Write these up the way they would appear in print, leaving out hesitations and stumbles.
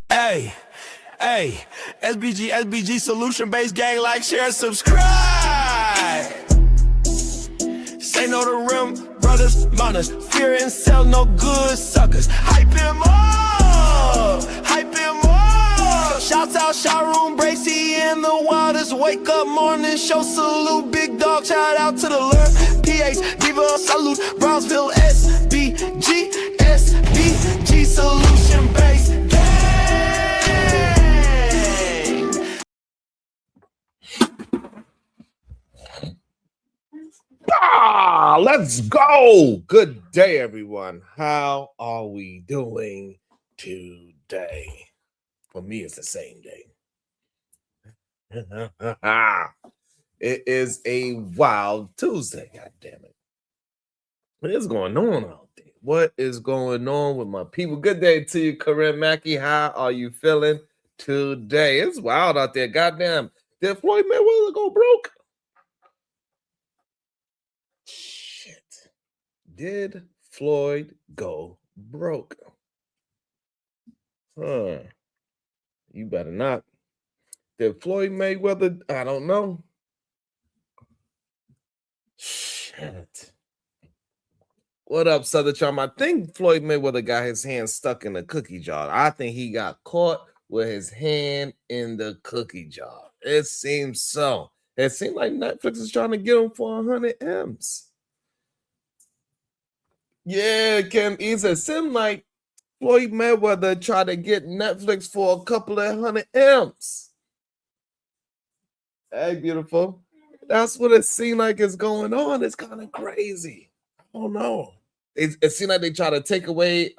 Hey, SBG solution-based gang, like, share, subscribe. Say no to rim, brothers, mothers, fear and sell no good suckers. Hype him up, hype him up. Shouts out Sharoon Bracy and the wildest wake up morning show. Salute, big dog, shout out to the Lord. PH, Diva, salute, Brownsville, SBG solution-based gang. Let's go. Good day, everyone. How are we doing today? For me, it's the same day. It is a wild Tuesday. God damn it. What is going on out there? What is going on with my people? Good day to you, Corinne Mackey. How are you feeling today? It's wild out there. Goddamn. Did Floyd Mayweather go broke? Shit. Did Floyd go broke? You better not. Did Floyd Mayweather? I don't know. Shit. What up, Southern Charm? I think Floyd Mayweather got his hand stuck in a cookie jar. I think he got caught with his hand in the cookie jar. It seems so. It seemed like Netflix is trying to get him for 100 M's. Yeah, Kim E said, seemed like Floyd Mayweather tried to get Netflix for a couple of 100 M's. Hey, beautiful. That's what it seemed like is going on. It's kind of crazy. I don't know. It seemed like they try to take away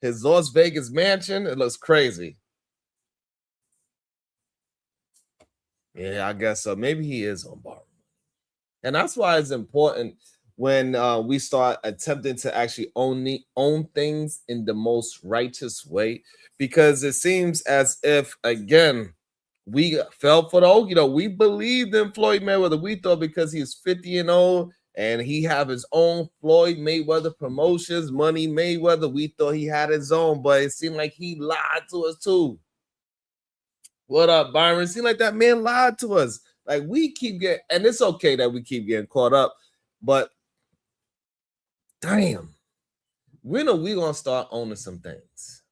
his Las Vegas mansion. It looks crazy. Yeah, I guess so. Maybe he is on borrowing. And that's why it's important when we start attempting to actually own things in the most righteous way, because it seems as if, again, we fell for the we believed in Floyd Mayweather. We thought because he's 50 and old and he have his own Floyd Mayweather Promotions, Money Mayweather, we thought he had his own, but it seemed like he lied to us too. What up, Byron? It seemed like that man lied to us. Like, we keep getting, and it's okay that we keep getting caught up, but damn, when are we gonna start owning some things?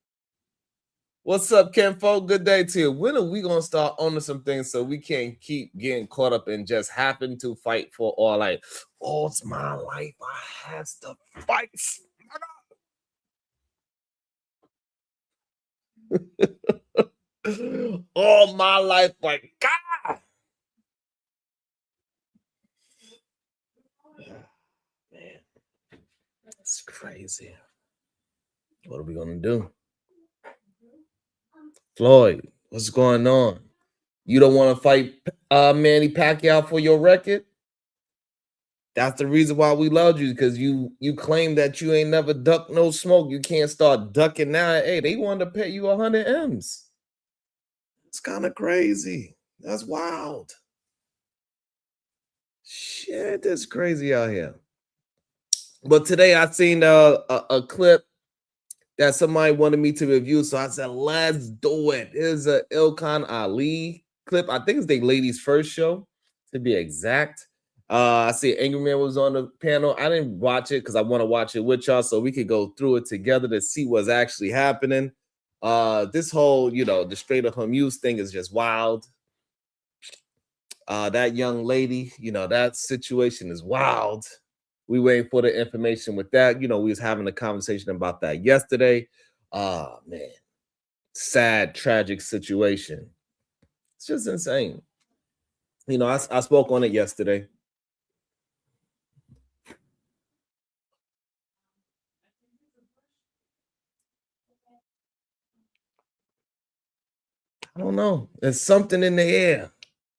What's up, Kenfo? Good day to you. When are we gonna start owning some things so we can't keep getting caught up and just happen to fight for all, like, oh, it's my life, I have to fight. All my life, like, God. Man, that's crazy. What are we gonna do? Floyd, what's going on? You don't want to fight Manny Pacquiao for your record? That's the reason why we loved you, because you claim that you ain't never ducked no smoke. You can't start ducking now. Hey, they wanted to pay you 100 M's. It's kind of crazy. That's wild. Shit, that's crazy out here. But today I seen a clip that somebody wanted me to review, so I said, let's do it. It's a Ilkan Ali clip. I think it's the ladies' first show, to be exact. I see Angry Man was on the panel. I didn't watch it because I want to watch it with y'all so we could go through it together to see what's actually happening. This whole, the Straight Up Muse thing is just wild. That young lady, that situation is wild. We waiting for the information with that. We was having a conversation about that yesterday. Man, sad, tragic situation. It's just insane. I spoke on it yesterday. I don't know. There's something in the air.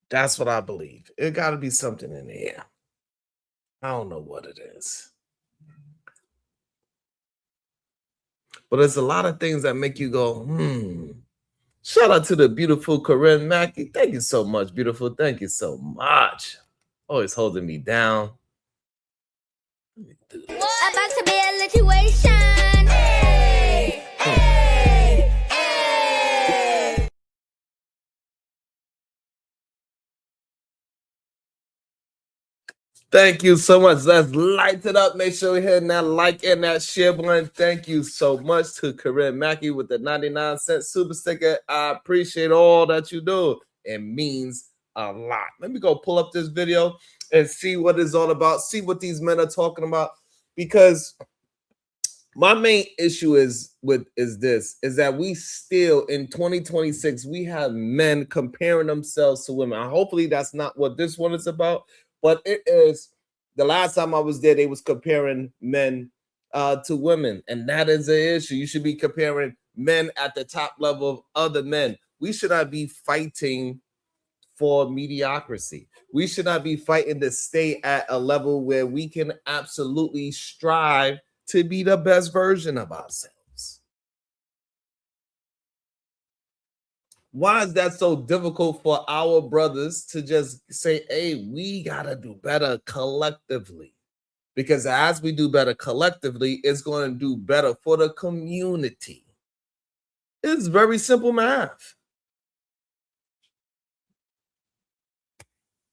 That's what I believe. It got to be something in the air. I don't know what it is. But there's a lot of things that make you go, Shout out to the beautiful Corinne Mackey. Thank you so much, beautiful. Thank you so much. Always holding me down. About to be a situation. Hey, hey, hey. Thank you so much. Let's light it up. Make sure we're hitting that like and that share button. Thank you so much to Corinne Mackey with the 99-cent super sticker. I appreciate all that you do. It means a lot. Let me go pull up this video and see what it's all about. See what these men are talking about. Because my main issue is that we still in 2026 we have men comparing themselves to women. Hopefully that's not what this one is about, but it is. The last time I was there, they was comparing men to women, and that is an issue. You should be comparing men at the top level of other men. We should not be fighting for mediocrity. We should not be fighting to stay at a level where we can absolutely strive to be the best version of ourselves. Why is that so difficult for our brothers to just say, hey, we got to do better collectively? Because as we do better collectively, it's going to do better for the community. It's very simple math.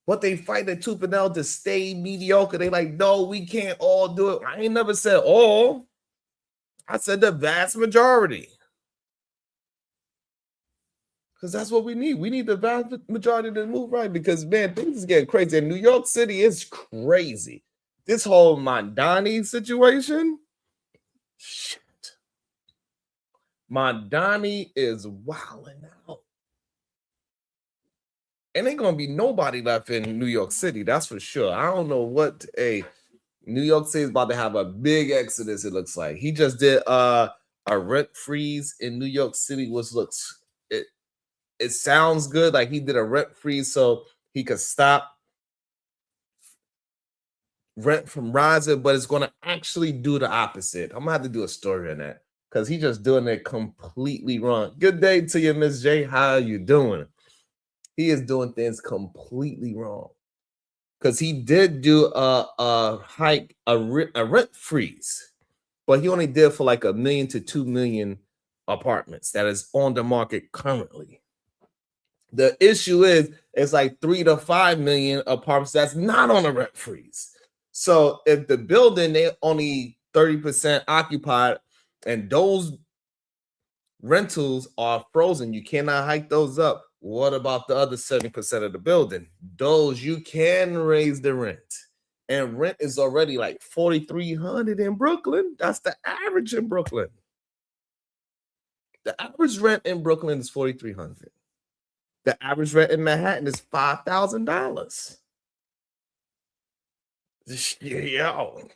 But they fight a tooth and nail to stay mediocre. They like, no, we can't all do it. I ain't never said all. I said the vast majority. Because that's what we need. We need the vast majority to move right. Because, man, things is getting crazy. In New York City, it's crazy. This whole Mondani situation, shit. Mondani is wilding out. And ain't gonna be nobody left in New York City, that's for sure. I don't know what New York City is about to have a big exodus, it looks like. He just did a rent freeze in New York City, which looks it sounds good. Like he did a rent freeze so he could stop rent from rising, but it's gonna actually do the opposite. I'm gonna have to do a story on that because he's just doing it completely wrong. Good day to you, Miss J. How are you doing? He is doing things completely wrong because he did do a rent freeze, but he only did for like 1 million to 2 million apartments that is on the market currently. The issue is it's like 3 to 5 million apartments that's not on a rent freeze. So if the building they only 30% occupied and those rentals are frozen, you cannot hike those up. What about the other 70% of the building? Those you can raise the rent. And rent is already like $4,300 in Brooklyn. That's the average in Brooklyn. The average rent in Brooklyn is $4,300. The average rent in Manhattan is $5,000. Yo.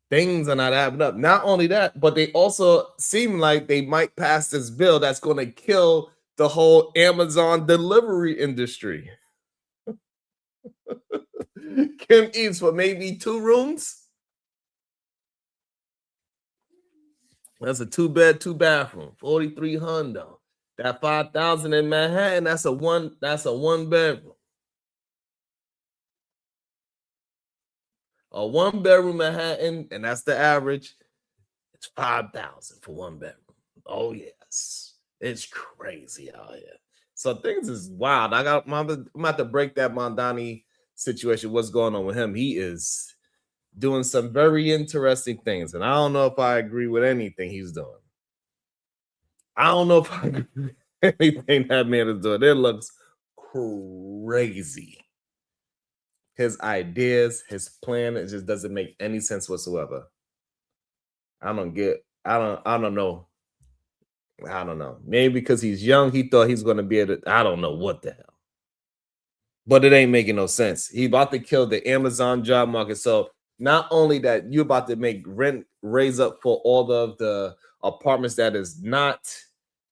Things are not adding up. Not only that, but they also seem like they might pass this bill that's going to kill the whole Amazon delivery industry. Kim eats for maybe 2 rooms. That's a 2-bed, 2-bathroom, $4,300. That $5,000 in Manhattan, that's a one bedroom. A 1-bedroom Manhattan, and that's the average. It's $5,000 for 1 bedroom. Oh yes. It's crazy out here. So things is wild. I'm about to break that Mondani situation. What's going on with him? He is doing some very interesting things. And I don't know if I agree with anything he's doing. I don't know if I agree with anything that man is doing. It looks crazy. His ideas, his plan, it just doesn't make any sense whatsoever. I don't know. I don't know. Maybe because he's young, he thought he's going to be able to. I don't know what the hell. But it ain't making no sense. He about to kill the Amazon job market. So not only that, you're about to make rent raise up for all of the apartments that is not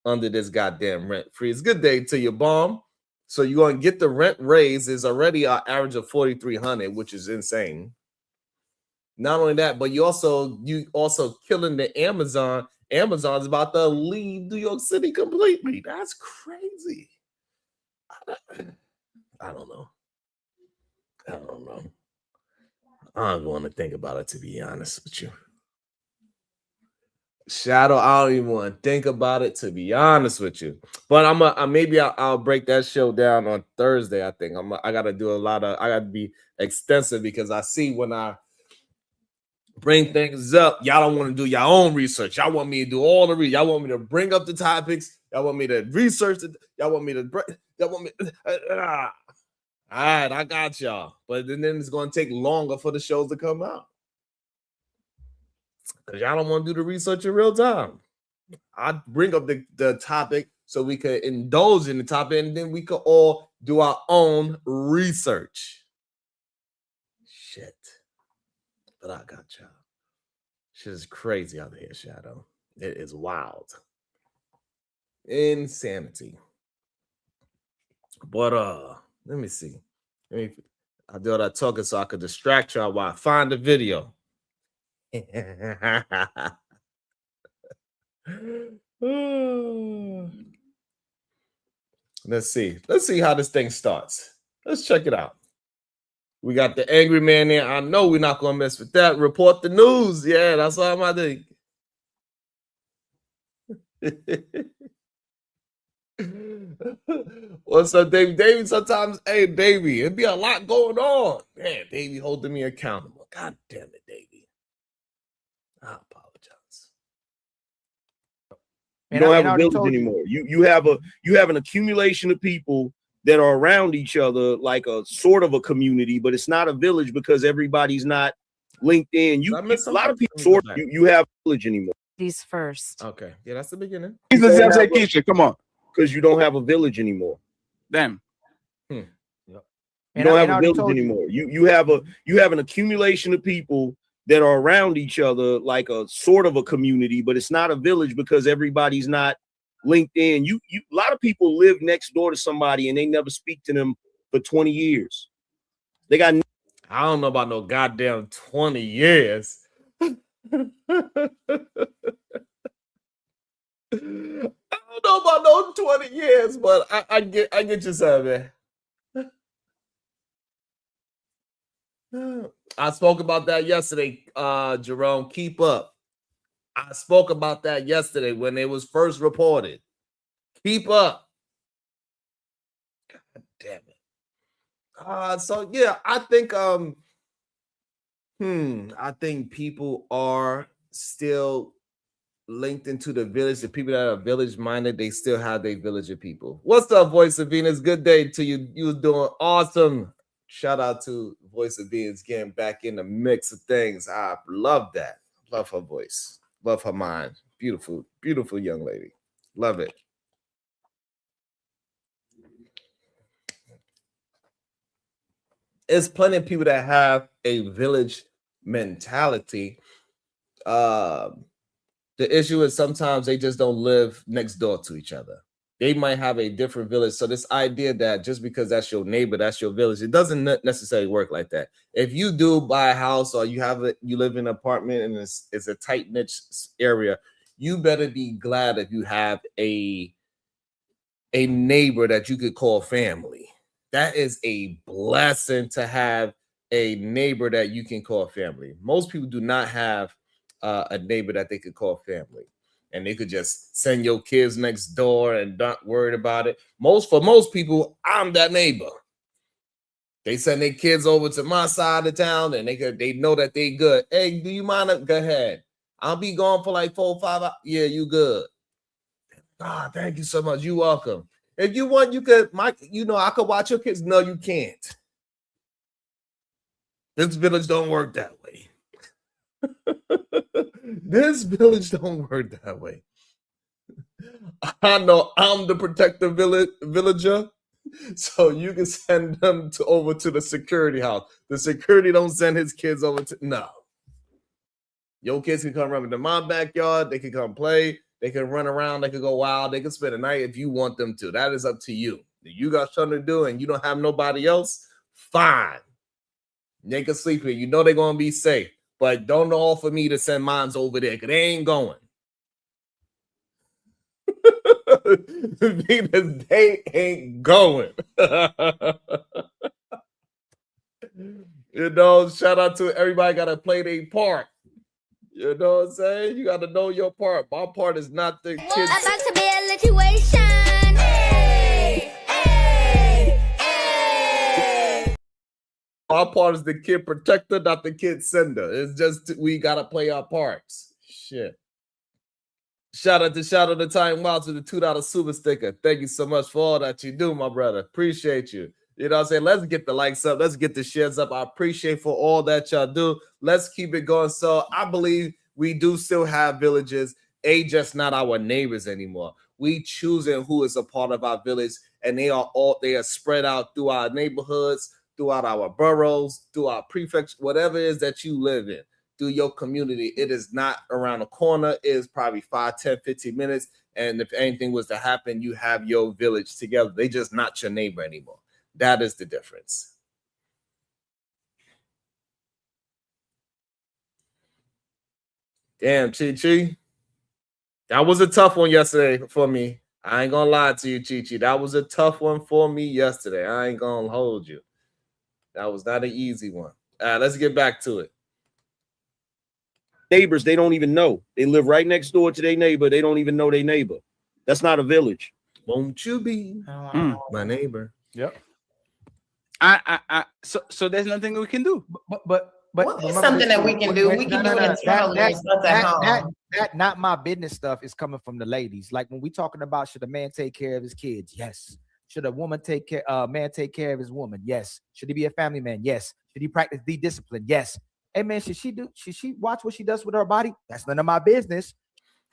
under this goddamn rent freeze. Good day to you, bomb. So you're going to get the rent raise is already an average of $4,300, which is insane. Not only that, but you also killing the Amazon. Amazon's about to leave New York City completely. That's crazy. I don't know. I don't want to think about it, to be honest with you. Shadow, I don't even want to think about it, to be honest with you. But I'll break that show down on Thursday. I think I gotta do I gotta be extensive, because I see when I bring things up, y'all don't want to do your own research. Y'all want me to do all the research. Y'all want me to bring up the topics. Y'all want me to research it. Y'all want me to all right, I got y'all. But then it's going to take longer for the shows to come out, because y'all don't want to do the research in real time. I bring up the topic so we could indulge in the topic, and then we could all do our own research. Shit. But I got y'all. Shit is crazy out here, Shadow. It is wild. Insanity. But let me see. I do all that talking so I could distract y'all while I find the video. Let's see how this thing starts. Let's check it out. We got the angry man there. I know we're not gonna mess with that. Report the news. Yeah, that's all I'm doing. What's up, Davey? Davey, sometimes, hey, Davey, it'd be a lot going on. Man, Davey holding me accountable. God damn it, Davey. I apologize. You don't have a village anymore. You have an accumulation of people that are around each other, like a sort of a community, but it's not a village because everybody's not linked in. A lot of people you have a village anymore. These first. Okay, yeah, that's the beginning. Come on, because you don't have a village anymore. Them. You don't have a village anymore. You have an accumulation of people that are around each other, like a sort of a community, but it's not a village because everybody's not linked in. A lot of people live next door to somebody and they never speak to them for 20 years. They got. I don't know about no goddamn 20 years. I don't know about no 20 years, but I get you something. I spoke about that yesterday, Jerome. Keep up. I spoke about that yesterday when it was first reported. Keep up. God damn it. So yeah, I think people are still linked into the village. The people that are village minded, they still have their village of people. What's up, Voice of Venus? Good day to you. You was doing awesome. Shout out to Voice of Venus getting back in the mix of things. I love that. Love her voice. Love her mind. Beautiful, beautiful young lady. Love it. There's plenty of people that have a village mentality. The issue is sometimes they just don't live next door to each other. They might have a different village. So this idea that just because that's your neighbor, that's your village, it doesn't necessarily work like that. If you do buy a house or you live in an apartment and it's a tight-knit area, you better be glad if you have a neighbor that you could call family. That is a blessing to have a neighbor that you can call family. Most people do not have a neighbor that they could call family, and they could just send your kids next door and not worried about it. For most people, I'm that neighbor. They send their kids over to my side of town, and they know that they good. Hey, do you mind? Go ahead. I'll be gone for like 4 or 5 hours. Yeah, you good. Thank you so much. You welcome. If you want, you could, I could watch your kids. No, you can't. This village don't work that way. This village don't work that way. I know I'm the protective villager, so you can send them over to the security house. The security don't send his kids over to no. Your kids can come run into my backyard. They can come play. They can run around. They can go wild. They can spend a night if you want them to. That is up to you. If you got something to do and you don't have nobody else, fine. They can sleep here. You know they're going to be safe. But don't offer me to send mines over there because they ain't going. Because they ain't going. You know, shout out to everybody got to play their part. You know what I'm saying? You got to know your part. My part is not the kids. About to be a situation. Hey, hey, hey. My part is the kid protector, not the kid sender. It's just we got to play our parts. Shit. Shout out to Time Wild to the $2 super sticker. Thank you so much for all that you do, my brother. Appreciate you. You know what I'm saying? Let's get the likes up. Let's get the shares up. I appreciate for all that y'all do. Let's keep it going. So I believe we do still have villages, just not our neighbors anymore. We choosing who is a part of our village, and they are spread out through our neighborhoods, throughout our boroughs, through our prefectures, whatever it is that you live in. Through your community. It is not around the corner. It is probably 5, 10, 15 minutes. And if anything was to happen, you have your village together. They just not your neighbor anymore. That is the difference. Damn, Chi. That was a tough one yesterday for me. I ain't gonna lie to you, Chi. That was a tough one for me yesterday. I ain't gonna hold you. That was not an easy one. All right, let's get back to it. Neighbors, they don't even know. They live right next door to their neighbor. They don't even know their neighbor. That's not a village. Won't you be my neighbor? Yep. So there's nothing we can do. But What is something that we can do? We can do it internally. That not my business stuff is coming from the ladies. Like when we talking about should a man take care of his kids? Yes. Should a woman man take care of his woman? Yes. Should he be a family man? Yes. Should he practice the discipline? Yes. Hey man, should she watch what she does with her body? That's none of my business.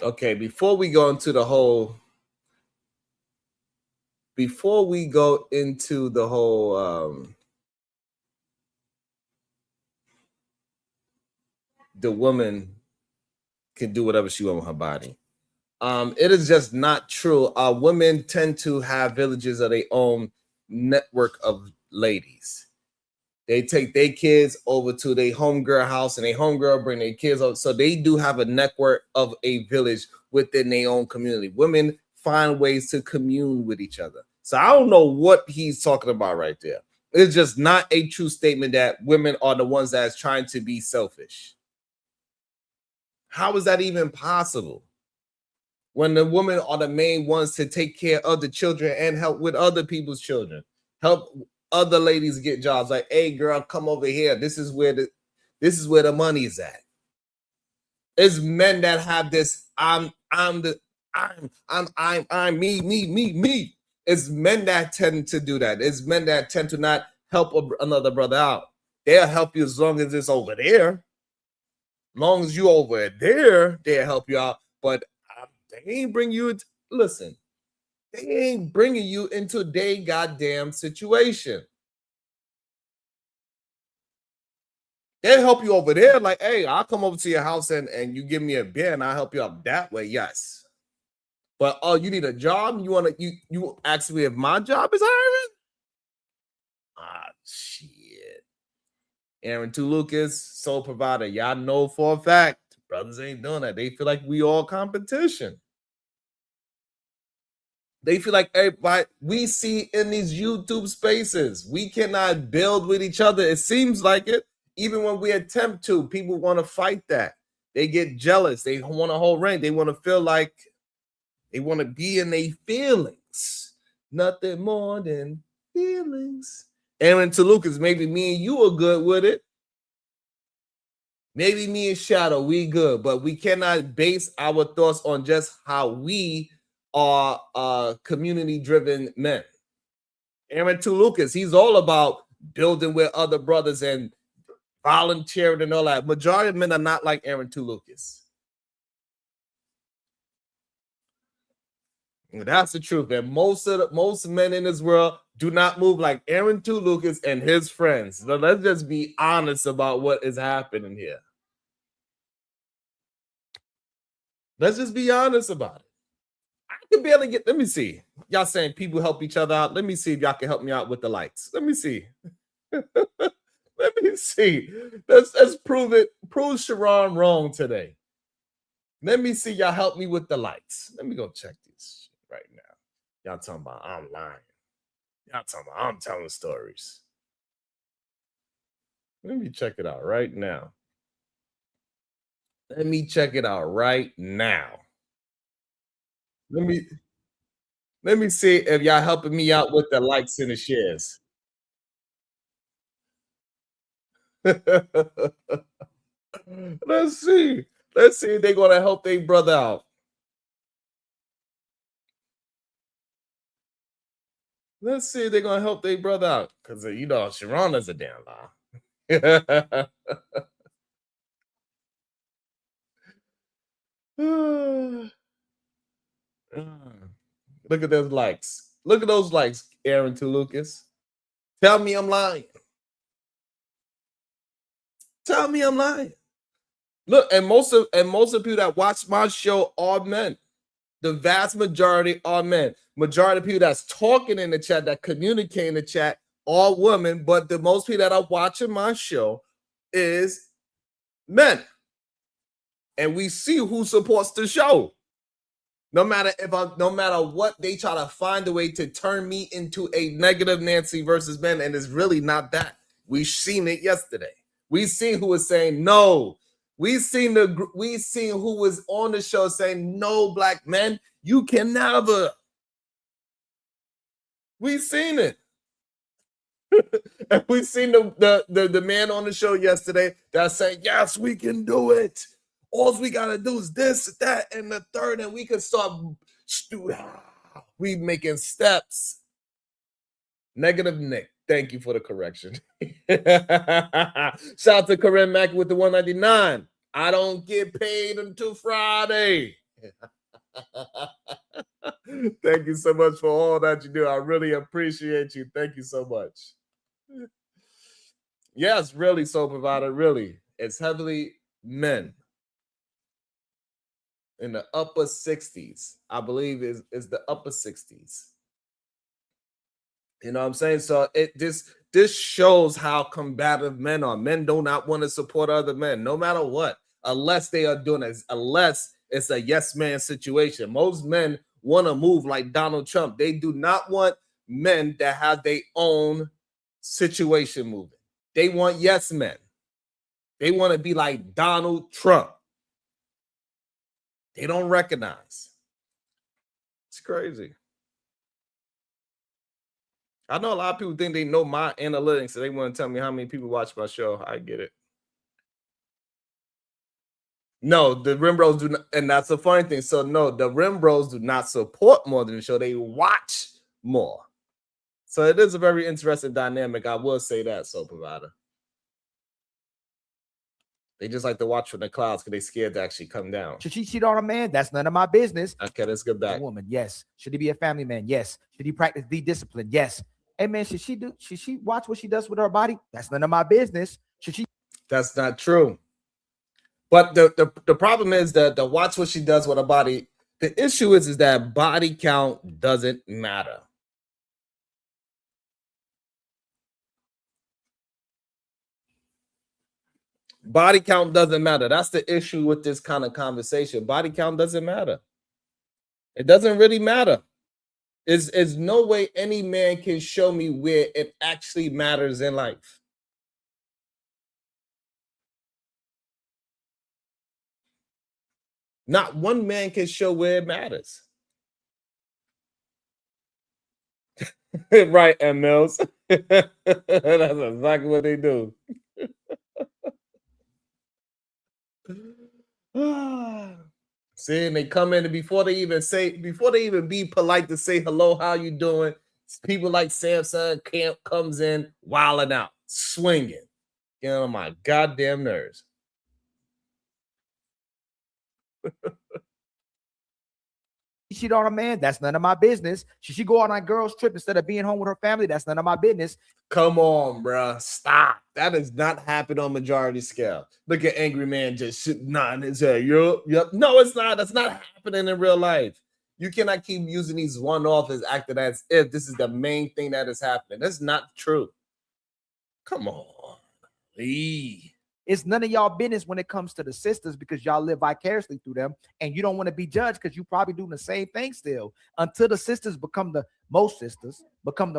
Okay, before we go into the whole the woman can do whatever she wants with her body. It is just not true. Women tend to have villages of their own network of ladies. They take their kids over to their homegirl house, and their homegirl bring their kids over. So they do have a network of a village within their own community. Women find ways to commune with each other. So I don't know what he's talking about right there. It's just not a true statement that women are the ones that's trying to be selfish. How is that even possible? When the women are the main ones to take care of the children and help with other people's children, help other ladies get jobs. Like, hey, girl, come over here. This is where the money is at. It's men that have this. I'm me. It's men that tend to do that. It's men that tend to not help another brother out. They'll help you as long as it's over there. As long as you over there, they'll help you out. But they ain't bring you. Listen. They ain't bringing you into their goddamn situation. They'll help you over there. Like, hey, I'll come over to your house and you give me a beer and I'll help you out that way. Yes. But you need a job? You ask me if my job is hiring? Shit. Aaron Two Lucas, sole provider. Y'all know for a fact, brothers ain't doing that. They feel like we all competition. They feel like everybody we see in these YouTube spaces, we cannot build with each other. It seems like it. Even when we attempt to, people want to fight that. They get jealous. They want to hold rank. They want to feel like they want to be in their feelings. Nothing more than feelings. Aaron to Lucas, maybe me and you are good with it. Maybe me and Shadow, we good, but we cannot base our thoughts on just how we are community-driven men. Aaron to Lucas, he's all about building with other brothers and volunteering and all that. Majority of men are not like Aaron to Lucas. That's the truth. And most men in this world do not move like Aaron to Lucas and his friends. So let's just be honest about what is happening here. Let's just be honest about it. I can barely get, let me see. Y'all saying people help each other out. Let me see if y'all can help me out with the likes. Let me see. Let me see. Let's prove it. Prove Sharon wrong today. Let me see y'all help me with the likes. Let me go check this right now. Y'all talking about I'm lying. Y'all talking about I'm telling stories. Let me check it out right now. Let me check it out right now. Let me see if y'all helping me out with the likes and the shares. Let's see. Let's see if they're gonna help their brother out. Let's see if they're gonna help their brother out. Because you know, Sharon is a damn lie. Look at those likes. Look at those likes, Aaron to Lucas. Tell me I'm lying. Tell me I'm lying. Look, and most of people that watch my show are men. The vast majority are men. Majority of people that's talking in the chat, that communicate in the chat, are women. But the most people that are watching my show is men. And we see who supports the show. No matter what, they try to find a way to turn me into a negative Nancy versus men, and it's really not that. We seen it yesterday. We seen who was saying no. We seen who was on the show saying no, black men, you can never. We seen it. And we seen the man on the show yesterday that said, yes, we can do it. All we gotta do is this, that, and the third, and we can start. We making steps. Negative Nick. Thank you for the correction. Shout out to Corinne Mack with the 199. I don't get paid until Friday. Thank you so much for all that you do. I really appreciate you. Thank you so much. Yes, really, Soul Provider. Really. It's heavily men. In the upper 60s, I believe is the upper 60s. You know what I'm saying? So this shows how combative men are. Men do not want to support other men, no matter what, unless they are doing it, unless it's a yes man situation. Most men want to move like Donald Trump. They do not want men that have their own situation moving. They want yes men. They want to be like Donald Trump. They don't recognize. It's crazy. I know a lot of people think they know my analytics, so they want to tell me how many people watch my show. I get it. No, the Rim Bros do not, and that's the funny thing. So no, the Rim Bros do not support more than the show. They watch more. So it is a very interesting dynamic. I will say that, Soul Provider. They just like to watch from the clouds because they're scared to actually come down. Should she cheat on a man? That's none of my business. Okay, let's get back. A woman, yes. Should he be a family man? Yes. Should he practice discipline? Yes. Hey man, should she watch what she does with her body? That's none of my business. Should she? That's not true. But the problem is that the watch what she does with her body. The issue is that body count doesn't matter. Body count doesn't matter. That's the issue with this kind of conversation. Body count doesn't matter. It doesn't really matter. There's no way any man can show me where it actually matters in life. Not one man can show where it matters. Right, M. Mills. That's exactly what they do. See, and they come in and before they even be polite to say hello, how you doing? People like Samson Camp comes in wilding out, swinging. You know, my goddamn nerves. Cheat on a man? That's none of my business. Should she go on a girl's trip instead of being home with her family? That's none of my business. Come on, bruh. Stop. That does not happen on majority scale. Look at Angry Man just nodding his head. Yep. No, it's not. That's not happening in real life. You cannot keep using these one-off as acting as if this is the main thing that is happening. That's not true. Come on. Lee. It's none of y'all business when it comes to the sisters because y'all live vicariously through them and you don't want to be judged because you probably doing the same thing still. Until the sisters become the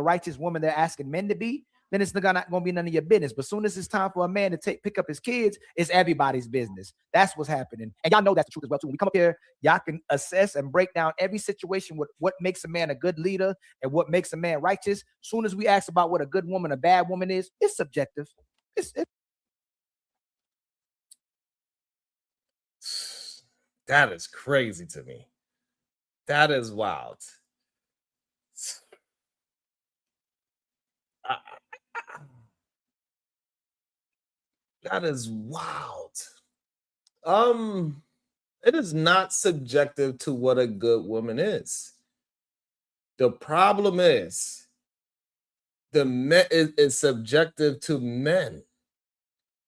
righteous woman they're asking men to be, then it's not gonna be none of your business. But soon as it's time for a man to pick up his kids, it's everybody's business. That's what's happening. And y'all know that's the truth as well too. When we come up here, y'all can assess and break down every situation with what makes a man a good leader and what makes a man righteous. Soon as we ask about what a good woman, a bad woman is, it's subjective. That is crazy to me. That is wild. That is wild. It is not subjective to what a good woman is. The problem is the men is subjective to men.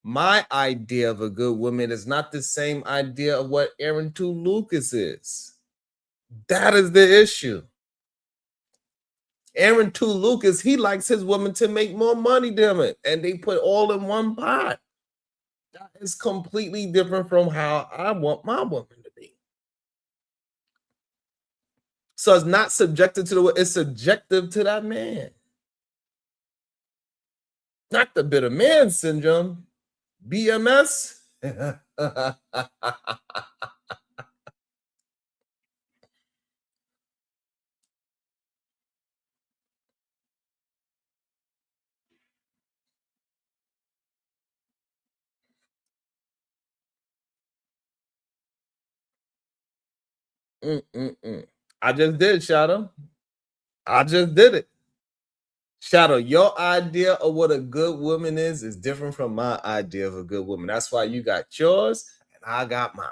My idea of a good woman is not the same idea of what Aaron 2 Lucas is. That is the issue. Aaron 2 Lucas, he likes his woman to make more money than him, and they put all in one pot. That is completely different from how I want my woman to be. So it's not subjective to it's subjective to that man. Not the bitter man syndrome. BMS. I just did, Shadow. I just did it. Shadow, your idea of what a good woman is different from my idea of a good woman. That's why you got yours and I got mine.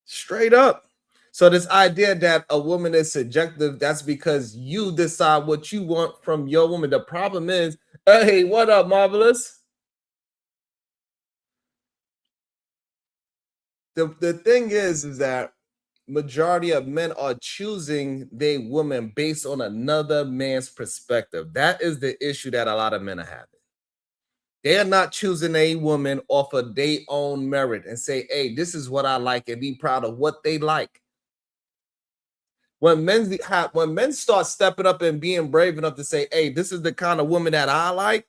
Straight up. So this idea that a woman is subjective, that's because you decide what you want from your woman. The problem is, hey, what up, Marvelous? The thing is that majority of men are choosing their woman based on another man's perspective. That is the issue that a lot of men are having. They are not choosing a woman off of their own merit and say, hey, this is what I like, and be proud of what they like. When men start stepping up and being brave enough to say, hey, this is the kind of woman that I like,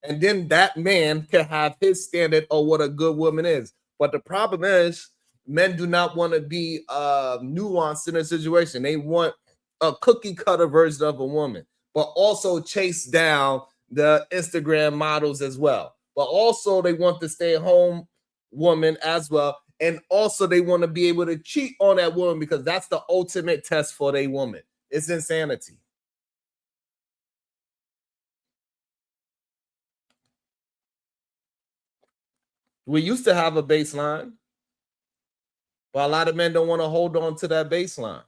and then that man can have his standard of what a good woman is. But the problem is, men do not want to be nuanced in a situation. They want a cookie cutter version of a woman, but also chase down the Instagram models as well. But also they want the stay-at-home woman as well. And also they want to be able to cheat on that woman because that's the ultimate test for a woman. It's insanity. We used to have a baseline, but a lot of men don't want to hold on to that baseline.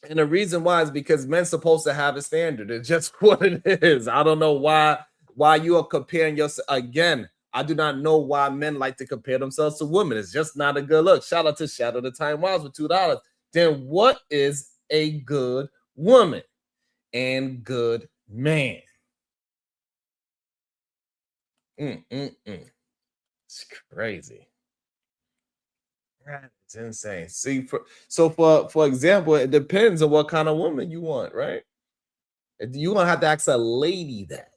And the reason why is because men's supposed to have a standard. It's just what it is. I don't know why you are comparing yourself. Again, I do not know why men like to compare themselves to women. It's just not a good look. Shout out to Shadow the Time Wiles with $2. Then what is a good woman and good man? It's crazy. It's insane. See, for example, it depends on what kind of woman you want, right? You're gonna have to ask a lady that.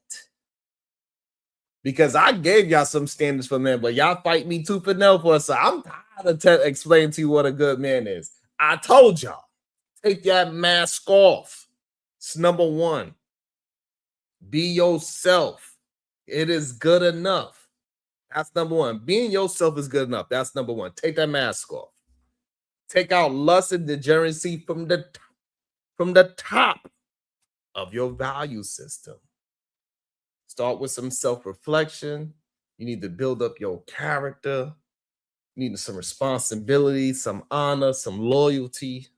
Because I gave y'all some standards for men, but y'all fight me tooth and nail for us. So I'm tired of explaining to you what a good man is. I told y'all, take that mask off. It's number one. Be yourself. It is good enough. That's number one. Being yourself is good enough. That's number one. Take that mask off. Take out lust and degeneracy from the top of your value system. Start with some self-reflection. You need to build up your character. You need some responsibility, some honor, some loyalty,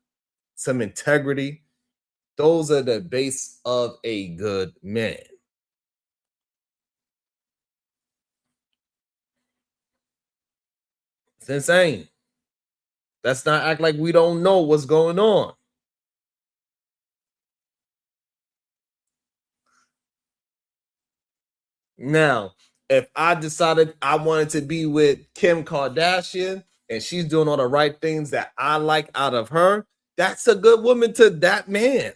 some integrity. Those are the base of a good man. It's insane. Let's not act like we don't know what's going on. Now, if I decided I wanted to be with Kim Kardashian and she's doing all the right things that I like out of her, that's a good woman to that man.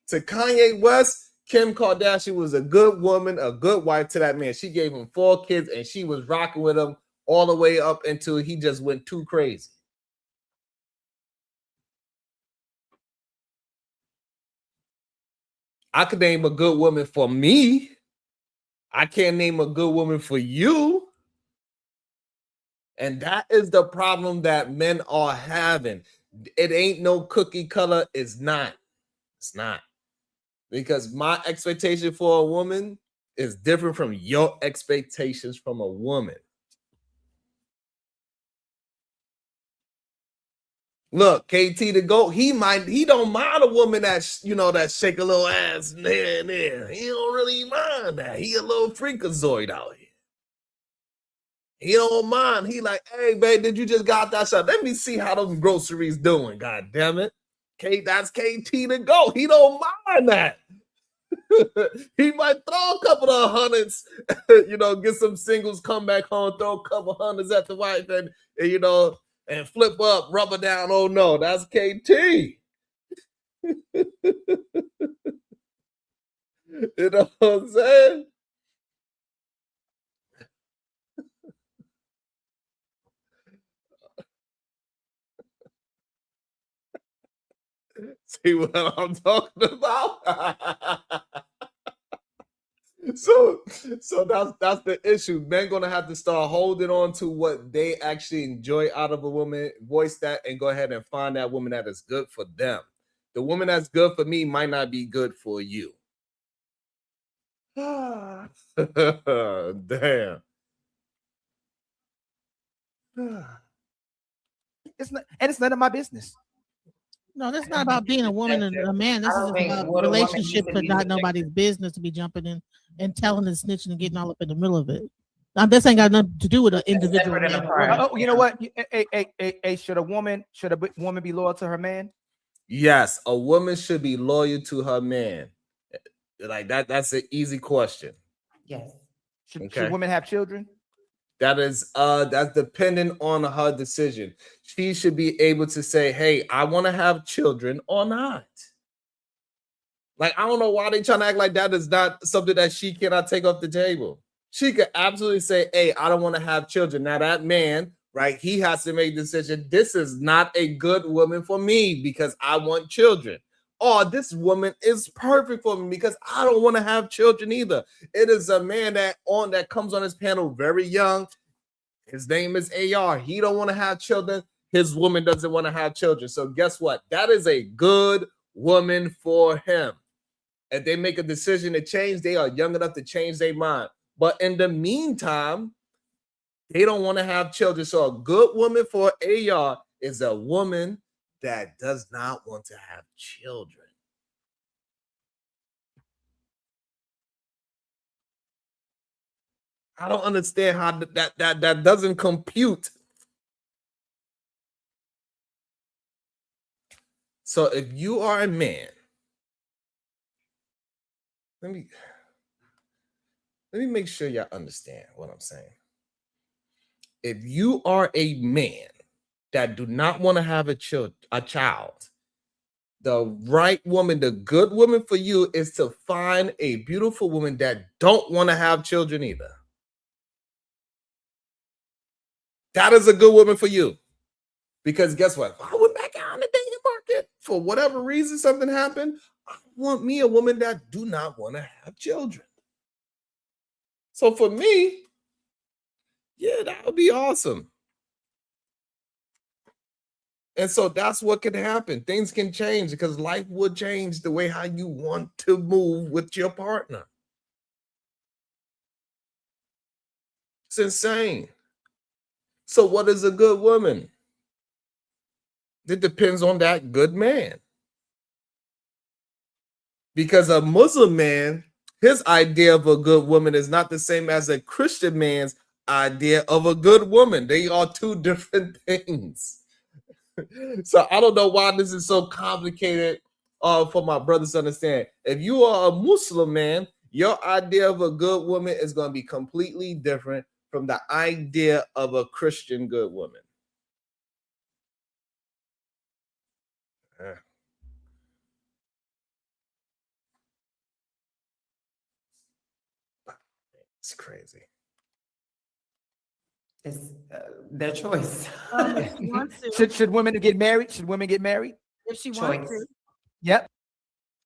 To Kanye West, Kim Kardashian was a good woman, a good wife to that man. She gave him 4 kids, and she was rocking with him all the way up until he just went too crazy. I could name a good woman for me. I can't name a good woman for you. And that is the problem that men are having. It ain't no cookie color. It's not. It's not. Because my expectation for a woman is different from your expectations from a woman. Look, KT the GOAT, he don't mind a woman that, you know, that shake a little ass there and there. He don't really mind that. He a little freakazoid out here. He don't mind. He like, hey, babe, did you just got that shot? Let me see how those groceries doing, god damn it. That's KT the GOAT. He don't mind that. He might throw a couple of hundreds, you know, get some singles, come back home, throw a couple hundreds at the wife, and you know, and flip up, rubber down. Oh no, that's KT. You know what I'm saying? See what I'm talking about? So that's the issue. Men gonna have to start holding on to what they actually enjoy out of a woman, voice that, and go ahead and find that woman that is good for them. The woman that's good for me might not be good for you. Damn. It's not, and it's none of my business. No, that's not about being a woman and a man. This is about relationships are not nobody's business to be jumping in and telling and snitching and getting all up in the middle of it. Now, this ain't got nothing to do with an individual. You know what? Should a woman be loyal to her man? Yes, a woman should be loyal to her man. Like that. That's an easy question. Yes. Should women have children? That's dependent on her decision. She should be able to say, hey, I want to have children or not. Like, I don't know why they trying to act like that is not something that she cannot take off the table. She could absolutely say, hey, I don't want to have children. Now that man, right, he has to make a decision. This is not a good woman for me because I want children. Or this woman is perfect for me because I don't want to have children either. It is a man that comes on his panel very young. His name is AR. He don't want to have children. His woman doesn't want to have children. So guess what? That is a good woman for him. If they make a decision to change, they are young enough to change their mind. But in the meantime, they don't want to have children. So a good woman for AR is a woman that does not want to have children. I don't understand how that doesn't compute. So if you are a man, let me make sure y'all understand what I'm saying. If you are a man that do not want to have a child, the right woman, the good woman for you is to find a beautiful woman that don't want to have children either. That is a good woman for you. Because guess what? If I went back out in the dating market, for whatever reason something happened, I want me a woman that do not want to have children. So for me, yeah, that would be awesome. And so that's what can happen. Things can change because life will change the way how you want to move with your partner. It's insane. So what is a good woman? It depends on that good man. Because a Muslim man, his idea of a good woman is not the same as a Christian man's idea of a good woman. They are two different things. So I don't know why this is so complicated for my brothers to understand. If you are a Muslim man, your idea of a good woman is going to be completely different from the idea of a Christian good woman. It's crazy. It's their choice. If she wants to. Should women get married? Should women get married? If she wants Choice. to. Yep.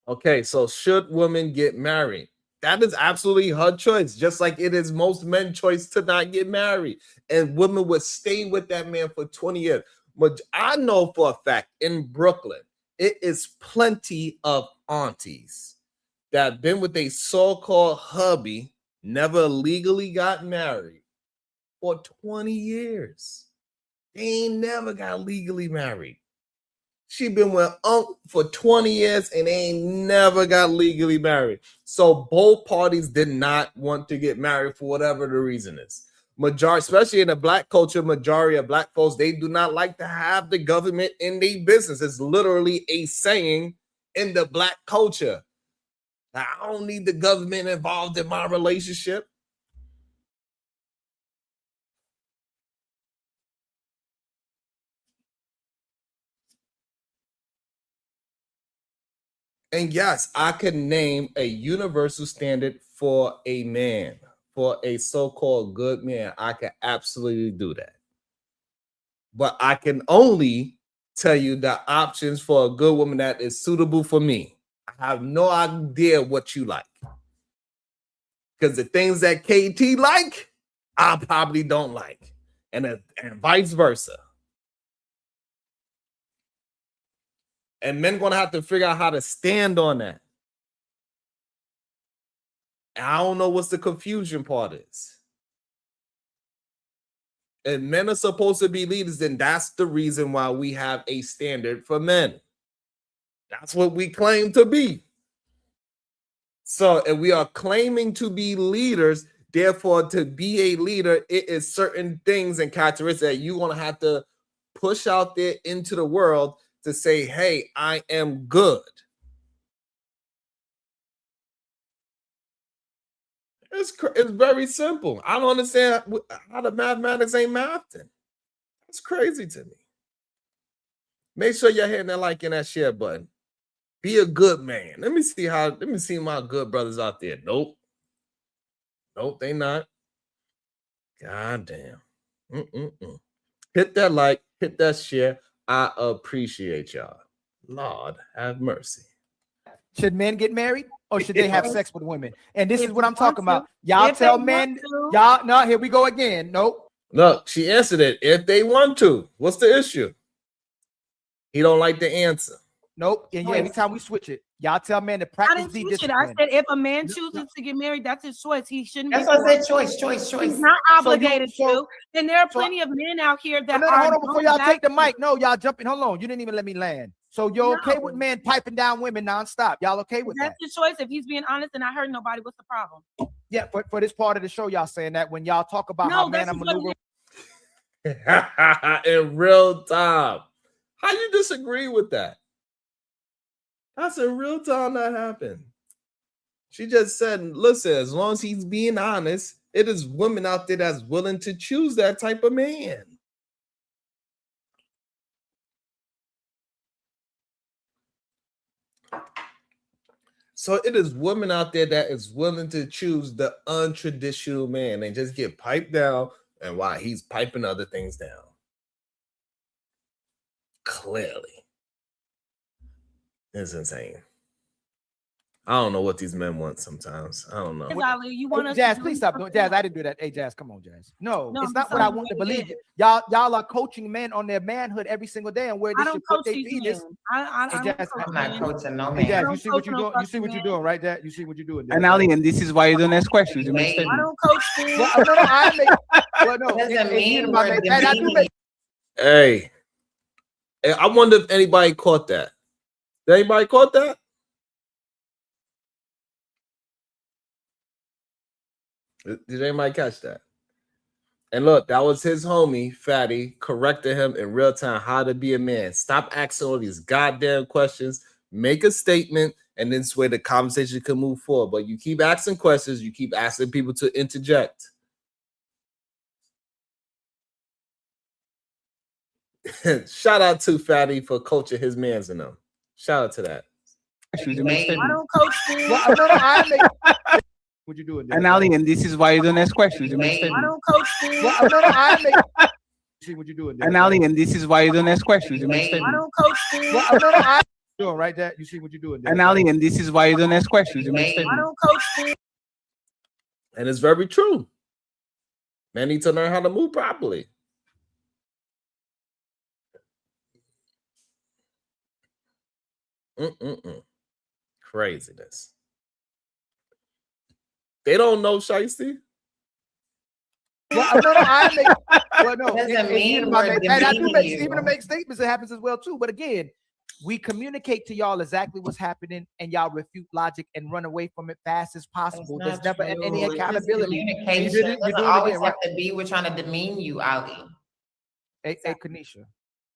Okay, so should women get married? That is absolutely her choice, just like it is most men's choice to not get married. And women would stay with that man for 20 years. But I know for a fact in Brooklyn, it is plenty of aunties that have been with a so-called hubby, never legally got married for 20 years. They ain't never got legally married. She been with Unc for 20 years and they ain't never got legally married. So both parties did not want to get married for whatever the reason is. Majority, especially in the black culture, majority of black folks, they do not like to have the government in their business. It's literally a saying in the black culture. I don't need the government involved in my relationship. And yes, I could name a universal standard for a man, for a so-called good man. I can absolutely do that. But I can only tell you the options for a good woman that is suitable for me. I have no idea what you like. Because the things that KT like, I probably don't like. And vice versa. And men gonna have to figure out how to stand on that. And I don't know what's the confusion part is. If men are supposed to be leaders, then that's the reason why we have a standard for men. That's what we claim to be. So if we are claiming to be leaders, therefore to be a leader, it is certain things and characteristics that you're gonna have to push out there into the world to say, hey, I am good. It's very simple. I don't understand how the mathematics ain't mathing. It's crazy to me. Make sure you're hitting that like and that share button. Be a good man. Let me see my good brothers out there. Nope, they not. God damn. Hit that like, hit that share. I appreciate y'all. Lord have mercy. Should men get married or should they have sex with women? And this is what I'm talking about. Y'all tell men, y'all, no, here we go again. Nope. Look, she answered it. If they want to, what's the issue? He don't like the answer. Nope. And yeah, anytime we switch it, y'all tell men to practice the discipline. I said if a man chooses to get married, that's his choice. He shouldn't. That's what I said. Choice. He's not obligated to. And there are plenty of men out here that are. Hold on, before y'all take the mic. No, y'all jumping. Hold on. You didn't even let me land. So you're okay with men piping down women nonstop? Y'all okay with that? That's your choice. If he's being honest and I heard nobody, what's the problem? Yeah, for this part of the show, y'all saying that when y'all talk about how men are maneuvering in real time. How you disagree with that? That's in real time that happened. She just said, listen, as long as he's being honest, it is women out there that's willing to choose that type of man. So it is women out there that is willing to choose the untraditional man and just get piped down, and while he's piping other things down. Clearly. It's insane. I don't know what these men want sometimes. I don't know. You want Jazz, please stop doing Jazz. I didn't do that. Hey, Jazz, come on, Jazz. No, it's not what I want to believe. Y'all are coaching men on their manhood every single day and where they should put their feelings. I'm not coaching no man. Jazz, you see what you're doing? You see what you're doing, right, Jazz? You see what you're doing. And Ali, and this is why you don't ask questions. You make I don't coach men. Hey, I wonder if anybody caught that. Did anybody caught that? Did anybody catch that? And look, that was his homie, Fatty, corrected him in real time how to be a man. Stop asking all these goddamn questions. Make a statement, and then this way the conversation can move forward. But you keep asking questions, you keep asking people to interject. Shout out to Fatty for coaching his mans in them. Shout out to that. I don't coach men. What you doing? And Ali, and this is why you don't ask questions. You make I statements. don't coach Steve. Well, no, I make. See what you doing? And Ali, and this is why you don't ask questions. You make I statements. don't coach Steve. Well, no, I doing right there. You see what you doing? And Ali, and this is why you don't ask questions. You make I statements. don't coach Steve. And it's very true. Men need to learn how to move properly. Craziness. They don't know Shiesty. Well, no, I make. Well, no, Doesn't mean and we're I do make, demeaning even to you. make statements, it happens as well too. But again, we communicate to y'all exactly what's happening, and y'all refute logic and run away from it fast as possible. There's never any accountability. Communication You're doing doesn't it always again, right? have to be we're trying to demean you, Ali. Hey, Kanisha,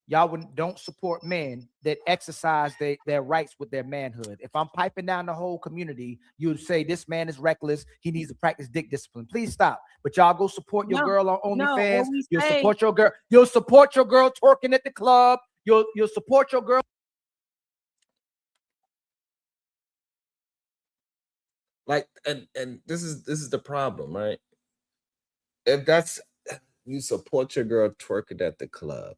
y'all don't support men that exercise their rights with their manhood. If I'm piping down the whole community, you'd say this man is reckless. He needs to practice dick discipline. Please stop. But y'all go support your girl on OnlyFans. You'll support your girl. You'll support your girl twerking at the club. You'll support your girl. Like, and this is the problem, right? If that's you support your girl twerking at the club.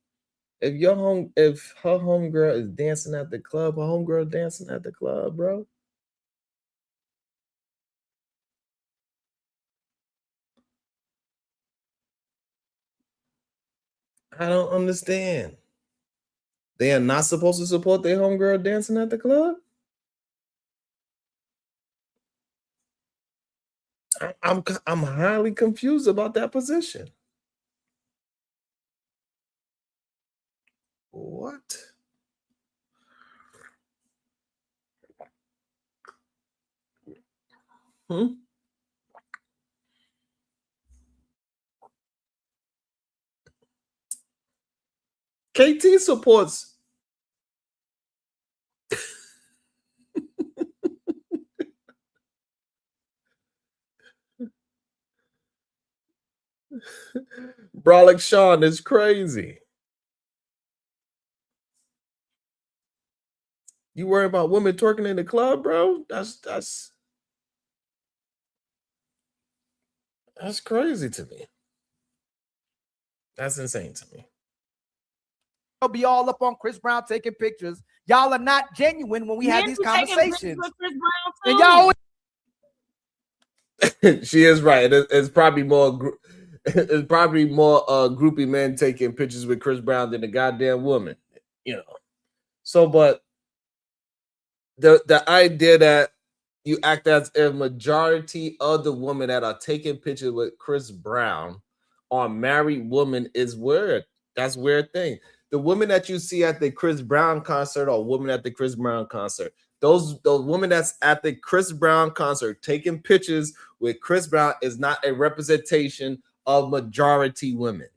If her homegirl is dancing at the club, her homegirl dancing at the club, bro. I don't understand. They are not supposed to support their homegirl dancing at the club? I'm highly confused about that position. What? KT supports Brolic Sean is crazy. You worry about women twerking in the club, bro? That's crazy to me. That's insane to me. They'll be all up on Chris Brown taking pictures. Y'all are not genuine when we have these conversations. And y'all she is right. It's probably more it's probably more groupie men taking pictures with Chris Brown than the goddamn woman, you know. So, but the idea that you act as a majority of the women that are taking pictures with Chris Brown are married women is weird. That's a weird thing. The women that you see at the Chris Brown concert or women at the Chris Brown concert, those women that's at the Chris Brown concert taking pictures with Chris Brown is not a representation of majority women.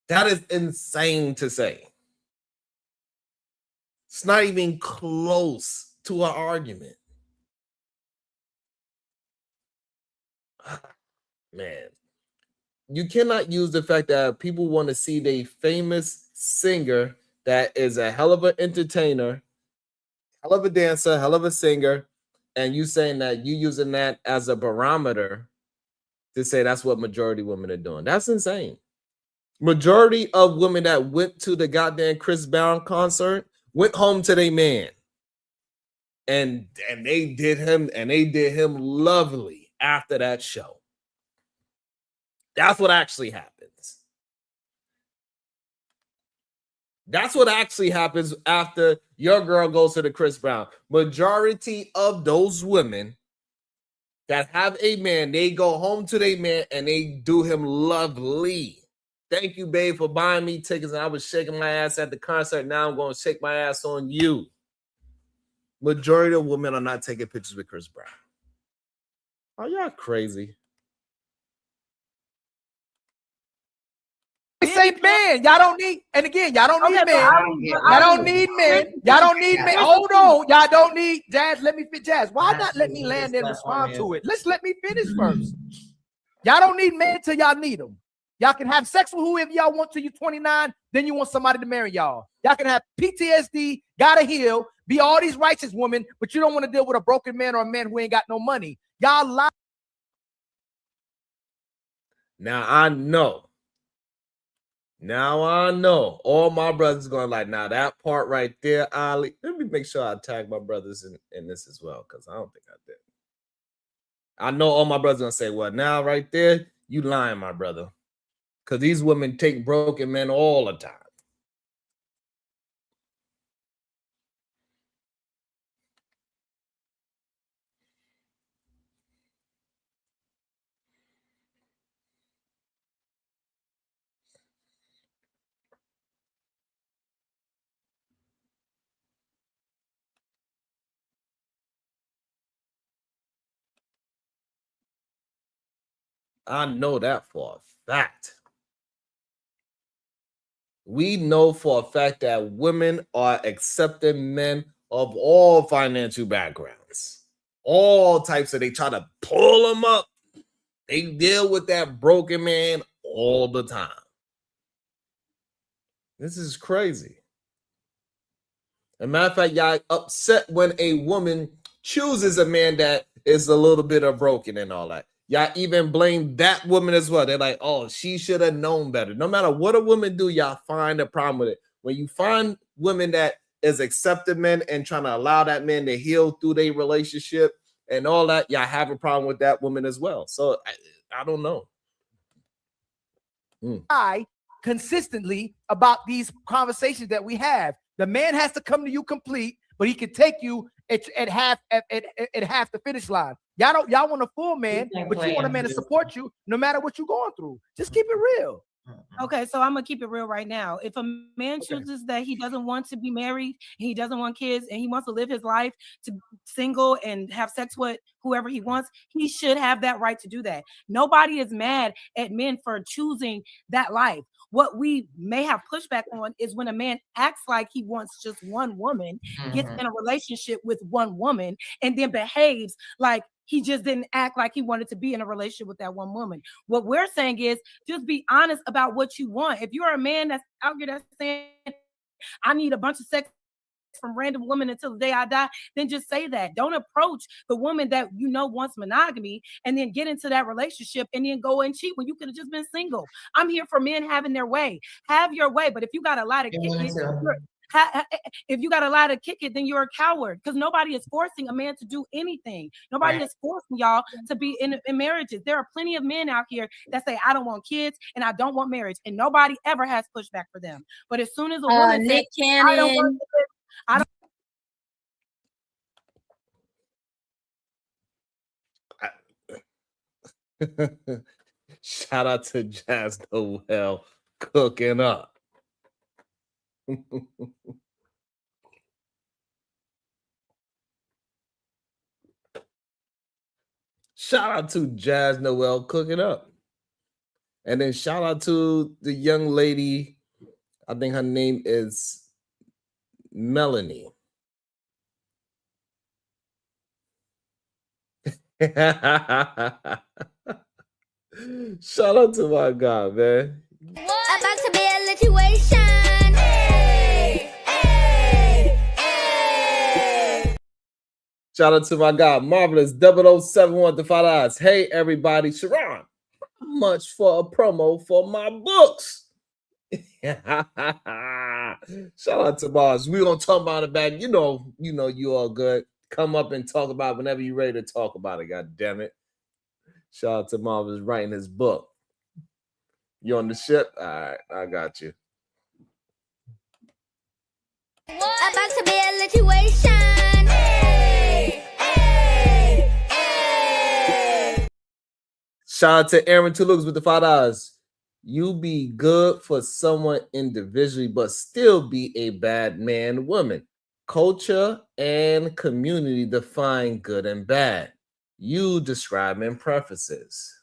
That is insane to say. It's not even close to an argument. Man, you cannot use the fact that people want to see the famous singer that is a hell of an entertainer, hell of a dancer, hell of a singer, and you saying that you using that as a barometer to say that's what majority women are doing. That's insane. Majority of women that went to the goddamn Chris Brown concert went home to their man. And they did him lovely after that show. That's what actually happens. That's what actually happens after your girl goes to the Chris Brown. Majority of those women that have a man, they go home to their man and they do him lovely. Thank you, babe, for buying me tickets. And I was shaking my ass at the concert. Now I'm going to shake my ass on you. Majority of women are not taking pictures with Chris Brown. Are y'all crazy? say men. Y'all don't need, and again, y'all don't need men. Y'all don't need men. Y'all don't need men. Hold on. Y'all don't need Jazz. Let me fit Jazz. Why not let me land and respond to it? Let's let me finish first. Y'all don't need men till y'all need them. Y'all can have sex with whoever y'all want till you're 29. Then you want somebody to marry y'all. Y'all can have PTSD, gotta heal, be all these righteous women, but you don't want to deal with a broken man or a man who ain't got no money. Y'all lie. Now I know. Now I know. All my brothers going like, now that part right there, Ali. Let me make sure I tag my brothers in this as well, because I don't think I did. I know all my brothers gonna say, well, now right there, you lying, my brother. Because these women take broken men all the time. I know that for a fact. We know for a fact that women are accepting men of all financial backgrounds, all types of, they try to pull them up. They deal with that broken man all the time. This is crazy. As a matter of fact, y'all upset when a woman chooses a man that is a little bit of broken and all that. Y'all even blame that woman as well. They're like, oh, she should have known better. No matter what a woman do, y'all find a problem with it. When you find women that is accepting men and trying to allow that man to heal through their relationship and all that, y'all have a problem with that woman as well. So I don't know. I consistently about these conversations that we have. The man has to come to you complete, but he can take you at half the finish line. Y'all want a full man, but you want a man to support you no matter what you're going through. Just keep it real. Okay, so I'm gonna keep it real right now. If a man chooses that he doesn't want to be married, he doesn't want kids, and he wants to live his life to single and have sex with whoever he wants, he should have that right to do that. Nobody is mad at men for choosing that life. What we may have pushback on is when a man acts like he wants just one woman, gets in a relationship with one woman, and then behaves like he just didn't act like he wanted to be in a relationship with that one woman. What we're saying is just be honest about what you want. If you're a man that's out here that's saying, I need a bunch of sex from random women until the day I die, then just say that. Don't approach the woman that you know wants monogamy and then get into that relationship and then go and cheat when you could have just been single. I'm here for men having their way. Have your way. But if you got a lot of kick it, then you're a coward, because nobody is forcing a man to do anything. Nobody is forcing y'all to be in marriages. There are plenty of men out here that say, I don't want kids and I don't want marriage, and nobody ever has pushback for them. But as soon as a woman says, I don't want kids, I don't. Shout out to Jazz Noel cooking up. Shout out to Jazz Noel cooking up. And then shout out to the young lady. I think her name is Melanie. Shout out to my God, man. About to be a situation. Hey, hey, hey. Shout out to my God, Marvelous 0071 to 5 eyes. Hey, everybody. Sharon, how much for a promo for my books? Shout out to Mars. We're going to talk about it back. You know, you all good. Come up and talk about it whenever you're ready to talk about it. God damn it. Shout out to Marvelous writing his book. You on the ship? All right, I got you. About to be a situation. Hey, hey, hey. Shout out to Aaron Two Looks with the $5. You be good for someone individually, but still be a bad man, woman. Culture and community define good and bad. You describe in prefaces.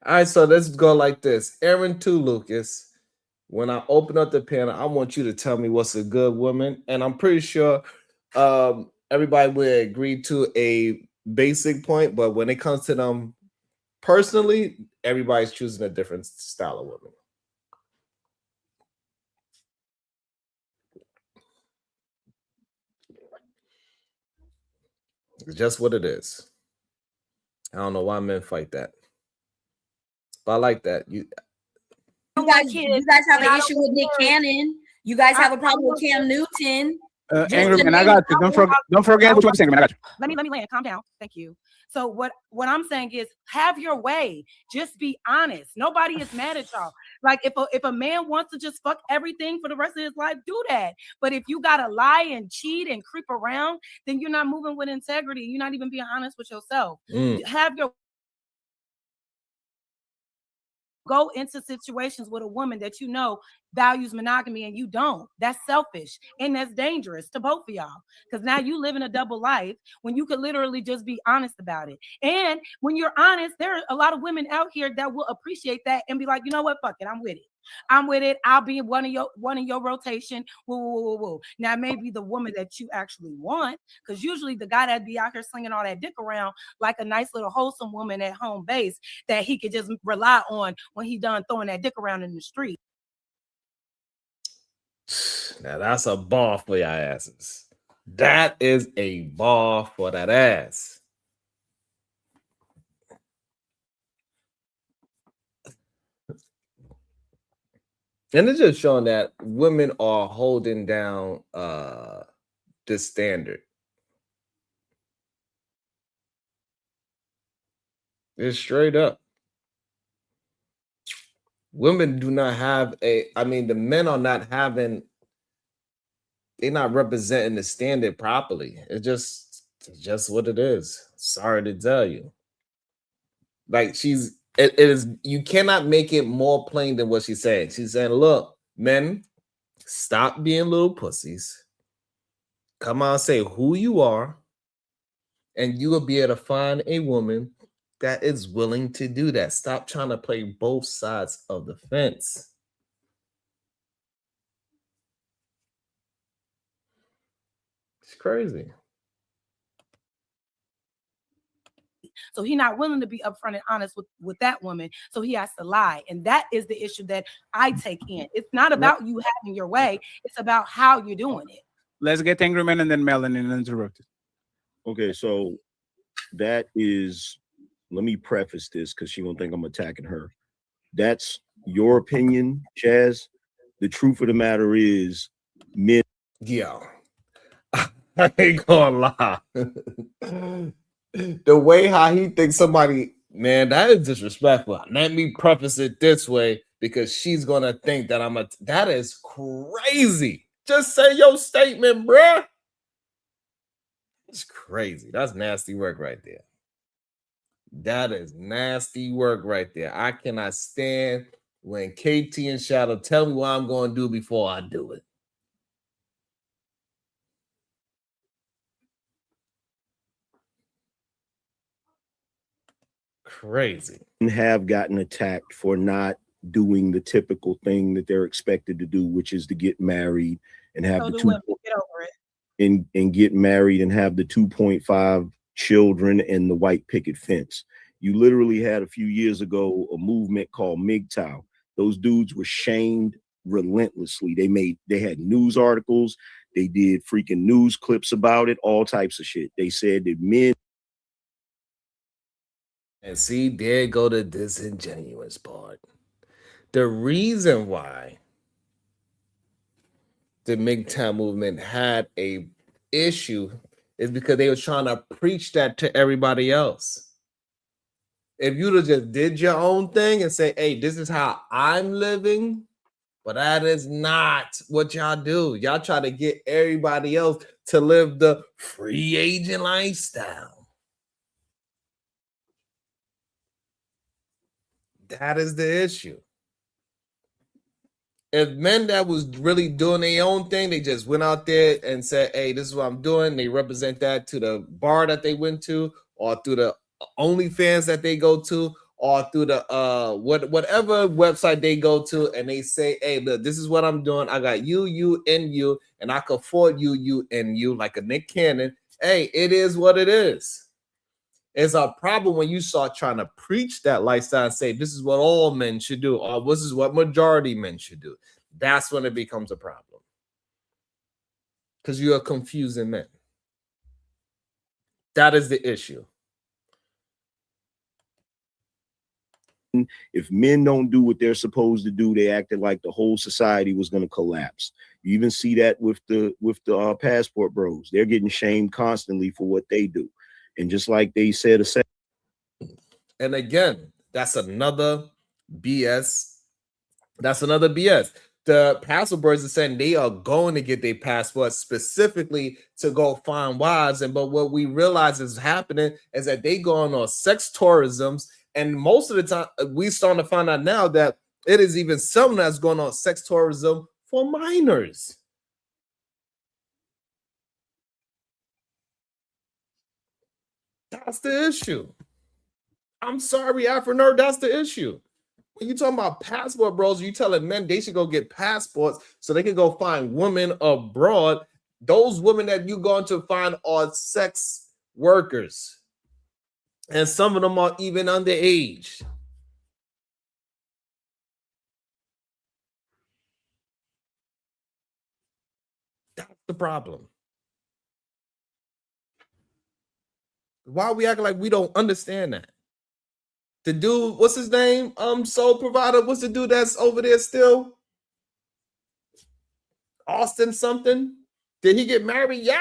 All right, so let's go like this. Aaron to Lucas. When I open up the panel, I want you to tell me what's a good woman. And I'm pretty sure everybody would agree to a basic point, but when it comes to them personally, everybody's choosing a different style of woman. It's just what it is. I don't know why men fight that. But I like that. You guys have an issue with Nick Cannon. You guys have a problem with Cam Newton. Angry man, I got you. Don't forget what you want to say, man. I got you. Let me land. Calm down. Thank you. So what I'm saying is, have your way. Just be honest. Nobody is mad at y'all. Like if a man wants to just fuck everything for the rest of his life, do that. But if you gotta lie and cheat and creep around, then you're not moving with integrity. You're not even being honest with yourself. Have your go into situations with a woman that you know values monogamy and you don't. That's selfish and that's dangerous to both of y'all, because now you live in a double life when you could literally just be honest about it. And when you're honest, there are a lot of women out here that will appreciate that and be like, you know what, fuck it, I'm with it. I'm with it. I'll be one in your rotation. Whoa. Now maybe the woman that you actually want, because usually the guy that be out here slinging all that dick around like a nice little wholesome woman at home base that he could just rely on when he done throwing that dick around in the street. Now that's a ball for your asses. That is a ball for that ass. And it's just showing that women are holding down this standard. It's straight up. Women do not have the men are not having, they're not representing the standard properly. It's just what it is. Sorry to tell you. Like it is, you cannot make it more plain than what she's saying. She's saying, look, men, stop being little pussies. Come on, say who you are, and you will be able to find a woman that is willing to do that. Stop trying to play both sides of the fence. It's crazy. So he's not willing to be upfront and honest with that woman. So he has to lie. And that is the issue that I take in. It's not about you having your way. It's about how you're doing it. Let's get Angry Man and then Melanie interrupted. Okay, so that is, let me preface this because she won't think I'm attacking her. That's your opinion, Chaz. The truth of the matter is, men. Yo, I ain't gonna lie. The way how he thinks somebody, man, that is disrespectful. Let me preface it this way because she's gonna think that that is crazy. Just say your statement, bruh. It's crazy. That's nasty work right there. That is nasty work right there. I cannot stand when KT and Shadow tell me what I'm going to do before I do it. Crazy. Have gotten attacked for not doing the typical thing that they're expected to do, which is to get married and have get over it. And get married and have the 2.5 children and the white picket fence. You literally had a few years ago a movement called MGTOW. Those dudes were shamed relentlessly. They had news articles, they did freaking news clips about it, all types of shit. They said that men. And see, there go the disingenuous part. The reason why the MGTOW movement had a issue is because they were trying to preach that to everybody else. If you'd have just did your own thing and say, hey, this is how I'm living, but that is not what y'all do. Y'all try to get everybody else to live the free agent lifestyle. That is the issue. If men that was really doing their own thing, they just went out there and said, hey, this is what I'm doing. They represent that to the bar that they went to or through the OnlyFans that they go to or through the whatever website they go to, and they say, hey, look, this is what I'm doing. I got you, and you, and I can afford you, and you, like a Nick Cannon. Hey, it is what it is. It's a problem when you start trying to preach that lifestyle and say this is what all men should do, or this is what majority men should do. That's when it becomes a problem. Because you are confusing men. That is the issue. If men don't do what they're supposed to do, they acted like the whole society was going to collapse. You even see that with the passport bros. They're getting shamed constantly for what they do. And just like they said, and again, that's another BS. That's another BS. The passport bros are saying they are going to get their passports specifically to go find wives. But what we realize is happening is that they go on sex tourisms. And most of the time, we starting to find out now that it is even some that's going on sex tourism for minors. That's the issue. I'm sorry, Afro-Nerd, that's the issue. When you talking about passport bros, you telling men they should go get passports so they can go find women abroad. Those women that you're going to find are sex workers. And some of them are even underage. That's the problem. Why are we acting like we don't understand that? The dude, what's his name? Soul Provider. What's the dude that's over there still? Austin something? Did he get married yet?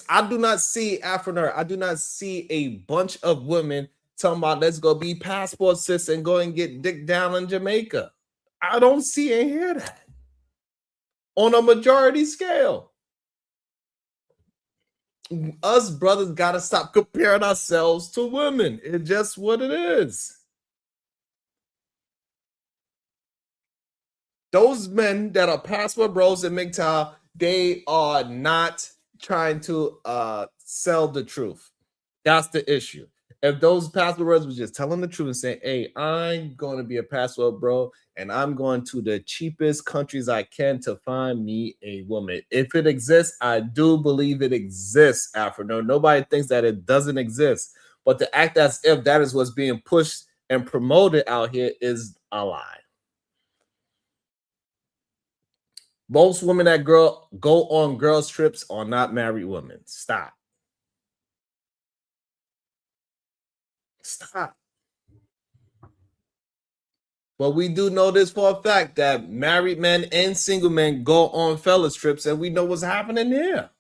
I do not see Afro-Nerd. I do not see a bunch of women talking about let's go be passport sis and go and get dick down in Jamaica. I don't see and hear that on a majority scale. Us brothers gotta stop comparing ourselves to women. It's just what it is. Those men that are passport bros in MGTOW, they are not trying to sell the truth. That's the issue. If those passport bros were just telling the truth and saying, hey, I'm going to be a passport bro and I'm going to the cheapest countries I can to find me a woman. If it exists, I do believe it exists, Afro. Nobody thinks that it doesn't exist. But to act as if that is what's being pushed and promoted out here is a lie. Most women that go on girls' trips are not married women. Stop. Stop. But we do know this for a fact that married men and single men go on fellas trips, and we know what's happening there.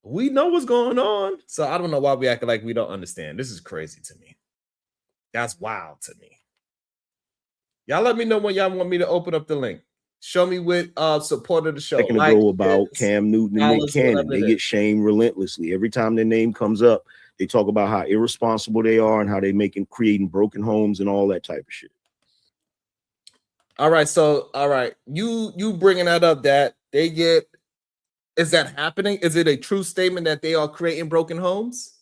We know what's going on. So I don't know why we act like we don't understand. This is crazy to me. That's wild to me. Y'all let me know when y'all want me to open up the link. Show me with support of the show. Second ago about Cam Newton and Nick Cannon. They get shamed relentlessly. Every time their name comes up, they talk about how irresponsible they are and how they creating broken homes and all that type of shit. All right, so you bringing that up that they get, is that happening? Is it a true statement that they are creating broken homes?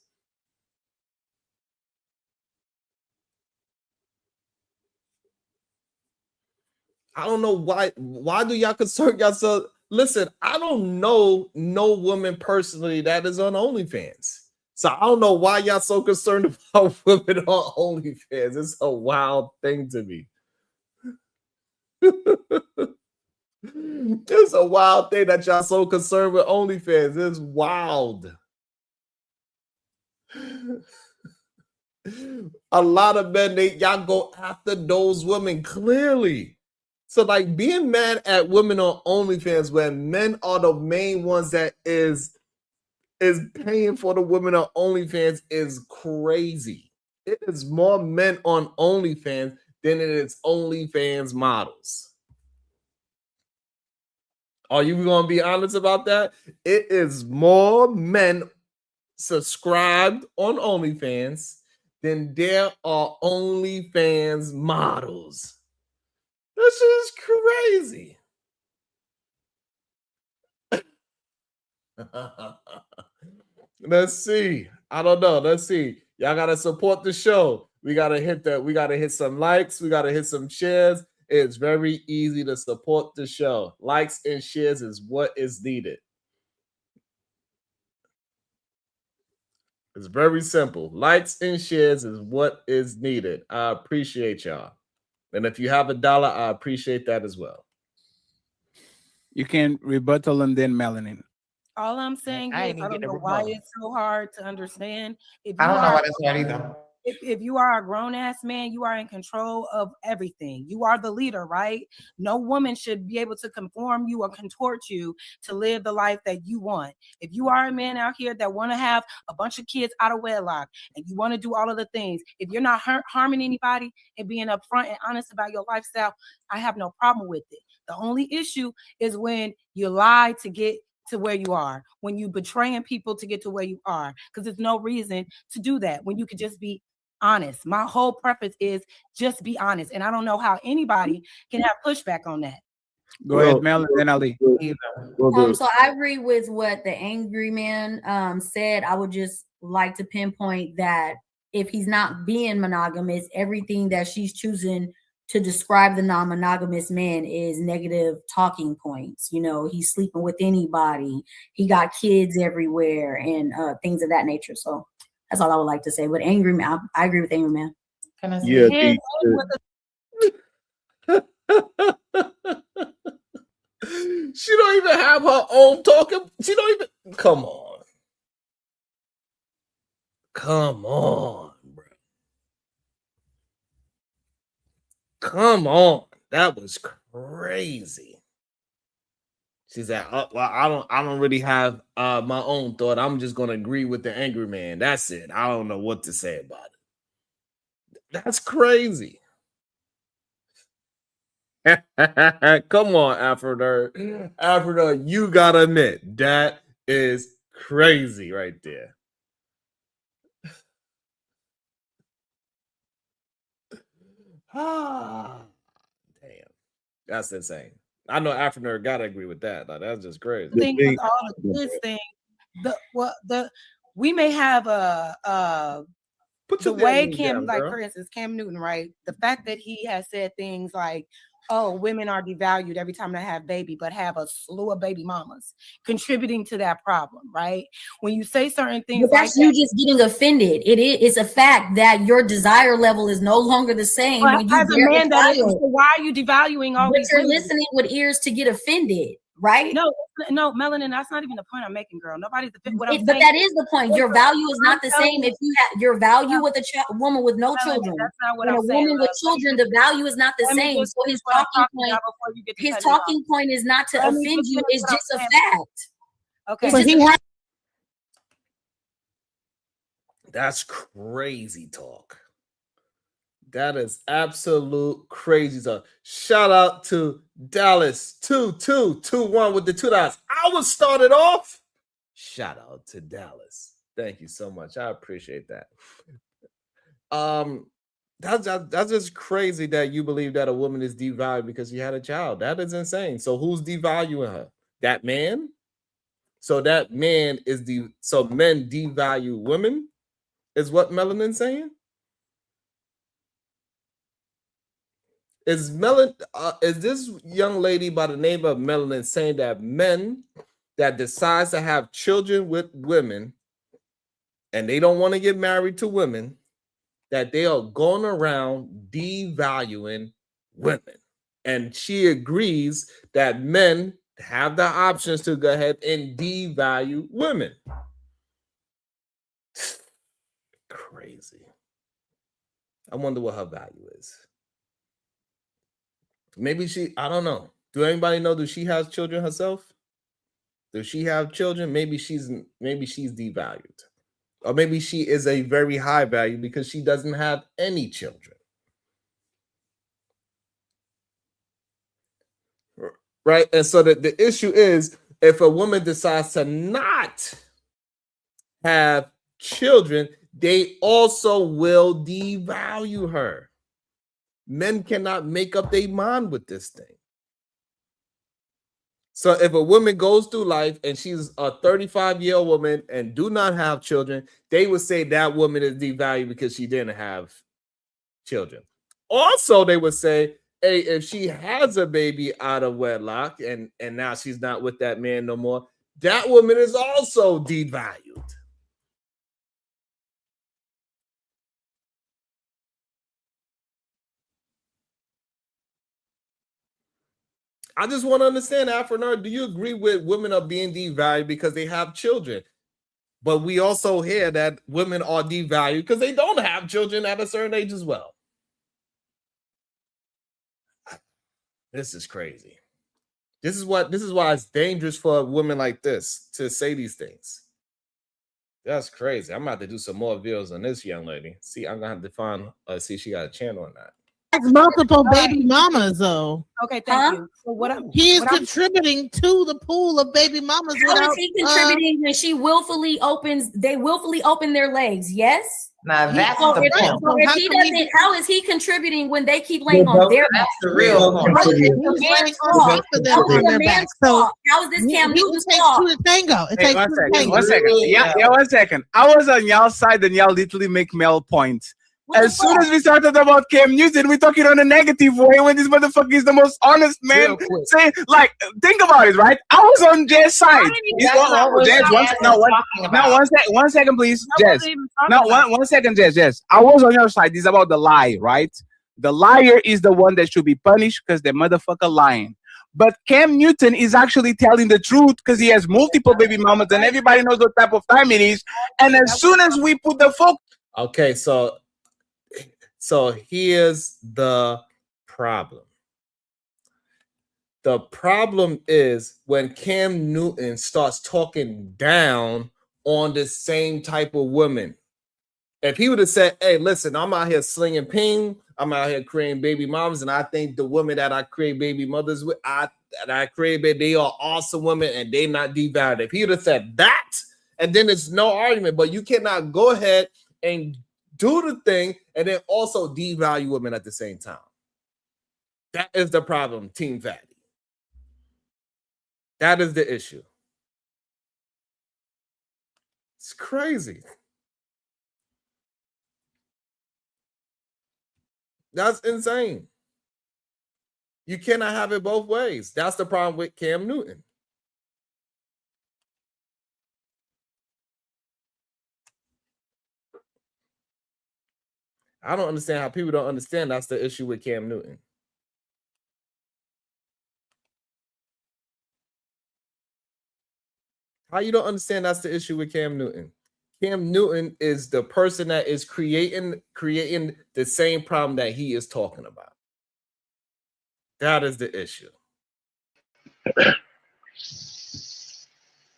I don't know why do y'all concern yourself? Listen, I don't know no woman personally that is on OnlyFans. So I don't know why y'all so concerned about women on OnlyFans. It's a wild thing to me. It's a wild thing that y'all so concerned with OnlyFans. It's wild. A lot of men, y'all go after those women clearly. So like being mad at women on OnlyFans when men are the main ones that is paying for the women on OnlyFans is crazy. It is more men on OnlyFans than it is OnlyFans models. Are you going to be honest about that? It is more men subscribed on OnlyFans than there are OnlyFans models. This is crazy. Let's see. I don't know. Let's see. Y'all gotta support the show. We gotta hit that. We gotta hit some likes. We gotta hit some shares. It's very easy to support the show. Likes and shares is what is needed. It's very simple. Likes and shares is what is needed. I appreciate y'all. And if you have $1, I appreciate that as well. You can rebuttal and then melanin. All I'm saying is, I don't know why it's so hard to understand. If I you don't know are, why that's hard either. if you are a grown ass man, you are in control of everything. You are the leader, right? No woman should be able to conform you or contort you to live the life that you want. If you are a man out here that want to have a bunch of kids out of wedlock and you want to do all of the things, if you're not harming anybody and being upfront and honest about your lifestyle, I have no problem with it. The only issue is when you lie to get to where you are, when you betraying people to get to where you are, because there's no reason to do that when you could just be honest. My whole preface is just be honest, and I don't know how anybody can have pushback on that. Go ahead, Mel, and then Ali. So I agree with what the angry man said. I would just like to pinpoint that if he's not being monogamous, everything that she's choosing to describe the non-monogamous man is negative talking points. You know, he's sleeping with anybody, he got kids everywhere, and things of that nature. So that's all I would like to say. But angry man, I agree with angry man. Can I say Yeah. She don't even have her own talking. She don't even. Come on. Come on, bro. Come on. That was crazy. She said, oh, well, I don't really have my own thought. I'm just gonna agree with the angry man. That's it. I don't know what to say about it. That's crazy. Come on, Afro. Afro, you gotta admit that is crazy right there. Ah, damn, that's insane. I know Afro gotta agree with that. Like, that's just crazy. I think with all the kids thing, we may have the way Cam, like for instance, Cam Newton, right? The fact that he has said things like, oh, women are devalued every time they have baby, but have a slew of baby mamas contributing to that problem, right? When you say certain things, but that's like you just getting offended. It's a fact that your desire level is no longer the same. Well, when you as a man, that is, so why are you devaluing all these? You're listening with ears to get offended, right? No, Melanin, that's not even the point I'm making, girl. Nobody's the what I'm but saying. That is the point. Your value is not the same if you have your value with a woman with no children. That's not what I'm saying. A woman with children, the value is not the same. So his talking point is not to offend you. It's just a fact. Okay. But he has. That's crazy talk. That is absolute crazy talk. Shout out to Dallas 2221 with the $2. I was started off. Shout out to Dallas. Thank you so much. I appreciate that. That's just crazy that you believe that a woman is devalued because she had a child. That is insane. So who's devaluing her? That man? So that man is so men devalue women? Is what Melanin's saying? Is this young lady by the name of Melanin saying that men that decides to have children with women and they don't want to get married to women, that they are going around devaluing women? And she agrees that men have the options to go ahead and devalue women. Crazy. I wonder what her value is. Maybe I don't know. Do anybody know? Does she have children herself? Does she have children? Maybe she's devalued. Or maybe she is a very high value because she doesn't have any children. Right? And so the issue is, if a woman decides to not have children, they also will devalue her. Men cannot make up their mind with this thing. So if a woman goes through life and she's a 35-year-old woman and do not have children, they would say that woman is devalued because she didn't have children. Also, they would say, hey, if she has a baby out of wedlock and now she's not with that man no more, that woman is also devalued. I just want to understand, Afronard, do you agree with women are being devalued because they have children? But we also hear that women are devalued because they don't have children at a certain age as well. This is crazy. This is why it's dangerous for women like this to say these things. That's crazy. I'm about to do some more videos on this young lady. See, I'm gonna have to find see if she got a channel or not. It's multiple baby mamas, though. Okay, thank you. So He is contributing to the pool of baby mamas. How is he contributing when she willfully opens? They willfully open their legs. Yes. Now that's So the if, point. so if he doesn't, how is he contributing when they keep laying on their back? That's the real point. How is this Cam Newton's fault? Hey, one second. Yeah, 1 second. I was on y'all side and y'all literally make male points. As soon as we started about Cam Newton, we're talking on a negative way when this motherfucker is the most honest man. Saying, like, think about it, right? I was on Jaz's side. One second, please, Jazz. No, one second, Jazz. I was on your side. This is about the lie, right? The liar is the one that should be punished because the motherfucker lying. But Cam Newton is actually telling the truth because he has multiple baby mamas and everybody knows what type of time it is. And as soon as we put the focus. Okay, so here's the problem. The problem is when Cam Newton starts talking down on the same type of women. If he would have said, hey, listen, I'm out here slinging ping, I'm out here creating baby moms, and I think the women that I create baby mothers with, they are awesome women and they not devalued. If he would have said that, and then it's no argument, but you cannot go ahead and do the thing and then also devalue women at the same time. That is the problem, Team Fatty. That is the issue. It's crazy. That's insane. You cannot have it both ways. That's the problem with Cam Newton. I don't understand how people don't understand that's the issue with Cam Newton. How you don't understand that's the issue with Cam Newton? Cam Newton is the person that is creating the same problem that he is talking about. That is the issue.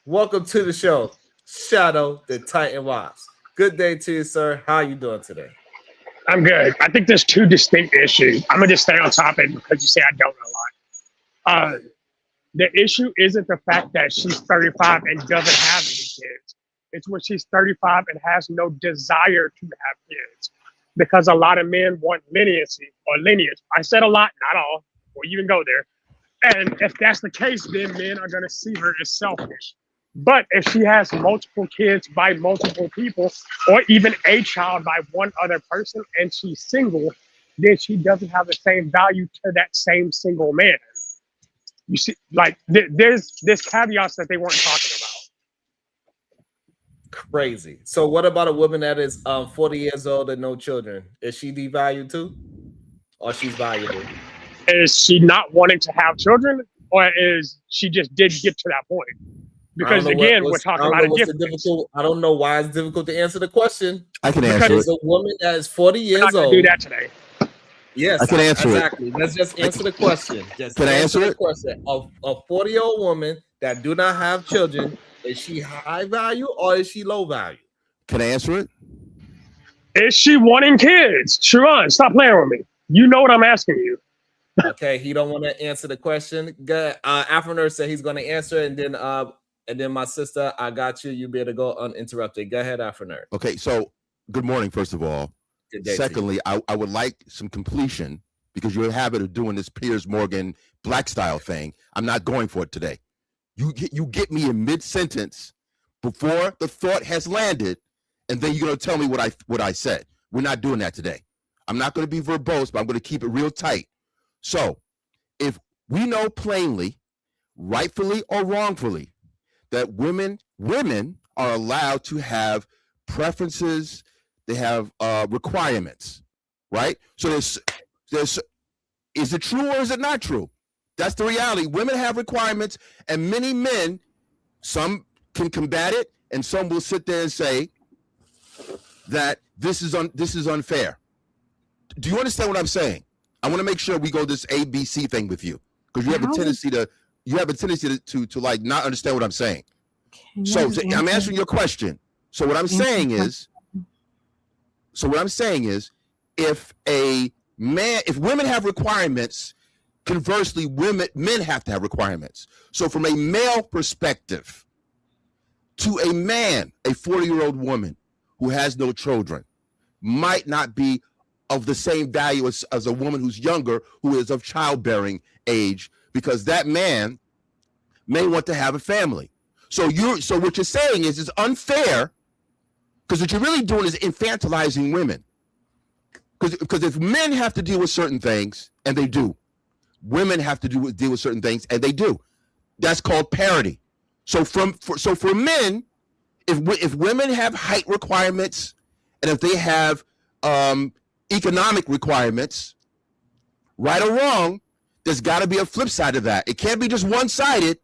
Welcome to the show, Shadow the Titan Wasp. Good day to you, sir. How are you doing today? I'm good. I think there's two distinct issues. I'm gonna just stay on topic because you say I don't know a lot. The issue isn't the fact that she's 35 and doesn't have any kids. It's when she's 35 and has no desire to have kids. Because a lot of men want lineage. I said a lot, not all. Well, you can go there. And if that's the case, then men are gonna see her as selfish. But if she has multiple kids by multiple people, or even a child by one other person, and she's single, then she doesn't have the same value to that same single man. You see, like there's caveats that they weren't talking about. Crazy. So what about a woman that is 40 years old and no children? Is she devalued too? Or she's valuable? Is she not wanting to have children, or is she just did get to that point? Because again, we're talking about a difference. I don't know why it's difficult to answer the question. I can answer it. A woman that is 40 years old. Do that today. Yes, I can answer exactly. it. Let's just answer the question. Can I answer it? Question. A 40-year-old woman that do not have children, is she high value or is she low value? Can I answer it? Is she wanting kids? Sharon, stop playing with me. You know what I'm asking you. Okay, he don't want to answer the question. Good. Afroner said he's going to answer, and then my sister, I got you. You better go uninterrupted. Go ahead, Afroner. Okay, so good morning, first of all. Good day. Secondly, I would like some completion because you're in the habit of doing this Piers Morgan black style thing. I'm not going for it today. You get me in mid-sentence before the thought has landed, and then you're going to tell me what I said. We're not doing that today. I'm not going to be verbose, but I'm going to keep it real tight. So if we know plainly, rightfully or wrongfully, that women are allowed to have preferences, they have requirements, right? So there's is it true or is it not true? That's the reality. Women have requirements, and many men, some can combat it, and some will sit there and say that this is unfair. Do you understand what I'm saying? I want to make sure we go this ABC thing with you, because you have a tendency to like not understand what I'm saying. So I'm answering your question. So what I'm saying is, if women have requirements, conversely, men have to have requirements. So from a male perspective, to a man, a 40-year-old woman who has no children might not be of the same value as a woman who's younger, who is of childbearing age, because that man may want to have a family. So what you're saying is it's unfair, because what you're really doing is infantilizing women. Because if men have to deal with certain things, and they do, women have to deal with certain things, and they do. That's called parity. So for men, if women have height requirements, and if they have economic requirements, right or wrong, there's got to be a flip side of that. It can't be just one-sided,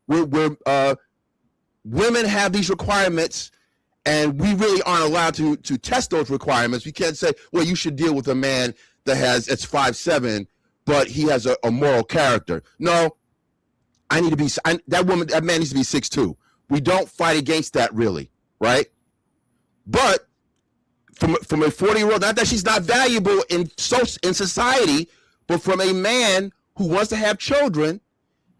where women have these requirements, and we really aren't allowed to test those requirements. We can't say, well, you should deal with a man it's 5'7", but he has a moral character. No, that man needs to be 6'2". We don't fight against that, really, right? But from a 40-year-old, not that she's not valuable in society, but from a man who wants to have children,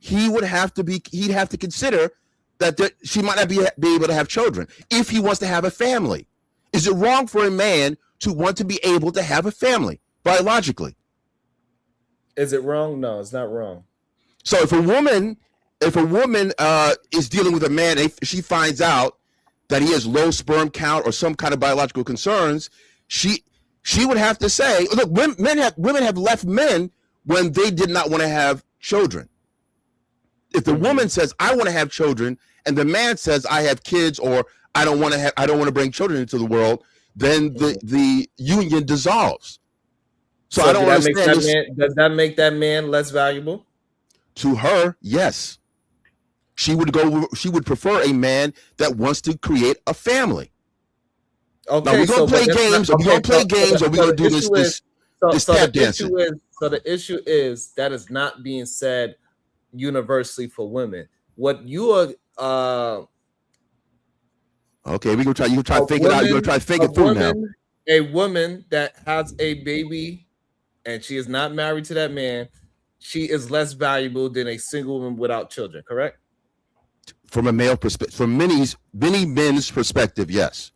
he'd have to consider that she might not be able to have children if he wants to have a family. Is it wrong for a man to want to be able to have a family biologically? Is it wrong? No, it's not wrong. So if a woman is dealing with a man, and she finds out that he has low sperm count or some kind of biological concerns, she would have to say, look, women have left men when they did not want to have children. If the woman says, I want to have children, and the man says, I have kids, or I don't want to bring children into the world, then the union dissolves. So I don't understand. Does that make that man less valuable? To her, yes. She would prefer a man that wants to create a family. Okay, now we're gonna play games, or we're gonna do this tap dancing. So the issue is that is not being said universally for women. What you are okay, you can try to figure it out. You're gonna try to figure it through now. A woman that has a baby and she is not married to that man, she is less valuable than a single woman without children, correct? From a male perspective, from many men's perspective, yes.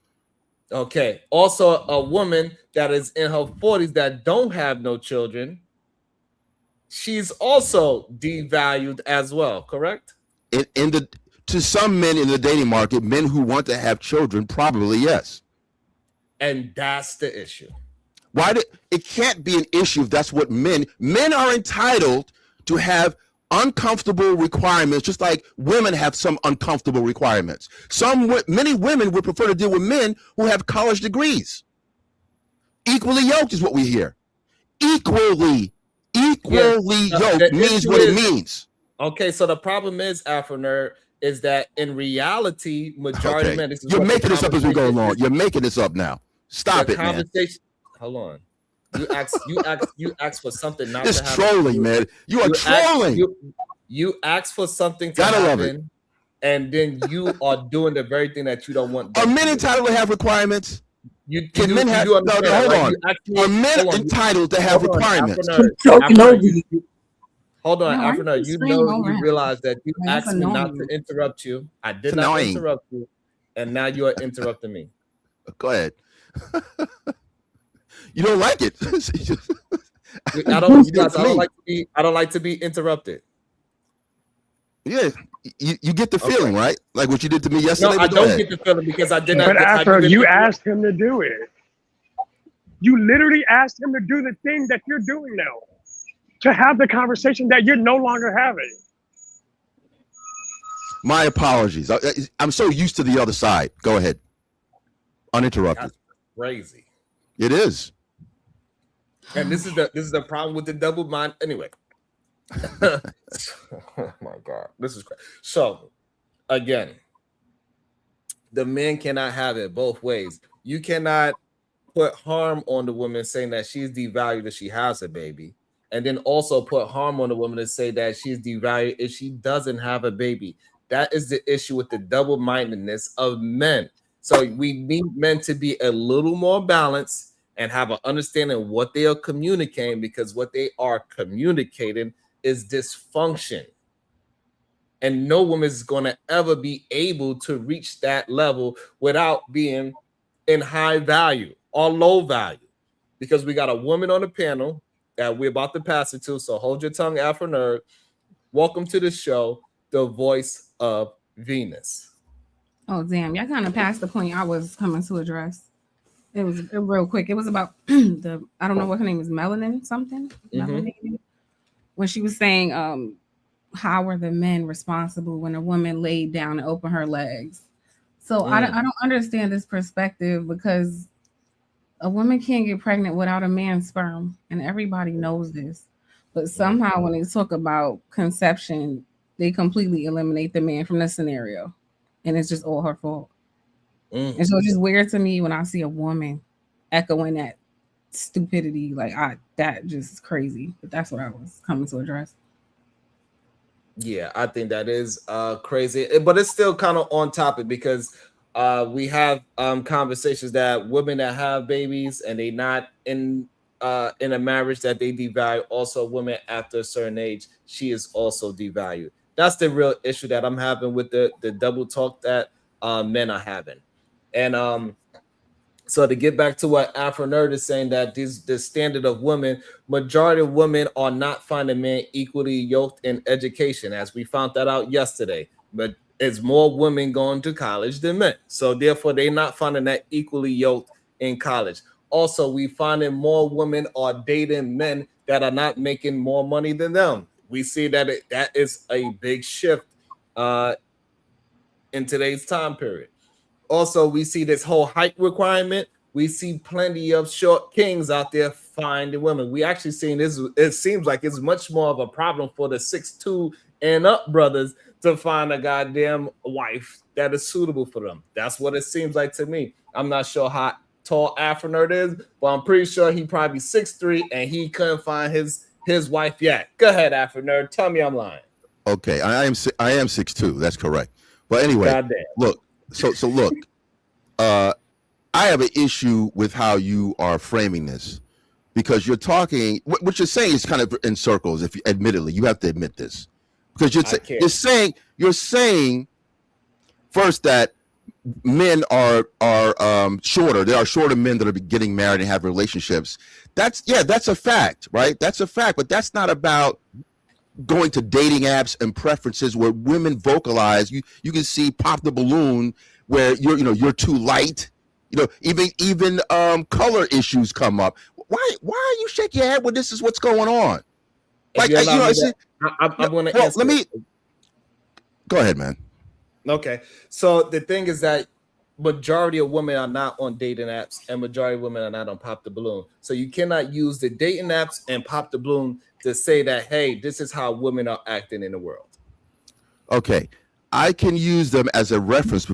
Okay. Also, a woman that is in her 40s that don't have no children, she's also devalued as well, correct? To some men in the dating market, men who want to have children, probably yes. And that's the issue. It can't be an issue if that's what men are entitled to have uncomfortable requirements, just like women have some uncomfortable requirements. Many women would prefer to deal with men who have college degrees. Equally yoked is what we hear. Equally yoked means what it means. Okay, so the problem is, Afro Nerd, is that in reality, majority of men. You're making this up as we go along. You're making this up now. Stop it, man. Hold on. You ask for something not it's to happen. Trolling, man. You are trolling. You ask for something to happen, and then you are doing the very thing that you don't want. Are men entitled to have requirements? Hold on. Are men entitled to have requirements? Hold on, Afro Nerd. You realize that you asked me not to interrupt you. I did not interrupt you, and now you are interrupting me. Go ahead. You don't like it. I don't like to be interrupted. Yeah, you get the feeling, right? Like what you did to me yesterday. No, I don't get the feeling because I did not. But after you asked him to do it, you literally asked him to do the thing that you're doing now, to have the conversation that you're no longer having. My apologies. I'm so used to the other side. Go ahead, uninterrupted. That's crazy. It is. And this is the problem with the double mind. Anyway. Oh my God, this is crazy. So again, the men cannot have it both ways. You cannot put harm on the woman saying that she's devalued if she has a baby, and then also put harm on the woman to say that she's devalued if she doesn't have a baby. That is the issue with the double-mindedness of men. So we need men to be a little more balanced and have an understanding of what they are communicating, because what they are communicating is dysfunction. And no woman is going to ever be able to reach that level without being in high value or low value, because we got a woman on the panel that we're about to pass it to. So hold your tongue, Afro Nerd. Welcome to the show, the voice of Venus. Oh, damn. Y'all kind of passed the point I was coming to address. It was real quick. It was about I don't know what her name is, Melanin something. Melanin. When she was saying, how are the men responsible when a woman laid down and opened her legs? So I don't understand this perspective, because a woman can't get pregnant without a man's sperm, and everybody knows this. But somehow when they talk about conception, they completely eliminate the man from the scenario, and it's just all her fault. And so it's just weird to me when I see a woman echoing that stupidity. Like that just is crazy. But that's what I was coming to address. Yeah, I think that is crazy, but it's still kind of on topic, because we have conversations that women that have babies and they not in a marriage that they devalue. Also, women after a certain age, she is also devalued. That's the real issue that I'm having with the double talk that men are having. And so to get back to what Afro Nerd is saying, that the standard of women, majority of women are not finding men equally yoked in education, as we found that out yesterday. But it's more women going to college than men, so therefore they're not finding that equally yoked in college. Also, we finding more women are dating men that are not making more money than them. We see that that is a big shift in today's time period. Also, we see this whole height requirement. We see plenty of short kings out there finding women. We actually seen this. It seems like it's much more of a problem for the 6'2" and up brothers to find a goddamn wife that is suitable for them. That's what it seems like to me. I'm not sure how tall Afro Nerd is, but I'm pretty sure he probably 6'3" and he couldn't find his wife yet. Go ahead, Afro Nerd. Tell me I'm lying. Okay, I am 6'2". That's correct. But anyway, goddamn. Look. So look, I have an issue with how you are framing this, because you're talking, what you're saying is kind of in circles. If you, admittedly, you have to admit this, because you're saying first that men are shorter. There are shorter men that are getting married and have relationships. That's a fact, right? That's a fact, but that's not about going to dating apps and preferences where women vocalize. You can see Pop the Balloon, where you're too light. Even color issues come up. Why are you shaking your head when this is what's going on? Like, I'm going to answer. Let me go ahead, man. Okay, so the thing is that majority of women are not on dating apps, and majority of women are not on Pop the Balloon. So you cannot use the dating apps and Pop the Balloon to say that, hey, this is how women are acting in the world. Okay, I can use them as a reference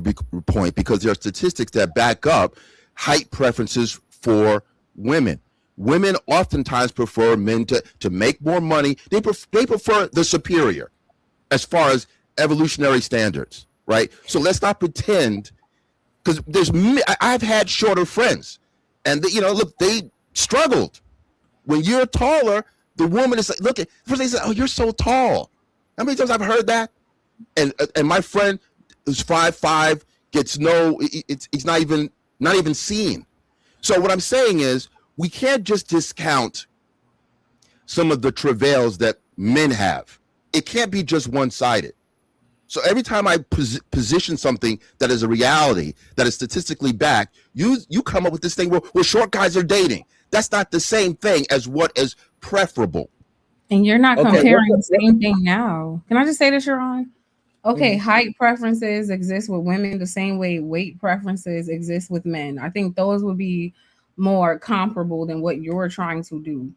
point because there are statistics that back up height preferences for women. Women oftentimes prefer men to make more money. They prefer the superior as far as evolutionary standards, right? So let's not pretend, because I've had shorter friends, and look, they struggled. When you're taller, the woman is like, look at first they say, "Oh, you're so tall." How many times I've heard that? And my friend who's 5'5" gets it's not even seen. So what I'm saying is, we can't just discount some of the travails that men have. It can't be just one-sided. So every time I position something that is a reality, that is statistically backed, you come up with this thing where short guys are dating. That's not the same thing as what is preferable. And you're not comparing the same thing now. Can I just say this, Sharon? Okay, height preferences exist with women the same way weight preferences exist with men. I think those would be more comparable than what you're trying to do.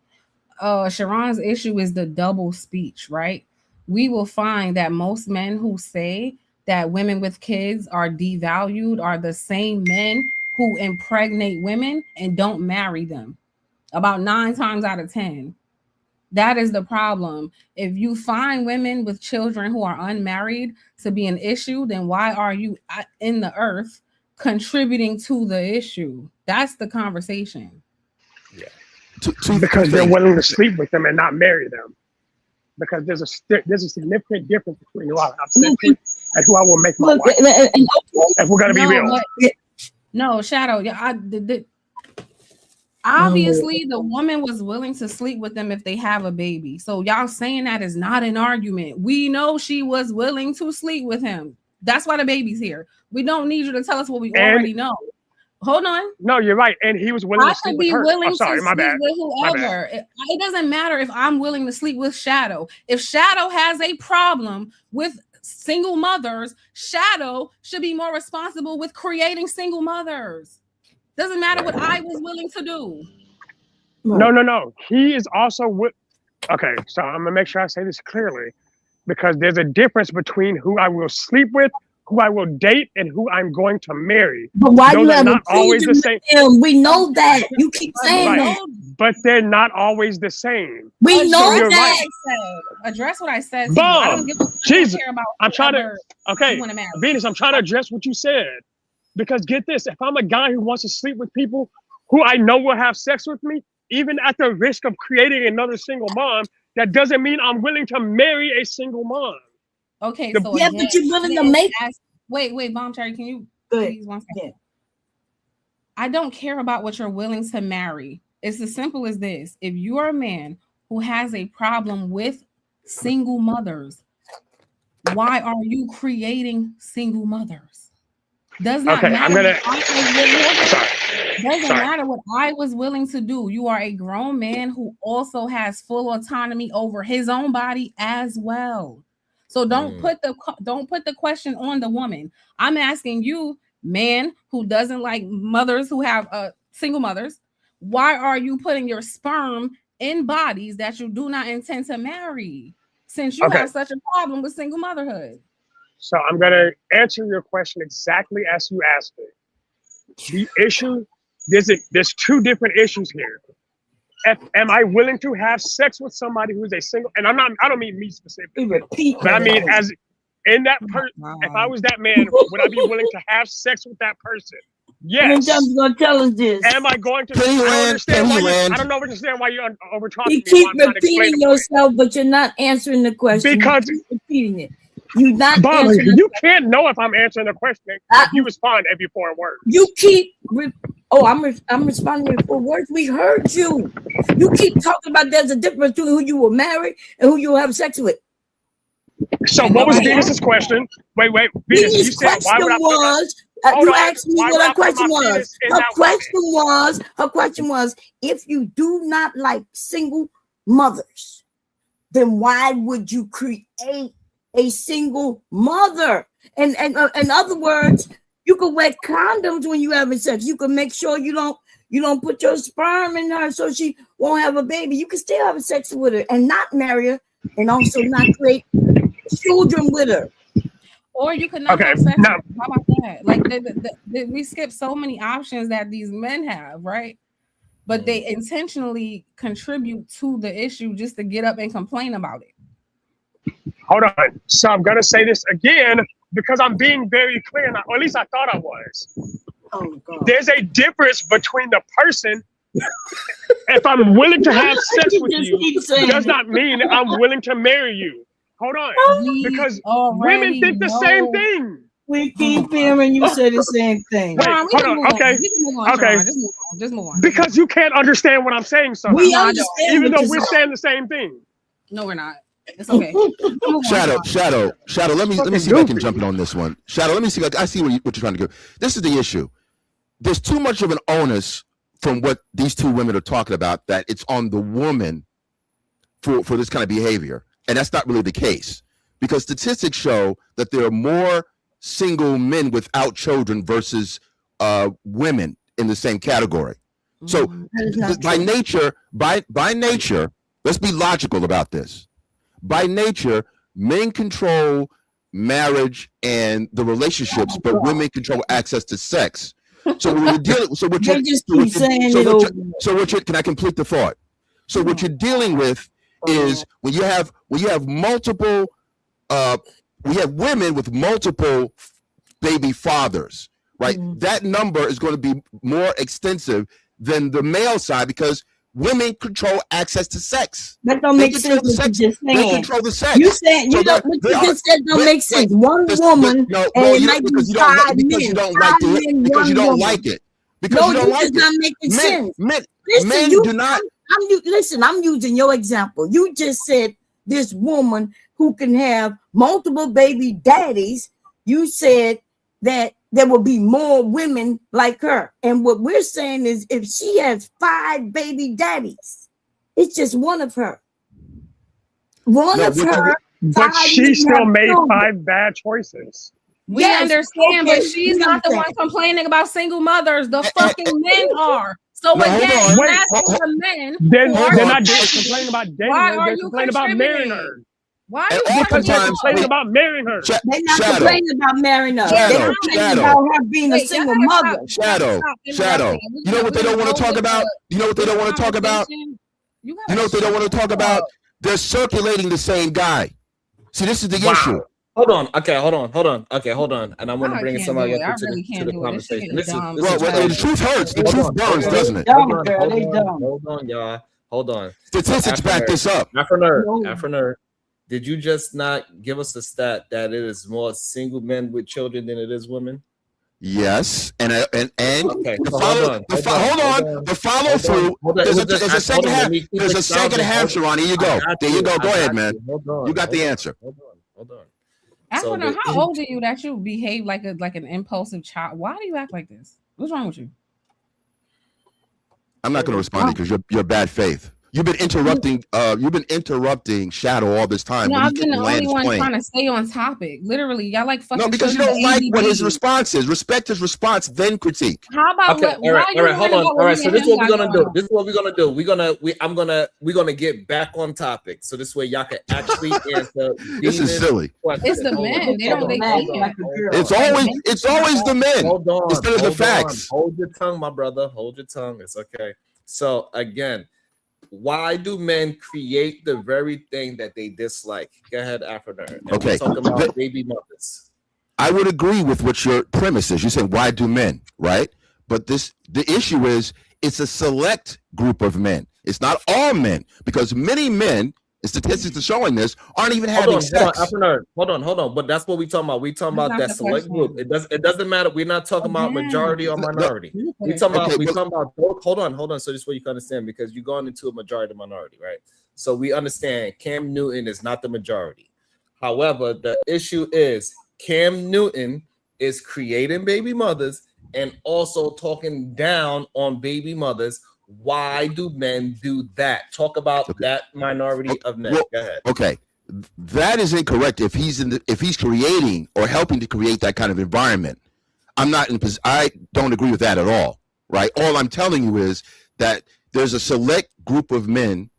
Sharon's issue is the double speech, right? We will find that most men who say that women with kids are devalued are the same men who impregnate women and don't marry them. About 9 times out of 10. That is the problem. If you find women with children who are unmarried to be an issue, then why are you in the earth contributing to the issue? That's the conversation. Yeah. Because they're willing to sleep with them and not marry them. Because there's a significant difference between who I have sex with and who I will make my wife. If we're gonna be real. No, Shadow. Obviously, the woman was willing to sleep with them if they have a baby. So y'all saying that is not an argument. We know she was willing to sleep with him. That's why the baby's here. We don't need you to tell us what we already know. Hold on. No, you're right. And he was willing to sleep with her. Willing I'm sorry, to my sleep bad. with whoever. It doesn't matter if I'm willing to sleep with Shadow. If Shadow has a problem with single mothers, Shadow should be more responsible with creating single mothers. Doesn't matter what I was willing to do. No. He is also with. Okay, so I'm gonna make sure I say this clearly, because there's a difference between who I will sleep with, who I will date, and who I'm going to marry. But why Those you are have not always the same? We know that. You keep saying that. But they're not always the same. We know you're that. right. Address what I said. I don't give a Jesus. care about I'm trying to. Okay, you wanna marry. Venus. I'm trying to address what you said, because get this: if I'm a guy who wants to sleep with people who I know will have sex with me, even at the risk of creating another single mom, that doesn't mean I'm willing to marry a single mom. Okay, but you're willing to make. Wait, Bomb Cherry, can you please 1 second? I don't care about what you're willing to marry. It's as simple as this. If you are a man who has a problem with single mothers, why are you creating single mothers? Does not matter. Doesn't matter what I was willing to do. You are a grown man who also has full autonomy over his own body as well. So don't put the question on the woman. I'm asking you, man who doesn't like mothers who have single mothers, why are you putting your sperm in bodies that you do not intend to marry, since you have such a problem with single motherhood? So I'm going to answer your question exactly as you asked it. The issue, there's 2 different issues here. Am I willing to have sex with somebody who's a single? And I don't mean me specifically, but I mean as in that person. If I was that man, would I be willing to have sex with that person? Yes. You're gonna tell us this. Am I going to? I don't understand why you're over talking. You keep repeating yourself, but you're not answering the question. Because you're repeating it. You're not. You can't know if I'm answering the question. You respond every 4 words. You keep. I'm responding with 4 words. We heard you. You keep talking about there's a difference between who you will marry and who you will have sex with. So what was Venus's question? Wait, Venus, you said why would I? You asked me what her question was. Her question was, if you do not like single mothers, then why would you create a single mother? And in other words, you can wear condoms when you having sex. You can make sure you don't put your sperm in her so she won't have a baby. You can still have sex with her and not marry her, and also not create children with her. Or you could not have sex. No. How about that? Like we skip so many options that these men have, right? But they intentionally contribute to the issue just to get up and complain about it. Hold on. So I'm gonna say this again because I'm being very clear now, or at least I thought I was. Oh God. There's a difference between the person. If I'm willing to have sex with you, does not mean I'm willing to marry you. Hold on, because women think the same thing. We keep hearing you say the same thing. Wait, hold on. Okay. Okay. Just move on. Because you can't understand what I'm saying, so We understand, even though we're saying the same thing. No, we're not. It's okay. Shadow. Let me see if I can jump in on this one. Shadow, let me see. I see what you're trying to do. This is the issue. There's too much of an onus from what these two women are talking about that it's on the woman for this kind of behavior, and that's not really the case, because statistics show that there are more single men without children versus women in the same category. So by nature, let's be logical about this. By nature, men control marriage and the relationships, but women control access to sex. So when you're dealing, can I complete the thought? So what you're dealing with is when you have multiple, we have women with multiple baby fathers, right? That number is going to be more extensive than the male side because women control access to sex. That don't make sense. What you just saying. They control the sex. You said you don't. What you just said don't make sense. One woman and it might be 5 men. Because you don't like it. Because you don't like it. Because you don't like it. Not making sense. Men do not. Listen, I'm using your example. You just said this woman who can have multiple baby daddies. You said that there will be more women like her. And what we're saying is if she has 5 baby daddies, it's just one of her. But she still made 5 bad choices. We understand, but she's not the one complaining about single mothers. The fucking men are. So again, that's for the men. They're not complaining about dating her. They're complaining about marrying her. Why are you complaining about marrying her? They're not complaining about marrying her. They're complaining about her being a single mother. Shadow. You know what they don't want to talk about? You know what they don't want to talk about? You know what they don't want to talk about? They're circulating the same guy. See, this is the issue. Hold on. Okay, hold on. Okay, hold on. And I'm going to bring somebody up to the conversation. The truth hurts. The truth burns, doesn't it? Hold on, y'all. Hold on. Statistics back this up. Afro nerd. Did you just not give us a stat that it is more single men with children than it is women? Yes, and okay, the follow through. There's a second half. There's a second half, Sharon. Here you go. There you go. Go ahead, man. You got the answer. Hold on. Afro, how old are you that you behave like an impulsive child? Why do you act like this? What's wrong with you? I'm not going to respond because you're bad faith. You've been interrupting. Shadow all this time. No, I've been the only one trying to stay on topic. Literally, y'all like fucking. No, because you don't like what his response is. Respect his response, then critique. How about all right, hold on. All right, so this is what we're gonna do. We're gonna get back on topic. So this way y'all can actually answer. This is silly. It's the men. It's always the men. Hold on. Instead of the facts. Hold your tongue, my brother. Hold your tongue. It's okay. So again. Why do men create the very thing that they dislike? Go ahead, Afro nerd. Okay. We're talking about baby mothers. I would agree with what your premise is. You said, why do men, right? But the issue is it's a select group of men. It's not all men, because many men, the statistics are showing this, aren't even having sex. Hold on. But that's what we're talking about. We're talking about that select group. It doesn't matter. We're not talking about majority or minority. We're talking about hold on. So this way you can understand, because you're going into a majority minority, right? So we understand Cam Newton is not the majority. However, the issue is Cam Newton is creating baby mothers and also talking down on baby mothers. Why do men do that? Talk about that minority of men. Go ahead. Okay, that is incorrect. If he's creating or helping to create that kind of environment, I don't agree with that at all. Right. All I'm telling you is that there's a select group of men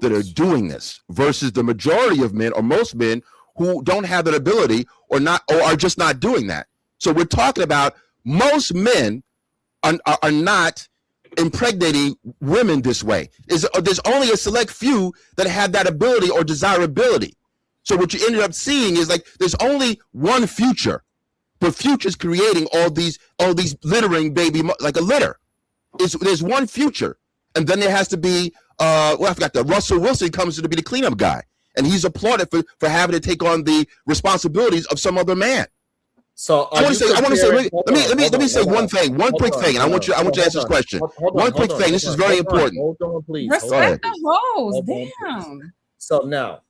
that are doing this versus the majority of men or most men who don't have that ability or are just not doing that. So we're talking about most men are not impregnating women this way. There's only a select few that have that ability or desirability. So what you ended up seeing is like there's only one future, but future's creating all these littering baby, like a litter. There's one future, and then there has to be I forgot that Russell Wilson comes to be the cleanup guy, and he's applauded for having to take on the responsibilities of some other man. So I want to say. Let me say one thing. One quick thing, and I want you to answer this question. One quick thing. This is very important. Hold on, please. Respect the hoes. Damn. So now,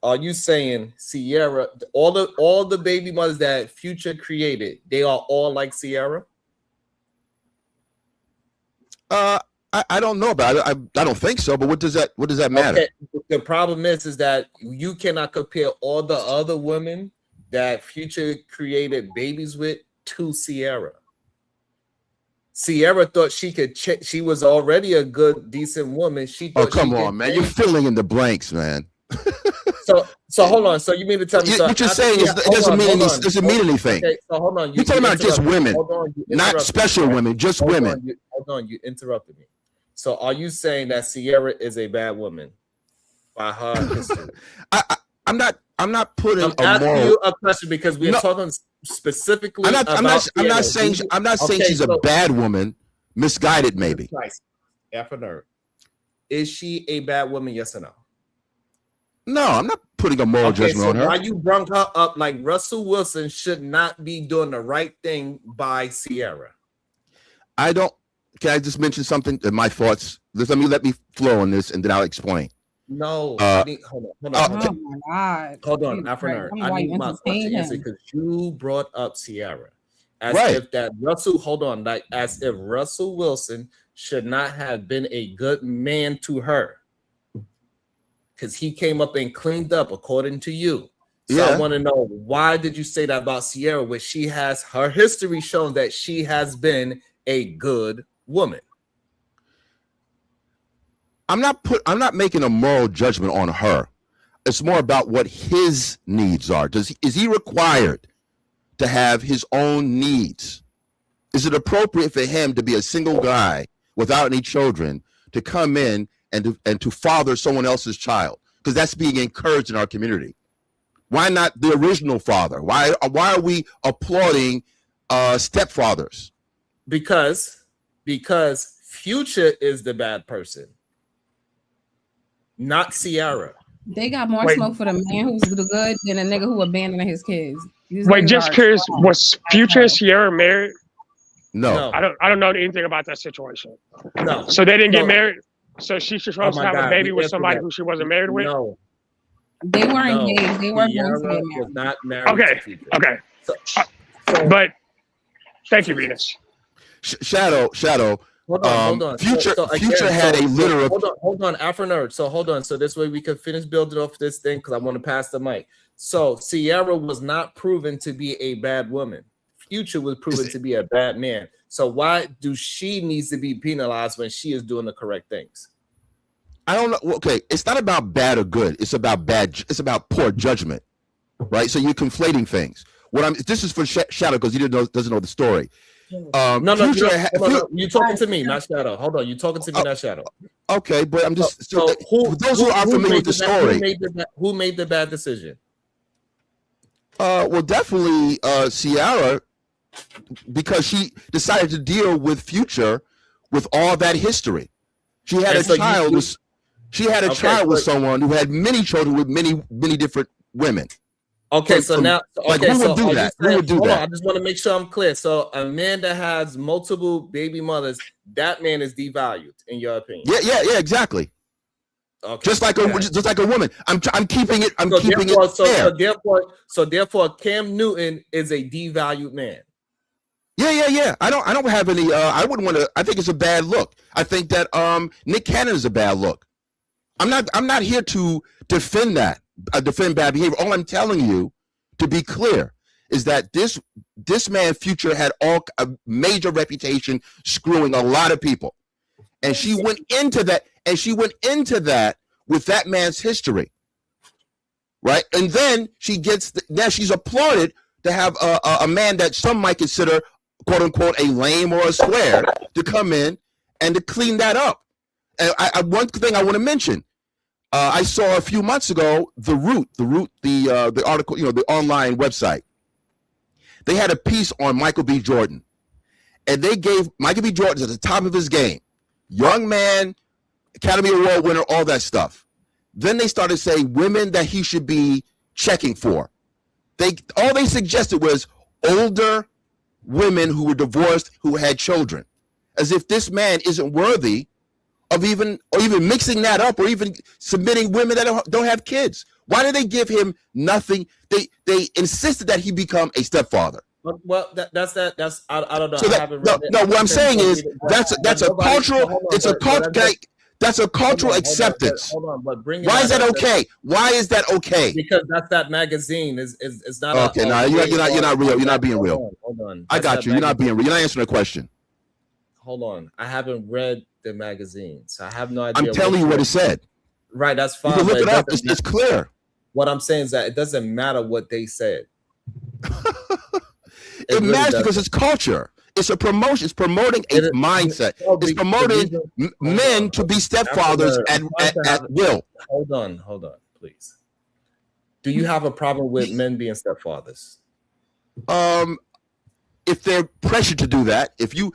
are you saying Sierra, all the baby mothers that Future created, they are all like Sierra? I don't know about it. I don't think so. But what does that matter? Okay. The problem is that you cannot compare all the other women that Future created babies with to Sierra. Sierra thought she could she was already a good, decent woman. She thought come on, man. You're filling in the blanks, man. So hold on. So you mean to tell me what you're saying is it doesn't mean anything. Okay, so hold on. You're talking about just women, not special women, just women. Hold on, you interrupted me. So are you saying that Sierra is a bad woman by her history? I'm not putting. I'm asking you a question because we're talking specifically. I'm not saying she's a bad woman. Misguided, maybe. After nerd, is she a bad woman? Yes or no? No, I'm not putting a moral judgment on her. Why you brung her up like Russell Wilson should not be doing the right thing by Sierra? Can I just mention something? My thoughts. Let me flow on this, and then I'll explain. No, hold on. Oh my God. Hold on, Afro Nerd. I need my question answered because you brought up Sierra as if that Russell. Hold on, like as if Russell Wilson should not have been a good man to her because he came up and cleaned up, according to you. So I want to know, why did you say that about Sierra, which she has her history shown that she has been a good woman? I'm not making a moral judgment on her. It's more about what his needs are. Is he required to have his own needs? Is it appropriate for him to be a single guy without any children to come in and to father someone else's child? Because that's being encouraged in our community. Why not the original father? Why are we applauding stepfathers? Because Future is the bad person, not Sierra. They got more smoke for the man who's the good than a nigga who abandoned his kids. Wait, just curious, was Future and Sierra married? No. I don't know anything about that situation. No. So they didn't get married. So she should supposed to have a baby with somebody who she wasn't married with. No. They were engaged. They were going to get married. Was not married. Okay. But thank you, Venus. Shadow. Hold on. Future had a litter of. Hold on, Afro Nerd. So hold on. So this way we can finish building off this thing because I want to pass the mic. So Sierra was not proven to be a bad woman. Future was proven to be a bad man. So why do she needs to be penalized when she is doing the correct things? I don't know. Okay, it's not about bad or good. It's about It's about poor judgment, right? So you're conflating things. This is for Shadow because he doesn't know the story. You talking to me, not Shadow. Hold on, you talking to me, not Shadow. Okay, but I'm just those who are familiar with the story. Who made the bad decision? Well, definitely Sierra, because she decided to deal with Future with all that history. She had a child with someone who had many children with many different women. Okay, so now, who would do that? Who would do that? I just want to make sure I'm clear. So a man that has multiple baby mothers, that man is devalued, in your opinion? Yeah, exactly. Okay. Just like a woman. I'm keeping it. Keeping it fair. So therefore, Cam Newton is a devalued man. Yeah. I don't have any. I wouldn't want to. I think it's a bad look. I think that Nick Cannon is a bad look. I'm not here to defend that. Defend bad behavior. All I'm telling you, to be clear, is that this man Future had a major reputation screwing a lot of people, and she went into that. And she went into that with that man's history, right? And then now she's applauded to have a man that some might consider, quote unquote, a lame or a square to come in and to clean that up. And one thing I want to mention. I saw a few months ago the article, the online website. They had a piece on Michael B. Jordan, and they gave Michael B. Jordan at the top of his game, young man, Academy Award winner, all that stuff. Then they started saying women that he should be checking for. All they suggested was older women who were divorced who had children, as if this man isn't worthy of even mixing that up or even submitting women that don't have kids. Why did they give him nothing? They insisted that he become a stepfather. Well, that's I don't know. So what I'm saying is that's a cultural. It's a culture. That's a cultural acceptance. Hold on, but bring it. Why is that okay? Why is that okay? Because that's that magazine. Is not okay. No, you're not real. You're not being real. Hold on. I got you. You're not being real. You're not answering the question. Hold on. I haven't read the magazine, so I have no idea. I'm telling you what it said. Right. That's fine. You can look it up. It's clear. What I'm saying is that it doesn't matter what they said. It matters because it's culture. It's a promotion. It's promoting a mindset. It's promoting men to be stepfathers at will. Hold on, please. Do you have a problem with men being stepfathers? If they're pressured to do that, if you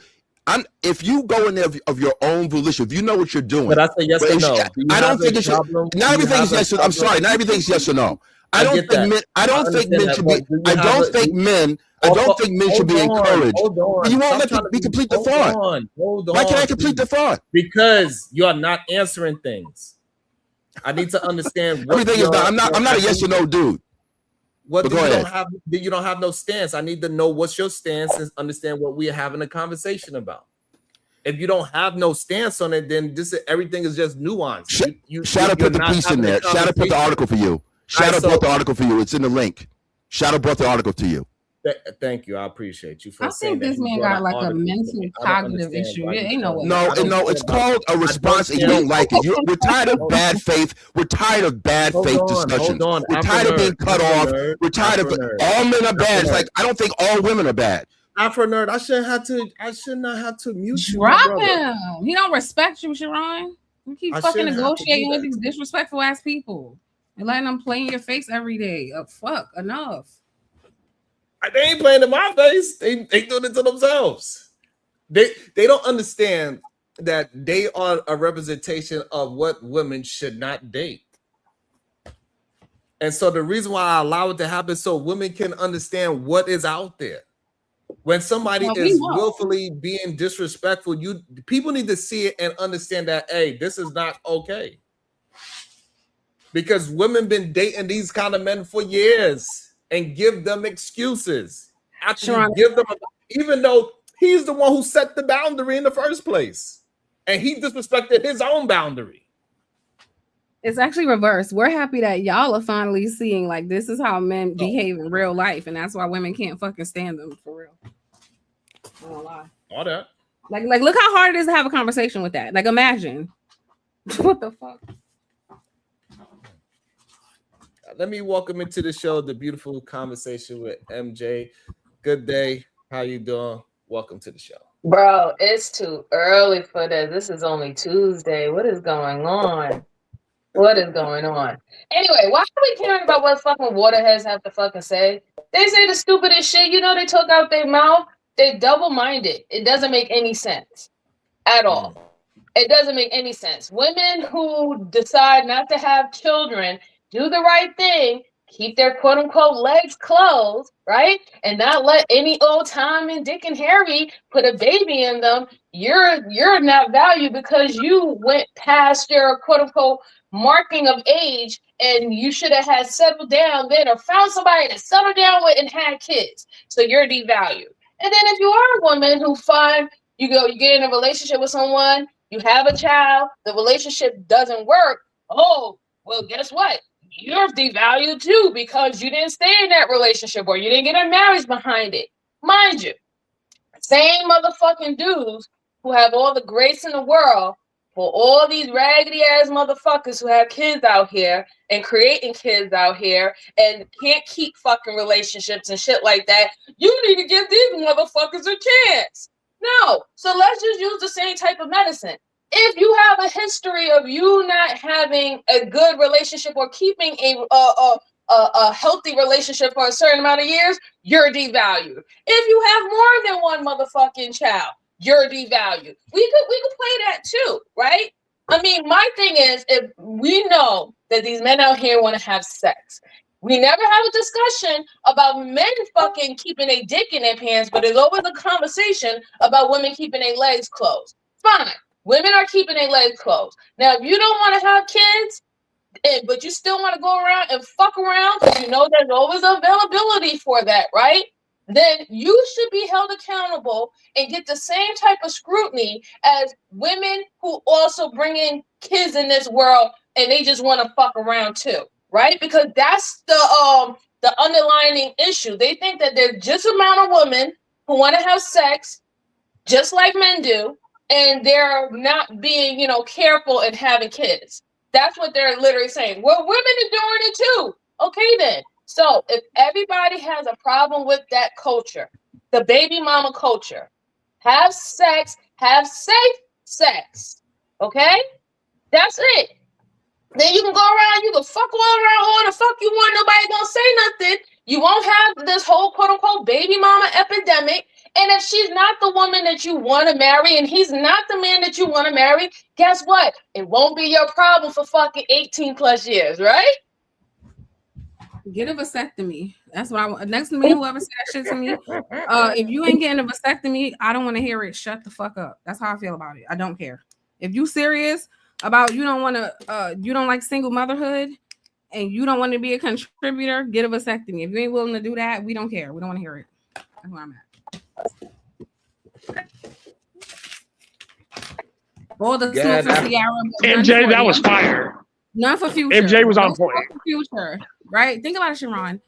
go in there of your own volition, if you know what you're doing. But I say yes or no. I don't think it's not everything is yes. I'm sorry, not everything is yes or no. I don't think men should be. I don't think men should be encouraged. You won't let me complete the thought. Hold on. Why can't I complete the thought? Because you are not answering things. I need to understand what everything is not. I'm not a yes or no dude. What you don't have no stance. I need to know what's your stance and understand what we are having a conversation about. If you don't have no stance on it, then everything is just nuance. Shadow put the piece in there. Shadow put the article for you. Shadow brought the article for you. It's in the link. Shadow brought the article to you. Thank you. I appreciate you for I saying think this man got like a mental cognitive issue. It ain't no way. No, it's called a response and you don't like it. We're tired of bad faith. We're tired of bad faith discussions. We're tired of being cut off. We're tired of all men are bad. It's like I don't think all women are bad. Afro nerd, I should not have to mute you. Drop him. He don't respect you, Sharon. You keep fucking negotiating with these disrespectful ass people and letting them play in your face every day. Fuck, enough. They ain't playing in my face. They doing it to themselves. They don't understand that they are a representation of what women should not date. And so the reason why I allow it to happen so women can understand what is out there. When somebody is willfully being disrespectful, people need to see it and understand that, hey, this is not okay. Because women been dating these kind of men for years and give them excuses. Actually, give them, even though he's the one who set the boundary in the first place, and he disrespected his own boundary. It's actually reversed. We're happy that y'all are finally seeing like this is how men behave in real life, and that's why women can't fucking stand them for real. I don't lie. All that. Like, look how hard it is to have a conversation with that. Like, imagine. What the fuck? Let me welcome into the show the beautiful conversation with MJ. Good day. How you doing? Welcome to the show. Bro, it's too early for this. This is only Tuesday. What is going on? What is going on? Anyway, why are we caring about what fucking waterheads have to fucking say? They say the stupidest shit. You know, they talk out their mouth. They double-minded. It doesn't make any sense at all. It doesn't make any sense. Women who decide not to have children do the right thing, keep their quote-unquote legs closed, right? And not let any old Tom and Dick and Harry put a baby in them. You're not valued because you went past your quote-unquote marking of age and you should have had settled down then or found somebody to settle down with and had kids. So you're devalued. And then if you are a woman who you get in a relationship with someone, you have a child, the relationship doesn't work. Oh, well, guess what? You're devalued too because you didn't stay in that relationship or you didn't get a marriage behind it. Mind you, same motherfucking dudes who have all the grace in the world for all these raggedy ass motherfuckers who have kids out here and creating kids out here and can't keep fucking relationships and shit like that. You need to give these motherfuckers a chance. No. So let's just use the same type of medicine. If you have a history of you not having a good relationship or keeping a healthy relationship for a certain amount of years, you're devalued. If you have more than one motherfucking child, you're devalued. We could play that too, right? I mean, my thing is, if we know that these men out here want to have sex, We never have a discussion about men fucking keeping a dick in their pants, but there's always a conversation about women keeping their legs closed. Fine. Women are keeping their legs closed. Now, if you don't want to have kids, but you still want to go around and fuck around because you know there's always availability for that, right? Then you should be held accountable and get the same type of scrutiny as women who also bring in kids in this world and they just want to fuck around too, right? Because that's the underlying issue. They think that there's just a amount of women who want to have sex just like men do, and they're not being, careful and having kids. That's what they're literally saying. Well, women are doing it too. Okay, then. So if everybody has a problem with that culture, the baby mama culture, have sex, have safe sex. Okay? That's it. Then you can go around, you can fuck all the fuck you want. Nobody gonna say nothing. You won't have this whole quote unquote baby mama epidemic. And if she's not the woman that you want to marry and he's not the man that you want to marry, guess what? It won't be your problem for fucking 18 plus years, right? Get a vasectomy. That's what I want. Next to me, whoever said that shit to me, if you ain't getting a vasectomy, I don't want to hear it. Shut the fuck up. That's how I feel about it. I don't care. If you serious about you don't like single motherhood and you don't want to be a contributor, get a vasectomy. If you ain't willing to do that, we don't care. We don't want to hear it. That's where I'm at. All the smoke for Sierra. MJ, that was fire. None for Future. MJ was on point. Future, right? Think about it, Sharon.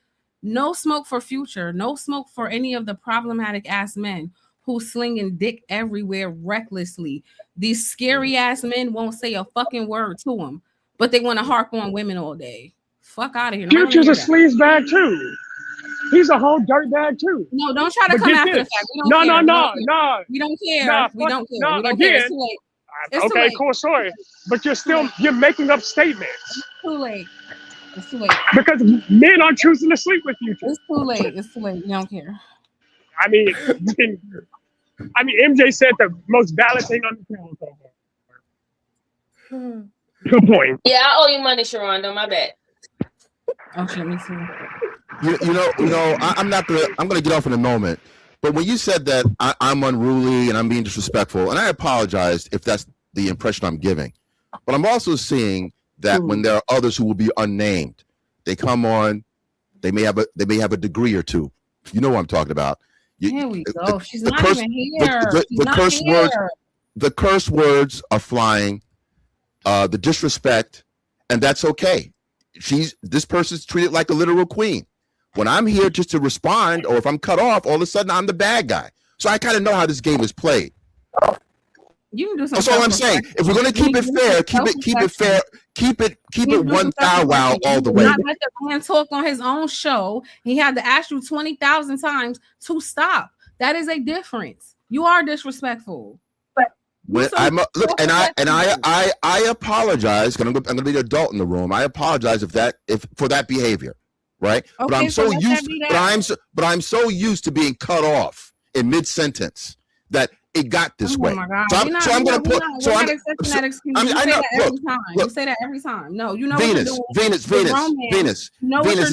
No smoke for Future. No smoke for any of the problematic ass men who slinging dick everywhere recklessly. These scary ass men won't say a fucking word to them, but they want to harp on women all day. Fuck out of here. Future's a sleaze bag too. He's a whole dirt bag too. No, don't try to come after the fact. We don't care. No. We don't care. Nah, we don't care. No, we don't again, care. It's too late. It's okay, too late. cool story. But you're making up statements. It's too late. It's too late. Because men are choosing to sleep with Future. It's too late. It's too late. You don't care. I mean, MJ said the most valid thing on the panel so far. Good point. Yeah, I owe you money, Sharonda. My bad. Okay, let me see. I'm gonna get off in a moment. But when you said that I'm unruly and I'm being disrespectful, and I apologize if that's the impression I'm giving, but I'm also seeing that when there are others who will be unnamed, they come on, they may have a degree or two. You know what I'm talking about. Here we go. She's not even here. The curse words are flying, the disrespect, and that's okay. This person's treated like a literal queen. When I'm here just to respond, or if I'm cut off, all of a sudden I'm the bad guy. So I kind of know how this game is played. You can do some. That's all I'm saying. If we're gonna keep it fair, keep it fair, keep it one thou wow all the way. Not let the man talk on his own show. He had to ask you 20,000 times to stop. That is a difference. You are disrespectful. When I apologize because I'm gonna be the adult in the room. I apologize if for that behavior, right? Okay, but I'm so used to being cut off in mid sentence that it got this way. You say that every time. No, you know Venus is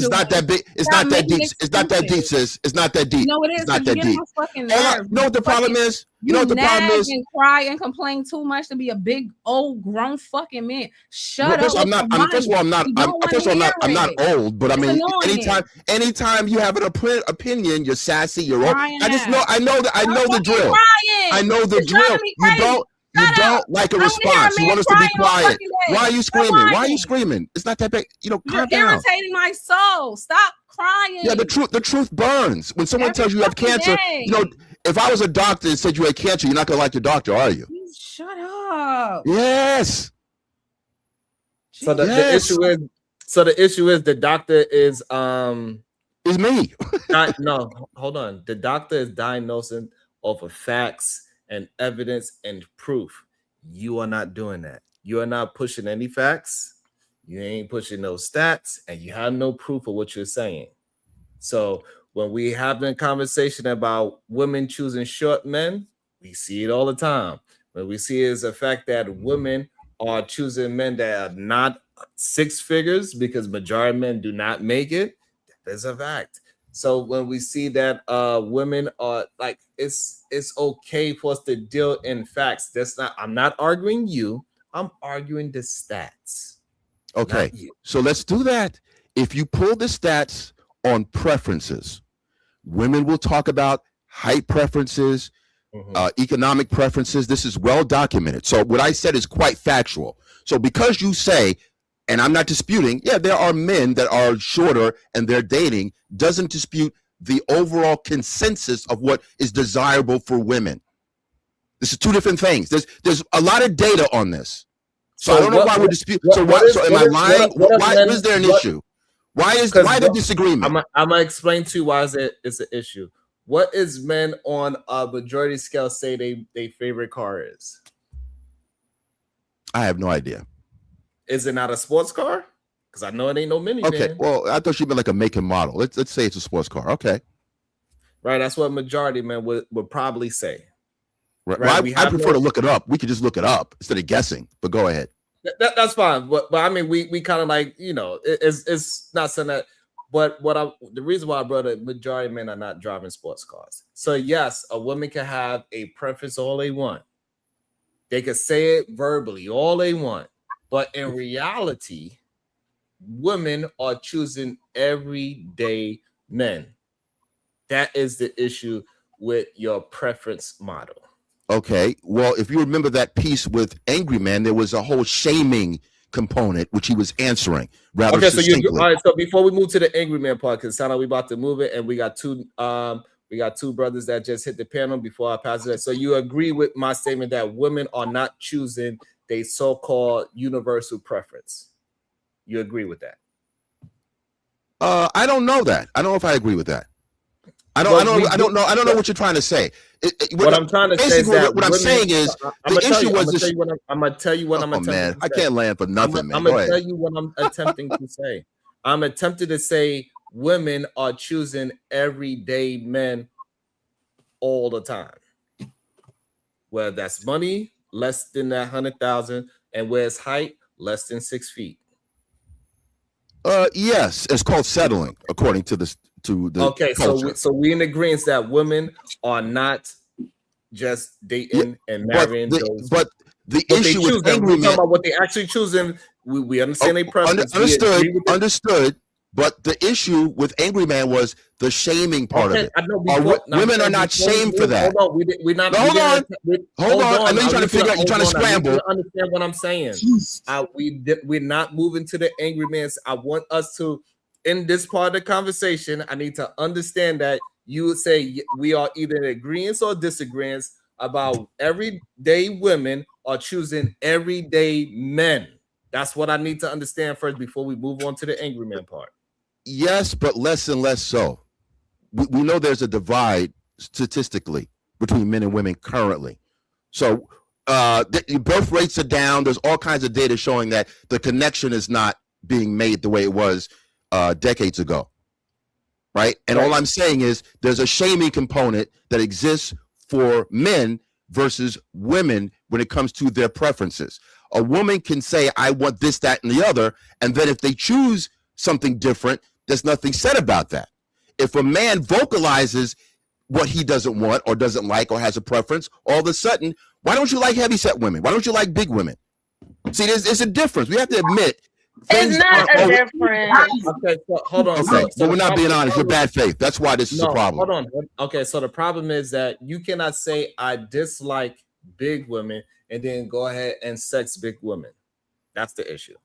not that big. It's not that deep. It's not that deep, sis. It's not that deep. No, it is. It's not that deep. Know what the problem is? You know what the problem is? And cry and complain too much to be a big old grown fucking man. Shut up. I'm not old, but I mean, anytime you have an opinion, you're sassy. You're old. I know the drill. I know the drill. You don't like a response. You want us to be quiet. Why are you screaming? It's not that big. Calm down. You're irritating my soul. Stop crying. Yeah, the truth burns. When someone tells you have cancer, if I was a doctor and said you had cancer, you're not gonna like your doctor, are you? Shut up. Yes. So the issue is the doctor is me. No, hold on. The doctor is diagnosing off of facts and evidence and proof. You are not doing that. You are not pushing any facts. You ain't pushing no stats, and you have no proof of what you're saying. So when we have a conversation about women choosing short men, we see it all the time. What we see is the fact that women are choosing men that are not six figures, because majority of men do not make it. That is a fact. So when we see that women are like, it's okay for us to deal in facts. I'm not arguing you. I'm arguing the stats. Okay, so let's do that. If you pull the stats on preferences, women will talk about height preferences, economic preferences. This is well documented. So what I said is quite factual. So because you say, and I'm not disputing, yeah, there are men that are shorter and they're dating, doesn't dispute the overall consensus of what is desirable for women. This is two different things. There's a lot of data on this. So I don't know why we're disputing. So am I lying? Why is there an issue? Why the disagreement? I'm gonna explain to you why it's an issue. What is men on a majority scale say they favorite car is? I have no idea. Is it not a sports car? Because I know it ain't no minivan. Okay, well, I thought you meant like a make and model. Let's say it's a sports car. Okay, right. That's what majority men would probably say. Right. Well, I prefer to look it up. We could just look it up instead of guessing. But go ahead. That's fine. But I mean, we kind of like, it's not saying that. But the reason why I brought it, majority of men are not driving sports cars. So yes, a woman can have a preference all they want. They can say it verbally all they want. But in reality, women are choosing everyday men. That is the issue with your preference model. Okay, well, if you remember that piece with Angry Man, there was a whole shaming component, which he was answering rather succinctly. All right, so before we move to the Angry Man part, because it sounds like we about to move it, and we got two brothers that just hit the panel before I pass it. So you agree with my statement that women are not choosing their so-called universal preference? You agree with that? I don't know that. I don't know if I agree with that. I don't know what you're trying to say. What I'm trying to say is that what I'm saying is the issue was this. I'm gonna tell you what I'm attempting to say. I can't land for nothing, man. I'm gonna tell you what I'm attempting to say. I'm attempting to say women are choosing everyday men all the time. Whether that's money less than that 100,000, and where it's height less than 6 feet. Yes, it's called settling, according to the okay, culture. so we in agreement that women are not just dating and marrying those. But the issue with Angry Man, talking about what they actually choosing. We understand their preference. Understood. But the issue with Angry Man was the shaming part of it. Women are not shamed for that. Hold on. I know you're trying to figure out. You're trying to scramble. Understand what I'm saying? We're not moving to the Angry Man. I want us to, in this part of the conversation, I need to understand that you would say we are either in agreement or disagreement about everyday women are choosing everyday men. That's what I need to understand first before we move on to the Angry Man part. Yes, but less and less so. We know there's a divide statistically between men and women currently. So birth rates are down. There's all kinds of data showing that the connection is not being made the way it was decades ago. Right? And all I'm saying is there's a shaming component that exists for men versus women when it comes to their preferences. A woman can say, I want this, that, and the other. And then if they choose something different, there's nothing said about that. If a man vocalizes what he doesn't want or doesn't like or has a preference, all of a sudden, why don't you like heavyset women? Why don't you like big women? See, there's a difference. We have to admit. It's not a difference. Okay, so hold on. Okay, so we're not being honest. You're bad faith. That's why this is a problem. Hold on. Okay, so the problem is that you cannot say I dislike big women and then go ahead and sex big women. That's the issue.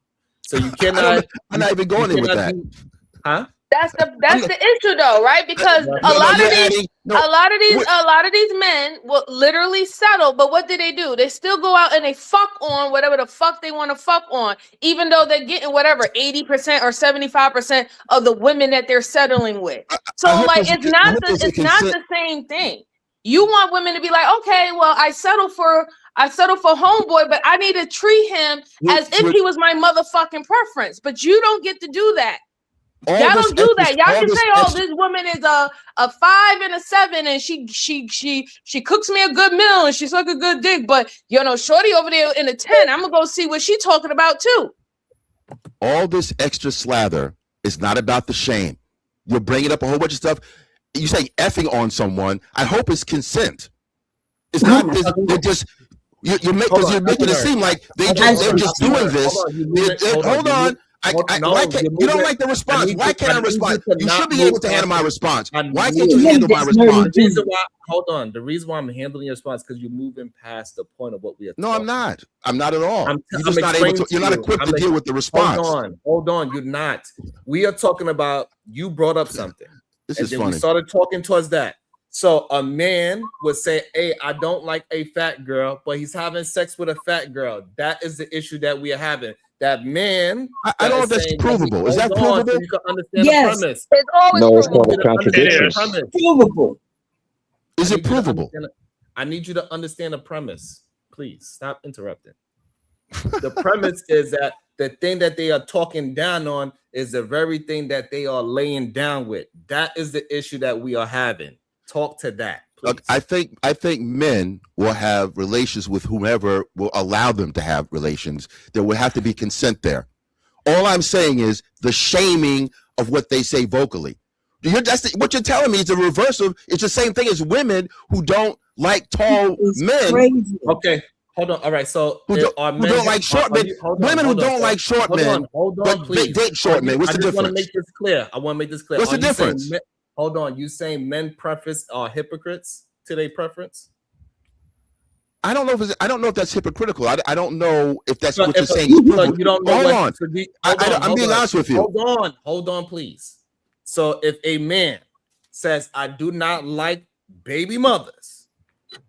So you cannot. I'm not even going in with that. Huh? That's the issue though, right? Because a lot of these men will literally settle, but what do? They still go out and they fuck on whatever the fuck they want to fuck on, even though they're getting whatever 80% or 75% of the women that they're settling with. So it's not the same thing. You want women to be like, okay, well, I settle for homeboy, but I need to treat him as if he was my motherfucking preference. But you don't get to do that. Y'all don't do that. Y'all can say, "Oh, this woman is a 5 and a 7, and she cooks me a good meal and she suck a good dick." But shorty over there in a 10, I'm gonna go see what she talking about too. all this extra slather is not about the shame. You're bringing up a whole bunch of stuff. You say effing on someone. I hope it's consent. It's not this. They're just you're making it seem like they're just doing this. Hold on. You don't like the response. Why can't I respond? You should be able to handle my response. Why can't you handle my response? Hold on. The reason why I'm handling your response because you're moving past the point of what we are. No, I'm not. I'm not at all. You're just not able to. You're not equipped to deal with the response. Hold on. You're not. We are talking about. You brought up something. This is funny. We started talking towards that. So a man would say, "Hey, I don't like a fat girl, but he's having sex with a fat girl." That is the issue that we are having. That man. I don't know if that's provable. Is that provable? So you can understand the premise. It's always No, it's called a contradiction. Provable. Is it provable? I need you to understand the premise. Please stop interrupting. The premise is that the thing that they are talking down on is the very thing that they are laying down with. That is the issue that we are having. Talk to that. Look, I think men will have relations with whomever will allow them to have relations. There will have to be consent there. All I'm saying is the shaming of what they say vocally. What you're telling me is the reverse of. It's the same thing as women who don't like tall men. Crazy. Okay, hold on. All right, so who don't like short men. Women who don't like short men, but date short men. What's the difference? I want to make this clear. I want to make this clear. What's the difference? Hold on. You saying men preference are hypocrites to their preference? I don't know if that's hypocritical. I don't know if that's what you're saying. You don't know. Hold on. I'm being honest with you. Hold on, please. So if a man says, I do not like baby mothers,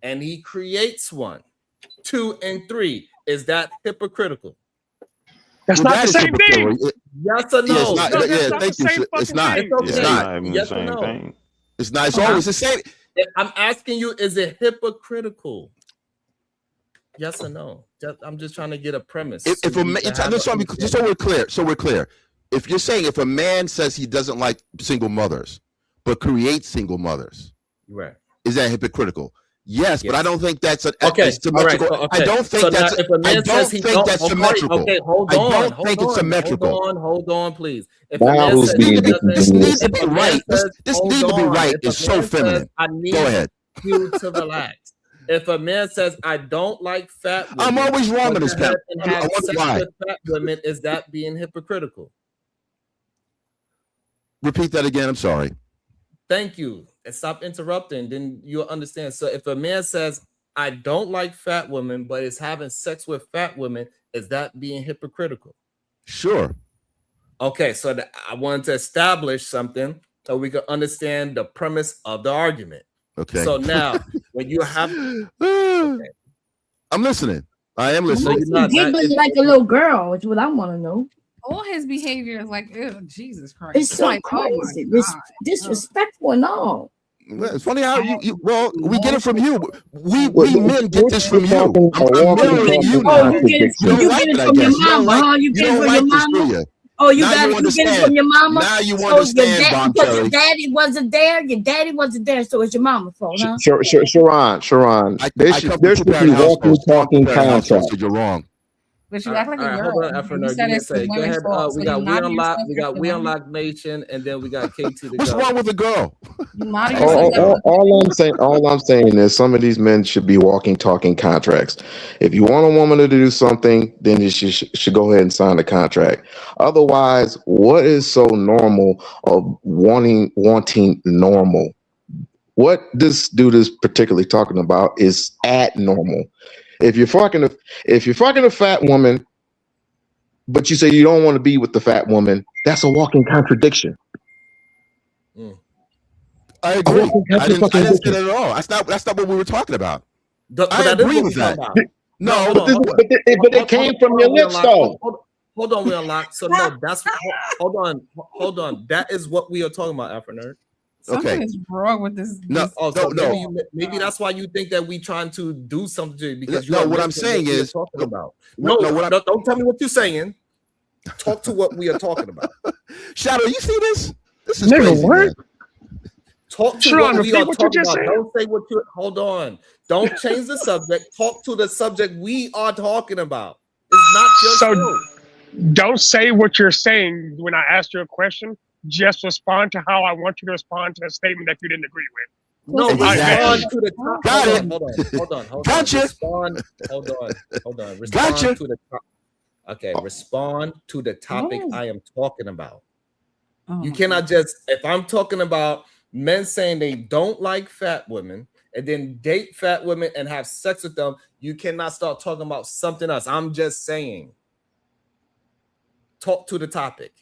and he creates 1, 2, and 3, is that hypocritical? That's not the same thing. Yes or no? Thank you. It's not. It's not. Yes or no? It's not. It's always the same. I'm asking you, is it hypocritical? Yes or no? I'm just trying to get a premise. Just so we're clear. If you're saying if a man says he doesn't like single mothers, but creates single mothers, right? Is that hypocritical? Yes, but I don't think that's symmetrical. Right, I don't think that's. I don't think that's symmetrical. Okay, hold on. I don't think it's symmetrical. Hold on, please. If this needs to be right. This needs to be right. It's so feminine. Go ahead. You to relax. If a man says, I don't like fat women, I'm always wrong on this panel. I wonder why. With fat women, is that being hypocritical? Repeat that again. I'm sorry. Thank you. And stop interrupting. Then you'll understand. So if a man says, I don't like fat women, but is having sex with fat women, is that being hypocritical? Sure. Okay. So I wanted to establish something so we can understand the premise of the argument. Okay. So now, when you have, I'm listening. I am listening. Giggling like a little girl, is what I want to know. All his behavior is like, ew, Jesus Christ. It's so crazy. Disrespectful and all. Well, it's funny how we get it from you. We men get this from you. I'm mirroring you now. You get it from your mama. You get it from your mama. Oh, you get it from your mama. Now you understand, because your daddy wasn't there. Your daddy wasn't there, so it's your mama's fault, huh? Sharon. There should be walking, talking contracts. You're wrong. But you act like a girl. Go ahead. We got We Unlock Nation, and then we got KT to What's wrong with a girl? All I'm saying is some of these men should be walking, talking contracts. If you want a woman to do something, then you should go ahead and sign the contract. Otherwise, what is so normal of wanting normal? What this dude is particularly talking about is abnormal. If you're fucking a fat woman, but you say you don't want to be with the fat woman, that's a walking contradiction. I agree. I didn't say that at all. That's not what we were talking about. I agree with that. No, but it came from your lips, though. Hold on, We Unlock. So no, that's hold on. That is what we are talking about, Afro Nerd. Something is wrong with this. No. Maybe that's why you think that we trying to do something because what I'm saying is talking about. Don't tell me what you're saying. Talk to what we are talking about. Shadow, you see this? This is crazy. Man. Talk to what we are talking about. Don't say what you. Hold on. Don't change the subject. Talk to the subject we are talking about. It's not your show. Don't say what you're saying when I asked you a question. Just respond to how I want you to respond to a statement that you didn't agree with. No, respond to the top. Got it. Hold on. Gotcha. Respond. Hold on. Respond Gotcha. to the top. Okay, respond to the topic I am talking about. You cannot just, if I'm talking about men saying they don't like fat women and then date fat women and have sex with them, you cannot start talking about something else. I'm just saying, talk to the topic.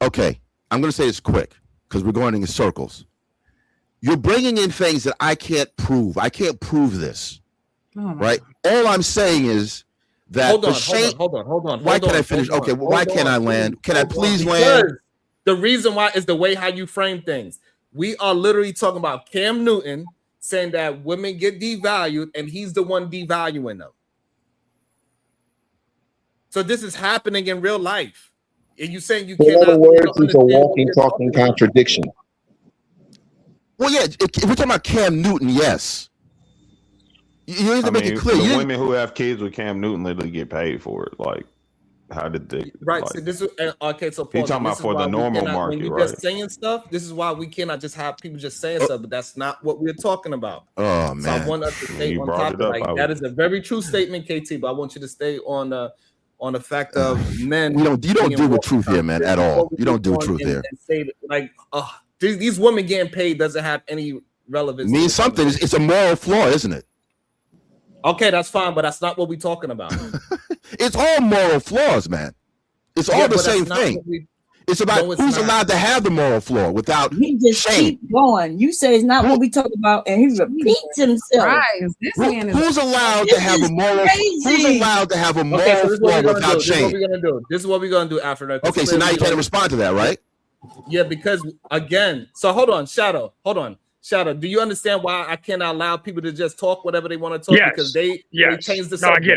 Okay, I'm going to say this quick because we're going in circles. You're bringing in things that I can't prove. I can't prove this, right? All I'm saying is that hold on. Why can't I finish? Okay, why can't I land? Can I please because land? The reason why is the way how you frame things. We are literally talking about Cam Newton saying that women get devalued and he's the one devaluing them. So this is happening in real life. And you saying you In cannot. other words, it's a walking, talking contradiction. Well, yeah, if we're talking about Cam Newton, yes. You need to make it clear. The women who have kids with Cam Newton literally get paid for it. Like, how did they? Right. Like, So this is okay. So he's talking about for the normal market, when you're right? just saying stuff, this is why we cannot just have people just saying stuff, but that's not what we're talking about. Oh So I want us to stay on top of like that is a very true statement, KT. But I want you to stay on the fact of men. You don't deal with truth here, man, at all. You don't do truth here. And say that, like, these women getting paid doesn't have any relevance. Means something. It's a moral flaw, isn't it? Okay, that's fine, but that's not what we're talking about. It's all moral flaws, man. It's all the same thing. It's about who's allowed to have the moral flaw without he just shame. keep going. You say it's not what we talk about, and he repeats himself. Who's allowed to have a moral? Who's allowed to have a moral flaw without shame? This is what we're gonna do after that. Okay, so now you can't respond to that, right? Yeah, because again, so hold on, Shadow. Shadow, do you understand why I cannot allow people to just talk whatever they want to talk? Yes. Because they change the subject. No,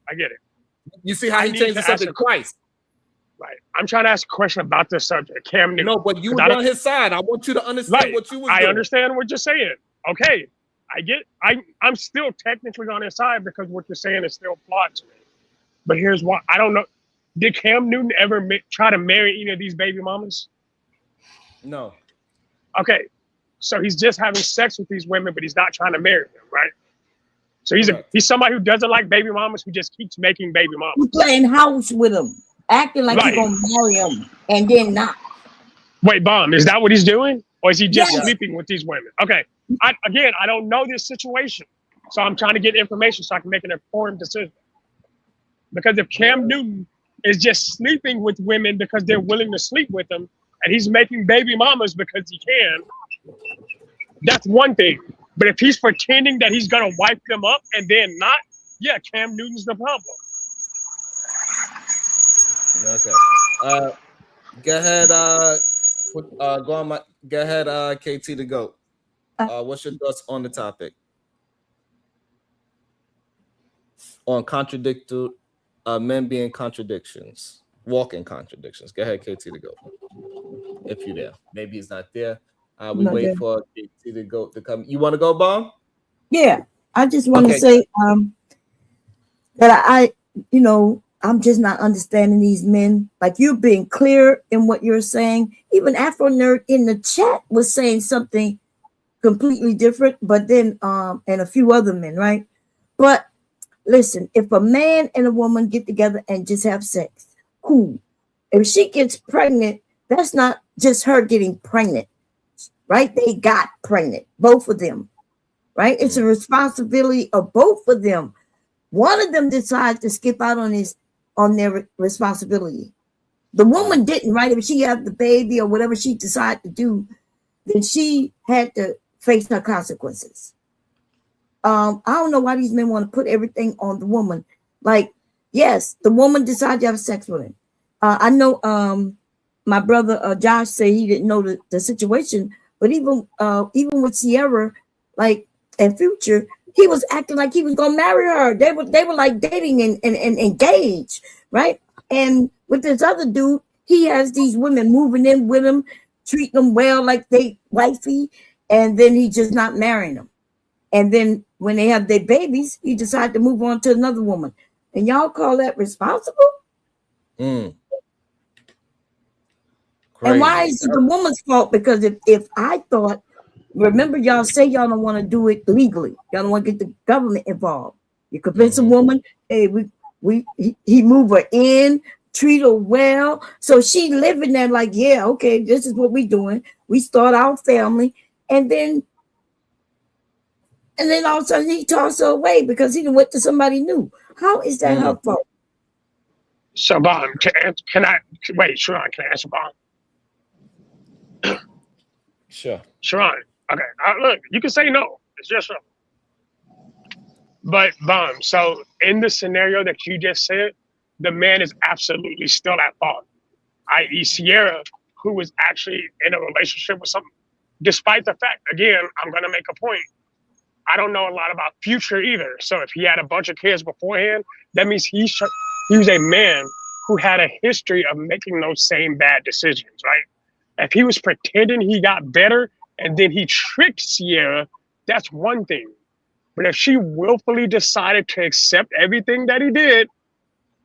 I get it. You see how he changed the subject twice. Right. I'm trying to ask a question about this subject. Cam Newton. No, but you were on his side. I want you to understand what you were doing. I understand what you're saying. Okay. I'm still technically on his side because what you're saying is still flawed to me. But here's why. I don't know. Did Cam Newton ever try to marry any of these baby mamas? No. Okay. So he's just having sex with these women, but he's not trying to marry them, right? So he's somebody who doesn't like baby mamas, who just keeps making baby mamas. You playing house with them, acting like you're gonna marry them, and then not. Wait, Bomb, is that what he's doing, or is he just sleeping with these women? Okay, I don't know this situation, so I'm trying to get information so I can make an informed decision. Because if Cam Newton is just sleeping with women because they're willing to sleep with him, and he's making baby mamas because he can, that's one thing. But if he's pretending that he's gonna wipe them up and then not, yeah, Cam Newton's the problem. Okay. Go ahead. Go ahead. KT to go. What's your thoughts on the topic? On contradicted men being contradictions, walking contradictions. Go ahead, KT to go. If you're there, maybe he's not there. We wait for KT to come. You want to go, Bomb? Yeah, I just want to say that I'm just not understanding these men. Like, you're being clear in what you're saying. Even Afro Nerd in the chat was saying something completely different, but then and a few other men, right? But listen, if a man and a woman get together and just have sex, cool. If she gets pregnant, that's not just her getting pregnant, right? They got pregnant, both of them, right? It's a responsibility of both of them. One of them decides to skip out on their responsibility. The woman didn't, right? If she had the baby or whatever she decided to do, then she had to face her consequences. I don't know why these men want to put everything on the woman. Like, yes, the woman decided to have sex with him. I know my brother Josh said he didn't know the situation, but even with Sierra, like, and Future, he was acting like he was gonna marry her. They were like dating and engaged, right? And with this other dude, he has these women moving in with him, treating them well like they wifey, and then he just not marrying them. And then when they have their babies, he decided to move on to another woman. and y'all call that responsible? Mm. And why is it the woman's fault? Because if I thought, remember, y'all say y'all don't want to do it legally. Y'all don't want to get the government involved. You convince a woman, hey, he move her in, treat her well. So she living there like, yeah, okay, this is what we doing. We start our family, and then all of a sudden he tossed her away because he done went to somebody new. How is that her fault? So, Bob, can I wait, Sharon? Can I answer, Bob? Sure. Sharon, okay. Look, you can say no. It's just no. But, Bob, so in the scenario that you just said, the man is absolutely still at fault, i.e. Sierra, who was actually in a relationship with someone. Despite the fact, again, I'm going to make a point. I don't know a lot about Future either. So if he had a bunch of kids beforehand, that means he was a man who had a history of making those same bad decisions, right? If he was pretending he got better and then he tricked Sierra, that's one thing. But if she willfully decided to accept everything that he did,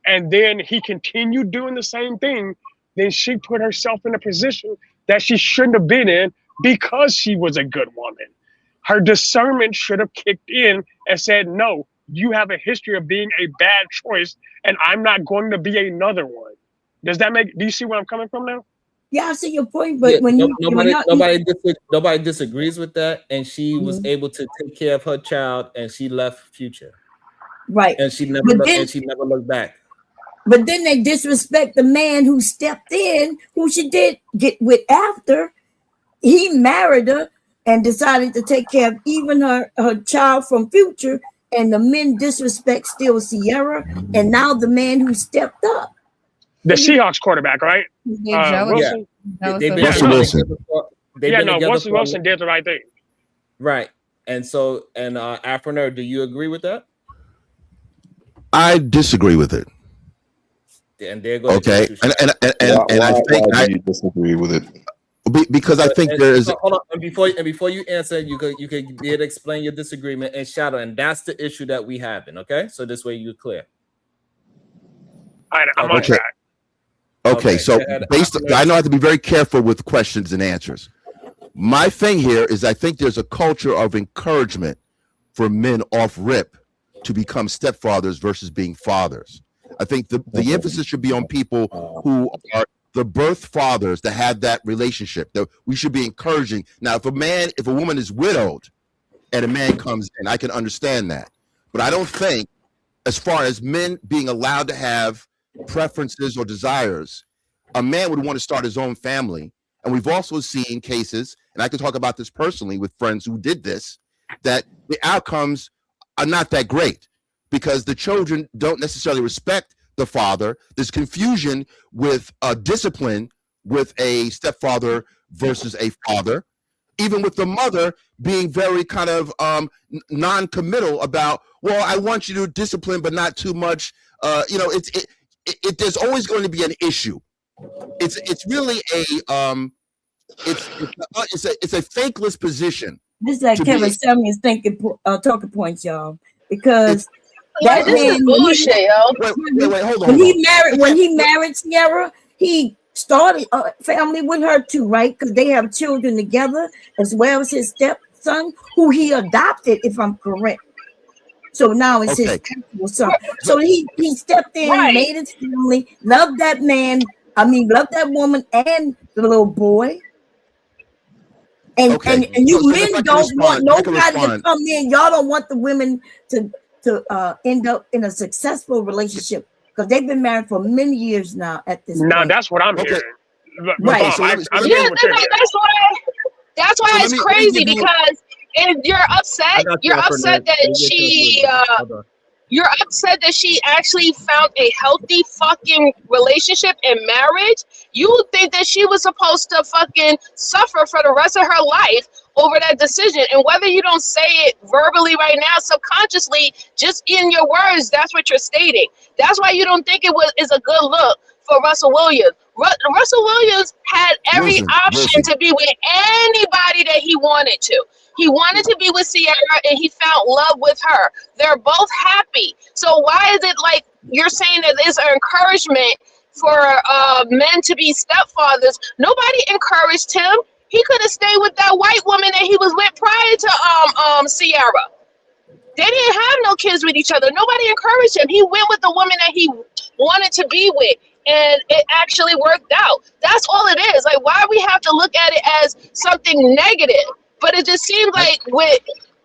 and then he continued doing the same thing, then she put herself in a position that she shouldn't have been in because she was a good woman. Her discernment should have kicked in and said, no, you have a history of being a bad choice, and I'm not going to be another one. Do you see where I'm coming from now? Yeah, I see your point, but when nobody disagrees with that, and she was able to take care of her child, and she left Future, right? And she never looked back. But then they disrespect the man who stepped in, who she did get with after. He married her and decided to take care of even her child from Future, and the men disrespect still Sierra, and now the man who stepped up. The Seahawks quarterback, right? Wilson. Wilson did the right thing. Right. And so, Afroner, do you agree with that? I disagree with it. And there goes. Okay. And I think I disagree with it. Because I think there is. Hold on. And before you answer, you could explain your disagreement and Shadow, and that's the issue that we having. Okay, so this way you're clear. I'm on track. Okay, so I know I have to be very careful with questions and answers. My thing here is I think there's a culture of encouragement for men off rip to become stepfathers versus being fathers. I think the emphasis should be on people who are the birth fathers that have that relationship, that we should be encouraging. Now, if a woman is widowed and a man comes in, I can understand that. But I don't think, as far as men being allowed to have preferences or desires, a man would want to start his own family. And we've also seen cases, and I can talk about this personally with friends who did this, that the outcomes are not that great because the children don't necessarily respect the father. There's confusion with discipline with a stepfather versus a father, even with the mother being very kind of non-committal about, well, I want you to discipline, but not too much. There's always going to be an issue. It's really it's a thakeless position. This is like Kevin Samuels talking points, y'all, because that man, bullshit, yo. Wait, hold on. When he married Sierra, he started a family with her too, right? Because they have children together, as well as his stepson, who he adopted, if I'm correct. So now it's his actual son. So he stepped in, made his family, loved that man. Loved that woman and the little boy. And you men don't want nobody to come in. Y'all don't want the women to end up in a successful relationship because they've been married for many years now at this point. That's what I'm hearing. Right. That's why it's crazy because you're upset. You're upset that you're upset that she actually found a healthy fucking relationship and marriage. You would think that she was supposed to fucking suffer for the rest of her life over that decision. And whether you don't say it verbally right now, subconsciously, just in your words, that's what you're stating. That's why you don't think is a good look for Russell Williams. Russell Williams had every option to be with anybody that he wanted to. He wanted to be with Sierra and he found love with her. They're both happy. So why is it like you're saying that there's an encouragement for men to be stepfathers? Nobody encouraged him. He could have stayed with that white woman that he was with prior to Sierra. They didn't have no kids with each other. Nobody encouraged him. He went with the woman that he wanted to be with, and it actually worked out. That's all it is. Like, why we have to look at it as something negative? But it just seems like with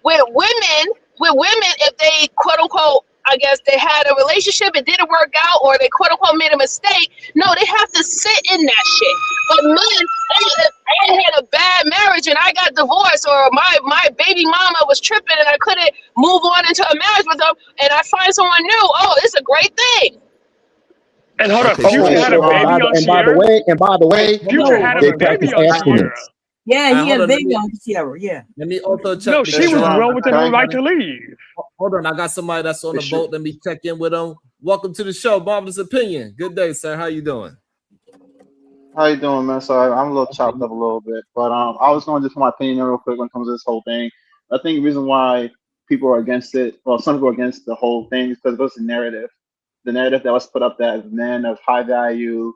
women, if they quote unquote, I guess they had a relationship, it didn't work out, or they quote unquote made a mistake. No, they have to sit in that shit. But men, I had a bad marriage and I got divorced, or my baby mama was tripping and I couldn't move on into a marriage with them, and I find someone new. Oh, it's a great thing. And hold on, Okay, Future had a baby on Sierra. And by the way, Future had they a baby practice on Sierra. abstinence. Yeah, he hold had a on, let baby me- on Sierra. Yeah. Let me also check. No, the she was chat. well within her right to leave. Hold on, I got somebody that's on the boat. Let me check in with them. Welcome to the show, Marvelous Opinion. Good day, sir. How you doing? How you doing, man? Sorry, I'm a little chopped up a little bit, but I was going to just my opinion real quick when it comes to this whole thing. I think the reason why people are against it, well, some people are against the whole thing, is because it was the narrative that was put up that men of high value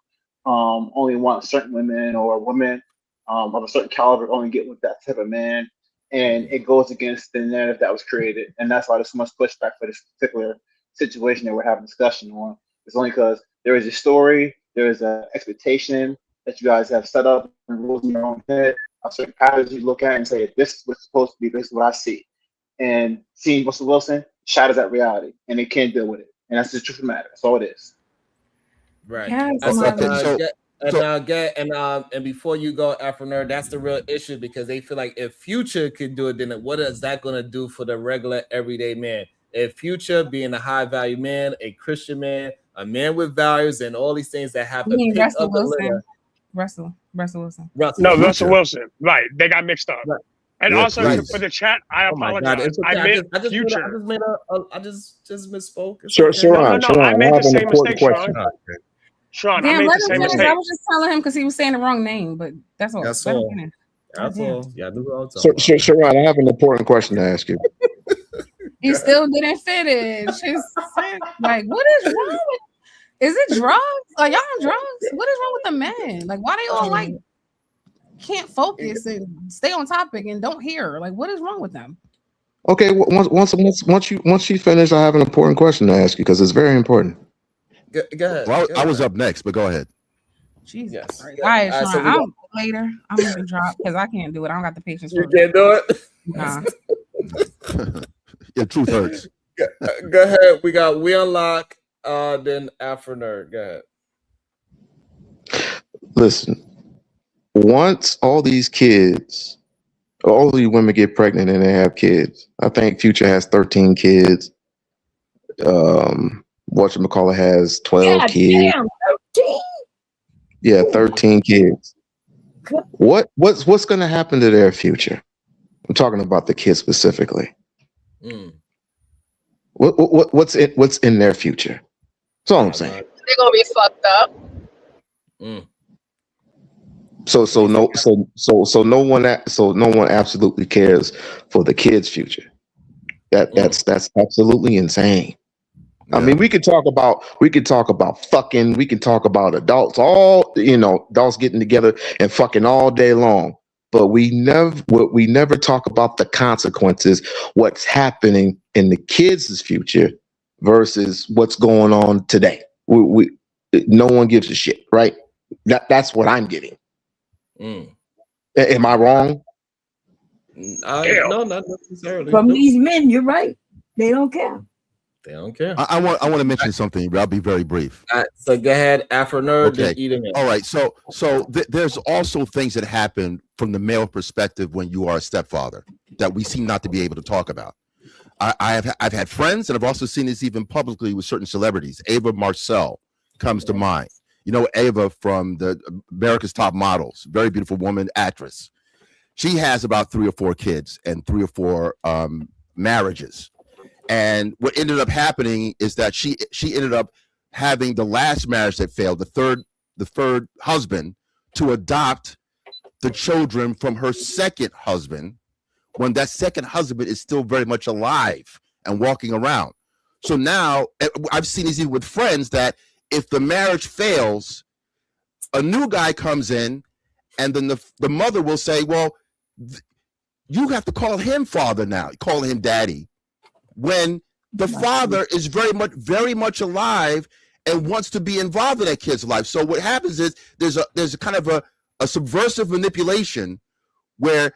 only want certain women, or women of a certain caliber only get with that type of man, and it goes against the narrative that was created, and that's why there's so much pushback for this particular situation that we're having discussion on. It's only because there is a story, there is an expectation that you guys have set up and rules in your own head, a certain patterns you look at and say, this is what's supposed to be, this is what I see. And seeing Russell Wilson shatters that reality, and they can't deal with it. And that's the truth of the matter. That's all it is. Right. Yes, And before you go, Afro Nerd, that's the real issue, because they feel like if Future could do it, then what is that going to do for the regular everyday man? If Future, being a high value man, a Christian man, a man with values, and all these things that have to pick Russell up the Wilson. litter. Russell Wilson. Russell Wilson. Right. They got mixed up. Right. And Yeah, also please. for the chat, I Oh my God, apologize. it's okay. I meant Future. I just misspoke. It's Sure, okay. I made the same mistake, Sean. Sean, I Damn, made let the him same finish. mistake. I was just telling him because he was saying the wrong name, but that's all. That's Let him all. finish. That's Goddamn. all. Yeah, do all So, Sharon, I have an important question to ask you. He still didn't finish. Like, what is wrong with? Is it drugs? Are y'all on drugs? What is wrong with the men? Like, why they all like can't focus and stay on topic and don't hear? Like, what is wrong with them? Okay, once you finish, I have an important question to ask you because it's very important. Go ahead. Well, I was up next, but go ahead. Jesus. Yes. All right, Sean. so we I'm later. I'm gonna drop because I can't do it. I don't got the patience for You can't do it. Nah. Yeah, truth hurts. Go ahead. We got We Unlock, then Afro Nerd. Go ahead. Listen, once all these women get pregnant and they have kids, I think Future has 13 kids. Whatchamacallit has 12 kids. Damn, 13? Yeah, 13 kids. What's going to happen to their future? I'm talking about the kids specifically. What's in their future? That's all I'm saying. They're gonna be fucked up. So no one absolutely cares for the kids' future. That's absolutely insane. I mean, we could talk about fucking, we can talk about adults getting together and fucking all day long, but we never talk about the consequences, what's happening in the kids' future versus what's going on today. No one gives a shit, right? That's what I'm getting. Am I wrong? No, not necessarily. From these men, you're right. They don't care. They don't care. I want to mention something, but I'll be very brief. So go ahead, Afro Nerd. Okay. All right. So there's also things that happen from the male perspective when you are a stepfather that we seem not to be able to talk about. I've had friends, and I've also seen this even publicly with certain celebrities. Ava Marcel comes to mind. You know Ava from the America's Top Models, very beautiful woman, actress. She has about 3 or 4 kids and 3 or 4 marriages. And what ended up happening is that she ended up having the last marriage that failed, the third husband, to adopt the children from her second husband, when that second husband is still very much alive and walking around. So now I've seen this even with friends that if the marriage fails, a new guy comes in, and then the mother will say, well, you have to call him father now, call him daddy, when the father is very much alive and wants to be involved in that kid's life. So what happens is there's a kind of a subversive manipulation where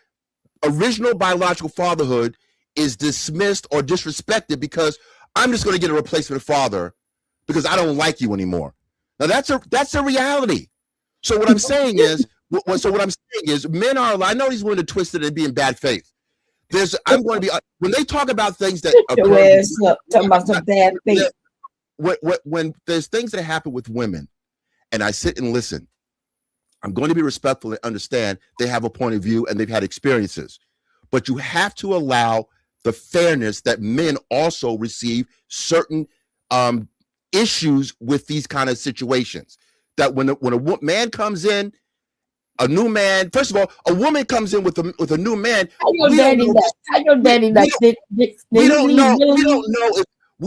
original biological fatherhood is dismissed or disrespected because I'm just going to get a replacement father because I don't like you anymore. Now that's a reality. So what I'm saying is, men are. I know he's willing to twist it and be in bad faith. I'm going to be when they talk about things that occur, talking about some bad faith. When there's things that happen with women, and I sit and listen, I'm going to be respectful and understand they have a point of view and they've had experiences, but you have to allow the fairness that men also receive certain issues with these kind of situations. That when a man comes in, a new man. First of all, a woman comes in with a new man. We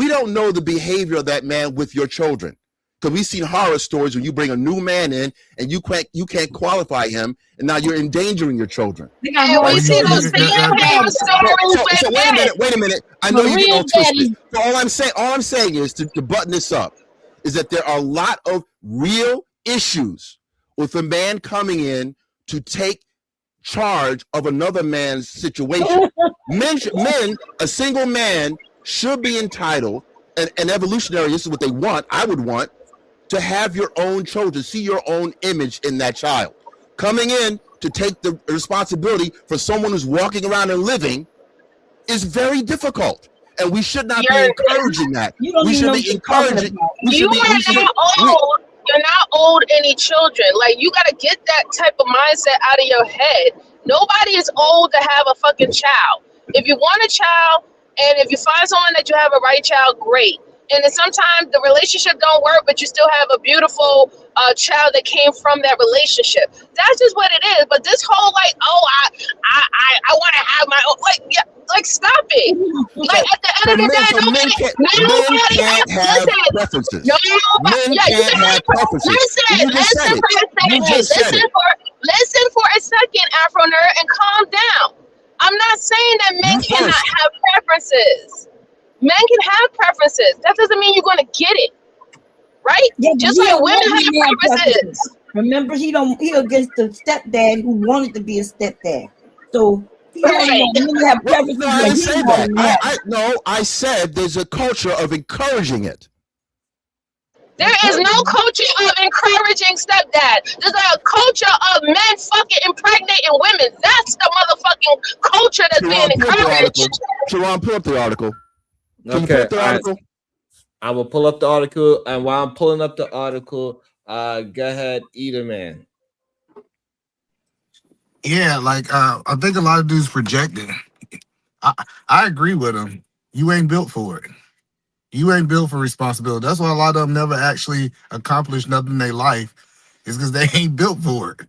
don't know the behavior of that man with your children, because we've seen horror stories when you bring a new man in and you can't qualify him, and now you're endangering your children. And we see those same horror stories. So wait a minute. I know you get all twisted. So all I'm saying is to button this up is that there are a lot of real issues with a man coming in to take charge of another man's situation. A single man should be entitled, and evolutionary, this is what they want, I would want, to have your own children, see your own image in that child. Coming in to take the responsibility for someone who's walking around and living is very difficult. And we should not be encouraging that. We should be encouraging. You're not old any children. Like, you got to get that type of mindset out of your head. Nobody is old to have a fucking child. If you want a child, and if you find someone that you have a right child, great. And then sometimes the relationship don't work, but you still have a beautiful child that came from that relationship. That's just what it is. But this whole I want to have my own, stop it. Like, at the end of the day, men can't have preferences. Listen for a second, Afro Nerd, and calm down. I'm not saying that men cannot have preferences. Men can have preferences. That doesn't mean you're going to get it, right? Yeah, just like women have preferences. Remember, he against the stepdad who wanted to be a stepdad. So he don't have preferences. No, I didn't say that. I said there's a culture of encouraging it. There is no culture of encouraging stepdad. There's a culture of men fucking impregnating women. That's the motherfucking culture that's being encouraged. Sharon, pull up the article. Okay, I will pull up the article, and while I'm pulling up the article, go ahead, Eater Man. Yeah, I think a lot of dudes project it. I agree with him. You ain't built for it. You ain't built for responsibility. That's why a lot of them never actually accomplish nothing in their life, is because they ain't built for it.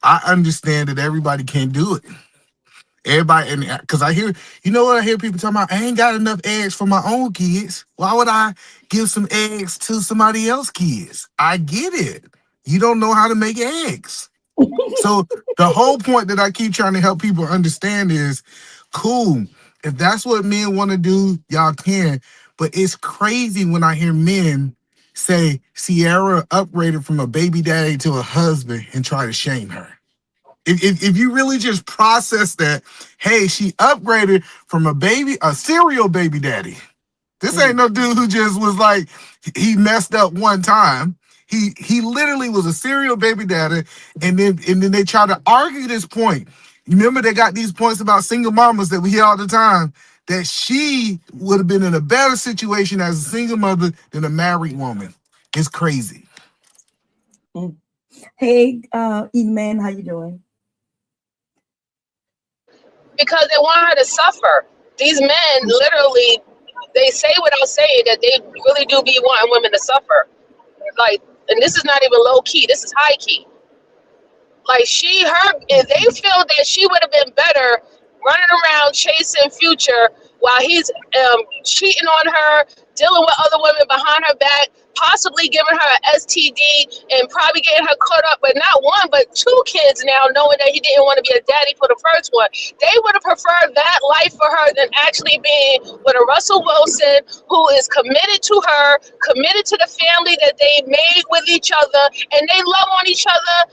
I understand that everybody can't do it. Everybody, and because I hear, you know what I hear people talking about, I ain't got enough eggs for my own kids. Why would I give some eggs to somebody else's kids? I get it. You don't know how to make eggs. So the whole point that I keep trying to help people understand is, cool, if that's what men want to do, y'all can. But it's crazy when I hear men say Sierra upgraded from a baby daddy to a husband and try to shame her. If you really just process that, hey, she upgraded from a serial baby daddy. This ain't no dude who just was like, he messed up one time. He literally was a serial baby daddy, and then they try to argue this point. You remember they got these points about single mamas that we hear all the time, that she would have been in a better situation as a single mother than a married woman. It's crazy. Hey, E-Man, how you doing? Because they want her to suffer. These men literally, they say without saying that they really do be wanting women to suffer. Like, and this is not even low key, this is high key. Like, they feel that she would have been better running around chasing Future while he's cheating on her, dealing with other women behind her back, possibly giving her an STD and probably getting her caught up with not one but two kids now, knowing that he didn't want to be a daddy for the first one. They would have preferred that life for her than actually being with a Russell Wilson who is committed to her, committed to the family that they made with each other, and they love on each other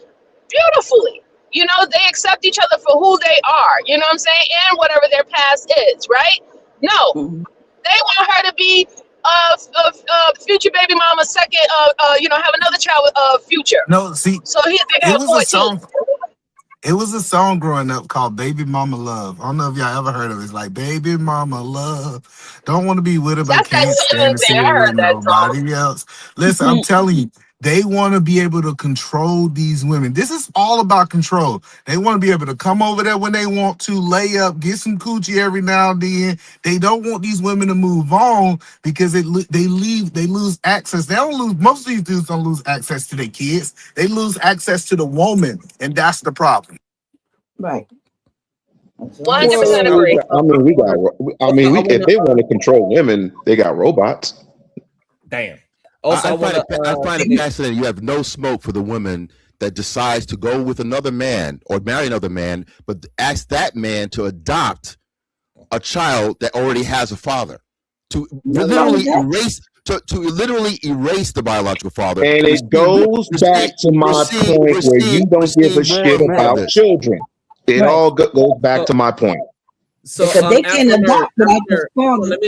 beautifully. You know, they accept each other for who they are, you know what I'm saying? And whatever their past is, right? No, they want her to be Future baby mama second, have another child with Future. No, see, So he's it was 14. a song. It was a song growing up called "Baby Mama Love." I don't know if y'all ever heard of it. It's like "Baby Mama Love." Don't want to be with her, but That's that can't stand to see thing. I her heard with that song. nobody else. Listen, I'm telling you, they want to be able to control these women. This is all about control. They want to be able to come over there when they want to, lay up, get some coochie every now and then. They don't want these women to move on because they lose access. They don't lose. Most of these dudes don't lose access to their kids. They lose access to the woman, and that's the problem. Right. 100% agree. If they want to control women, they got robots. Damn. Also, I find it fascinating. You have no smoke for the woman that decides to go with another man or marry another man, but ask that man to adopt a child that already has a father, to literally erase the biological father. And it goes back to my point where you don't give a shit about children. It all goes back to my point. So because they can adopt without the father. Let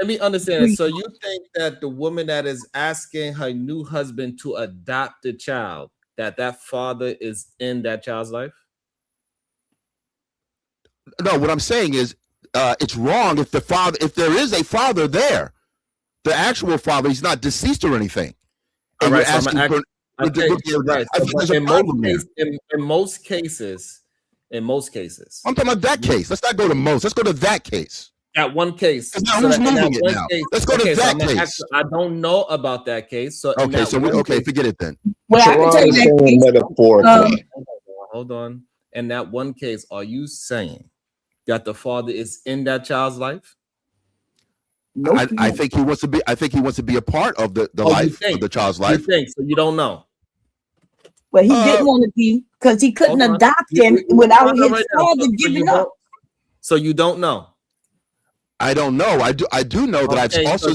me understand it. So you think that the woman that is asking her new husband to adopt a child, that father is in that child's life? No, what I'm saying is it's wrong if there is a father there, the actual father, he's not deceased or anything. All right, in most cases, I'm talking about that case. Let's not go to most. Let's go to that case. That one case. Now who's moving it now? Let's go to that case. I don't know about that case. So forget it then. Well, I can tell you that case. Hold on. In that one case, are you saying that the father is in that child's life? Nope. I think he wants to be. I think he wants to be a part of the life of the child's life. You think so? You don't know. Well, he didn't want to be because he couldn't adopt him without his father giving up. So you don't know. I don't know. I do know that I've also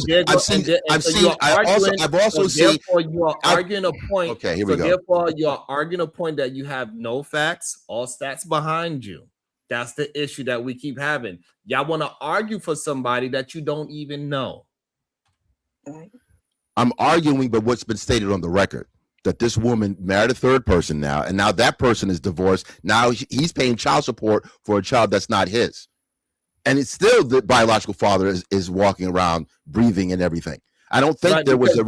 seen. Therefore, you are arguing a point. Okay, here we go. Therefore, you are arguing a point that you have no facts, all stats behind you. That's the issue that we keep having. Y'all want to argue for somebody that you don't even know. I'm arguing, but what's been stated on the record, that this woman married a third person now, and now that person is divorced. Now he's paying child support for a child that's not his. And it's still the biological father is walking around breathing and everything. I don't think there was a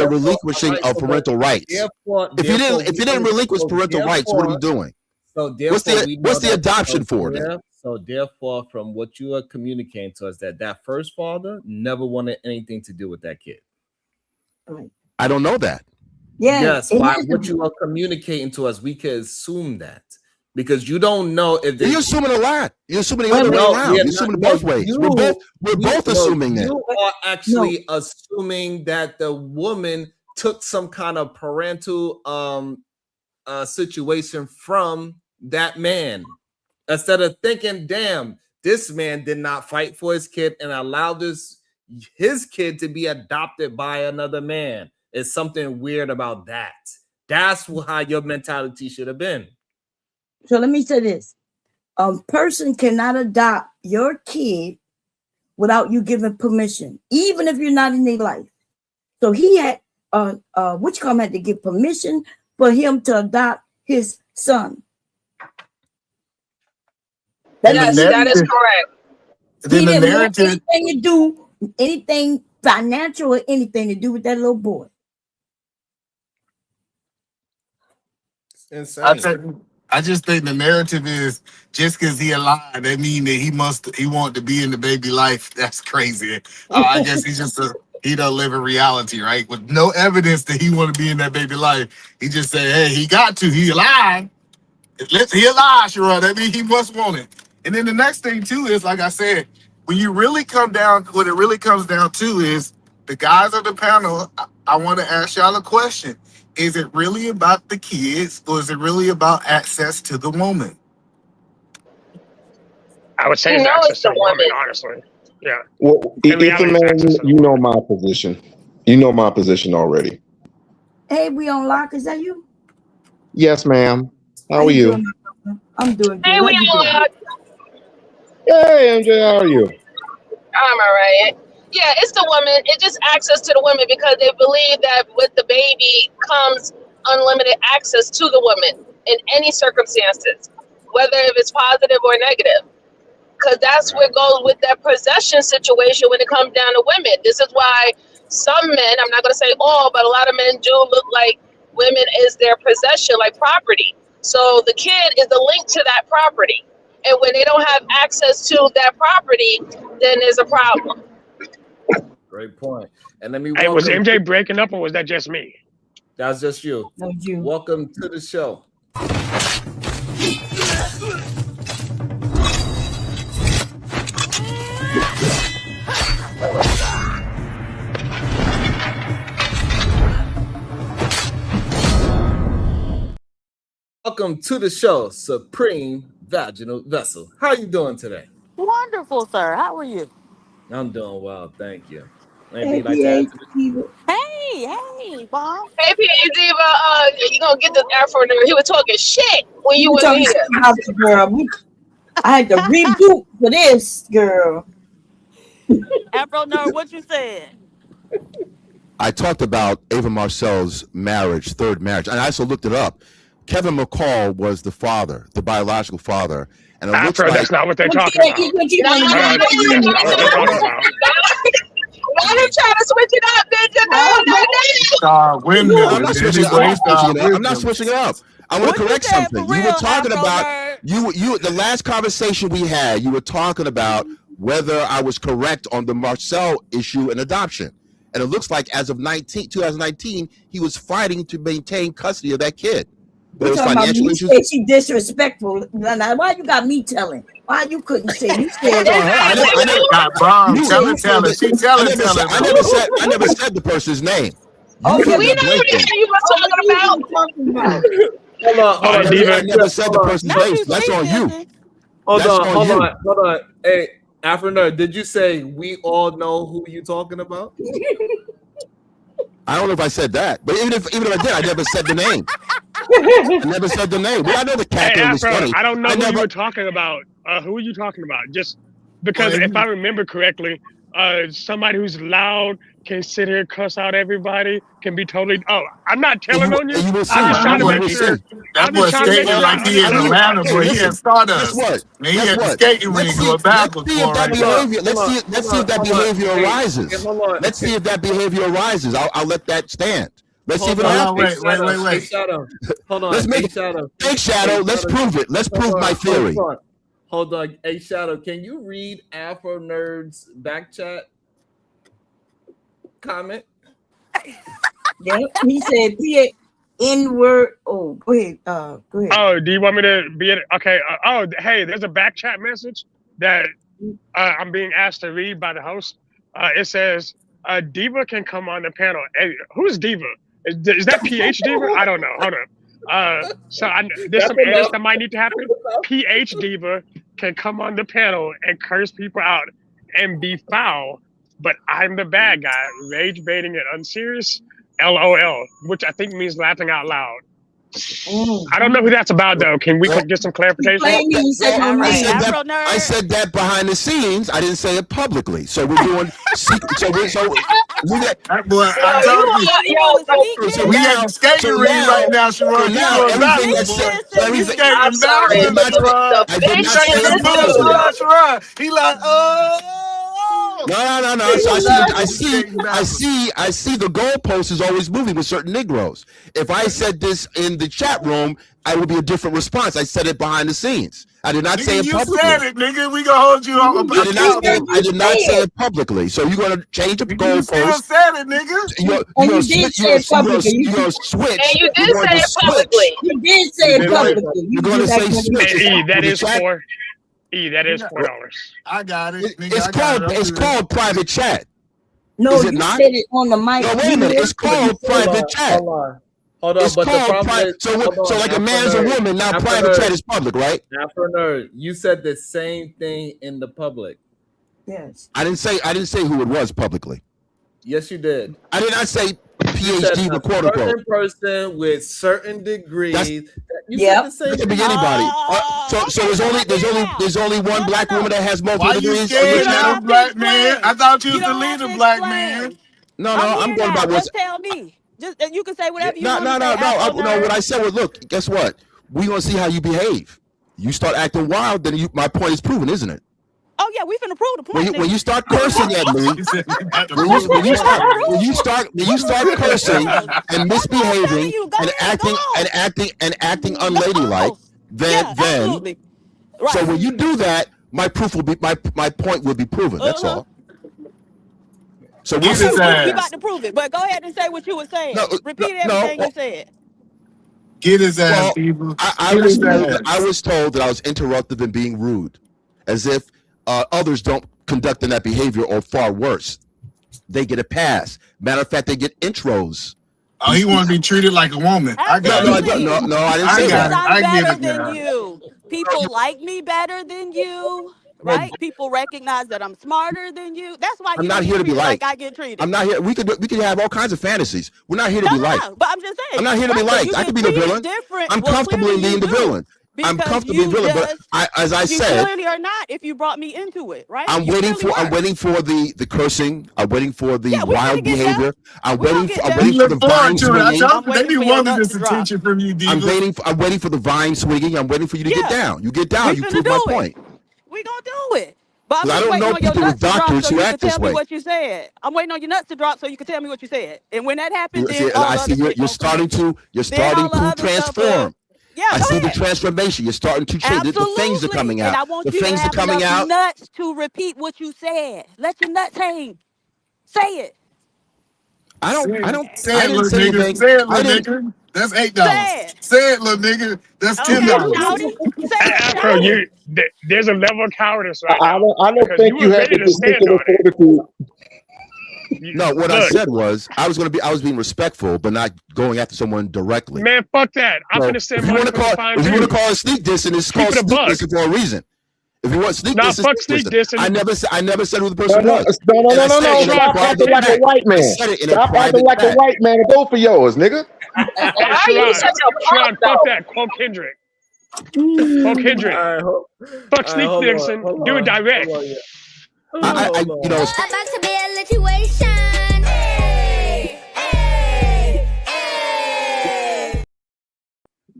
relinquishing of parental rights. If you didn't relinquish parental rights, what are we doing? So what's the adoption for then? So therefore, from what you are communicating to us, that first father never wanted anything to do with that kid. I don't know that. Yes, by what you are communicating to us, we can assume that. Because you don't know if you're assuming a lot. You're assuming the other way around. You're assuming both ways. We're both assuming that. You are actually assuming that the woman took some kind of parental situation from that man. Instead of thinking, damn, this man did not fight for his kid and allowed his kid to be adopted by another man. It's something weird about that. That's how your mentality should have been. So let me say this. A person cannot adopt your kid without you giving permission, even if you're not in their life. So he had had to give permission for him to adopt his son. Yes, that is correct. He didn't want anything financial or anything to do with that little boy. It's insane. I just think the narrative is just because he alive, that mean that he want to be in the baby life. That's crazy. I guess he don't live in reality, right? With no evidence that he want to be in that baby life. He just say, hey, he got to, he alive. He alive, Sharon. That means he must want it. And then the next thing too is, like I said, when you really come down, what it really comes down to is the guys on the panel. I want to ask y'all a question: is it really about the kids, or is it really about access to the woman? I would say it's access to the woman, honestly. Yeah. Well, In if a reality, it's access man, to the you know my position. You know my position already. Hey, we on lock. Is that you? Yes, ma'am. How are you? doing, my brother? I'm doing good. Hey, How we you on doing? lock. Hey, MJ, how are you? I'm all right. Yeah, it's the women. It just access to the women because they believe that with the baby comes unlimited access to the woman in any circumstances, whether if it's positive or negative. Because that's where it goes with that possession situation when it comes down to women. This is why some men, I'm not going to say all, but a lot of men do look like women is their possession, like property. So the kid is the link to that property. And when they don't have access to that property, then there's a problem. Great point. And let me Hey, was welcome. MJ breaking up or was that just me? That's just you. That was you. Welcome to the show. Welcome to the show, Supreme Vaginal Vessel. How you doing today? Wonderful, sir. How are you? I'm doing well, thank you. Hey, Anything like that? Hey, Bob. Hey, P.A. Diva, you gonna get this Afro nerd. He was talking shit when you You were talking here. shit about the girl. I had to reboot for this girl. Afro nerd, what you said? I talked about Ava Marcel's marriage, third marriage, and I also looked it up. Kevin McCall was the father, the biological father, and it looks like That's not what they're talking about. Why you trying to switch it up, Ninja? I'm not switching it up. I want to correct something. You were talking about you the last conversation we had. You were talking about whether I was correct on the Marcel issue and adoption, and it looks like as of 2019, he was fighting to maintain custody of that kid. But it was financial issues. You say she disrespectful. Now, why you got me telling? Why you couldn't say? You said I never said the person's name. Okay, we know who the hell you was talking about. Hold on, I never said the person's name. That's on you. Hold on. Hey, Afro nerd, did you say we all know who you talking about? I don't know if I said that, but even if I did, I never said the name. I never said the name. But I know the cat Hey, was Afro, funny. I don't know who you were talking about. Who are you talking about? Just because if I remember correctly, somebody who's loud can sit here, cuss out everybody, can be totally. Oh, I'm not telling on you. You will see. I'm just trying to make You will sure. see. I'm just trying to make sure. Like he in Atlanta, boy. He had Stardust. Guess what? Man, he had the skating ring going backwards. Let's see if that behavior arises. Let's see if that behavior arises. I'll let that stand. Let's see if it happens. Wait. Shadow. Hold on. Let's make Shadow. Big Shadow. Let's prove it. Let's prove my theory. Hold on. Hey, Shadow, can you read Afro Nerd's back chat comment? Yeah, he said P.A. N-word. Oh, go ahead. Go ahead. Oh, do you want me to be it? Okay. Hey, there's a back chat message that I'm being asked to read by the host. It says, Diva can come on the panel. Hey, who's Diva? Is that PH Diva? I don't know. Hold on. There's some edits that might need to happen. PH Diva can come on the panel and curse people out and be foul, but I'm the bad guy, rage baiting and unserious. LOL, which I think means laughing out loud. I don't know who that's about though. Can we get some clarification? I said that behind the scenes. I didn't say it publicly. So we're doing secret. We had the skating ring right now, Sharon. He like, No. So I see the goalpost is always moving with certain Negroes. If I said this in the chat room, I would be a different response. I said it behind the scenes. I did not say it publicly. You said it, nigga. We gonna hold you on. I did not say it publicly. So you're gonna change the goalpost. You still said it, nigga. You're gonna switch. And you did say it publicly. You did say it publicly. You're gonna say switch. That is $4. I got it. It's called private chat. No, is it you not? said it on the mic. No, wait a minute. It's called private chat. Hold on, it's but the called problem is, so like a man's a woman. Now private chat is public, right? Afro nerd, you said the same thing in the public. Yes. I didn't say who it was publicly. Yes, you did. I did not say PhD with quote unquote. Certain person with certain degrees. Yeah, it could be anybody. So there's only one black woman that has multiple Why you degrees. scared now, black man? I thought you was the leader, black man. No, I'm going about what's. Just tell me. Just you can say whatever you No. want to say. No. What I said was, look, guess what? We gonna see how you behave. You start acting wild, then my point is proven, isn't it? Oh yeah, we finna prove the point. When you start cursing at me, when you start cursing and misbehaving and acting unladylike, then so when you do that, my proof will be my point will be proven. That's all. So we about to prove it, but go ahead and say what you were saying. Repeat everything you said. Get his ass, people. I was told that I was interruptive and being rude, as if others don't conduct in that behavior, or far worse, they get a pass. Matter of fact, they get intros. Oh, he want to be treated like a woman. I got it. No, I didn't say that. I'm better than you. People like me better than you. Right? People recognize that I'm smarter than you. That's why I'm not here to be liked. I get treated. I'm not here. We could have all kinds of fantasies. We're not here to be liked. But I'm just saying. I'm not here to be liked. I could be the villain. I'm comfortable in being the villain. I'm comfortable being villain. But as I said, you clearly are not. If you brought me into it, right? I'm waiting for the cursing. I'm waiting for the wild behavior. I'm waiting for the vine swinging. They be wanting this attention from you, Diva. I'm waiting for the vine swinging. I'm waiting for you to get down. You get down. You prove my point. We gonna do it. But I don't know people with doctorates who act this way. What you said. I'm waiting on your nuts to drop so you can tell me what you said. And when that happens, I see you're starting to transform. Yeah, I see the transformation. You're starting to change. The things are coming out. And I want the you things to have are coming enough out. Nuts to repeat what you said. Let your nuts hang. Say it. I don't say it, little nigga. Say it, little nigga. That's $8. Say it, little nigga. That's $10. Afro, there's a level of cowardice right I now. don't think you have the particular fortitude. No, what I said was I was being respectful, but not going after someone directly. Man, fuck that. I'm gonna send money for the fine. If you want to call it sneak dissing, it's called sneak dissing for a reason. If you want sneak dissing, fuck sneak dissing. I never said who the person was. No. Stop acting like a white man. Stop acting like a white man and go for yours, nigga. Sean, fuck that. Quote Kendrick. Quote Kendrick. Fuck sneak dissing. Do it direct. You know, About to be a situation.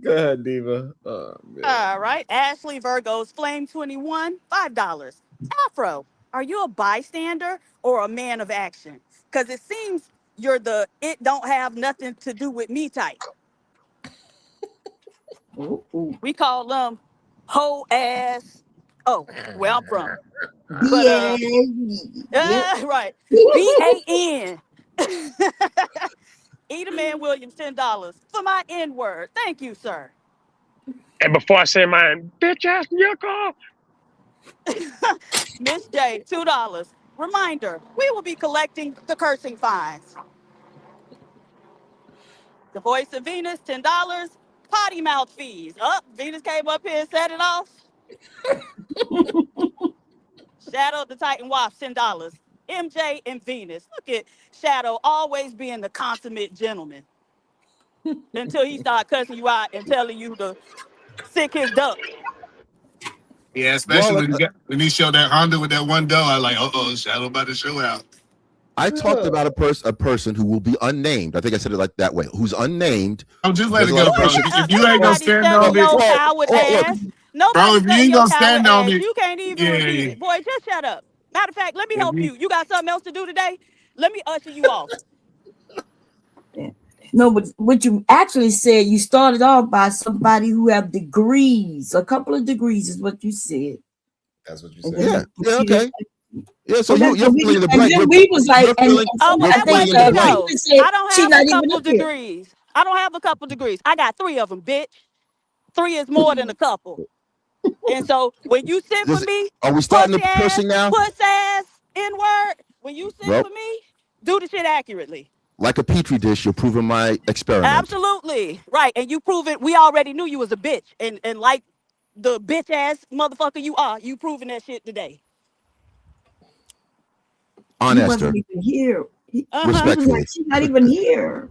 Go ahead, Diva. All right. Ashley Virgo's Flame 21, $5. Afro, are you a bystander or a man of action? Because it seems you're the it don't have nothing to do with me type. We call them hoe ass. Oh, where I'm from. But, right. BAN. Edaman Williams, $10 for my N-word. Thank you, sir. And before I say mine, bitch ass yucca. Miss J, $2. Reminder, we will be collecting the cursing fines. The Voice of Venus, $10. Potty mouth fees. Venus came up here and set it off. Shadow the Titan Wasp, $10. MJ and Venus. Look at Shadow always being the consummate gentleman. Until he started cussing you out and telling you to sick his duck. Yeah, especially when he showed that Honda with that one door. I was like, Shadow about to show out. I talked about a person who will be unnamed. I think I said it like that way. Who's unnamed? I'm just letting it go, bro. If you ain't gonna stand on this, Nobody bro, if you ain't gonna stand on it, you can't even repeat it. Boy, just shut up. Matter of fact, let me help you. You got something else to do today? Let me usher you off. No, but what you actually said, you started off by somebody who have degrees, a couple of degrees is what you said. That's what you And said. then Yeah, okay. Yeah, so and you're filling in the and blank. then we was like, and Oh, well, I that's what think you know. Stephen said I don't she's have not a even couple up here. degrees. I don't have a couple degrees. I got 3 of them, bitch. 3 is more than a couple. And so when you sit for me, Are we starting the pussy ass, cursing now? N-word, when you sit Well, for me, do the shit accurately. like a petri dish, you're proving my experiment. Absolutely. Right. And you prove it. We already knew you was a bitch. And like the bitch ass motherfucker you are, you proving that shit today. On He Esther. wasn't even here. He was Respectfully. like, she's not even here.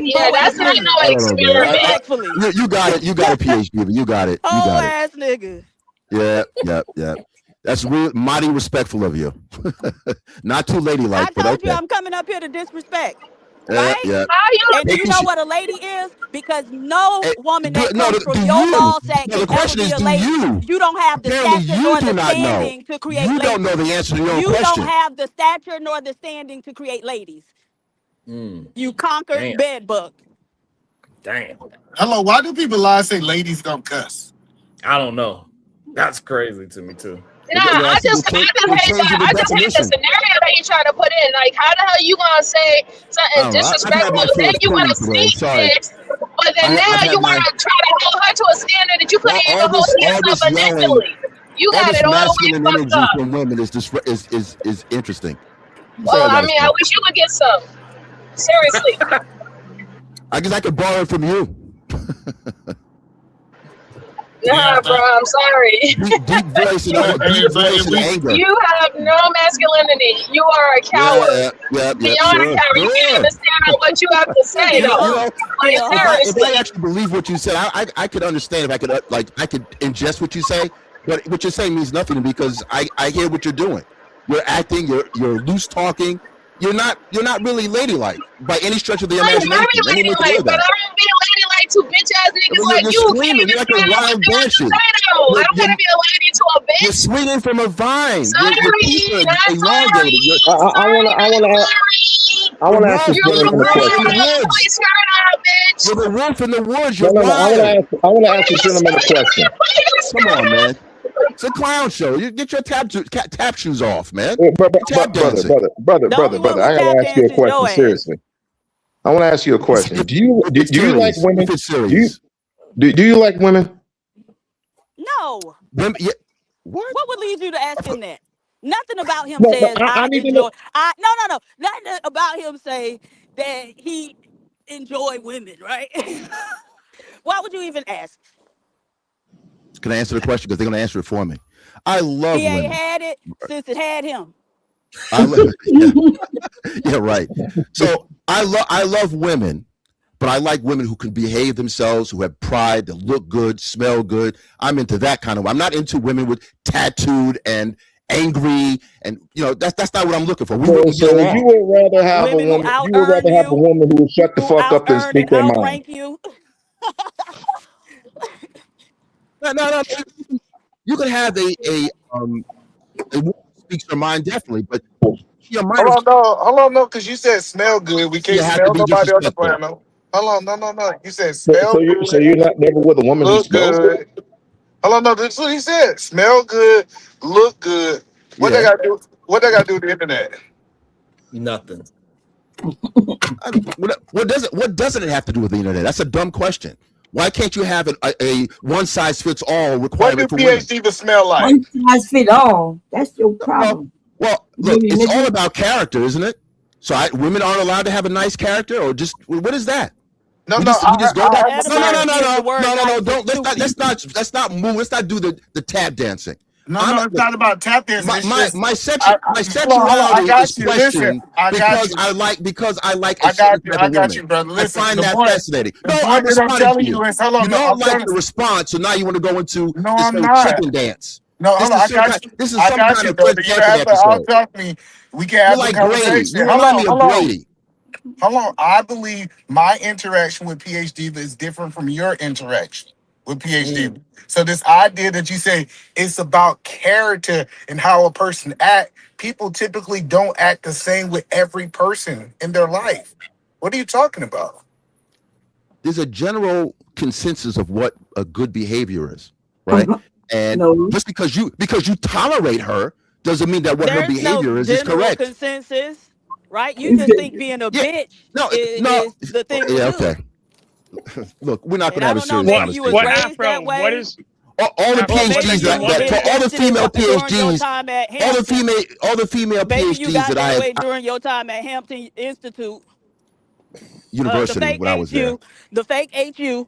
Yeah, that's not no I don't know, man. Respectfully. You got it. You got it, PhD. You got it. You Oh got it. ass nigga. Yeah. That's real mighty respectful of you. Not too ladylike, I but told okay. you I'm coming up here to disrespect. Yeah, Right? yeah. And do you know what a lady is? Because no woman that no, comes do from your you? ball sack No, the can ever question be is, a do lady. you? You don't have the Apparently stature you nor do the not know. standing to create You ladies. don't know the answer to your own You question. don't have the stature nor the standing to create ladies. You conquered Damn. bed bug. Damn. Hello, why do people lie and say ladies don't cuss? I don't know. That's crazy to me too. Nah, I just hate the scenario that you try to put in. Like, how the hell you gonna say something disrespectful? Then you want to sneak this, but then now you want to try to hold her to a standard that you couldn't even hold yourself initially. You all got this it all the way masculine fucked energy up. from women is interesting. Well, I mean, I wish you would get some. Seriously. I guess I could borrow it from you. Nah, bro, I'm sorry. Deep voice and anger. You have no masculinity. You are a coward. Beyond Sure, a coward. You can't even stand on what you have to say, though. If I actually believe what you said, I could understand if I could I could ingest what you say, but what you're saying means nothing to me because I hear what you're doing. You're acting. You're loose talking. You're not really ladylike by any stretch of the imagination. I'm very ladylike, but I don't be ladylike to bitch ass niggas like you're you. screaming. You're like a wild dancing. I don't gotta be a lady to a bitch. You're swinging from a vine. Sorry, your teeth are not elongated. I want to ask this gentleman a question. You're the wolf in the woods. No, You're wild. I want to ask this gentleman a question. Come on, man. It's a clown show. You get your tap shoes off, man. Brother, Tap dancing. brother, I gotta ask you a question seriously. I want to ask you a question. Do you like women? Do you like women? No. Women, yeah. What would lead you to ask him that? Nothing about him No, says I need to enjoy. know. No. Nothing about him say that he enjoy women, right? Why would you even ask? Can I answer the question? Because they're going to answer it for me. I love He ain't women. had it since it had him. Yeah, right. So I love women, but I like women who can behave themselves, who have pride, that look good, smell good. I'm into that kind of. I'm not into women with tattooed and angry, and that's not what I'm looking for. So you would rather have a woman. You would rather have a woman who will shut the fuck up and speak their mind. You. No. You could have a woman who speaks her mind, definitely, but your mind. Hold on, no, because you said smell good. We can't smell nobody on the planet. Hold on, no. You said smell good. So you're not never with a woman who smells good? Hold on, no. That's what he said. Smell good, look good. What they got to do? What they got to do with the internet? Nothing. What doesn't it have to do with the internet? That's a dumb question. Why can't you have a one size fits all requirement for women? What do PhD even smell like? One size fit all. That's your problem. Well, look, it's all about character, isn't it? So women aren't allowed to have a nice character, or just what is that? No. Don't. Let's not move. Let's not do the tap dancing. No, it's not about tap dancing. My sexuality is questioned because I like a certain type of woman. Brother. Listen, I find that fascinating. No, I'm responding to you. You don't like the response, so now you want to go into this chicken dance. No, hold on. This is some kind of Fred Hampton episode. Talk me. We can have a conversation. You remind me of Brady. Hold on. I believe my interaction with PhD is different from your interaction. with PhD. So this idea that you say it's about character and how a person act, people typically don't act the same with every person in their life. What are you talking about? There's a general consensus of what a good behavior is, right? And just because you tolerate her doesn't mean that what her behavior is correct. Consensus, right? You just think being a bitch is the thing to do. Okay. Look, we're not going to have a serious maybe conversation. you was raised that way. What is all the PhDs for all the female PhDs, all the female maybe you got PhDs that I that way have, during your time at Hampton Institute University when I was there. The fake HU.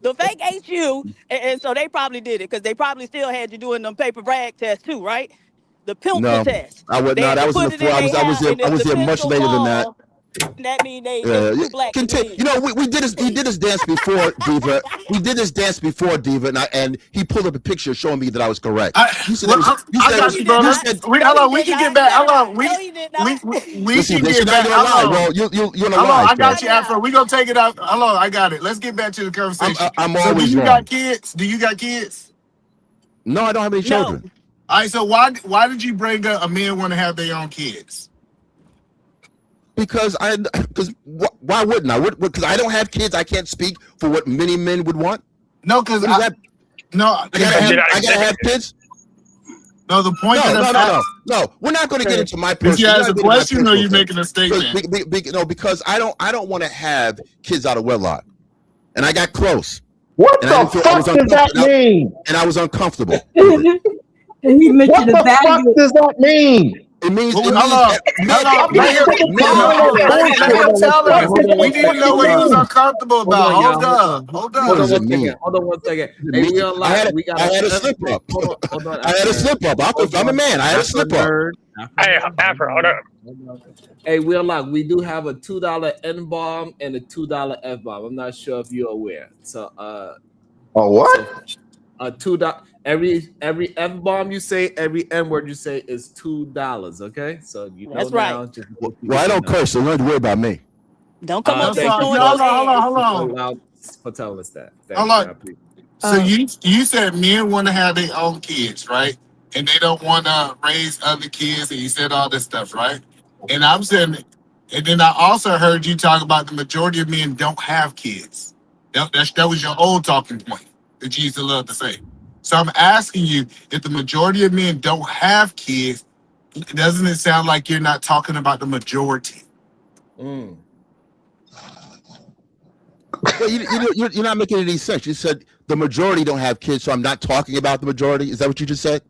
The fake HU, and so they probably did it because they probably still had you doing them paper brag tests too, right? The pencil test. I would not. That was in the floor. I was there much later than that. That means they too black. You know, we did this dance before, Diva. We did this dance before, Diva, and he pulled up a picture showing me that I was correct. You said hold on, we can get back. Hold on, we can get back. Well, you're on a lie. I got you, Afro. We gonna take it out. Hold on, I got it. Let's get back to the conversation. I'm so always do you wrong. got kids? Do you got kids? No, I don't have any children. All right, so why did you bring up a man want to have their own kids? Because why wouldn't I? Because I don't have kids. I can't speak for what many men would want. No, because I gotta have kids. No, the point. No. We're not going to get into my personal. Did you ask a question or you making a statement? No, because I don't want to have kids out of wedlock, and I got close. What the fuck does that mean? And I was uncomfortable. And he mentioned what the fuck does that mean? It means We didn't know what he was uncomfortable about. Hold on. Hold on one second. Hey, I had a slip up. I had a slip up. I'm a man. I had a slip up. Hey, Afro, hold on. Hey, we do have a $2 N bomb and a $2 F bomb. I'm not sure if you're aware. So what? $2. Every F bomb you say, every N word you say is $2. Okay, so you know that's right. now. Well, I don't curse, so you don't have to worry about me. Don't come up there. Hold on. For telling us that. Hold on. So you said men want to have their own kids, right? And they don't want to raise other kids, and you said all this stuff, right? And I'm saying, and then I also heard you talk about the majority of men don't have kids. That was your old talking point that you used to love to say. So I'm asking you, if the majority of men don't have kids, doesn't it sound like you're not talking about the majority? Well, you're not making any sense. You said the majority don't have kids, so I'm not talking about the majority. Is that what you just said?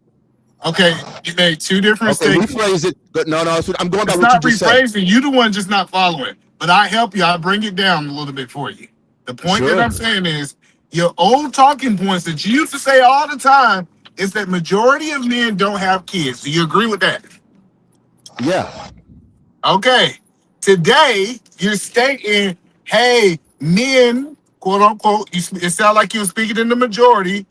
Okay, you made two different statements. Rephrase it. But no, I'm going by it's what you just said. Not rephrasing. You the one just not following. But I help you. I bring it down a little bit for you. The point that I'm saying is, your old talking points that you used to say all the time is that majority of men don't have kids. Do you agree with that? Yeah. Okay. Today, you're stating, hey, men, quote unquote, it sounds like you're speaking in the majority,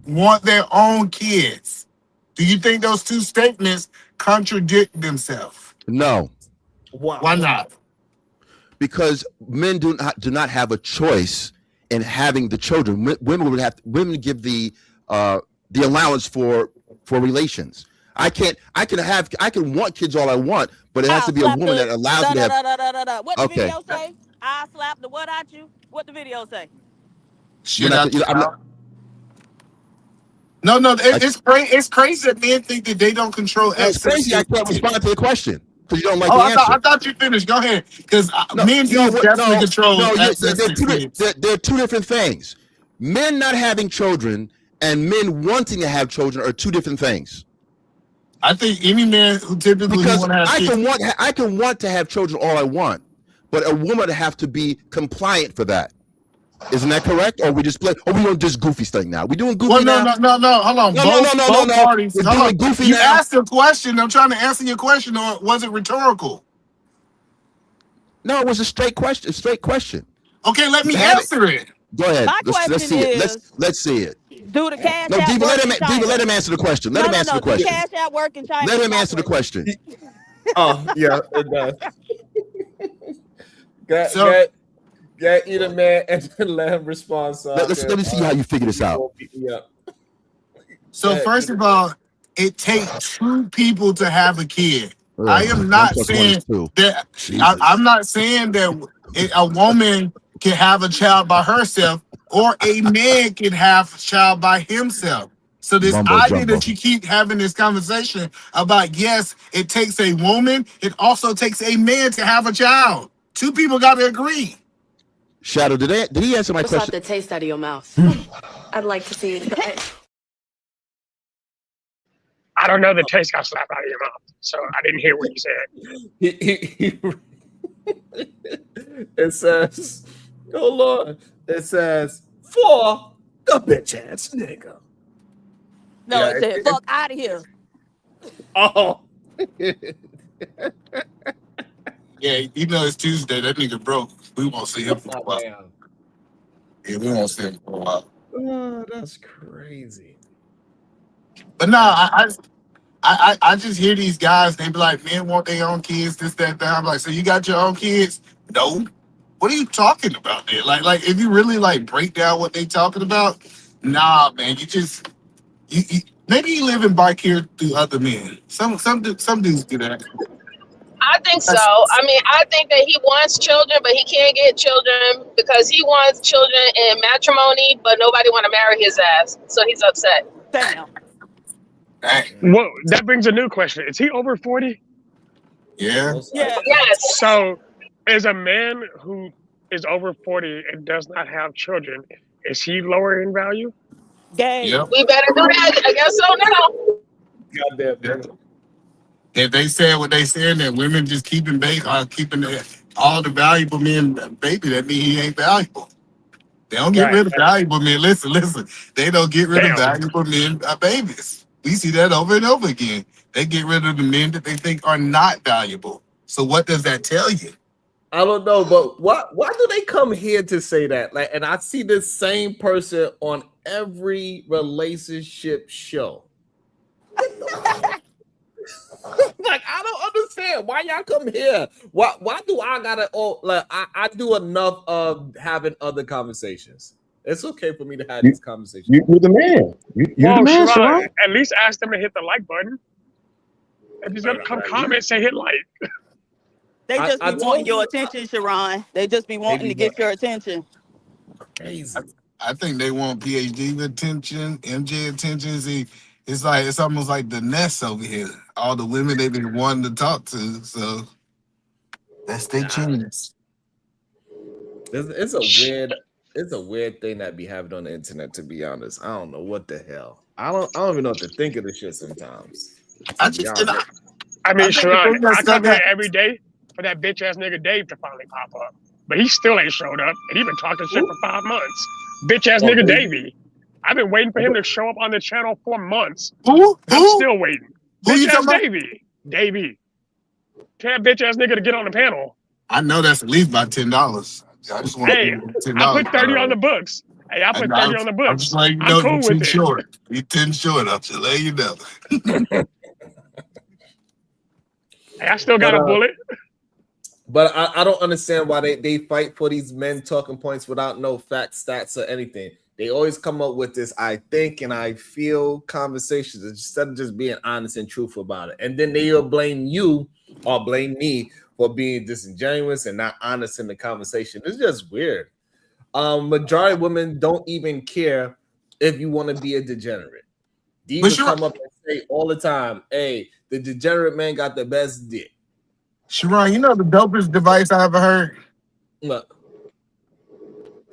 want their own kids. Do you think those two statements contradict themselves? No. Why not? Because men do not have a choice in having the children. Women give the allowance for relations. I can want kids all I want, but it has to be a woman that allows me to have. What the video say? I slap the what at you? What the video say? No, it's crazy that men think that they don't control access. It's crazy. I can't respond to the question because you don't like the answer. I thought you finished. Go ahead. Because men do definitely control access. They're two different things. Men not having children and men wanting to have children are two different things. I think any man who typically want to have kids. I can want to have children all I want, but a woman have to be compliant for that. Isn't that correct? Or we just play? Or we doing just goofy thing now? We doing goofy now? No. Hold on. No. Parties. We're doing goofy you now. asked a question. I'm trying to answer your question, or was it rhetorical? No, it was a straight question. Okay, let me answer it. Go ahead. My Let's see question it. Let's see it. Do the cash No, out Diva, work in China? let him answer the question. Let him answer the question. Do cash out work in China? Let him answer the question. Oh, yeah, it does. Yeah, either man, and then let him respond. So let me see how you figure this out. So first of all, it takes two people to have a kid. I am 1 not + 1 saying is 2. that. Jesus. I'm not saying that a woman can have a child by herself, or a man can have a child by himself. So this Mumbo idea jumbo. that you keep having this conversation about, yes, it takes a woman, it also takes a man to have a child. Two people got to agree. Shadow, did he answer my What's out question? the taste out of your mouth? I'd like to see it. I don't know. The taste got slapped out of your mouth, so I didn't hear what you said. It says, oh Lord, it says, for the bitch ass nigga. No, Yeah, it said, fuck out of here. Oh. Yeah, you know it's Tuesday. That nigga broke. We won't see him for a while. Yeah, we won't see him for a while. Oh, that's crazy. But no, I just hear these guys. They be like, men want their own kids, this, that, that. I'm like, so you got your own kids? No. What are you talking about there? Like if you really like break down what they talking about, nah, man, you maybe you live in vicarious through other men. Some dudes do that. I think so. I mean, I think that he wants children, but he can't get children because he wants children in matrimony, but nobody want to marry his ass. So he's upset. Damn. Well, that brings a new question. Is he over 40? Yeah. Yes. So, as a man who is over 40 and does not have children, is he lower in value? Gay. Yep. We better do that. I guess so now. Goddamn. If they said what they said, that women just keeping all the valuable men baby, that mean he ain't valuable. They don't get rid of valuable men. Listen. They don't get rid of valuable men babies. We see that over and over again. They get rid of the men that they think are not valuable. So what does that tell you? I don't know, but why do they come here to say that? Like, and I see this same person on every relationship show. Like, I don't understand why y'all come here. Why do I gotta I do enough of having other conversations. It's okay for me to have these conversations. You're the man. You're the man, Sharon. At least ask them to hit the like button. If he's gonna come comment, say hit like. They just be wanting your attention, Sharon. They just be wanting to get your attention. Crazy. I think they want PhD attention, MJ attention. See, it's almost like the nest over here. All the women they've been wanting to talk to. So that's their chance. It's a weird thing that be happening on the internet, to be honest. I don't know what the hell. I don't even know what to think of this shit sometimes. I mean, Sharon, I come here every day for that bitch ass nigga Dave to finally pop up. But he still ain't showed up. And he been talking shit for 5 months. Bitch ass nigga Davey. I've been waiting for him to show up on the channel for months. Who? I'm still waiting. Who you Bitch ass talking about? Davey. Tell that bitch ass nigga to get on the panel. I know that's at least about $10. I just want $10. I put 30 on the books. Hey, I put 30 on the books. I'm just letting you know I'm cool you're with 10 it. short. You're 10 short. I'm just letting you know. Hey, I still got a bullet. But I don't understand why they fight for these men talking points without no facts, stats, or anything. They always come up with this I think and I feel conversations instead of just being honest and truthful about it. And then they'll blame you or blame me for being disingenuous and not honest in the conversation. It's just weird. Majority of women don't even care if you want to be a degenerate. These will come up and say all the time, hey, the degenerate man got the best dick. Sharon, you know the dopest device I ever heard? Look.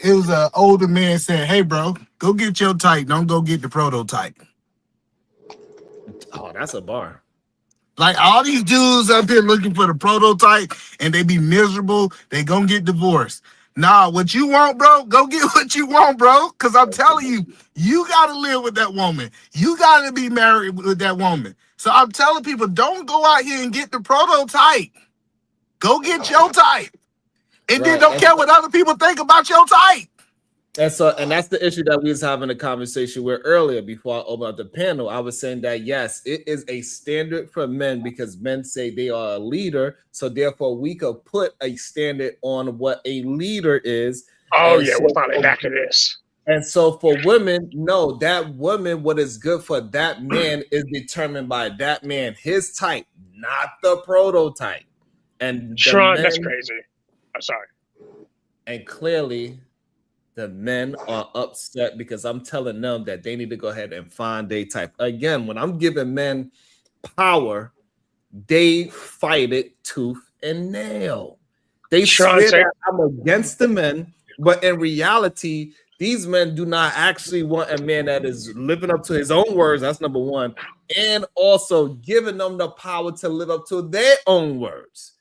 It was an older man saying, hey, bro, go get your type. Don't go get the prototype. Oh, that's a bar. Like all these dudes up here looking for the prototype and they be miserable. They gonna get divorced. Nah, what you want, bro, go get what you want, bro. Because I'm telling you, you got to live with that woman. You got to be married with that woman. So I'm telling people, don't go out here and get the prototype. Go get your type. And then don't care what other people think about your type. And that's the issue that we was having a conversation with earlier before I opened up the panel. I was saying that yes, it is a standard for men because men say they are a leader, so therefore we could put a standard on what a leader is. Oh And yeah, so we're finally back to this. And so for women, no, that woman, what is good for that man is determined by that man, his type, not the prototype. And Sean, that's crazy. I'm sorry. And clearly, the men are upset because I'm telling them that they need to go ahead and find their type. Again, when I'm giving men power, they fight it tooth and nail. They swear that I'm against the men, but in reality, these men do not actually want a man that is living up to his own words. That's number one. And also giving them the power to live up to their own words.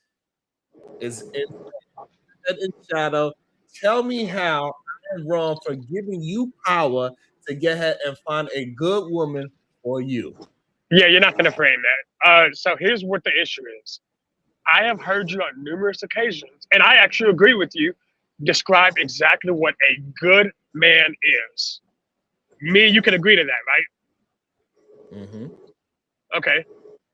Is in shadow. Tell me how I'm wrong for giving you power to get ahead and find a good woman for you. Yeah, you're not going to frame that. So here's what the issue is. I have heard you on numerous occasions, and I actually agree with you, describe exactly what a good man is. Me and you can agree to that, right? Mm-hmm. Okay.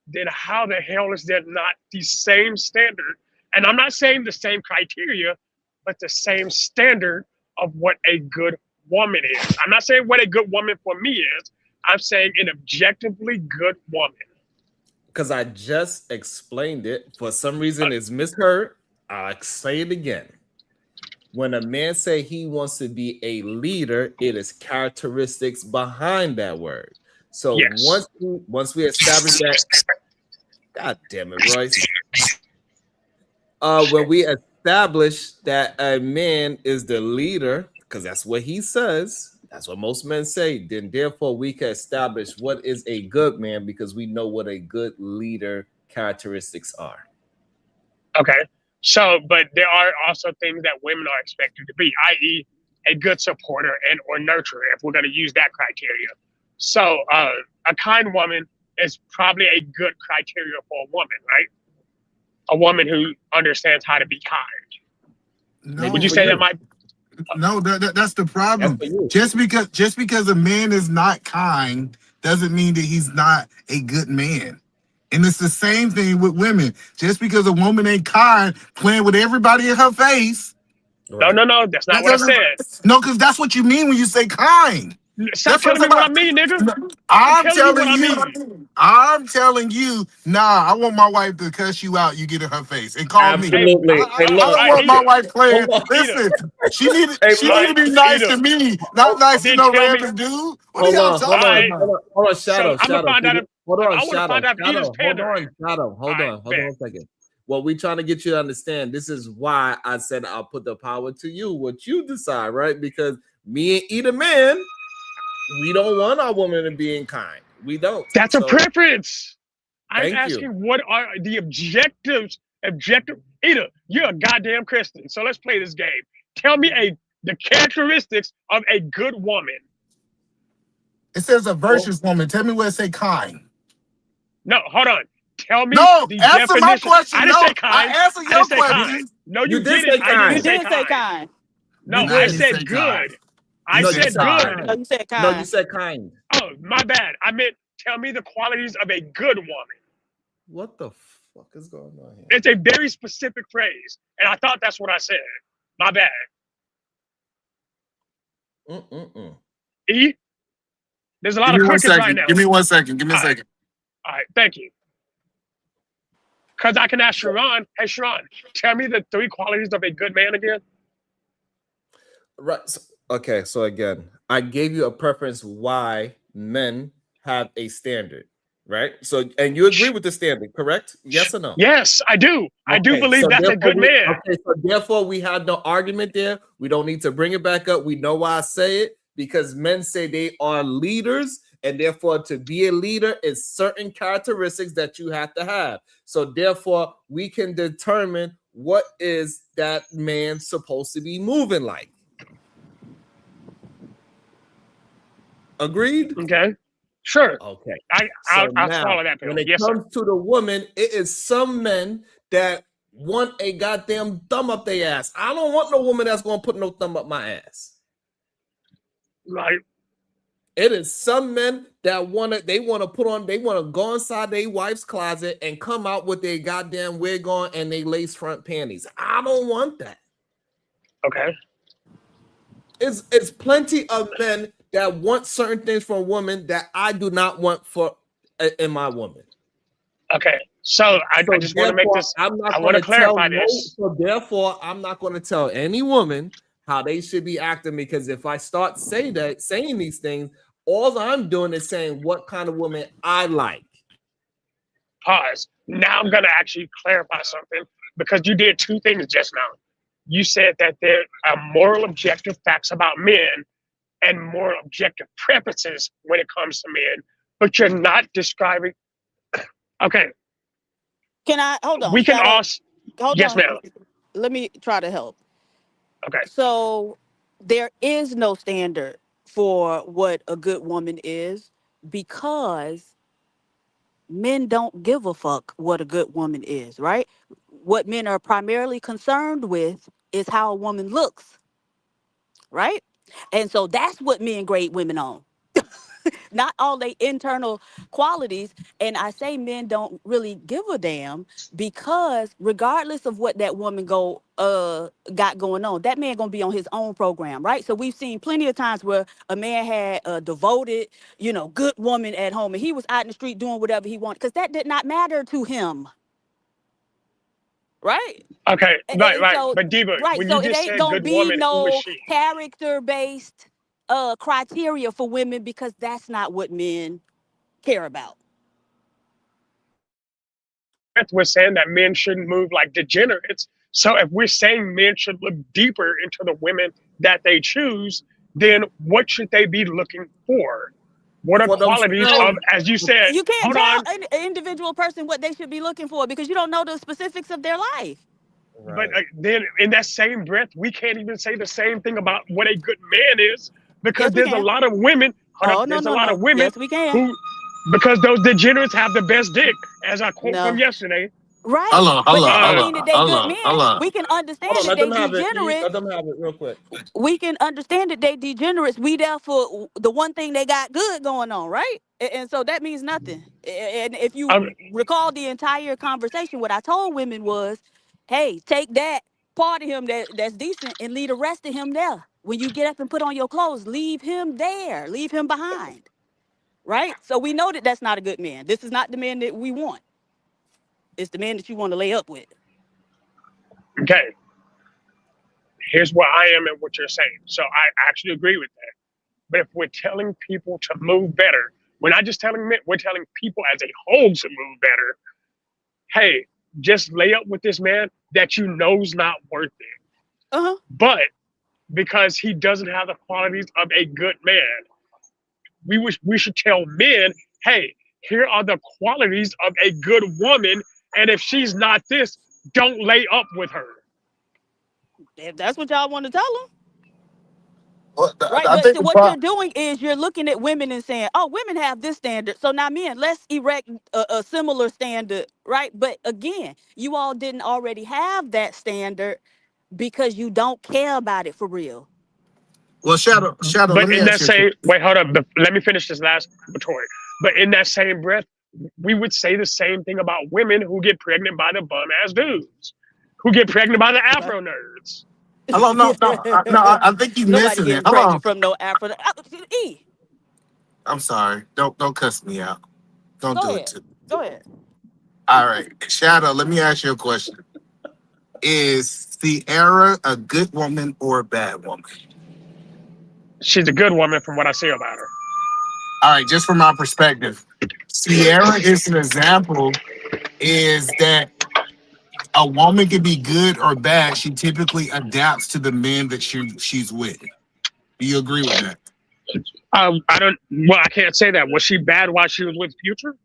Then how the hell is there not the same standard? And I'm not saying the same criteria, but the same standard of what a good woman is. I'm not saying what a good woman for me is. I'm saying an objectively good woman. Because I just explained it. For some reason, it's misheard. I'll say it again. When a man say he wants to be a leader, it is characteristics behind that word. So yes. once we establish that, God damn it, Royce. When we establish that a man is the leader, because that's what he says, that's what most men say, then therefore we can establish what is a good man because we know what a good leader characteristics are. Okay. So, but there are also things that women are expected to be, i.e. a good supporter and or nurturer, if we're going to use that criteria. So a kind woman is probably a good criteria for a woman, right? A woman who understands how to be kind. No, would you say that might? No, that's the problem. Just because a man is not kind doesn't mean that he's not a good man. And it's the same thing with women. Just because a woman ain't kind, playing with everybody in her face. No, that's not what I said. No, because that's what you mean when you say kind. Stop telling me what I mean, nigga. I'm telling you, nah, I want my wife to cuss you out, you get in her face and call Absolutely. me. I don't want my wife playing. Listen, she need to be nice to me, not nice to no random dude. What are y'all talking about? Hold on, Shadow. Hold on a second. What we trying to get you to understand, this is why I said I'll put the power to you, what you decide, right? Because me and either man, we don't want our woman to be kind. We don't. That's a preference. I'm asking what are the objectives? Either you're a goddamn Christian, so let's play this game. Tell me the characteristics of a good woman. It says a virtuous woman. Tell me where it say kind. No, hold on. Tell me the answer definition. My question. I didn't say kind. I answered your question. No, you didn't. You did say kind. No, I said good. I said good. No, you said kind. No, you said kind. Oh, my bad. I meant tell me the qualities of a good woman. What the fuck is going on here? It's a very specific phrase, and I thought that's what I said. My bad. E? There's a lot of crickets right now. Give me 1 second. Give me a second. All right, thank you. Because I can ask Sharon, hey, Sharon, tell me the 3 qualities of a good man again. Right. Okay, so again, I gave you a preference why men have a standard, right? So, and you agree with the standard, correct? Yes or no? Yes, I do. I do believe that's a good man. Okay, so therefore we had no argument there. We don't need to bring it back up. We know why I say it, because men say they are leaders, and therefore to be a leader is certain characteristics that you have to have. So therefore we can determine what is that man supposed to be moving like. Agreed? Okay. Sure. Okay. I'll follow that. When it comes to the woman, it is some men that want a goddamn thumb up their ass. I don't want no woman that's going to put no thumb up my ass. Like, it is some men that want to go inside their wife's closet and come out with their goddamn wig on and they lace front panties. I don't want that. Okay. It's plenty of men that want certain things from a woman that I do not want in my woman. Okay. So I just want to make this. I want to clarify this. So therefore, I'm not going to tell any woman how they should be acting, because if I start saying these things, all I'm doing is saying what kind of woman I like. Pause. Now I'm going to actually clarify something, because you did two things just now. You said that there are moral objective facts about men and moral objective preferences when it comes to men, but you're not describing. Okay. Can I hold on? We can also. Yes, ma'am. Let me try to help. Okay. So there is no standard for what a good woman is, because men don't give a fuck what a good woman is, right? What men are primarily concerned with is how a woman looks, right? And so that's what men grade women on. Not all they internal qualities. And I say men don't really give a damn, because regardless of what that woman got going on, that man gonna be on his own program, right? So we've seen plenty of times where a man had a devoted, good woman at home, and he was out in the street doing whatever he wanted, because that did not matter to him. Right? Okay, right. So, But Diva, right, when so you it just ain't said gonna good be woman, who was no she? character-based criteria for women, because that's not what men care about. We're saying that men shouldn't move like degenerates. So if we're saying men should look deeper into the women that they choose, then what should they be looking for? What are qualities of, as you said, You can't hold tell on. an individual person what they should be looking for, because you don't know the specifics of their life. But then in that same breath, we can't even say the same thing about what a good man is, because Yes, we there's a can. lot of women, there's a lot of women Yes, we can. who, because those degenerates have the best dick, as I quote from yesterday. Right. Hold But that don't on, mean that they good men. We can understand that let they them have it. degenerates. Let them have it real quick. We can understand that they degenerates. We therefore the one thing they got good going on, right? And so that means nothing. And if you recall the entire conversation, what I told women was, hey, take that part of him that's decent and leave the rest of him there. When you get up and put on your clothes, leave him there. Leave him behind. Right? So we know that that's not a good man. This is not the man that we want. It's the man that you want to lay up with. Okay. Here's where I am and what you're saying. So I actually agree with that. But if we're telling people to move better, we're not just telling men, we're telling people as a whole to move better. Hey, just lay up with this man that you know's not worth it. But because he doesn't have the qualities of a good man, we should tell men, hey, here are the qualities of a good woman, and if she's not this, don't lay up with her. If that's what y'all want to tell them. Well, Right, I but think so what you're doing is you're looking at women and saying, oh, women have this standard, so now men, let's erect a similar standard, right? But again, you all didn't already have that standard because you don't care about it for real. Well, Shadow. But Let me in that ask you. same wait, hold up. Let me finish this last retort. But in that same breath, we would say the same thing about women who get pregnant by the bum ass dudes, who get pregnant by the Afro nerds. Hello, no. I think you Nobody missing getting it. Hold pregnant on. from no Afro. E. I'm sorry. Don't cuss me out. Don't Go do ahead. it to me. Go ahead. All right, Shadow. Let me ask you a question. Is Sierra a good woman or a bad woman? She's a good woman from what I see about her. All right, just from my perspective, Sierra is an example. Is that a woman can be good or bad? She typically adapts to the men that she's with. Do you agree with that? I don't. Well, I can't say that. Was she bad while she was with Future?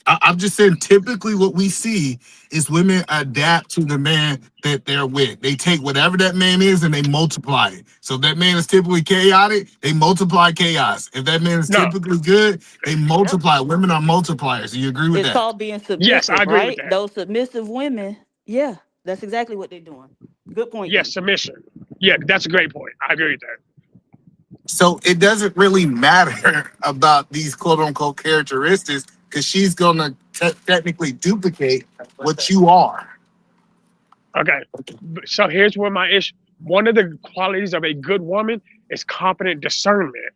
I'm just saying, typically what we see is women adapt to the man that they're with. They take whatever that man is and they multiply it. So if that man is typically chaotic, they multiply chaos. If that man is typically good, they multiply. Women are multipliers. Do you agree with It's that? called being submissive, Yes, I agree with right? that. Those submissive women, yeah, that's exactly what they're doing. Good point. Yes, submission. Yeah, that's a great point. I agree with that. So it doesn't really matter about these quote unquote characteristics because she's gonna technically duplicate what you are. Okay, so here's where my issue. One of the qualities of a good woman is confident discernment,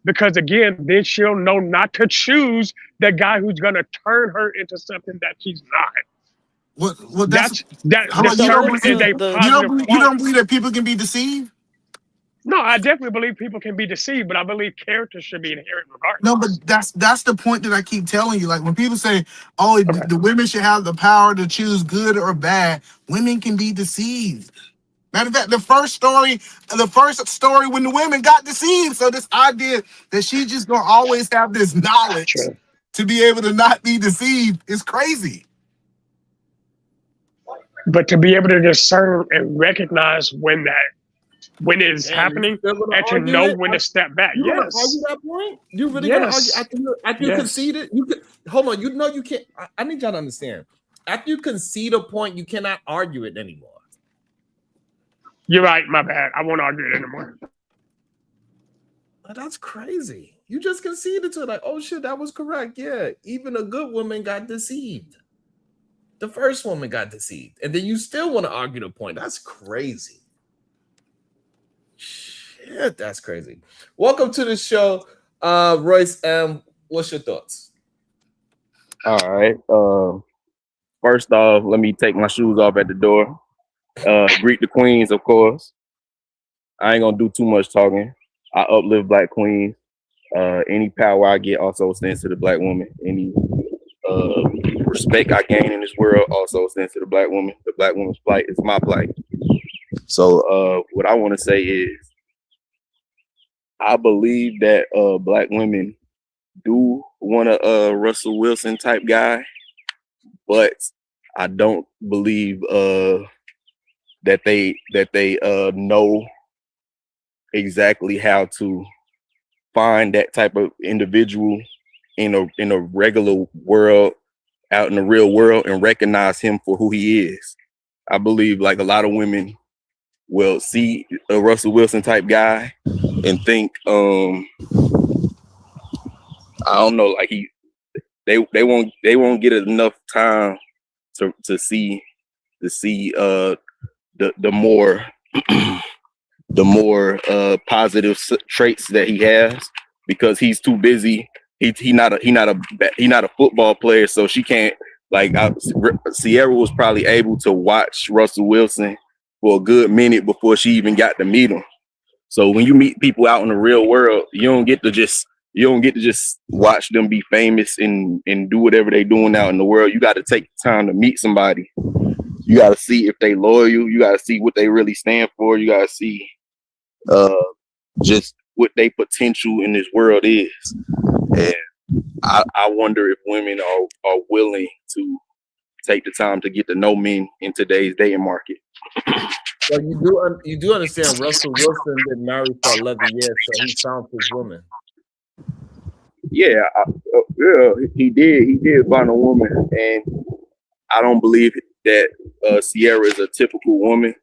because again, then she'll know not to choose the guy who's gonna turn her into something that she's not. Well, That how about you don't discernment is a believe positive you quality. don't believe that people can be deceived? No, I definitely believe people can be deceived, but I believe character should be inherent regardless. No, but that's the point that I keep telling you. Like when people say, "Oh, the women should have the power to choose good or bad," women can be deceived. Matter of fact, the first story when the women got deceived. So this idea that she's just gonna always have this knowledge to be able to not be deceived is crazy. But to be able to discern and recognize when it's happening, and to know when to step back. You Yes. gonna argue that point? You really gonna argue after you concede it? You could hold on. You know you can't. I need y'all to understand. After you concede a point, you cannot argue it anymore. You're right. My bad. I won't argue it anymore. That's crazy. You just conceded to it, like, oh shit, that was correct. Yeah, even a good woman got deceived. The first woman got deceived, and then you still want to argue the point. That's crazy. Shit, that's crazy. Welcome to the show, Royce M. What's your thoughts? All right. First off, let me take my shoes off at the door. Greet the queens, of course. I ain't gonna do too much talking. I uplift black queens. Any power I get also extends to the black woman. Any respect I gain in this world also extends to the black woman. The black woman's plight is my plight. So what I want to say is I believe that black women do want a Russell Wilson type guy, but I don't believe that they know exactly how to find that type of individual in a regular world, out in the real world, and recognize him for who he is. I believe like a lot of women will see a Russell Wilson type guy and think I don't know, like they won't get enough time to see the more the more positive traits that he has, because he's too busy. He not a football player, so she can't, like, Sierra was probably able to watch Russell Wilson for a good minute before she even got to meet him. So when you meet people out in the real world, you don't get to just watch them be famous and do whatever they doing out in the world. You got to take the time to meet somebody. You got to see if they loyal. You got to see what they really stand for. You got to see just what their potential in this world is. And I wonder if women are willing to take the time to get to know men in today's day and market. But you do understand Russell Wilson been married for 11 years, so he found his woman. Yeah, he did find a woman, and I don't believe that Sierra is a typical woman,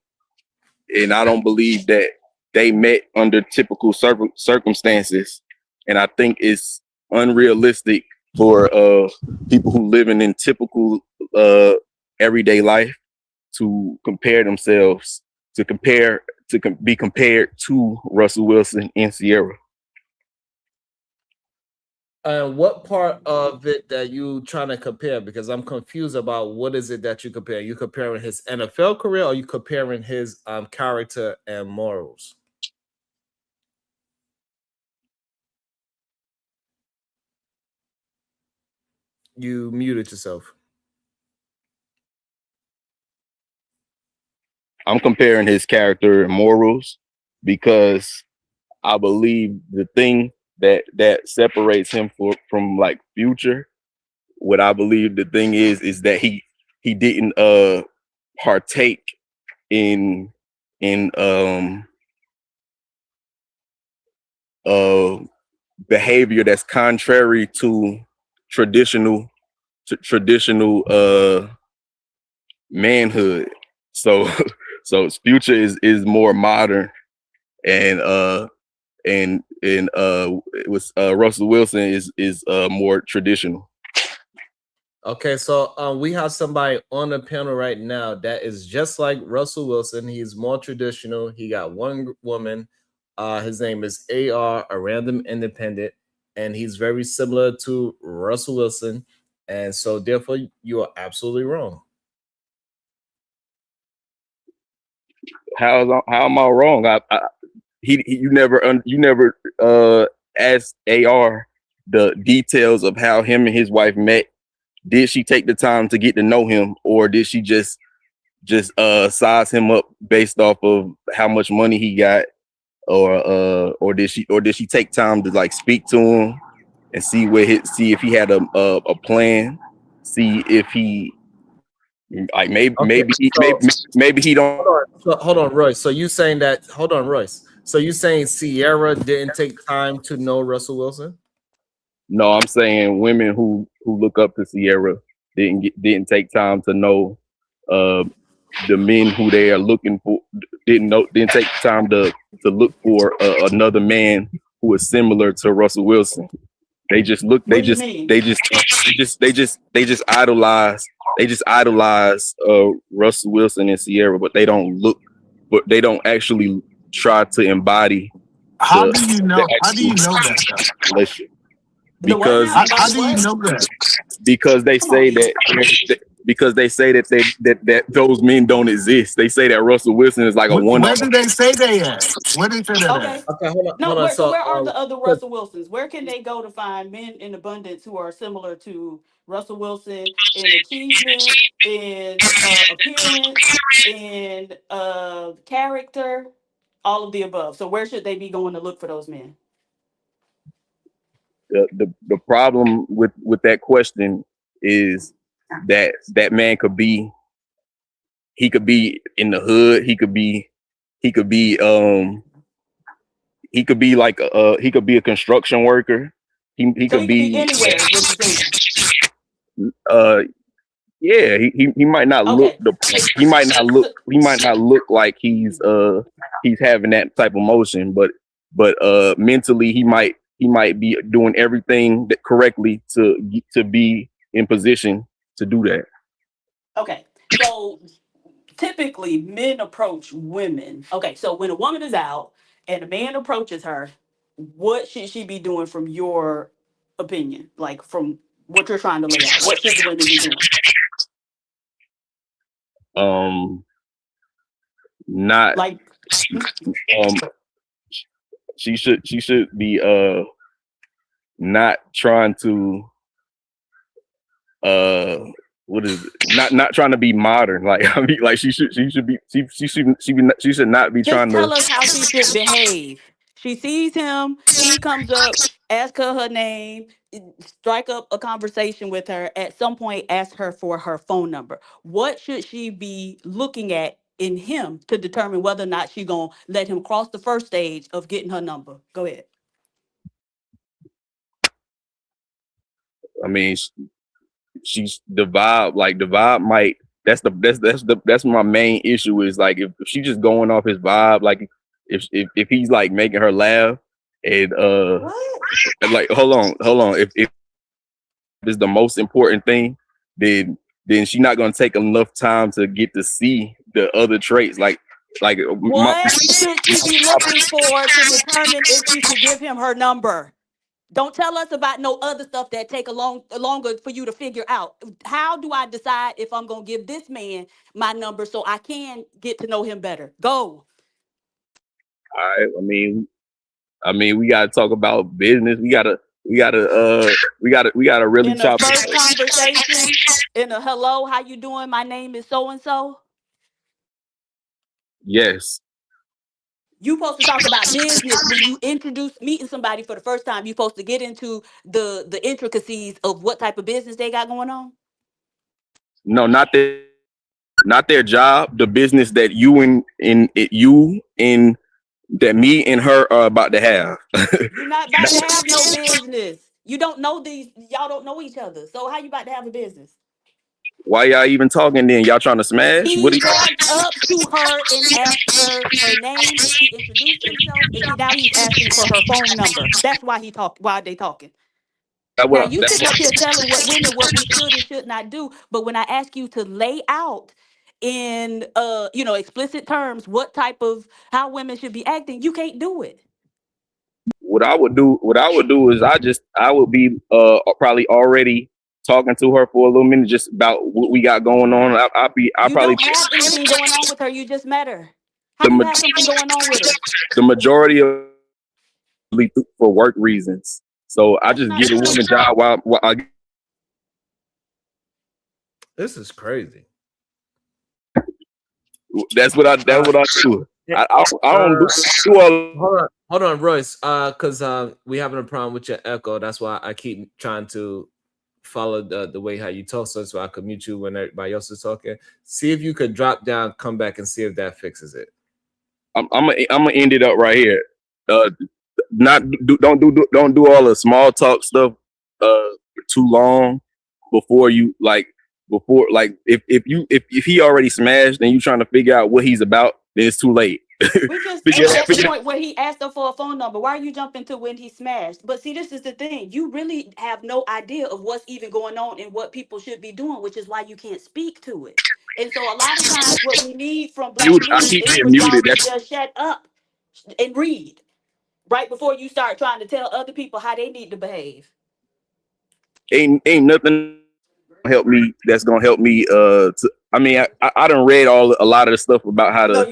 and I don't believe that they met under typical circumstances, and I think it's unrealistic for people who living in typical everyday life to compare themselves to be compared to Russell Wilson and Sierra. And what part of it that you trying to compare? Because I'm confused about what is it that you compare. You comparing his NFL career, or you comparing his character and morals? You muted yourself. I'm comparing his character and morals because I believe the thing that separates him from like Future, what I believe the thing is that he didn't partake in behavior that's contrary to traditional manhood. So Future is more modern, and it was Russell Wilson is more traditional. Okay, so we have somebody on the panel right now that is just like Russell Wilson. He's more traditional. He got one woman. His name is AR, a random independent, and he's very similar to Russell Wilson. And so, therefore, you are absolutely wrong. How am I wrong? You never asked AR the details of how him and his wife met. Did she take the time to get to know him, or did she just size him up based off of how much money he got, or did she take time to like speak to him and see if he had a plan, see if he like maybe he don't. Hold on, Royce. So you saying that? Hold on, Royce. So you saying Sierra didn't take time to know Russell Wilson? No, I'm saying women who look up to Sierra didn't take time to know the men who they are looking for. Didn't take time to look for another man who is similar to Russell Wilson. They just look. They just idolize. They just idolize Russell Wilson and Sierra, but they don't actually try to embody. How do you know? How do you know that? Relationship. Because how do you know that? Because they say that those men don't exist. They say that Russell Wilson is like a one. Where do they say they at? Where do they say that at? Okay, hold on. No, hold on. where are the other Russell Wilsons? Where can they go to find men in abundance who are similar to Russell Wilson in achievement, in appearance, in character, all of the above? So where should they be going to look for those men? The problem with that question is that man could be in the hood. He could be like he could be a construction worker. He could be anywhere. Is what you're saying. Yeah, he might not look he might not look like he's having that type of motion, but mentally he might be doing everything correctly to be in position to do that. Okay, so typically men approach women. Okay, so when a woman is out and a man approaches her, what should she be doing from your opinion? Like from what you're trying to lay out, what should the women be doing? Not like she should be not trying to what is it? Not trying to be modern. Like I mean, like she should not be Just trying to tell us how she should behave. She sees him, he comes up, ask her name, strike up a conversation with her. At some point, ask her for her phone number. What should she be looking at in him to determine whether or not she's gonna let him cross the first stage of getting her number? Go ahead. I mean, she's the vibe. Like the vibe might. That's my main issue. Is like if she's just going off his vibe. Like if he's like making her laugh and like hold on. If it's the most important thing, then she's not gonna take enough time to get to see the other traits. Like what should she be looking for to determine if she should give him her number? Don't tell us about no other stuff that take longer for you to figure out. How do I decide if I'm gonna give this man my number so I can get to know him better? Go. All right. I mean, we gotta talk about business. We gotta really in chop the first conversation. In a hello, how you doing? My name is so and so. Yes. You supposed to talk about business when you introduce meeting somebody for the first time. You supposed to get into the intricacies of what type of business they got going on. No, not their job. The business that you and that me and her are about to have. You're not about to have no business. You don't know y'all don't know each other. So how you about to have a business? Why y'all even talking then? Y'all trying to smash? He What are you? walked up to her and asked her name, and he introduced himself, and now he's asking for her phone number. That's why why they talking. Now you sitting up here telling what we should and should not do, but when I ask you to lay out in explicit terms how women should be acting, you can't do it. What I would do is I would be probably already talking to her for a little minute just about what we got going on. You don't have anything going on with her. You just met her. How do you have something going on with her? The majority of for work reasons. So I just give a woman a job while I. This is crazy. That's what I do. I don't do all. Hold on, Royce. Because we having a problem with your echo. That's why I keep trying to follow the way how you talk, so I could mute you when everybody else is talking. See if you could drop down, come back, and see if that fixes it. I'm gonna end it up right here. Don't do all the small talk stuff too long before if he already smashed and you trying to figure out what he's about, then it's too late. We just at the point where he asked her for a phone number. Why are you jumping to when he smashed? But see, this is the thing. You really have no idea of what's even going on and what people should be doing, which is why you can't speak to it. And so a lot of times what we need from black men is for y'all to just shut up and read right before you start trying to tell other people how they need to behave. Ain't nothing that's gonna help me I done read a lot of the stuff about how to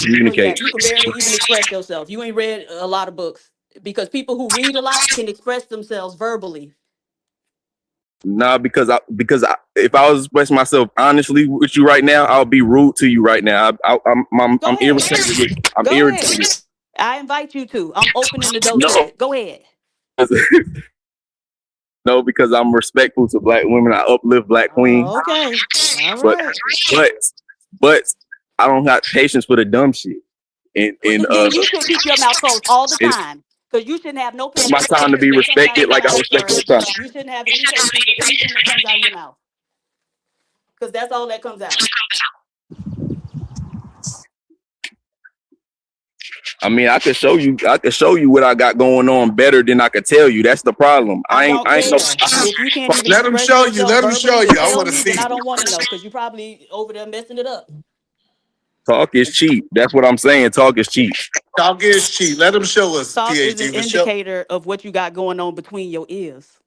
communicate. You can barely even express yourself. You ain't read a lot of books because people who read a lot can express themselves verbally. Nah, because if I was expressing myself honestly with you right now, I'll be rude to you right now. I'm irritated. I'm irritated. I invite you to. I'm opening the door to it. Go ahead. No, because I'm respectful to black women. I uplift black queens. Okay. All right. But I don't have patience for the dumb shit. And you should keep your mouth closed all the time. Because you shouldn't have no patience. It's my time to be respected like I respect your time. You shouldn't have any patience for anything that comes out of your mouth. Because that's all that comes out. I mean, I could show you what I got going on better than I could tell you. That's the problem. I ain't no. If you can't even let him show you. Let him show you. I want to see. I don't want to know because you probably over there messing it up. Talk is cheap. That's what I'm saying. Talk is cheap. Talk is cheap. Let him show us. Talk PhD. is an indicator of what you got going on between your ears.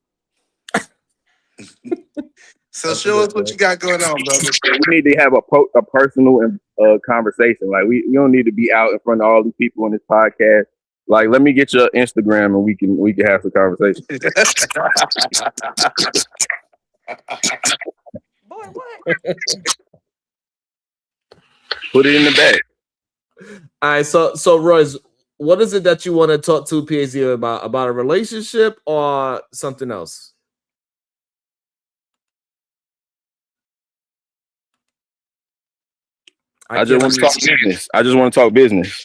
So show us what you got going on, brother. We need to have a personal conversation. Like we don't need to be out in front of all these people on this podcast. Like, let me get your Instagram and we can have some conversation. Boy, what? Put it in the bag. All right, so Royce, what is it that you want to talk to PhD about a relationship or something else? I just want to talk business. I just want to talk business.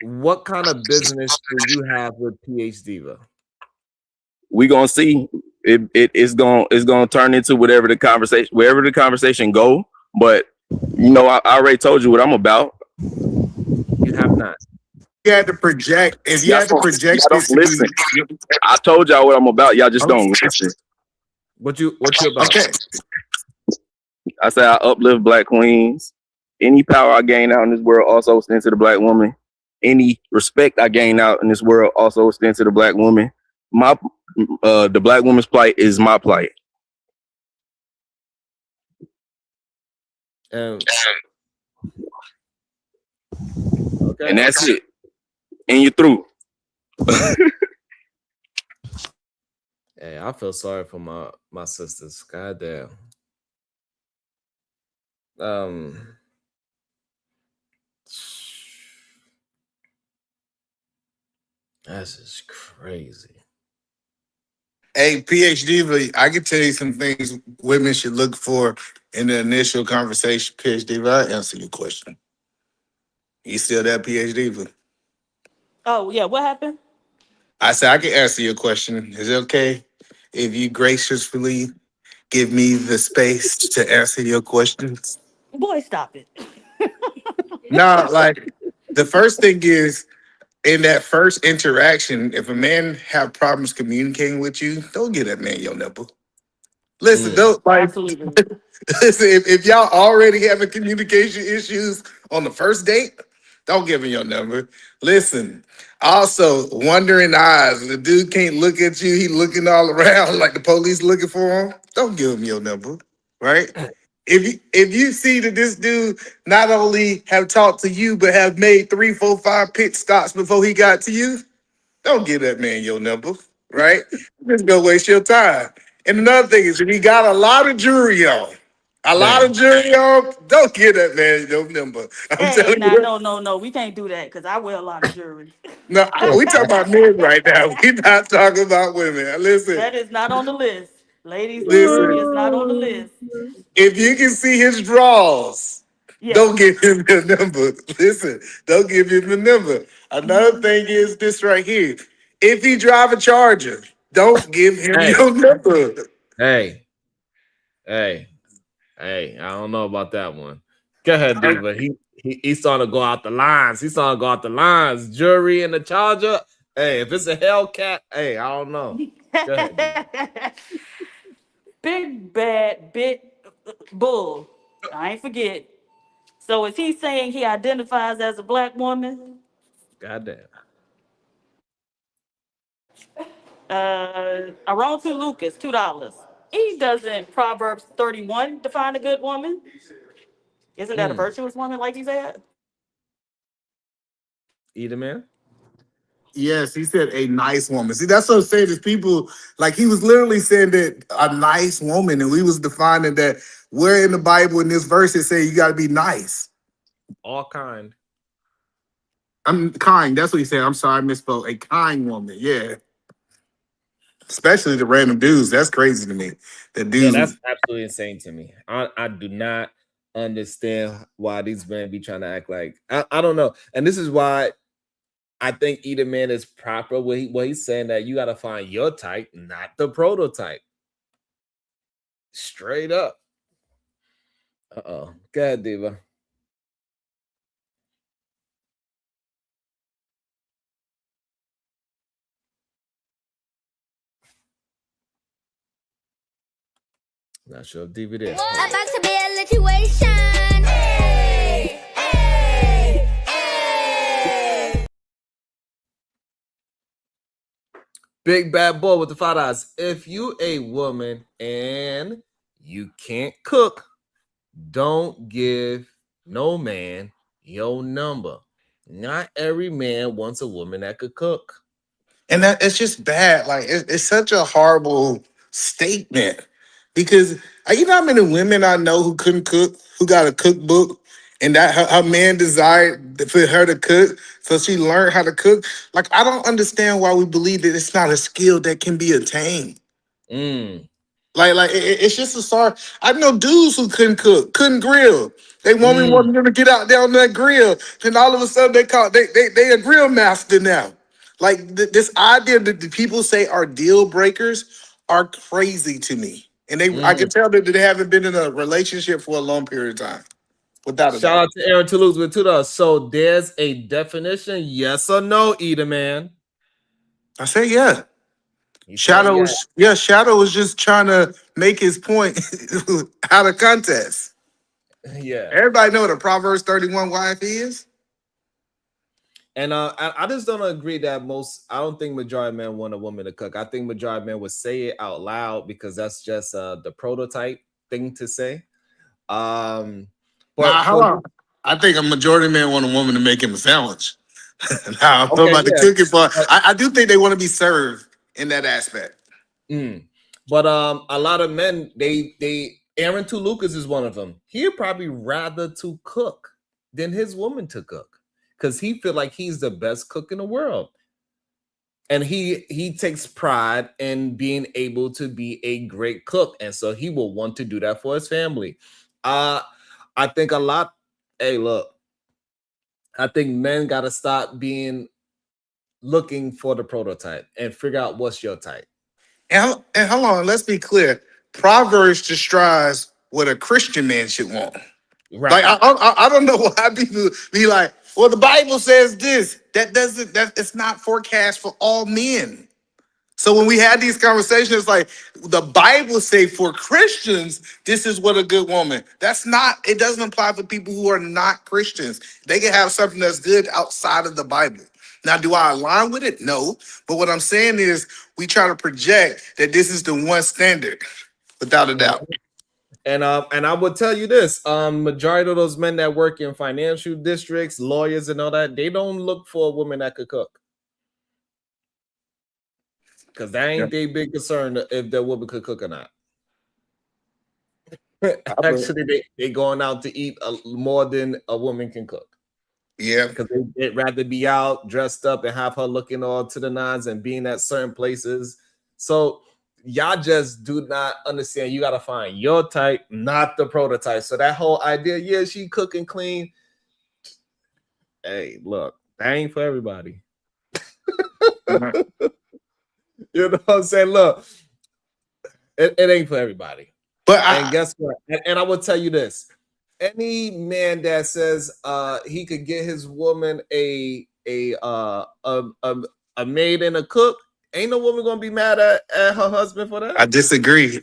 What kind of business do you have with PH Diva? We gonna see. It's gonna turn into wherever the conversation go. But I already told you what I'm about. You have not. You had to project. If you had to project, listen. I told y'all what I'm about. Y'all just don't listen. What you about? Okay. I say I uplift black queens. Any power I gain out in this world also extends to the black woman. Any respect I gain out in this world also extends to the black woman. The black woman's plight is my plight. Okay. And that's it. And you're through. Hey, I feel sorry for my sisters. God damn. That's just crazy. Hey, PhD, I can tell you some things women should look for in the initial conversation. PhD, I'll answer your question. You still there, PhD? Oh, yeah. What happened? I said I can answer your question. Is it okay if you graciously give me the space to answer your questions? Boy, stop it. No, like the first thing is in that first interaction, if a man have problems communicating with you, don't give that man your number. Listen, don't like Absolutely. listen, if y'all already having communication issues on the first date, don't give him your number. Listen, also wandering eyes. The dude can't look at you, he looking all around like the police looking for him. Don't give him your number, right? If you see that this dude not only have talked to you, but have made 3, 4, 5 pit stops before he got to you, don't give that man your number, right? Just go waste your time. And another thing is, if he got a lot of jury on, don't give that man your number. I'm Hey, telling now, you. no. We can't do that because I wear a lot of jewelry. No, we talking about men right now. We not talking about women. Listen, That is not on the list. Ladies, the jewelry listen. is not on the list. If you can see his draws, Yes. don't give him your number. Listen, don't give him the number. Another thing is this right here. If he drive a Charger, don't give him Hey. your number. Hey, I don't know about that one. Go ahead, Diva. He's starting to go out the lines. He's starting to go out the lines. Jury and the Charger. Hey, if it's a Hellcat, hey, I don't know. Go ahead, Diva. Big bad big bull. I ain't forget. So is he saying he identifies as a black woman? Goddamn. Arontu Lucas, $2. He doesn't Proverbs 31 define a good woman? Isn't that a virtuous woman like he said? Either man. Yes, he said a nice woman. See, that's what I'm saying. Is people like he was literally saying that a nice woman, and we was defining that where in the Bible in this verse it say you got to be nice. All kind. I'm kind. That's what he said. I'm sorry, I misspoke. A kind woman. Yeah. Especially the random dudes. That's crazy to me. The Yeah, dudes. that's absolutely insane to me. I do not understand why these men be trying to act like I don't know. And this is why I think either man is proper where he's saying that you got to find your type, not the prototype. Straight up. Uh-oh. Go ahead, Diva. Not sure if Diva there. About to be a situation. Hey, hey, hey. Big bad boy with the $5. If you a woman and you can't cook, don't give no man your number. Not every man wants a woman that could cook. And that it's just bad. Like it's such a horrible statement because you know how many women I know who couldn't cook, who got a cookbook, and that her man desired for her to cook, so she learned how to cook. Like I don't understand why we believe that it's not a skill that can be attained. Like it's just a sorry. I know dudes who couldn't cook, couldn't grill. They woman wasn't gonna get out there on that grill. Then all of a sudden they a grill master now. Like this idea that the people say are deal breakers are crazy to me. And I can tell that they haven't been in a relationship for a long period of time. Without a Shout doubt. out to Aaron Toulouse with $2. So there's a definition, yes or no, either man. I say yeah. Shadow was just trying to make his point out of context. Yeah. Everybody know what a Proverbs 31 wife is. And I just don't agree that I don't think majority of men want a woman to cook. I think majority of men would say it out loud because that's just the prototype thing to say. But hold on. I think a majority of men want a woman to make him a sandwich. Now, I'm talking about the cooking part. I do think they want to be served in that aspect. But a lot of men, Aaron Two Lucas is one of them. He'd probably rather to cook than his woman to cook because he feel like he's the best cook in the world, and he takes pride in being able to be a great cook, and so he will want to do that for his family. I think a lot. Hey, look, I think men got to stop looking for the prototype and figure out what's your type. And hold on, let's be clear. Proverbs describes what a Christian man should want. Right. Like I don't know why people be like, well, the Bible says this. It's not forecast for all men. So when we had these conversations, it's like the Bible say for Christians, this is what a good woman. It doesn't apply for people who are not Christians. They can have something that's good outside of the Bible. Now, do I align with it? No. But what I'm saying is we try to project that this is the one standard, without a doubt. And I would tell you this: majority of those men that work in financial districts, lawyers, and all that, they don't look for a woman that could cook, because that ain't their big concern if that woman could cook or not. Actually, they going out to eat more than a woman can cook. Yeah, because they'd rather be out dressed up and have her looking all to the nines and being at certain places. So y'all just do not understand. You got to find your type, not the prototype. So that whole idea, yeah, she cook and clean. Hey, look, that ain't for everybody. You know what I'm saying? Look, it ain't for everybody. And guess what? And I will tell you this: any man that says he could get his woman a maid and a cook, ain't no woman gonna be mad at her husband for that. I disagree.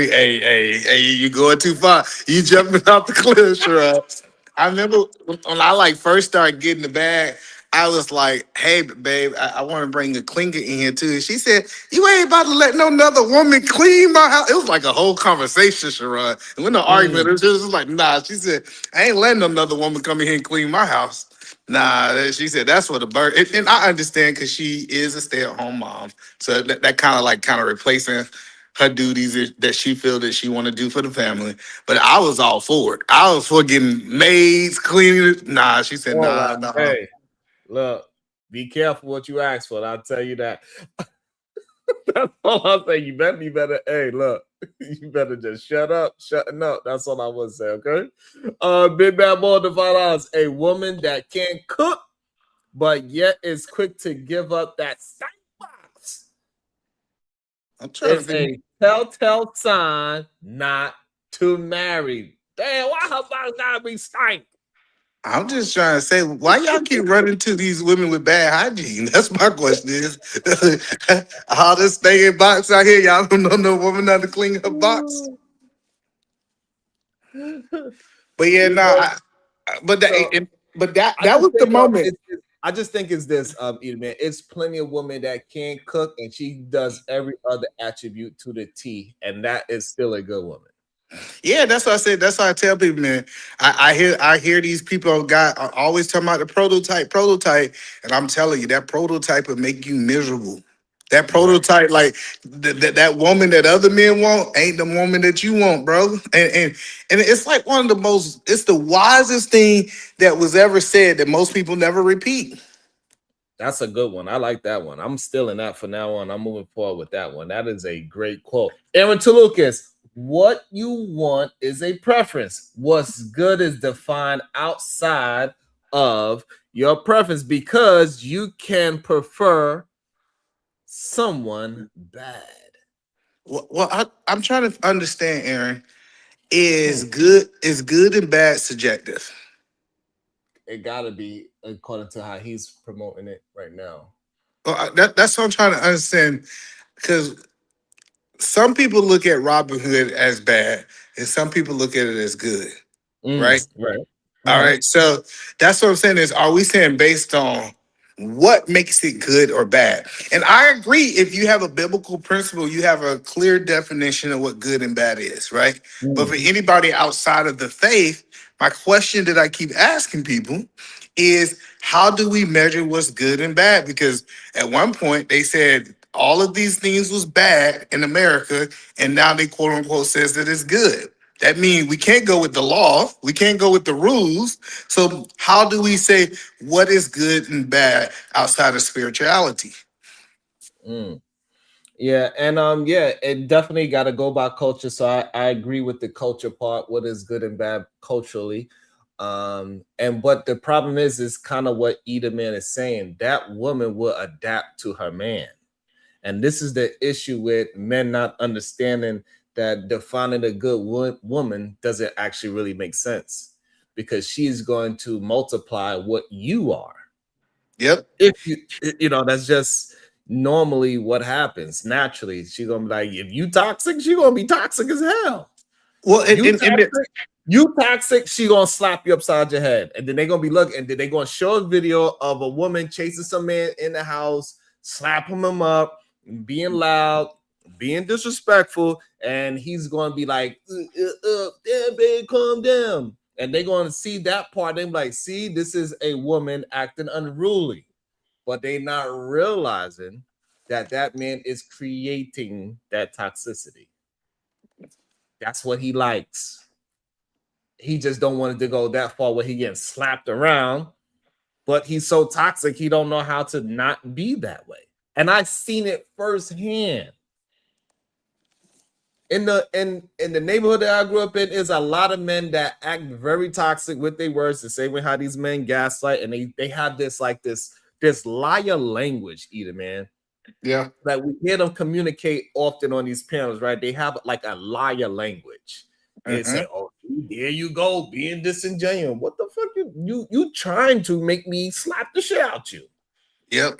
Hey, you going too far. You jumping off the cliff, Sherrod. I remember when I first started getting the bag, I was like, hey, babe, I want to bring a cleaner in here too. And she said, you ain't about to let no another woman clean my house. It was like a whole conversation, Sherrod. And when the argument, it was just like, nah. She said, I ain't letting another woman come in here and clean my house. Nah, she said that's what a bird. And I understand because she is a stay-at-home mom. So that kind of replacing her duties that she feel that she want to do for the family. But I was all for it. I was for getting maids, cleaning. Nah, she said, nah. Hey, look, be careful what you ask for. I'll tell you that. That's all I'm saying. You better, hey, look, you better just shutting up. That's all I would say, okay? Big Bad Boy to $5. A woman that can't cook, but yet is quick to give up that stank box. It's a telltale sign not to marry. Damn, why her box gotta be stank? I'm just trying to say, why y'all keep running to these women with bad hygiene? That's my question is. All this stinking box out here, y'all don't know no woman how to clean her box. But yeah, that was the moment. I just think it's this, man. It's plenty of women that can't cook, and she does every other attribute to the T, and that is still a good woman. Yeah, that's what I said. That's why I tell people, man. I hear these people are always talking about the prototype, and I'm telling you, that prototype will make you miserable. That prototype, like that woman that other men want, ain't the woman that you want, bro. And it's like it's the wisest thing that was ever said that most people never repeat. That's a good one. I like that one. I'm stealing that for now on. I'm moving forward with that one. That is a great quote. Aaron Toulouse. What you want is a preference. What's good is defined outside of your preference because you can prefer someone bad. Well, I'm trying to understand, Aaron. Is good and bad subjective? It gotta be according to how he's promoting it right now. Well, that's what I'm trying to understand because some people look at Robin Hood as bad, and some people look at it as good, right? Right. All right. So that's what I'm saying is, are we saying based on what makes it good or bad? And I agree, if you have a biblical principle, you have a clear definition of what good and bad is, right? But for anybody outside of the faith, my question that I keep asking people is, how do we measure what's good and bad? Because at one point they said all of these things was bad in America, and now they quote unquote says that it's good. That means we can't go with the law. We can't go with the rules. So how do we say what is good and bad outside of spirituality? Yeah, and it definitely got to go by culture. So I agree with the culture part. What is good and bad culturally? And what the problem is kind of what Eda Man is saying. That woman will adapt to her man. And this is the issue with men not understanding that defining a good woman doesn't actually really make sense, because she's going to multiply what you are. Yep. If you know, that's just normally what happens naturally. She's gonna be like, if you toxic, she gonna be toxic as hell. Well, you toxic, she gonna slap you upside your head, and then they're gonna be looking, and then they're gonna show a video of a woman chasing some man in the house, slapping him up, being loud, being disrespectful, and he's gonna be like, damn, babe, calm down. And they're gonna see that part. They're like, see, this is a woman acting unruly, but they're not realizing that that man is creating that toxicity. That's what he likes. He just don't want it to go that far where he getting slapped around, but he's so toxic he don't know how to not be that way. And I've seen it firsthand. In the neighborhood that I grew up in, is a lot of men that act very toxic with their words, the same way how these men gaslight, and they have this like this liar language, either, man. Yeah. Like we hear them communicate often on these panels, right? They have like a liar language. They say, "Oh, there you go, being disingenuous." What the fuck you trying to make me slap the shit out you? Yep.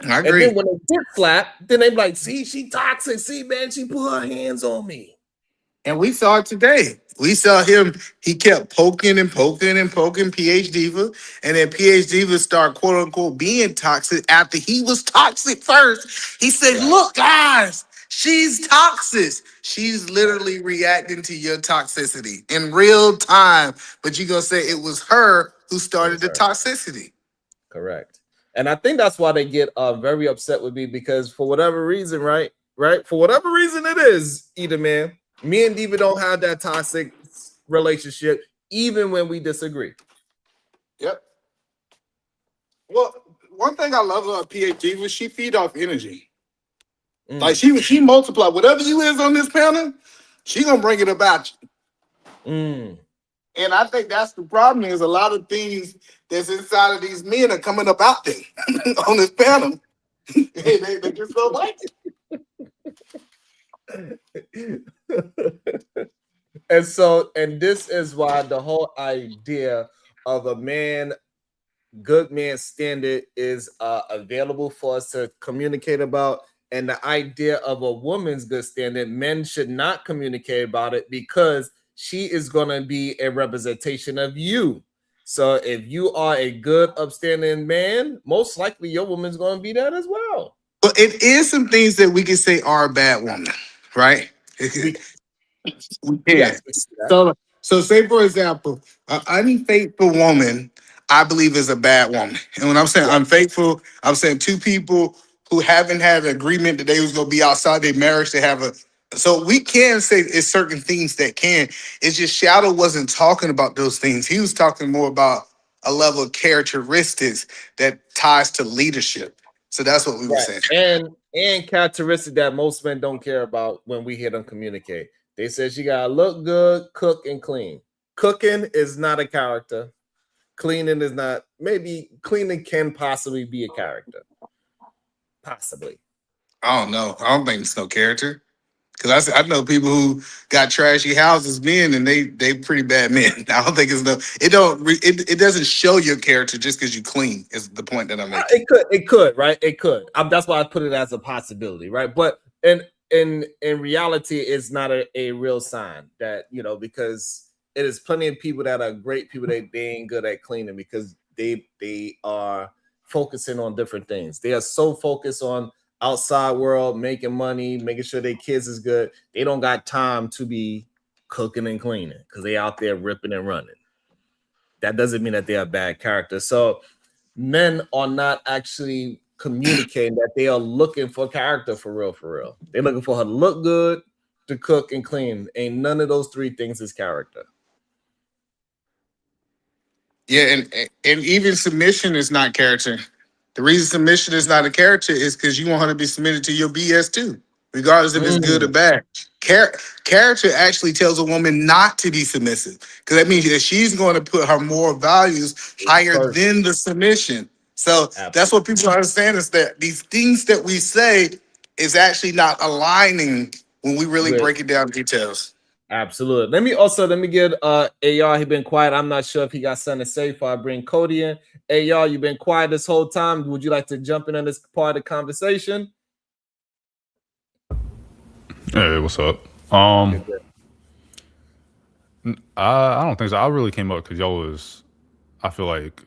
I agree. And then when they get slapped, then they be like, "See, she toxic. See, man, she put her hands on me." And we saw it today. We saw him. He kept poking and poking and poking PH Diva, and then PH Diva start quote unquote being toxic after he was toxic first. He said, "Look, guys, she's toxic. She's literally reacting to your toxicity in real time." But you gonna say it was her who started the toxicity? Correct. And I think that's why they get very upset with me, because for whatever reason, right? For whatever reason it is, either, man, me and Diva don't have that toxic relationship, even when we disagree. Yep. Well, one thing I love about PH Diva, she feed off energy. Like she multiply whatever you is on this panel, she gonna bring it about you. And I think that's the problem, is a lot of things that's inside of these men are coming up out there on this panel. they just don't like it. And this is why the whole idea of a good man standard is available for us to communicate about. And the idea of a woman's good standard, men should not communicate about it, because she is going to be a representation of you. So if you are a good, upstanding man, most likely your woman's going to be that as well. But it is some things that we can say are a bad woman, right? We can. Yes. So say, for example, an unfaithful woman, I believe, is a bad woman. And when I'm saying unfaithful, I'm saying two people who haven't had an agreement that they was going to be outside their marriage to have a. So we can say it's certain things that can. It's just Shadow wasn't talking about those things. He was talking more about a level of characteristics that ties to leadership. So that's what we were saying. And characteristic that most men don't care about when we hear them communicate. They said she gotta look good, cook, and clean. Cooking is not a character. Cleaning is not. Maybe cleaning can possibly be a character. Possibly. I don't know. I don't think it's no character. Because I know people who got trashy houses, men, and they pretty bad men. I don't think it's no. It doesn't show your character just because you clean. Is the point that I'm making. It could, right? It could. That's why I put it as a possibility, right? But in reality, it's not a real sign that, you know, because it is plenty of people that are great people that they ain't good at cleaning, because they are focusing on different things. They are so focused on outside world, making money, making sure their kids is good. They don't got time to be cooking and cleaning because they out there ripping and running. That doesn't mean that they are bad characters. So men are not actually communicating that they are looking for character for real. They're looking for her to look good, to cook and clean. Ain't none of those three things is character. Yeah, and even submission is not character. The reason submission is not a character is because you want her to be submitted to your BS too, regardless if it's good or bad. Character actually tells a woman not to be submissive, because that means that she's going to put her moral values higher than the submission. So that's what people understand, is that these things that we say is actually not aligning when we really Great. break it down details. Absolutely. Let me get AR. He been quiet. I'm not sure if he got something to say before I bring Cody in. AR, you've been quiet this whole time. Would you like to jump in on this part of the conversation? Hey, what's up? I don't think so. I really came up because y'all was, I feel like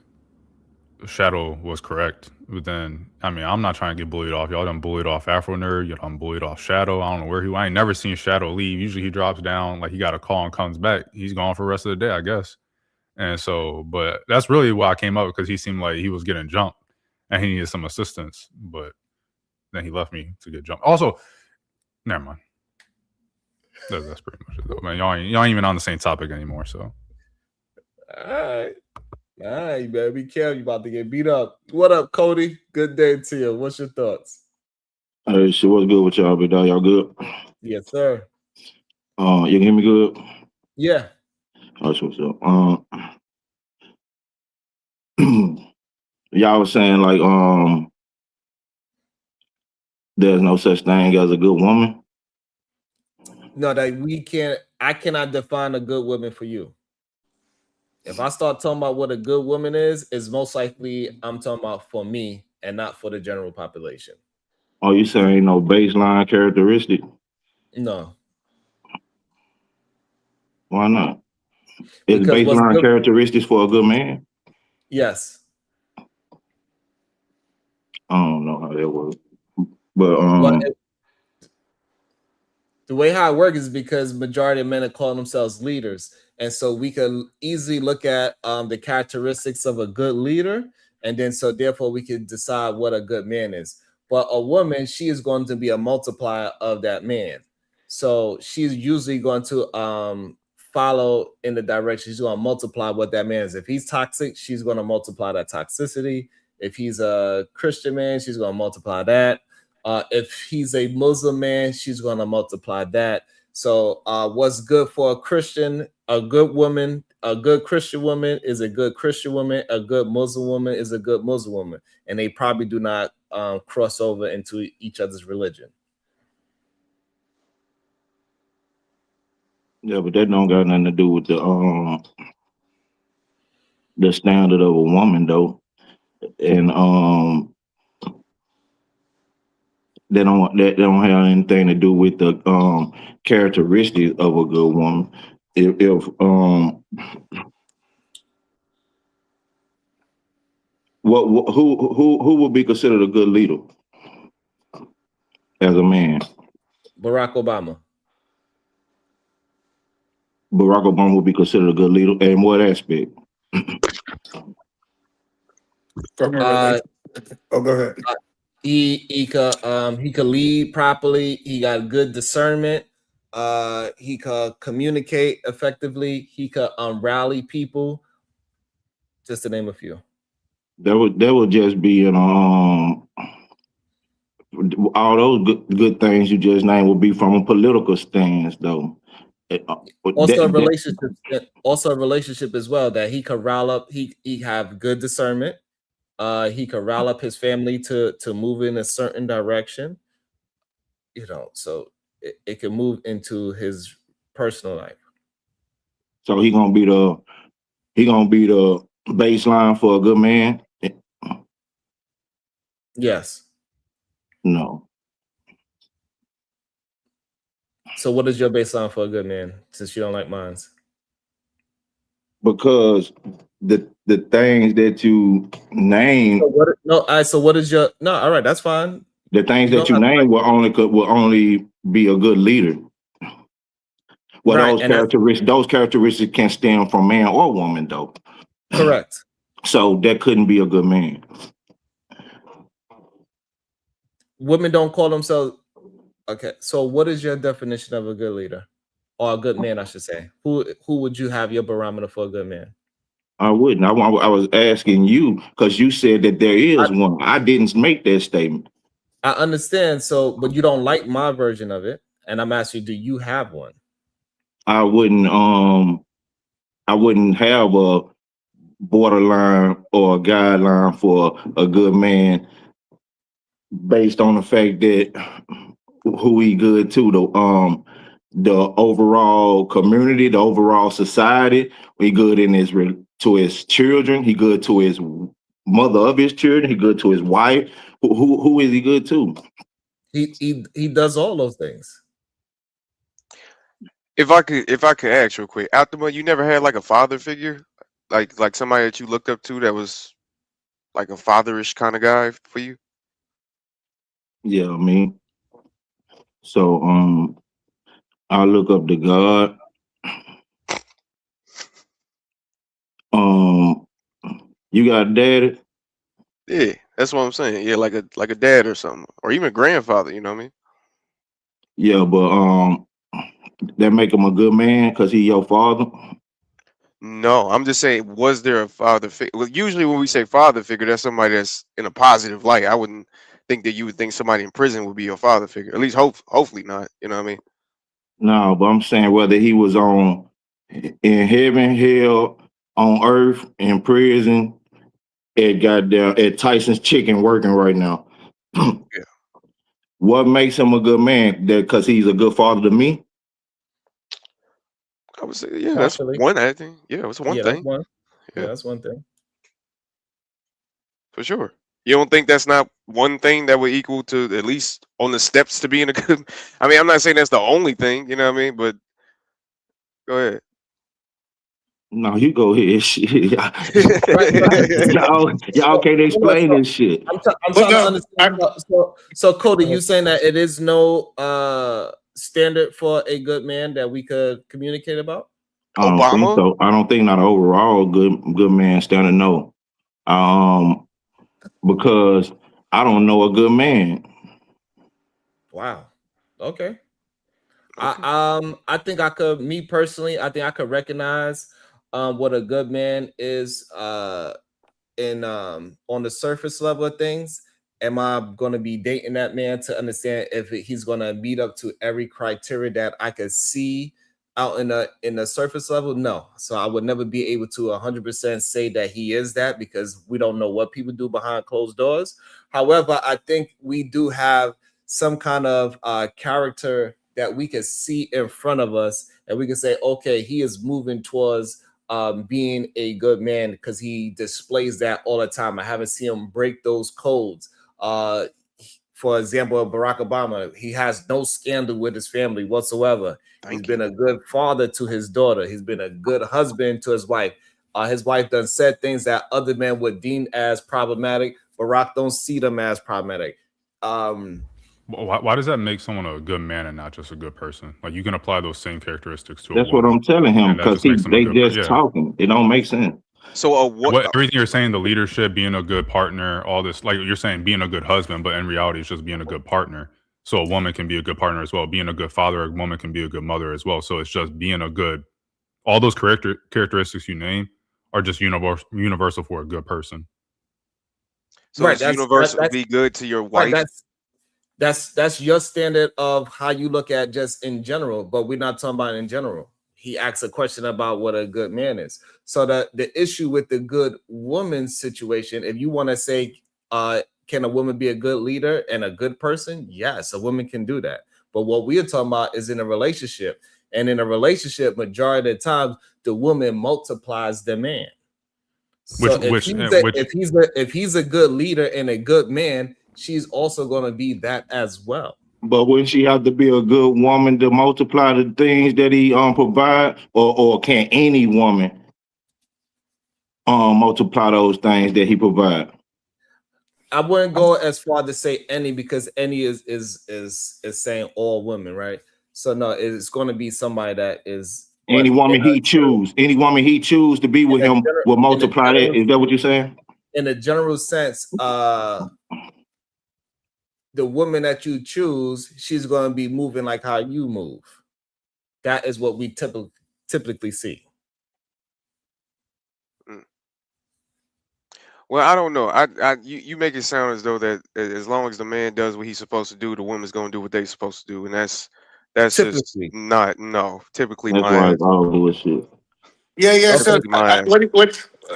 Shadow was correct. But then, I mean, I'm not trying to get bullied off. Y'all done bullied off Afro Nerd. Y'all done bullied off Shadow. I don't know where I ain't never seen Shadow leave. Usually he drops down, like he got a call and comes back. He's gone for the rest of the day, I guess. And so, but that's really why I came up, because he seemed like he was getting jumped and he needed some assistance. But then he left me to get jumped. Also, never mind. That's pretty much it, though, man. Y'all ain't even on the same topic anymore. So, All right, you better be careful. You about to get beat up. What up, Cody? Good day to you. What's your thoughts? Hey, shit, what's good with y'all, big dog? Y'all good? Yes, sir. You can hear me good? Yeah. That's what's up. Y'all was saying like there's no such thing as a good woman. No, that I cannot define a good woman for you. If I start talking about what a good woman is most likely I'm talking about for me and not for the general population. Oh, you saying no baseline characteristic? No. Why not? Is Because what's baseline good, characteristics for a good man? yes. I don't know how that works. But the way how it works is because majority of men are calling themselves leaders. And so we could easily look at the characteristics of a good leader. And then so therefore we can decide what a good man is. But a woman, she is going to be a multiplier of that man. So she's usually going to follow in the direction. She's going to multiply what that man is. If he's toxic, she's going to multiply that toxicity. If he's a Christian man, she's going to multiply that. If he's a Muslim man, she's going to multiply that. So what's good for a Christian, a good woman, a good Christian woman is a good Christian woman. A good Muslim woman is a good Muslim woman. And they probably do not cross over into each other's religion. yeah, but that don't got nothing to do with the standard of a woman though. And they don't have anything to do with the characteristics of a good woman. If who would be considered a good leader as a man? Barack Obama. Barack Obama would be considered a good leader. In what aspect? Oh, go ahead. He could lead properly. He got good discernment. He could communicate effectively. He could rally people. Just to name a few. That would just be all those good things you just named would be from a political stance, though. Also a relationship as well, that he could rile up. He have good discernment. He could rile up his family to move in a certain direction. You know, so it can move into his personal life. So he gonna be the baseline for a good man. Yes. No. So what is your baseline for a good man, since you don't like mines? Because the things that you name. So what is your all right, that's fine. The things that you name will only be a good leader. Well, right, those characteristics can stem from man or woman, though. Correct. So that couldn't be a good man. Women don't call themselves. Okay, so what is your definition of a good leader, or a good man, I should say? Who would you have your barometer for a good man? I wouldn't. I was asking you because you said that there is one. I didn't make that statement. I understand. So, but you don't like my version of it, and I'm asking you, do you have one? I wouldn't have a borderline or a guideline for a good man based on the fact that who he good to, the overall community, the overall society. He good in to his children. He good to his mother of his children. He good to his wife. Who is he good to? He does all those things. If I could ask real quick, Altima, you never had like a father figure, like somebody that you looked up to that was like a fatherish kind of guy for you? Yeah, I mean. So I look up to God. You got a daddy? Yeah, that's what I'm saying. Yeah, like a dad or something, or even a grandfather. You know what I mean? Yeah, but that make him a good man because he your father. No, I'm just saying, was there a father figure? Well, usually when we say father figure, that's somebody that's in a positive light. I wouldn't think that you would think somebody in prison would be your father figure. At least hopefully not. You know what I mean? No, but I'm saying whether he was in heaven, hell, on earth, in prison, at Tyson's Chicken working right now. Yeah. What makes him a good man? That because he's a good father to me? I would say, yeah, that's one thing. Yeah, it's one Yeah, thing. that's one. Yeah, Yeah, that's one thing. for sure. You don't think that's not one thing that would equal to at least on the steps to being a good? I mean, I'm not saying that's the only thing. You know what I mean? But go ahead. No, you go ahead. Shit. y'all can't explain this shit. I'm trying to understand. So Cody, you saying that it is no standard for a good man that we could communicate about? I don't think so. I don't think not overall good man standard. No, because I don't know a good man. Wow. Okay. I think I could. Me personally, I think I could recognize what a good man is in on the surface level of things. Am I going to be dating that man to understand if he's going to meet up to every criteria that I could see out in the surface level? No. So I would never be able to 100% say that he is that, because we don't know what people do behind closed doors. However, I think we do have some kind of character that we can see in front of us, and we can say, okay, he is moving towards being a good man because he displays that all the time. I haven't seen him break those codes. For example, Barack Obama, he has no scandal with his family whatsoever. He's been a good father to his daughter. He's been a good husband to his wife. His wife done said things that other men would deem as problematic. Barack don't see them as problematic. Why does that make someone a good man and not just a good person? Like, you can apply those same characteristics to That's a woman. what I'm telling him, because they just talking. It don't make sense. So everything you're saying, the leadership, being a good partner, all this, like you're saying, being a good husband, but in reality, it's just being a good partner. So a woman can be a good partner as well. Being a good father, a woman can be a good mother as well. So it's just being a good. All those characteristics you name are just universal for a good person. So it's universal to be good to your wife. Right, that's your standard of how you look at just in general, but we're not talking about in general. He asks a question about what a good man is. So the issue with the good woman situation, if you want to say, can a woman be a good leader and a good person? Yes, a woman can do that. But what we are talking about is in a relationship. And in a relationship, majority of the time, the woman multiplies the man. So if he's a good leader and a good man, she's also going to be that as well. But wouldn't she have to be a good woman to multiply the things that he provide, or can any woman multiply those things that he provide? I wouldn't go as far to say any, because any is saying all women, right? So no, it's going to be somebody that is any woman he choose. Any woman he choose to be with him will multiply that. Is that what you're saying? In a general sense, the woman that you choose, she's going to be moving like how you move. That is what we typically see. Well, I don't know. You make it sound as though that as long as the man does what he's supposed to do, the woman's going to do what they're supposed to do, and that's just not typically that's my right. All bullshit. Yeah. Okay.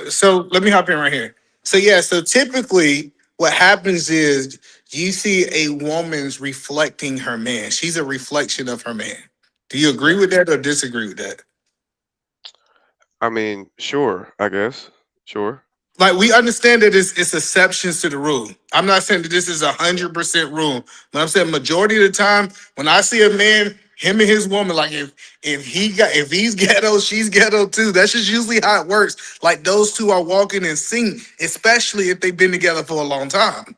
So let me hop in right here. So typically what happens is you see a woman's reflecting her man. She's a reflection of her man. Do you agree with that or disagree with that? I mean, sure, I guess. Sure. Like, we understand that it's exceptions to the rule. I'm not saying that this is 100% rule, but I'm saying majority of the time when I see a man, him and his woman, like if he's ghetto, she's ghetto too. That's just usually how it works. Like, those two are walking in sync, especially if they've been together for a long time.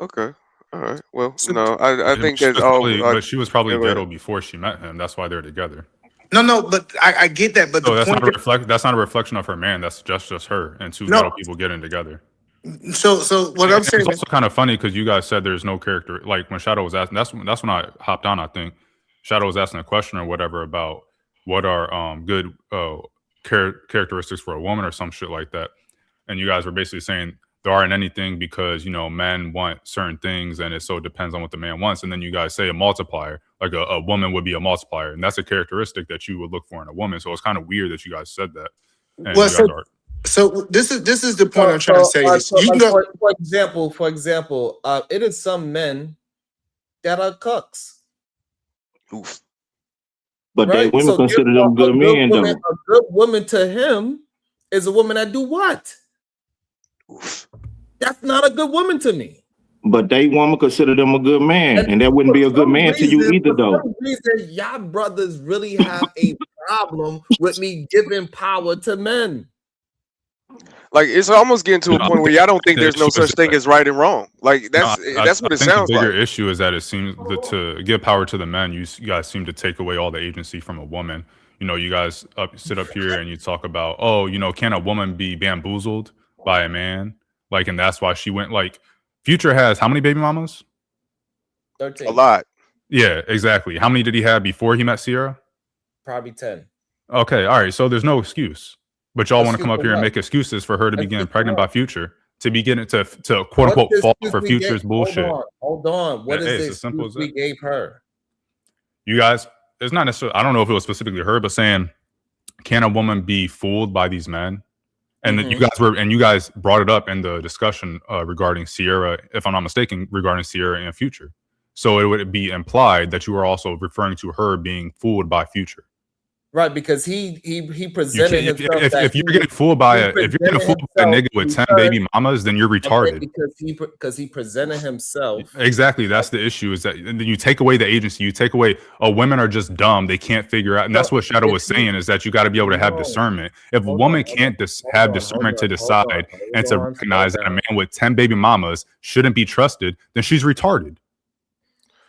Okay. All right. Well, no, I think that's all. But she was probably yeah, go ahead. ghetto before she met him. That's why they're together. No, but I get that. But So the that's point that's not a reflection of her man. That's just her and two No. ghetto people getting together. So what I'm saying It's is, also kind of funny because you guys said there's no character. Like when Shadow was asking, that's when I hopped on. I think Shadow was asking a question or whatever about what are good characteristics for a woman or some shit like that, and you guys were basically saying there aren't anything because men want certain things and it so depends on what the man wants. And then you guys say a multiplier, like a woman would be a multiplier, and that's a characteristic that you would look for in a woman. So it's kind of weird that you guys said that. And well, you guys are. so this is the point I'm trying to say. Is So you like, know, for example, it is some men that are cucks. Oof. But Right? they women So consider therefore, them good men, though. A good woman to him is a woman that do what? Oof. That's not a good woman to me. But they woman consider them a good man, and that wouldn't be a good man to you either, For though. some reason, y'all brothers really have a problem with me giving power to men. Like it's almost getting to a point where y'all don't think there's no such thing as right and wrong. Like that's what it I think sounds the bigger like. issue is that it seems that to give power to the men, you guys seem to take away all the agency from a woman. You guys sit up here and you talk about, can a woman be bamboozled by a man? Like, and that's why she went. Like, Future has how many baby mamas? 13. A lot. Yeah, exactly. How many did he have before he met Sierra? Probably 10. Okay, all right. So there's no excuse, but y'all want to Excuse come up for here and what? make excuses for her to be getting Excuse for pregnant what? by Future, to be getting to quote unquote What's the fall excuse for we Future's gave- bullshit. Hold on. What Yeah, is it's the as simple excuse as we gave her? You guys, it's not necessarily. I don't know if it was specifically her, but saying, can a woman be fooled by these men? And that you guys brought it up in the discussion regarding Sierra, if I'm not mistaken, regarding Sierra and Future. So it would be implied that you are also referring to her being fooled by Future. Right, because he presented himself. If you're getting fooled by a nigga with 10 baby mamas, then you're retarded. Because he presented himself. Exactly, that's the issue. Is that you take away the agency, you take away. Women are just dumb; they can't figure out, and that's what Shadow was saying. Is that you got to be able to have discernment. If a woman can't have discernment to decide and to recognize that a man with 10 baby mamas shouldn't be trusted, then she's retarded.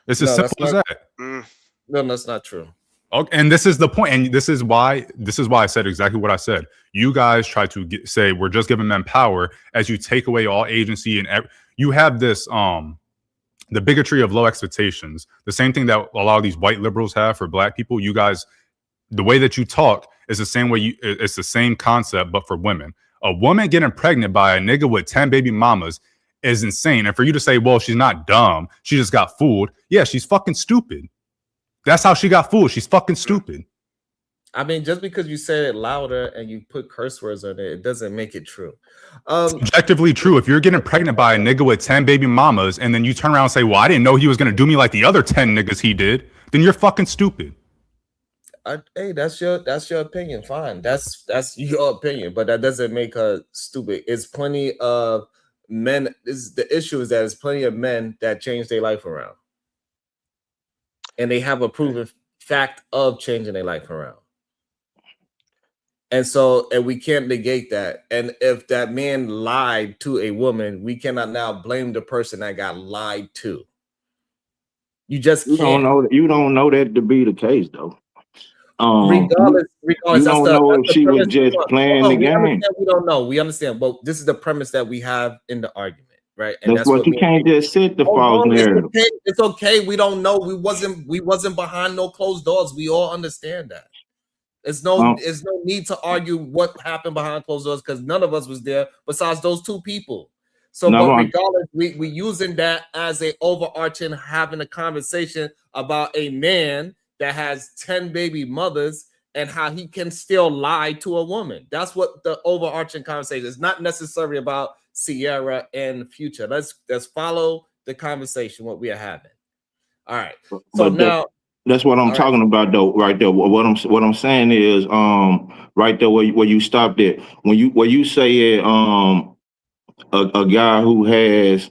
It's as simple as that. No, that's not true. Okay, and this is the point, and this is why I said exactly what I said. You guys try to say we're just giving men power as you take away all agency, and you have this the bigotry of low expectations. The same thing that a lot of these white liberals have for black people. You guys, the way that you talk is the same way. It's the same concept, but for women. A woman getting pregnant by a nigga with 10 baby mamas is insane. And for you to say, well, she's not dumb, she just got fooled. Yeah, she's fucking stupid. That's how she got fooled. She's fucking stupid. I mean, just because you say it louder and you put curse words on it doesn't make it true. Objectively true. If you're getting pregnant by a nigga with 10 baby mamas and then you turn around and say, well, I didn't know he was going to do me like the other 10 niggas he did, then you're fucking stupid. Hey, that's your opinion. Fine. That's your opinion, but that doesn't make her stupid. It's plenty of men. The issue is that there's plenty of men that change their life around. And they have a proven fact of changing their life around. And we can't negate that. And if that man lied to a woman, we cannot now blame the person that got lied to. You just can't. You don't know that to be the case, though. Regardless, you don't know if she was just playing the game. We don't know. We understand, but this is the premise that we have in the argument. Right, and that's what you can't just sit the false narrative. It's okay. We don't know. We wasn't behind no closed doors. We all understand that. There's no need to argue what happened behind closed doors because none of us was there besides those two people. So, but regardless, we using that as a overarching having a conversation about a man that has 10 baby mothers and how he can still lie to a woman. That's what the overarching conversation is. Not necessarily about Sierra and Future. Let's follow the conversation what we are having. All right. So But now that's what I'm all right. talking about, though. Right there. What I'm saying is, right there where you stopped at when you say a guy who has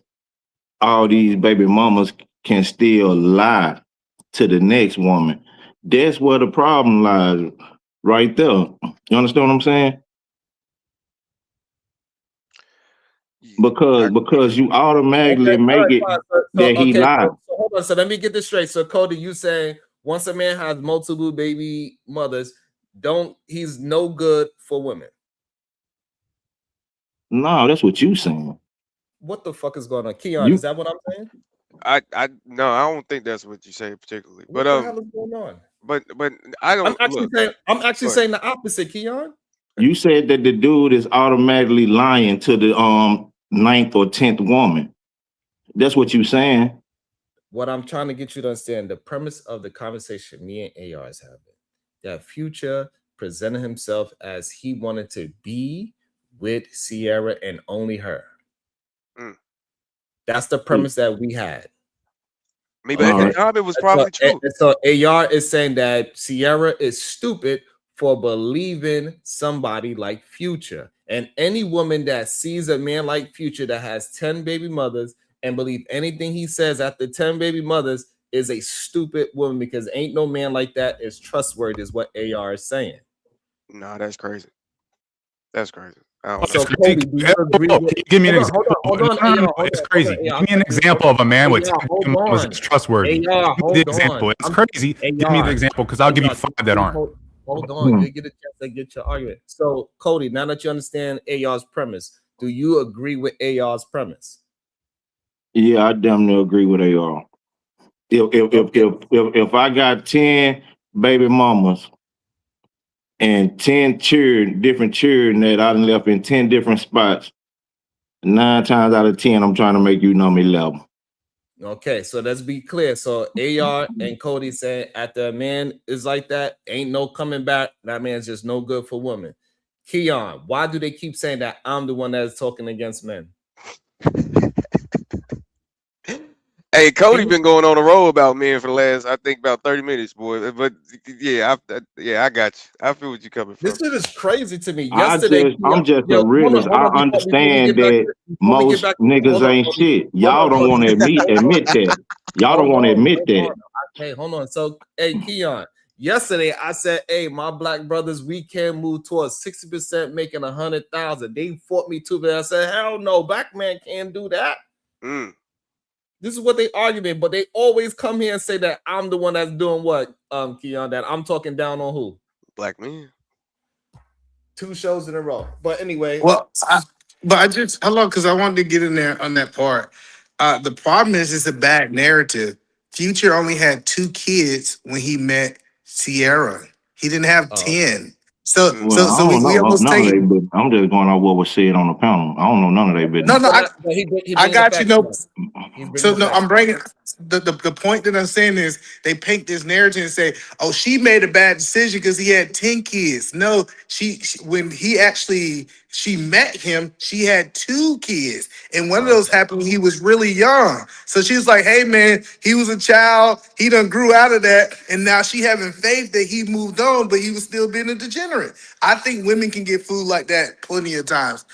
all these baby mamas can still lie to the next woman. That's where the problem lies, right there. You understand what I'm saying? Because you automatically Okay, all make right, it fine. that he lied. So hold on. So let me get this straight. So Cody, you saying once a man has multiple baby mothers, he's no good for women. No, that's what you saying. What the fuck is going on? Keon, is that what I'm saying? No, I don't think that's what you say particularly. What But the hell is going on? but I don't I'm actually Go saying the opposite, Keon. You said that the dude is automatically lying to the 9th or 10th woman. That's what you saying. What I'm trying to get you to understand, the premise of the conversation me and AR is having, that Future presented himself as he wanted to be with Sierra and only her. That's the premise that we had. Maybe at the time it was probably true. And so AR is saying that Sierra is stupid for believing somebody like Future. And any woman that sees a man like Future that has 10 baby mothers and believe anything he says after 10 baby mothers is a stupid woman, because ain't no man like that is trustworthy, is what AR is saying. Nah, that's crazy. That's crazy. I It's don't know. crazy. Cody, do you agree with- Give me an Hold on, example. hold on, No, hold it's on, crazy. hold on, Give me an example of a man with 10 hold mothers on. that's trustworthy. Give me the example. It's crazy. Give me the example, because I'll give you 5 that aren't. Hold on, you get a chance to get your argument. So, Cody, now that you understand AR's premise, do you agree with AR's premise? Yeah, I damn near agree with AR. If I got 10 baby mamas and 10 different children that I done left in 10 different spots, 9 times out of 10, I'm trying to make you number 11. Okay, so let's be clear. So AR and Cody saying after a man is like that, ain't no coming back. That man's just no good for women. Keon, why do they keep saying that I'm the one that is talking against men? Hey, Cody been going on a roll about men for the last, I think, about 30 minutes, boy. But yeah, I got you. I feel what you're coming from. This shit is crazy to me. I'm Yesterday, just a realist. I understand that most niggas ain't shit. Y'all don't want to admit that. Y'all don't want to admit that. Hey, hold on. So, hey, Keon, yesterday I said, hey, my black brothers, we can move towards 60% making 100,000. They fought me too, but I said, hell no, black man can't do that. This is what they argument, but they always come here and say that I'm the one that's doing what, Keon, that I'm talking down on who? Black men. 2 shows in a row. But anyway. Well, hello, because I wanted to get in there on that part. The problem is it's a bad narrative. Future only had 2 kids when he met Sierra. He didn't have 10. So I don't we know almost none of take they, but I'm just going on what was said on the panel. I don't know none of they business. No, I got you. No, I'm bringing the point that I'm saying is they paint this narrative and say, "Oh, she made a bad decision because he had 10 kids." No, she when she met him, she had 2 kids, and one of those happened when he was really young. So she was like, "Hey, man, he was a child. He done grew out of that, and now she having faith that he moved on, but he was still being a degenerate." I think women can get fooled like that plenty of times.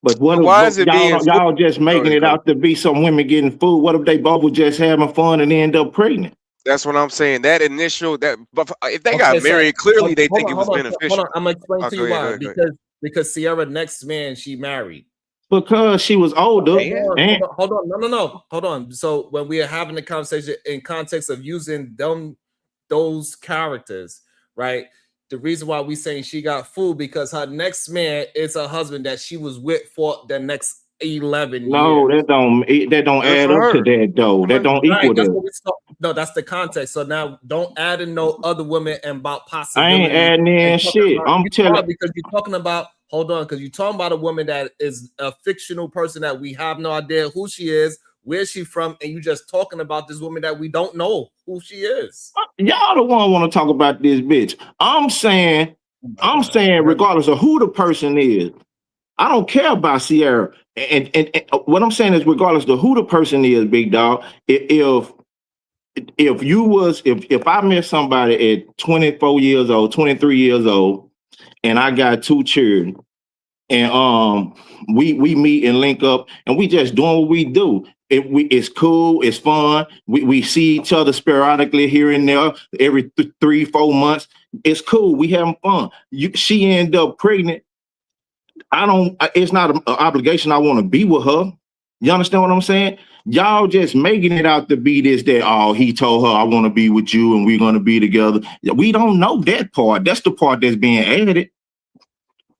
But what? Why is it y'all just making it out to be some women getting food? What if they both were just having fun and end up pregnant? That's what I'm saying. But if they got married, clearly they think it was beneficial. Hold on, I'm gonna explain to you why. Because Sierra next man she married. Because she was older. Hold on. No. Hold on. So when we are having the conversation in context of using those characters, right? The reason why we saying she got fooled because her next man is her husband that she was with for the next 11 years. No, that don't add up to that though. That don't equal that. No, that's the context. So now don't add in no other women and about possibility. I ain't adding in shit. I'm telling because you're talking about because you're talking about a woman that is a fictional person that we have no idea who she is, where she from, and you just talking about this woman that we don't know who she is. Y'all the one want to talk about this bitch. I'm saying regardless of who the person is, I don't care about Sierra. And what I'm saying is, regardless of who the person is, big dog, if I met somebody at 24 years old, 23 years old, and I got 2 children, and we meet and link up, and we just doing what we do. It's cool, it's fun. We see each other sporadically here and there every 3-4 months. It's cool. We having fun. She end up pregnant. It's not an obligation. I want to be with her. You understand what I'm saying? Y'all just making it out to be this, that, oh, he told her I want to be with you and we're going to be together. We don't know that part. That's the part that's being added.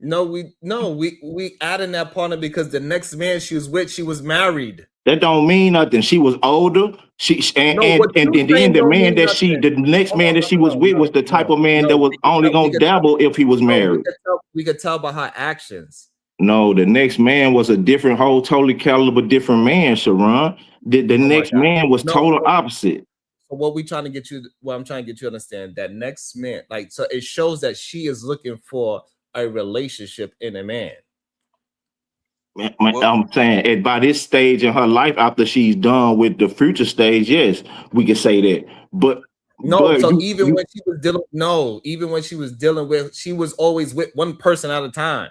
No, we adding that partner because the next man she was with, she was married. That don't mean nothing. She was older. Then the man that the next man that she was with was the type of man that was only gonna dabble if he was married. We could tell by her actions. No, the next man was a different whole, totally caliber, different man, Sharon. The next man was total opposite. So what I'm trying to get you to understand, that next man, so it shows that she is looking for a relationship in a man. I'm saying by this stage in her life, after she's done with the future stage, yes, we can say that. But even when she was dealing with, she was always with one person at a time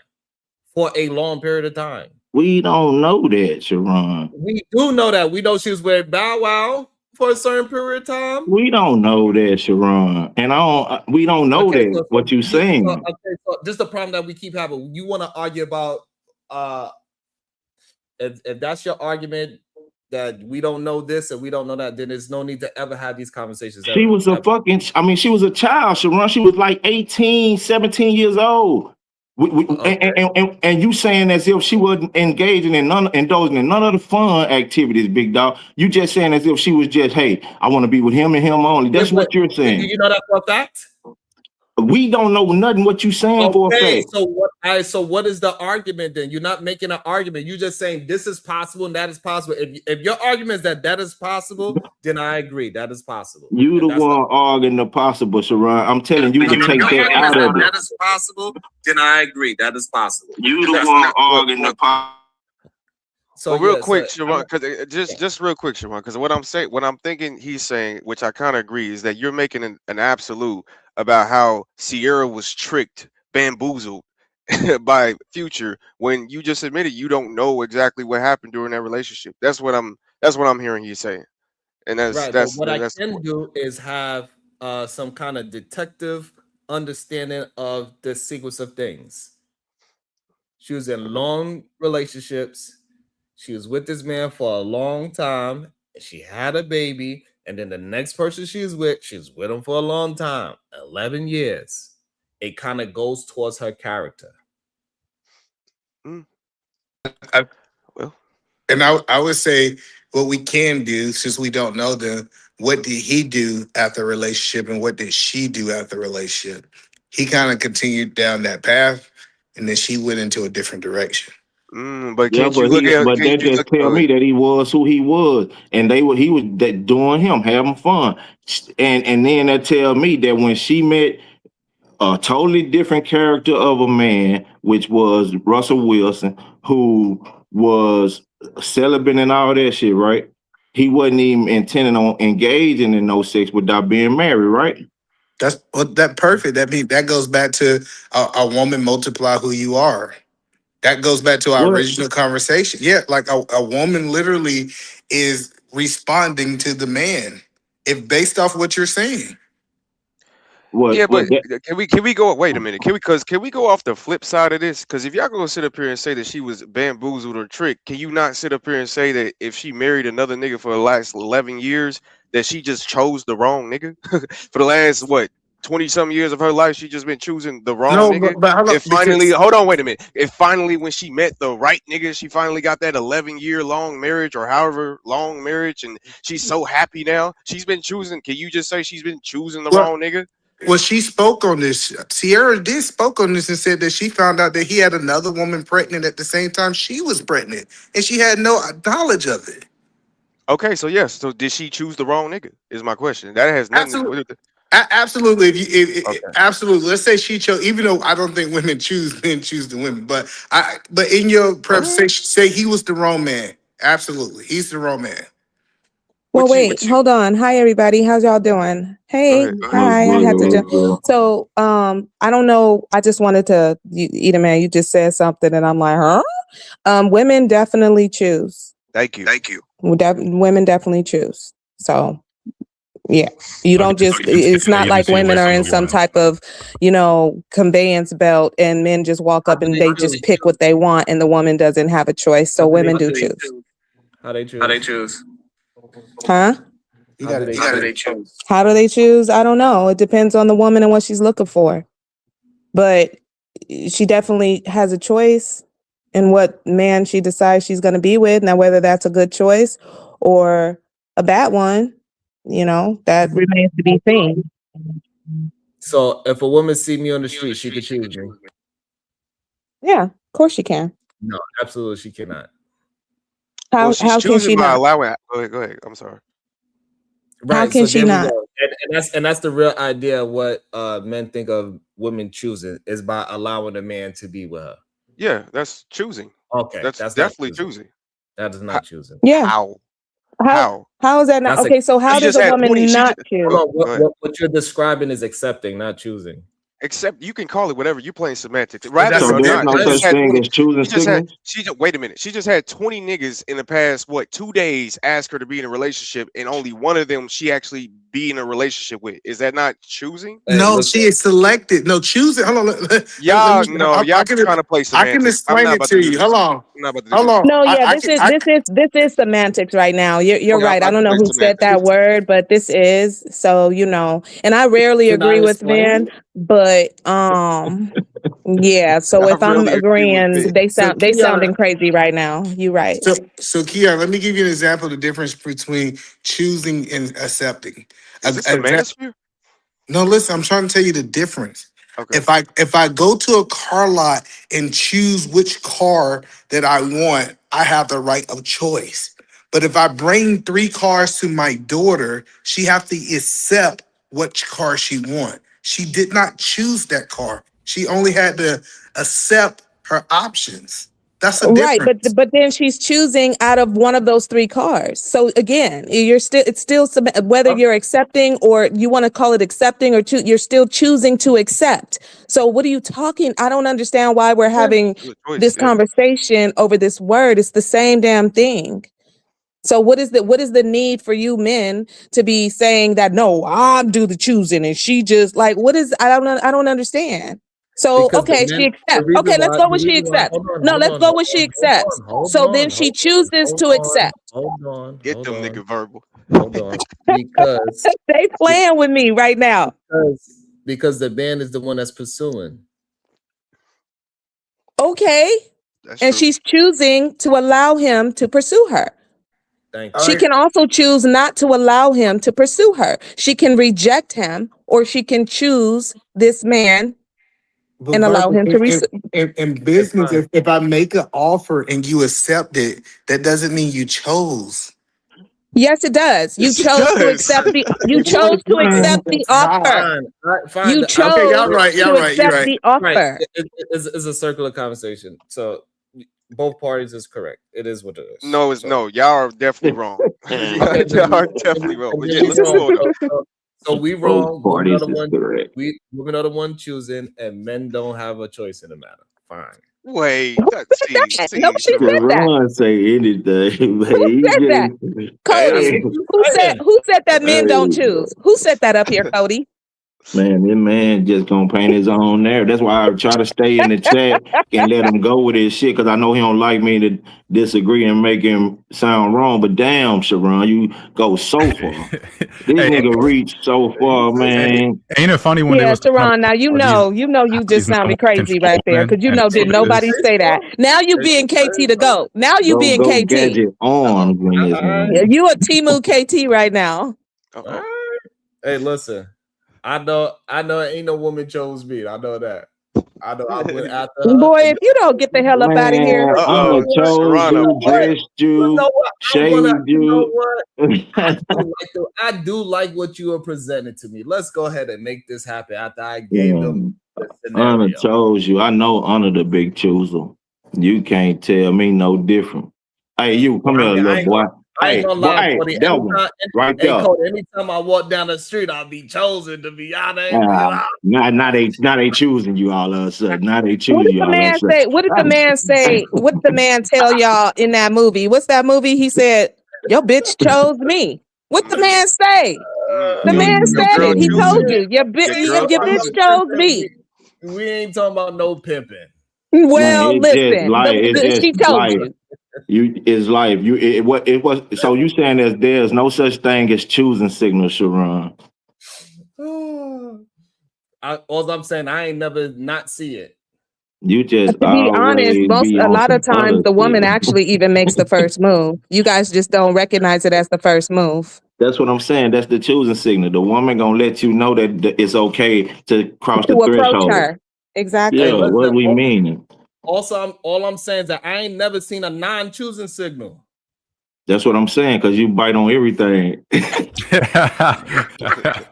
for a long period of time. We don't know that, Sharon. We do know that. We know she was with Bow Wow for a certain period of time. We don't know that, Sharon, and we don't know that. What you saying? So this is the problem that we keep having. You want to argue about if that's your argument, that we don't know this and we don't know that, then there's no need to ever have these conversations. She was she was a child, Sharon. She was like 18, 17 years old. And you saying as if she wasn't engaging in indulging in none of the fun activities, big dog. You just saying as if she was just, hey, I want to be with him and him only. That's what you're saying. Do you know that for a fact? We don't know nothing what you saying for a fact. So what is the argument then? You're not making an argument. You're just saying this is possible and that is possible. If your argument is that is possible, then I agree. That is possible. You the one arguing the possible, Sharon. I'm telling you to take that out of it. That is possible, then I agree. That is possible. You the one arguing the possible. So real quick, Sharon, because just real quick, Sharon, because what I'm thinking he's saying, which I kind of agree, is that you're making an absolute about how Sierra was tricked, bamboozled by Future, when you just admitted you don't know exactly what happened during that relationship. That's what I'm hearing you saying, and that's right. that's What that's I can do is have some kind of detective understanding of the sequence of things. She was in long relationships. She was with this man for a long time. She had a baby. And then the next person she's with him for a long time, 11 years. It kind of goes towards her character. I would say what we can do, since we don't know them, what did he do after the relationship and what did she do after the relationship? He kind of continued down that path, and then she went into a different direction. But that just tell me that he was who he was, and he was doing him, having fun, and then that tell me that when she met a totally different character of a man, which was Russell Wilson, who was celibate and all that shit, right? He wasn't even intending on engaging in no sex without being married, right? That's perfect. That goes back to a woman multiply who you are. That goes back to our original conversation. Yeah, like a woman literally is responding to the man, if based off what you're saying. Can we go? Wait a minute. Can we go off the flip side of this? Because if y'all gonna sit up here and say that she was bamboozled or tricked, can you not sit up here and say that if she married another nigga for the last 11 years, that she just chose the wrong nigga for the last 20-something years of her life? She just been choosing the wrong nigga. But finally, hold on, wait a minute. If finally, when she met the right nigga, she finally got that 11-year long marriage or however long marriage, and she's so happy now. She's been choosing. Can you just say she's been choosing the wrong nigga? Well, she spoke on this. Sierra did spoke on this and said that she found out that he had another woman pregnant at the same time she was pregnant, and she had no knowledge of it. Okay, so yes. So did she choose the wrong nigga? Is my question. That has nothing to do with it. Absolutely. Absolutely. Let's say she chose, even though I don't think women choose, men choose the women. But in your presentation, say he was the wrong man. Absolutely, he's the wrong man. Well, wait, hold on. Hi, everybody. How's y'all doing? Hey, hi. I had to jump. So, I don't know. I just wanted to, Eda man, you just said something, and I'm like, huh? Women definitely choose. Thank you. Women definitely choose. So, yeah, you don't just. It's not like women are in some type of, conveyance belt, and men just walk up and they just pick what they want, and the woman doesn't have a choice. So women do choose. How they choose? Huh? How do they choose? How do they choose? I don't know. It depends on the woman and what she's looking for. But she definitely has a choice in what man she decides she's going to be with. Now, whether that's a good choice or a bad one, that remains to be seen. So if a woman see me on the street, she could choose me. Yeah, of course she can. No, absolutely she cannot. How can she not? Allowing. Go ahead. I'm sorry. Right. How can she there we not? go. And that's the real idea of what men think of women choosing is by allowing a man to be with her. Yeah, that's choosing. Okay, that's not definitely choosing. That is not choosing. Yeah. How? How is that not? Okay, so how does a woman not choose? What you're describing is accepting, not choosing. Except you can call it whatever. You playing semantics. So there's no such thing as choosing signals? Wait a minute. She just had 20 niggas in the past 2 days ask her to be in a relationship, and only one of them she actually be in a relationship with. Is that not choosing? No, she is selected. No, choosing. Hold on. Y'all trying to play semantics. I can explain it to you. Hold on. No, yeah, this is semantics right now. You're right. I don't know who said that word, but this is so and I rarely agree with men, but yeah. So if I'm agreeing, they sounding crazy right now. You're right. So Kiara, let me give you an example of the difference between choosing and accepting. Is this a manosphere? No, listen, I'm trying to tell you the difference. Okay. If I go to a car lot and choose which car that I want, I have the right of choice. But if I bring 3 cars to my daughter, she have to accept which car she want. She did not choose that car. She only had to accept her options. That's a right, difference. but then she's choosing out of one of those 3 cars. So again, it's still whether you're accepting or you want to call it accepting or you're still choosing to accept. So what are you talking? I don't understand why we're having this conversation over this word. It's the same damn thing. So what is the need for you men to be saying that no, I'm do the choosing and she just like what is I don't understand. So okay, she accepts. Okay, let's go with she accepts. No, let's go with she accepts. So then she chooses to accept. Hold on. Get them nigga verbal. Hold on. Because they playing with me right now. Because the man is the one that's pursuing. Okay. And she's choosing to allow him to pursue her. She can also choose not to allow him to pursue her. She can reject him or she can choose this man and allow him to in business, if I make an offer and you accept it, that doesn't mean you chose. Yes, it does. You chose to accept the offer. You chose to accept the offer. It's a circular conversation. So both parties is correct. It is what it is. No, y'all are definitely wrong. Y'all are definitely wrong. But yeah, let's move on. So we wrong. Women are the one choosing, and men don't have a choice in the matter. Fine. Wait, she said that. Say anything, man. Who said that men don't choose? Who set that up here, Cody? Man, this man just gonna paint his own narrative. That's why I try to stay in the chat and let him go with his shit, because I know he don't like me to disagree and make him sound wrong. But damn, Sharon, you go so far. This nigga reached so far, man. Ain't it funny when yeah, Sharon, now you just sounded crazy right there, because did nobody say that? Now you being KT to go. Now you being KT. Gadget on, you a Timu KT right now. Hey, listen. I know ain't no woman chose me. I know that. I know I went after her. Boy, if you don't get the hell up out of here. Man, I'm a chose you, dressed you, shaved you. I do like what you were presenting to me. Let's go ahead and make this happen after I gave them the Honor scenario. chose you. I know Honor the big chooser. You can't tell me no different. Hey, you come here, little boy. I ain't Hey, gonna boy, lie, hey, Cody. that one right Hey, there. Cody, anytime I walk down the street, I'll be chosen to be honest. Now they choosing you all of a sudden. Now they What choosing did you the all of a man sudden. say? What did the man say? What did the man tell y'all in that movie? What's that movie? He said, "Your bitch chose me." What the man say? The man said it. He told you, your bitch chose me. We ain't talking about no pimping. Well, Man, it's just listen, life. It's she just told life. you. It's life. It was. So you saying there's no such thing as choosing signals, Sharon? All I'm saying, I ain't never not see it. You just To be honest, always be a on lot some of times other the woman shit. actually even makes the first move. You guys just don't recognize it as the first move. That's what I'm saying. That's the choosing signal. The woman gonna let you know that it's okay to cross the To approach threshold. her. Exactly. Yeah, what we mean. Also, all I'm saying is that I ain't never seen a non-choosing signal. That's what I'm saying, because you bite on everything.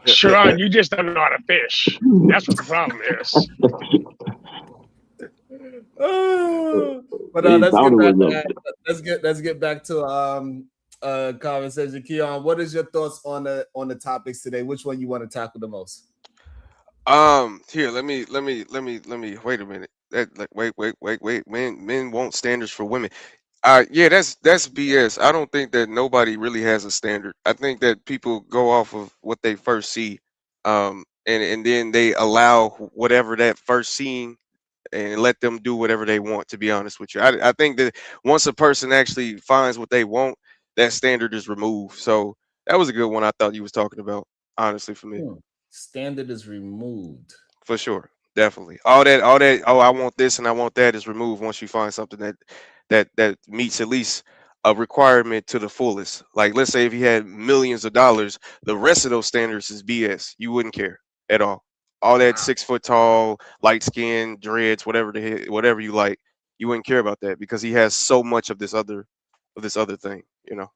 Sharon, you just don't know how to fish. That's what the problem is. But let's get back to conversation. Keon, what is your thoughts on the topics today? Which one you want to tackle the most? Here, let me wait a minute. Wait. Men want standards for women. Yeah, that's BS. I don't think that nobody really has a standard. I think that people go off of what they first see, and then they allow whatever that first seeing and let them do whatever they want, to be honest with you. I think that once a person actually finds what they want, that standard is removed. So that was a good one I thought you was talking about, honestly, for me. Standard is removed. For sure. Definitely. All that, oh, I want this and I want that is removed once you find something that meets at least a requirement to the fullest. Like, let's say if you had millions of dollars, the rest of those standards is BS. You wouldn't care at all. All that 6 foot tall, light skin, dreads, whatever you like, you wouldn't care about that because he has so much of this other thing, you know.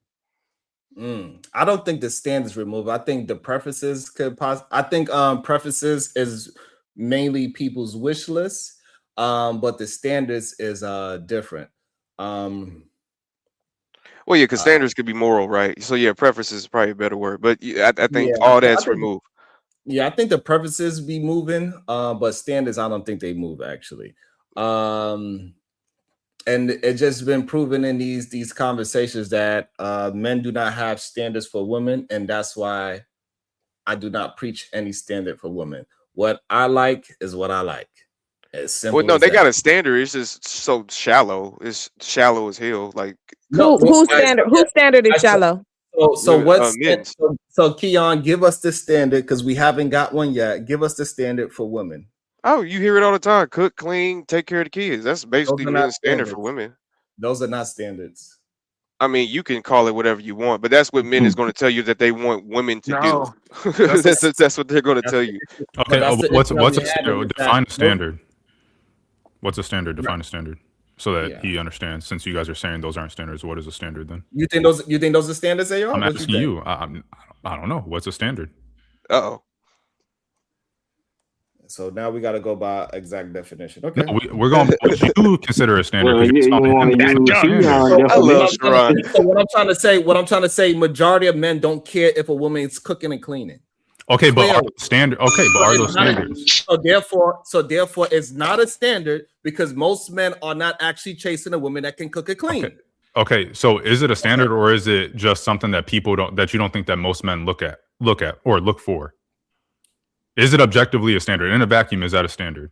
I don't think the standards removed. I think the preferences could I think preferences is mainly people's wish lists, but the standards is different. Well, yeah, because standards could be moral, right? So yeah, preferences is probably a better word, but yeah, I think all that's removed. Yeah, I think the preferences be moving, but standards, I don't think they move actually. And it's just been proven in these conversations that men do not have standards for women, and that's why I do not preach any standard for women. What I like is what I like. As simple. Well, no, as they that. got a standard. It's just so shallow. It's shallow as hell. Like Whose standard is shallow? So what's men's. so Keon, give us the standard because we haven't got one yet. Give us the standard for women. Oh, you hear it all the time. Cook, clean, take care of the kids. That's basically Those are not men's standard for standards. women. Those are not standards. I mean, you can call it whatever you want, but that's what men is going to tell you that they want women to No, do. That's what they're going to tell you. Okay, what's a standard? Define a that- standard. What's a standard? Define a standard so that he understands. Since you guys are saying those aren't standards, what is a standard then? You think those are standards, AR? I'm What asking think? you. I don't know. What's a standard? Uh-oh. So now we got to go by exact definition. Okay, No, we're going by what you consider a standard. Well, because you you're want telling him to what's a use standard. I love Sharon. So what I'm trying to say, majority of men don't care if a woman is cooking and cleaning. Okay, but are Clearly. standard? Okay, but are those standards? So therefore, it's not a standard because most men are not actually chasing a woman that can cook and clean. Okay, so is it a standard or is it just something that you don't think that most men look at or look for? Is it objectively a standard? In a vacuum, is that a standard?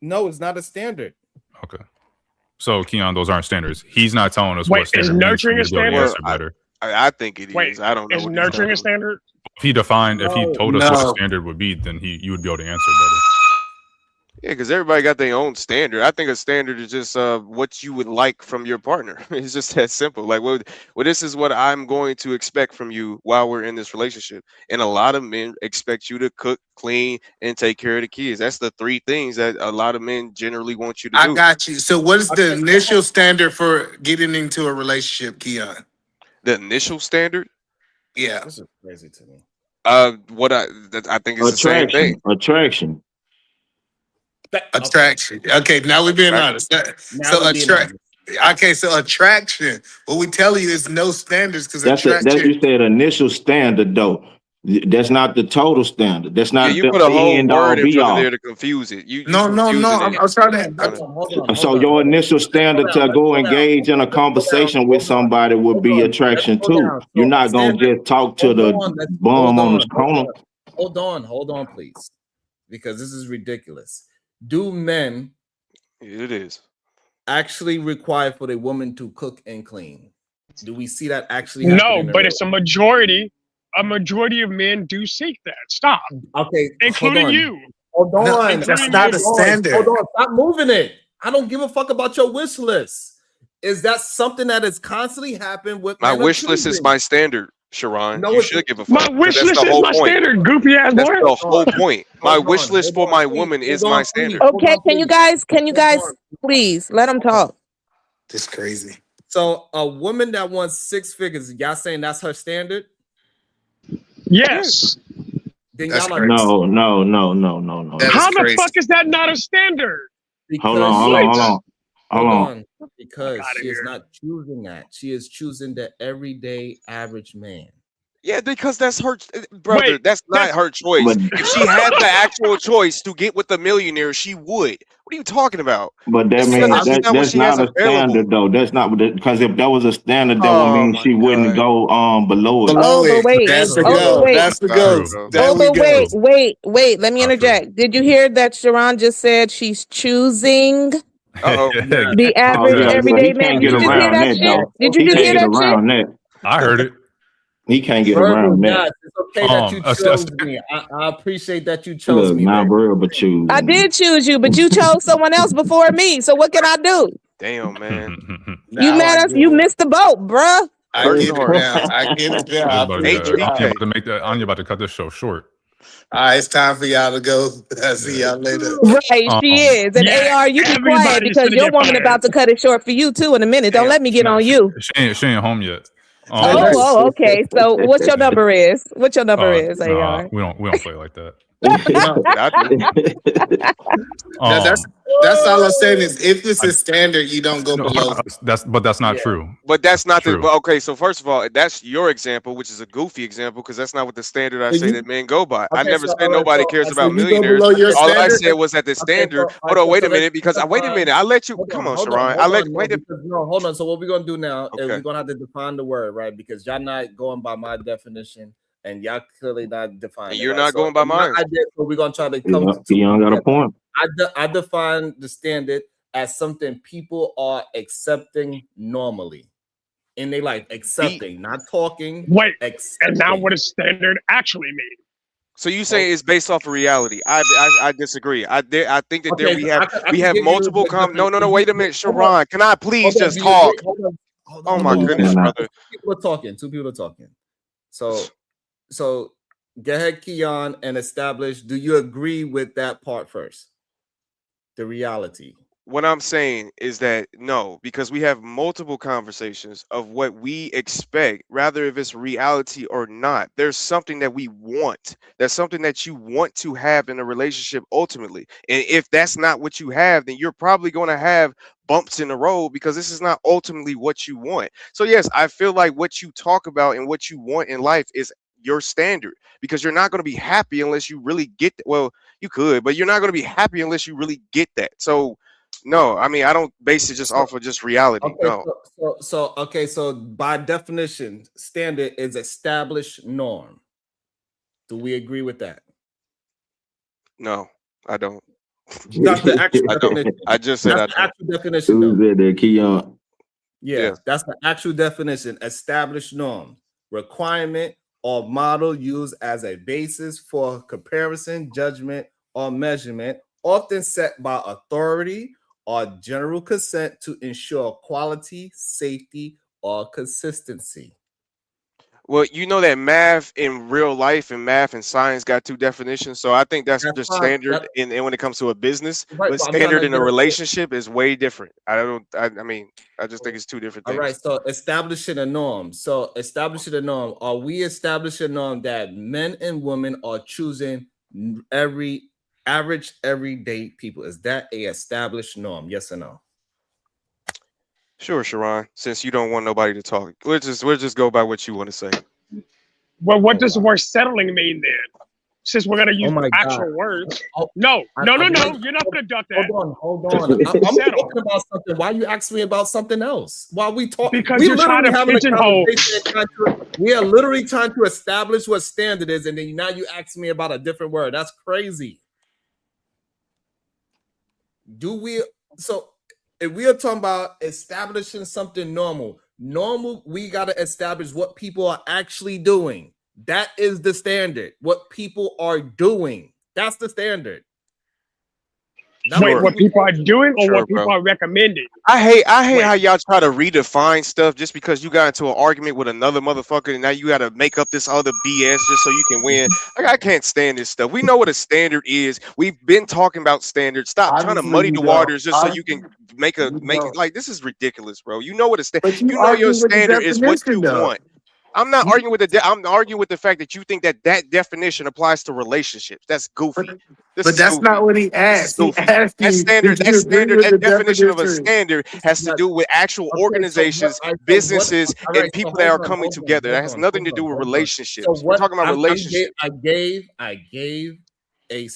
No, it's not a standard. Okay. So Keon, those aren't standards. He's not telling us Wait, what standard is nurturing means a for you to be able to standard? answer better. I think it is. Wait, I don't know. is what nurturing a standard? If he told us what a No. standard would be, then you would be able to answer Yeah, because everybody got their own standard. I think a standard is just what you would like from your partner. It's just that simple. Like, well, this is what I'm going to expect from you while we're in this relationship. And a lot of men expect you to cook, clean, and take care of the kids. That's the three things that a lot of men generally want you to I do. got you. So, what is the initial standard for getting into a relationship, Keon? The initial standard. Yeah. This is crazy to me. I think it's the same thing. Attraction. Attraction. Okay, now we're being honest. So Okay, so attraction. What we tell you is no standards because That's attraction. you said initial standard though. That's not the total standard. That's Yeah, not you the put a whole end all word in be front of all. there to confuse it. You No. confusing I'm it. trying to. So your initial standard to go engage in a conversation with somebody would be attraction too. You're not gonna just talk to the bum on the corner. Hold on, please, because this is ridiculous. Do men? It is actually required for the woman to cook and clean? Do we see that actually No, happening? but it's a majority. A majority of men do seek that. Stop. Okay, including you. Hold on. That's not a standard. Hold on. Stop moving it. I don't give a fuck about your wish list. Is that something that is constantly happening with my men wish list is choosing? my standard, Sharon. No, you it's- should give a My fuck. 'cause wish that's list the is whole my point. standard, goofy ass That's boy. the whole point. My Hold wish on, list for hold my on, woman please. is Hold my on, standard. please. Okay, can you guys please let them talk? This crazy. So a woman that wants 6 figures, y'all saying that's her standard? Yes. Then That's y'all are No. That is How the crazy. fuck is that not a standard? Hold on. Hold on. Because she is not choosing that. She is choosing the everyday average man. Yeah, because that's her, brother. Wait, that's not her choice. But- If she had the actual choice to get with the millionaire, she would. What are you talking about? But that It's means because that's not what that's she has not a available. standard though. That's not because if that was a standard, that would Oh mean my she wouldn't go below it. Oh, but wait. That's the Oh, but go. wait. That's the Not go. true. There Oh, we but go. wait. Let me Not true. interject. Did you hear that Sharon just said she's choosing Uh-oh. the average yeah, everyday he man? can't Did get you just hear around that that shit? though. Did you He just can't hear get that shit? around that. I heard it. He can't get Verbal, around that. yes, it's okay that you chose me. I appreciate that you chose Look, me. not baby. real, but you. I did choose you, but you chose someone else before me. So what can I do? Damn, man. You Now mad I us? get You it. missed the boat, bruh. I Hurt get it hard. now. I get it now. I appreciate it. HBK. Anya about to make that. Anya about to cut this show short. All right, it's time for y'all to go. I'll see y'all later. Right, she is. And Yeah, AR, you be quiet everybody's because gonna your get woman fired. about to cut it short for you too in a minute. Don't Damn. let me get on you. She ain't home yet. Oh, okay. So what your number is? What your number is, Nah, AR? we don't play like that. That's all I'm saying is if it's a standard, you don't go No, below. that's not true. But that's not the true. well, okay. So first of all, that's your example, which is a goofy example, because that's not what the standard I So say you- that men go by. I Okay, never so, said all right, nobody so, cares so about you go millionaires. below your All I standard? said was that the standard. Hold on, wait a minute, because I wait a minute. I let you come on, Sharon. I let wait a hold on. So what we're gonna do now is Okay. we're gonna have to define the word, right? Because y'all not going by my definition, and y'all clearly not defining. and it, you're right? not going by mine. So we're gonna try to come to Keon got a point. I define the standard as something people are accepting normally in their life, accepting, not talking. Wait, accepting. and now what does standard actually mean? So you say it's based off of reality? I disagree. I think that there Okay, we so have I can give you multiple the No, wait a minute, Hold on. Sharon. Can I please Hold on, just do you talk? agree? Hold on. Oh my goodness, brother. Two people are talking. So go ahead, Keon, and establish. Do you agree with that part first? The reality. What I'm saying is that no, because we have multiple conversations of what we expect, rather if it's reality or not. There's something that we want. There's something that you want to have in a relationship ultimately. And if that's not what you have, then you're probably going to have bumps in the road because this is not ultimately what you want. So yes, I feel like what you talk about and what you want in life is your standard, because you're not going to be happy unless you really get well, you could, but you're not going to be happy unless you really get that. So no, I mean, I don't base it just off of just reality. Okay, No. so by definition, standard is established norm. Do we agree with that? No, I don't. That's the actual I don't. definition. I just said That's I the don't. actual definition. Though. Who's there, Keon? Yeah, that's the actual definition. Established norm, requirement, or model used as a basis for comparison, judgment, or measurement, often set by authority or general consent to ensure quality, safety, or consistency. Well, you know that math in real life and math and science got two definitions. So I think that's That's just fine. standard in when it comes to a business, Right, but but I'm trying standard to in a get relationship is way different. I mean, I just think it's two different all things. right. So establishing a norm. So establishing a norm. Are we establishing a norm that men and women are choosing every average everyday people? Is that a established norm? Yes or no? Sure, Sharon. Since you don't want nobody to talk, we'll just go by what you want to say. Well, what does the word settling mean then? Since we're gonna use my actual God. words. Oh, No, I you're not gonna duck that. Hold on. I'm talking about something. Why you asking me about something else? While we talk, Because we you're trying literally to having a pigeonhole. conversation. We are literally trying to establish what standard is, and then now you ask me about a different word. That's crazy. So if we are talking about establishing something normal, we got to establish what people are actually doing. That is the standard. What people are doing. That's the standard. Wait, what people are doing or Sure, what people bro. are recommending? I hate how y'all try to redefine stuff just because you got into an argument with another motherfucker and now you got to make up this other BS just so you can win. Like, I can't stand this stuff. We know what a standard is. We've been talking about standards. Stop trying to muddy the waters just so you can make it like this is ridiculous, bro. You know what a standard. You know your standard is what you want. I'm not arguing with I'm arguing with the fact that you think that definition applies to relationships. That's goofy. But that's not what he asked. He asked you, That definition of a standard has to do with actual organizations, businesses, and people that are coming together. That has nothing to do with relationships. We're talking about relationships. I gave a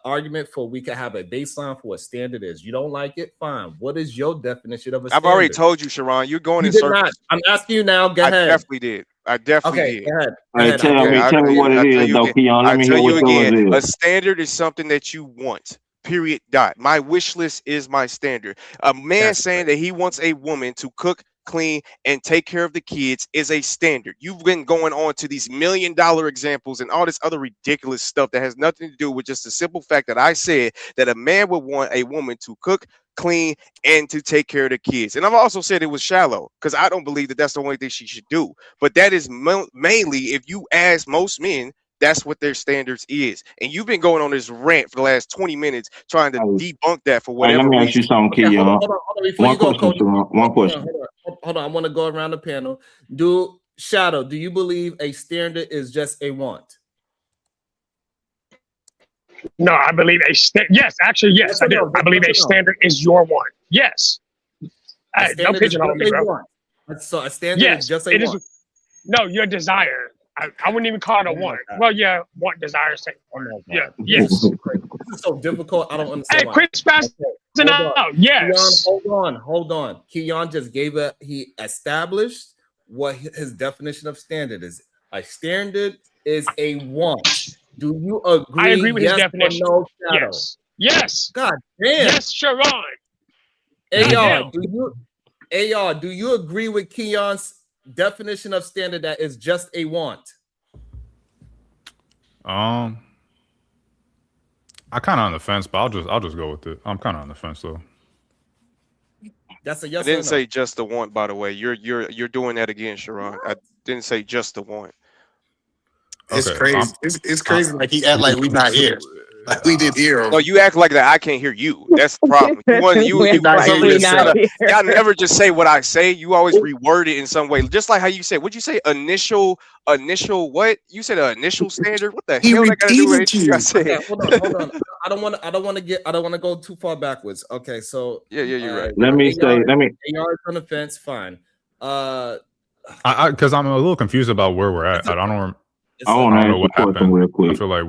argument for we could have a baseline for what standard is. You don't like it? Fine. What is your definition of a standard? I've already told you, Sharon. You're going You in did circles. not. I'm asking you now. Go ahead. I definitely did. I definitely did. Go ahead. Hey, tell me what it is, though, Keon. Let me hear what yours is. A standard is something that you want. Period. Dot. My wish list is my standard. A man saying that he wants a woman to cook, clean, and take care of the kids is a standard. You've been going on to these $1 million examples and all this other ridiculous stuff that has nothing to do with just the simple fact that I said that a man would want a woman to cook, clean, and to take care of the kids. And I've also said it was shallow because I don't believe that that's the only thing she should do. But that is mainly, if you ask most men, that's what their standards is. And you've been going on this rant for the last 20 minutes trying to debunk that for whatever Let me ask reason. you something, Keon. One question. Hold on. I want to go around the panel. Shadow, do you believe a standard is just a want? No, I believe yes, actually, yes, I do. I believe a standard is your one. Yes. Don't pigeonhole me, bro. So a standard is just a want. No, your desire. I wouldn't even call it a want. Well, yeah, want, desire, same. Yeah, yes. This is so difficult. I don't understand. Hey, quit spazzing out. Yes. Keon, hold on. Keon just he established what his definition of standard is. A standard is a want. Do you agree? I agree with his definition. No, Shadow? Yes. God damn. Yes, Sharon. AR, do you agree with Keon's definition of standard that is just a want? I kind of on the fence, but I'll just go with it. I'm kind of on the fence though. That's a yes. I didn't say just the want, by the way. You're doing that again, Sharon. I didn't say just the want. It's crazy. It's crazy. Like he act like we not here. Like we did hear him. No, you act like that. I can't hear you. That's the problem. Y'all never just say what I say. You always reword it in some way. Just like how you said, what'd you say? Initial what? You said an initial standard? What the hell that got to do with anything I said? Okay, hold on. I don't want to go too far backwards. Okay, so yeah, you're right. Let me AR is on the fence. Fine. Because I'm a little confused about where we're at. I don't know what happened. Real quick. I feel like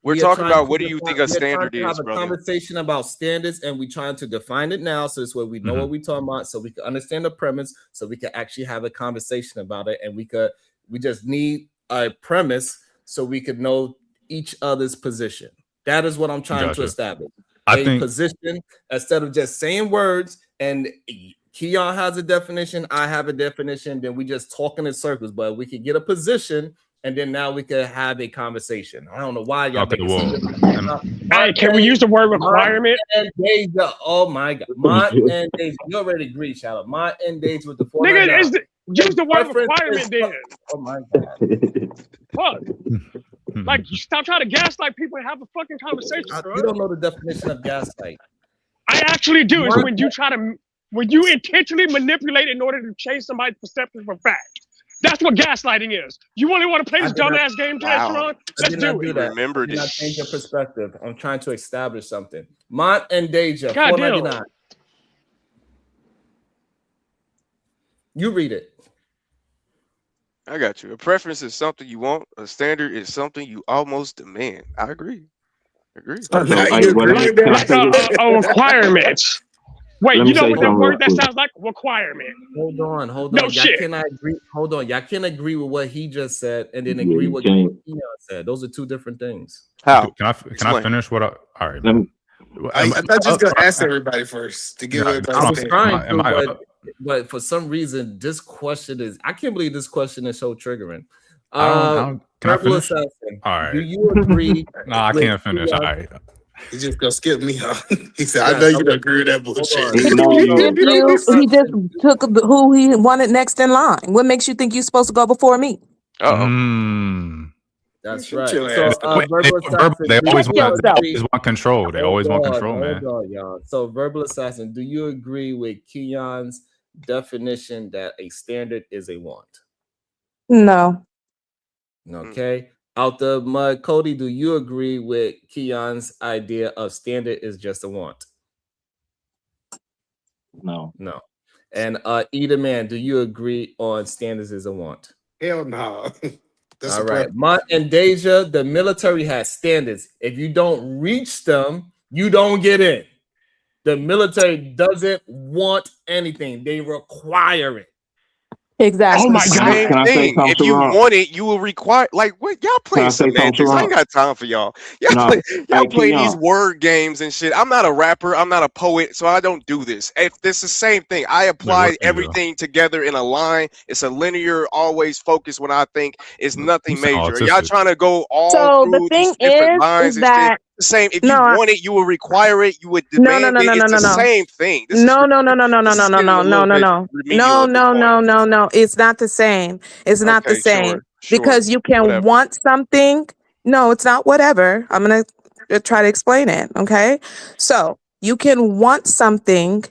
we're talking about what do you think a standard is, brother? Conversation about standards, and we're trying to define it now, so this way we know what we're talking about, so we can understand the premise, so we can actually have a conversation about it, and we just need a premise so we could know each other's position. That is what I'm trying to establish. Position instead of just saying words. And Keon has a definition, I have a definition, then we just talking in circles, but we can get a position and then now we could have a conversation. I don't know why y'all Okay, make well, Hey, can we use the word requirement? And Deja, oh my God, Mont and Deja, you already agreed, shout out. Mont and Deja with the 499. Nigga, use the word Preference requirement is- then. Oh my God. Fuck. Like, stop trying to gaslight people and have a fucking conversation, bro. You don't know the definition of gaslight. I actually do. It's What? when you intentionally manipulate in order to change somebody's perception of fact. That's what gaslighting is. You really want to play this dumbass game, Sharon? Let's do it. Remember this. Change your perspective. I'm trying to establish something. Mont and Deja, God damn. $4.99. You read it. I got you. A preference is something you want. A standard is something you almost demand. I agree. Like a requirement. Wait, Let you me know say what that something word real that quick. sounds like? Requirement. Hold on. No Y'all shit. cannot agree. Hold on. Y'all can't agree with what he just said and then Yeah, agree you with can't. what Keon said. Those are two different things. Can I finish what I? All right. Let me- I thought you was gonna ask everybody first to give No, everybody. I was a trying am I- to, but for some reason, this question is. I can't believe this question is so triggering. I don't. Can I Verbal finish? assassin. All right. Do you agree? Nah, I with can't finish. Keon? All right. He just gonna skip me, huh? He said, Yes, "I know you I'm don't agree with that Hold bullshit." on. He didn't skip you. He just took who he wanted next in line. What makes you think you're supposed to go before me? That's right. your So, ass up. verbal assassin. They do always you want. They agree- always want control. They always want control, man. Hold on, y'all. So, verbal assassin. Do you agree with Keon's definition that a standard is a want? No. Okay. Out the mud, Cody, do you agree with Keon's idea of standard is just a want? No. No. And Eda Man, do you agree on standards is a want? Hell no. That's All a right. preference. Mont and Deja, the military has standards. If you don't reach them, you don't get in. The military doesn't want anything, they require it. Exactly. Oh my God. Same Can I say thing. something, If you Sharon? want it, you will require. Like what? Y'all Can I playing say something, semantics. I ain't Sharon? got time for y'all. Y'all No. play. Y'all Hey, play these Keon. word games and shit. I'm not a rapper. I'm not a poet, so I don't do this. If this is the same thing, I apply do you do? everything together in a line. It's a linear, always focus. When I think it's nothing You sound major. Y'all autistic. trying to go all So the through thing these different lines is and shit. that The same. If no, you want it, you will require it. You would no, demand it. no. It's the same thing. This is No, no, no, no, no, no, this no, is no, getting no, a no, little no, bit no. remedial No, at this no, point. no, no, no. It's not the same. It's not the Okay, same. sure, Because you can whatever. want something. No, it's not whatever. I'm going to try to explain it. Okay. So you can want something,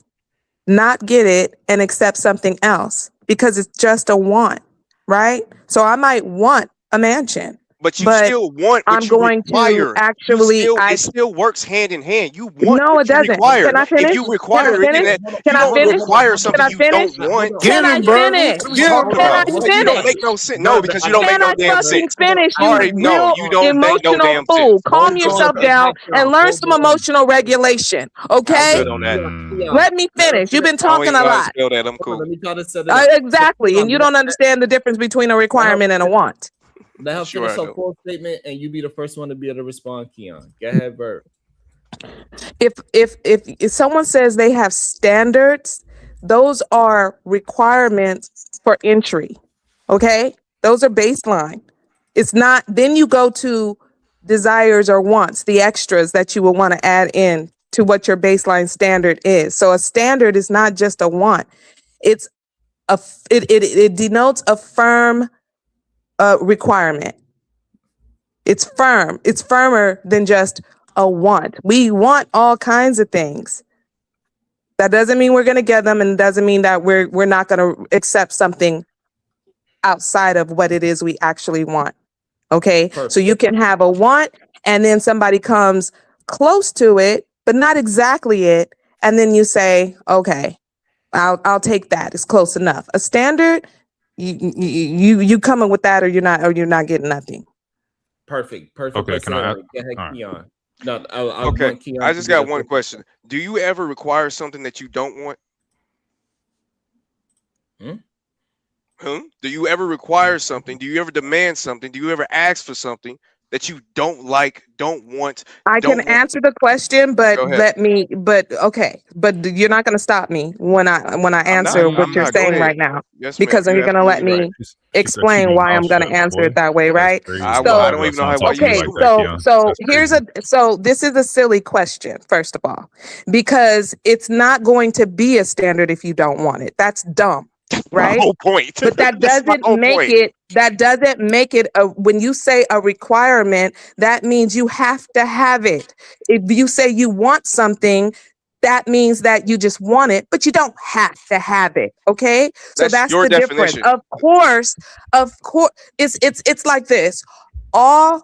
not get it, and accept something else because it's just a want, right? So I might want a mansion, But you but still want I'm what you going to require. actually, It still works hand in hand. You want no, what it you doesn't. require. Can I If finish? you Can I require it, finish? then Can you I don't finish? require Can something I you finish? don't want. Can I finish? What are you Get talking him, Can I about? Verbal. Like you don't finish? make no sense. No, because you don't Can make no I damn fucking sense. finish? All You right, no, real you don't make no emotional damn fool. sense. Calm yourself down and learn some emotional regulation. I'm Okay? good on that. Let me finish. You've been I don't talking even a know how to lot. spell that. I'm Hold on, cool. let me try to set it up. Exactly. And you don't understand the difference between a requirement and a want. Let her Sure finish I her know. full statement, and you be the first one to be able to respond, Keon. Go ahead, Verb. If someone says they have standards, those are requirements for entry. Okay? Those are baseline. It's not, then you go to desires or wants, the extras that you will want to add in to what your baseline standard is. So a standard is not just a want. It's it denotes a firm requirement. It's firm. It's firmer than just a want. We want all kinds of things. That doesn't mean we're going to get them, and doesn't mean that we're not going to accept something outside of what it is we actually want. Okay? Perfect. So you can have a want and then somebody comes close to it, but not exactly it, and then you say, "Okay, I'll take that. It's close enough." A standard, you coming with that or you're not getting nothing. Perfect. Okay, can I ask? Go ahead, All right. Keon. No, I Okay, want Keon. I to just be got the one first- question. Do you ever require something that you don't want? Do you ever require something? Do you ever demand something? Do you ever ask for something that you don't like, don't want, I don't can want? answer the question, but Go ahead. okay, but you're not going to stop me when I I'm not. answer what I'm you're not. Go saying ahead. right now, Yes, ma'am. because then You're you're going to let absolutely right. me She said keep explain your why mouth I'm going to shut, answer boy. it that way, That's right? crazy. I So, don't even know Someone why talking to you you okay, like assuming. that, so Keon. so That's here's crazy. this is a silly question, first of all, because it's not going to be a standard if you don't want it. That's dumb, My right? whole point. But that That's my doesn't whole make point. it a, when you say a requirement, that means you have to have it. If you say you want something, that means that you just want it, but you don't have to have it. Okay. So That's that's your the difference. definition. Of course, it's like this. All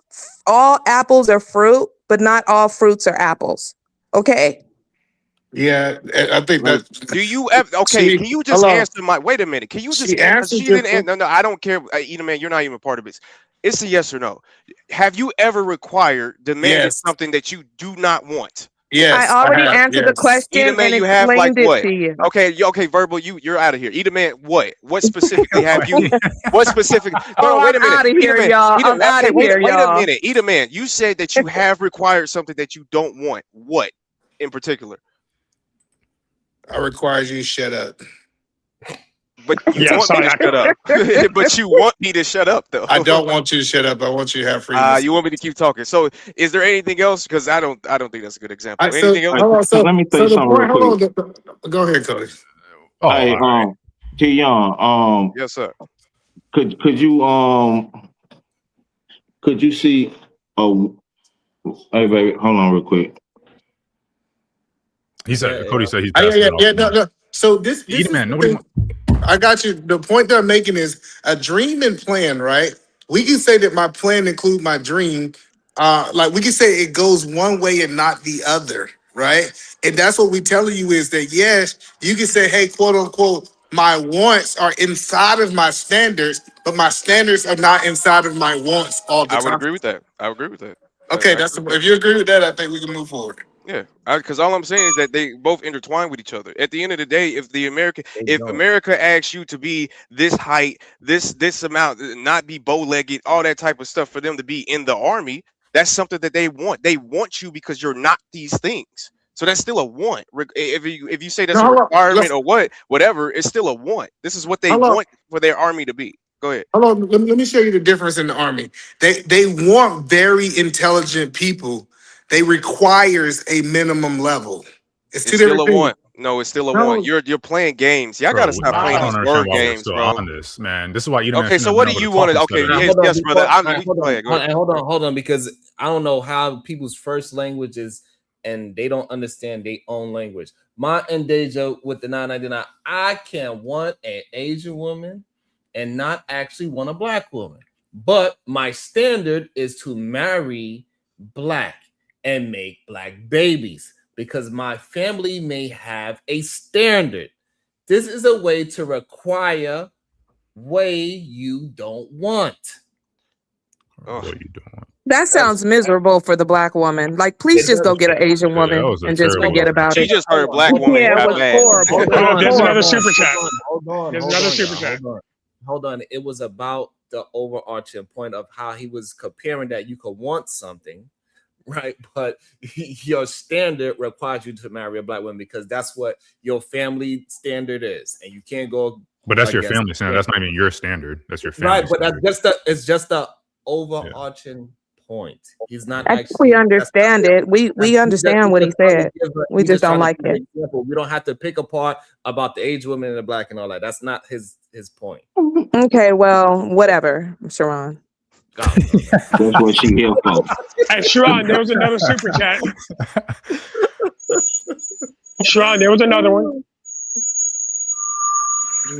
apples are fruit, but not all fruits are apples. Okay. Yeah, I think Do that you ever? Okay, she can you just hello. answer my? Wait a minute. Can you just She answer? Because answered she your didn't. question. No, I don't care. Either man, you're not even part of it. It's a yes or no. Have you ever required, demanded Yes. something that you do not want? I Yes, I already have. answered the Yes. Either question man, and you have like explained it what? to you. Okay, okay, verbal. You're out of here. Either man, what? What specifically have you? What specific? No, Oh, no. Wait I'm a minute. out of Either here, man. y'all. Either I'm out okay. of here, Wait a y'all. minute. Either man. You said that you have required something that you don't want. What in particular? I require you to shut up. But you Yeah, want me sorry. to shut up. But you want me to shut up though. I don't want you to shut up. I want you to have freedom of You want me to speech. keep talking. So is there anything else? Because I don't think that's a good example. So Anything else? hold on. So let me say So the something real point. Hold quick. on. Go ahead, Cody. Oh, Hey, all right. Keon, Yes, sir. could you see? Oh, hey, baby, hold on real quick. He said, Yeah, Cody said he's passing it off. No. So this Eat is a man. the Nobody thing. want. I got you. The point they're making is a dream and plan, right? We can say that my plan include my dream. Like we can say it goes one way and not the other, right? And that's what we telling you is that yes, you can say, hey, quote unquote, my wants are inside of my standards, but my standards are not inside of my wants all the I would time. agree with that. I would agree with that. Okay, I agree with that. if you agree with that, I think we can move forward. Yeah, because all I'm saying is that they both intertwine with each other. At the end of the day, they if don't. America asks you to be this height, this amount, not be bow-legged, all that type of stuff for them to be in the army, that's something that they want. They want you because you're not these things. So that's still a want. If you say that's No, a hold on. requirement or whatever, it's still a want. This is what they Hold on. want for their army to be. Go ahead. Hold on. Let me show you the difference in the army. They want very intelligent people. They requires a minimum level. It's two It's still different a things. want. No, it's still a want. No, You're playing games. Y'all gotta Bro, stop I playing don't these understand word why we're games, still bro. on this, man. This is why Eat a man Okay, shouldn't so have what been do able to you talk want to? instead Okay, of Now, you. yes, hold on, yes, brother. before, We can hold play on, it. Go ahead. hold on, because I don't know how people's first language is, and they don't understand their own language. My endanger with the 999, I can want an Asian woman and not actually want a black woman, but my standard is to marry black and make black babies because my family may have a standard. This is a way to require way you don't want. Oh, What you doing? That sounds miserable for the black woman. Like, please It just go does. get an Asian Yeah, that woman was a and just terrible forget about offense. she it. just heard black Hold woman and Yeah, it got was mad. horrible. It was There's another horrible. super chat. There's another super chat. Hold on. It was about the overarching point of how he was comparing that you could want something, right? But your standard requires you to marry a black woman because that's what your family standard is, and you can't go. But that's your against family standard. That's not even your standard. That's your family right. But standard. it's just the overarching point. He's not I think we actually. understand it. We He's understand what he said. We just don't like it. Example. We don't have to pick apart about the Asian woman and the black and all that. That's not his point. Okay, well, whatever, Sharon. That's what she here for. Hey, Sharon, there was another super chat. Sharon, there was another one.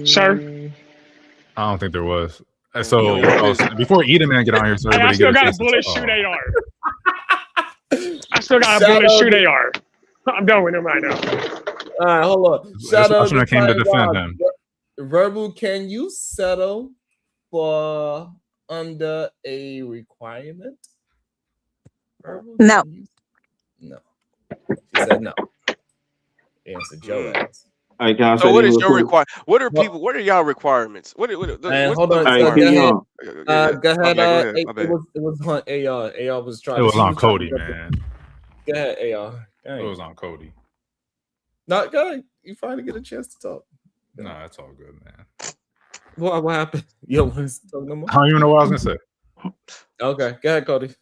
Sir? I don't think there was. So before Eat a man get on here, so Hey, I everybody still get a got a chance to bullet talk. shoot AR. I still got a bullet shoot AR. I'm done with him right now. All right, hold on. This person that came to defend him. Verbal, can you settle for under a requirement? Verbal, No. No. She said no. Answer Joe asked. Hey, can I So say what this is real your quick? What are people? What are y'all requirements? What's Hold the on. Hey, So requirement? P Young. go My ahead. bad. Go ahead. It My bad. was on AR. AR was It trying to. was He on was trying to Cody, jump in. man. Go ahead, AR. It Dang. was on Cody. Not good. You finally get a chance to talk. Nah, it's all good, man. What happened? You don't want to talk no more? I don't even know what I was gonna say. Okay, go ahead, Cody.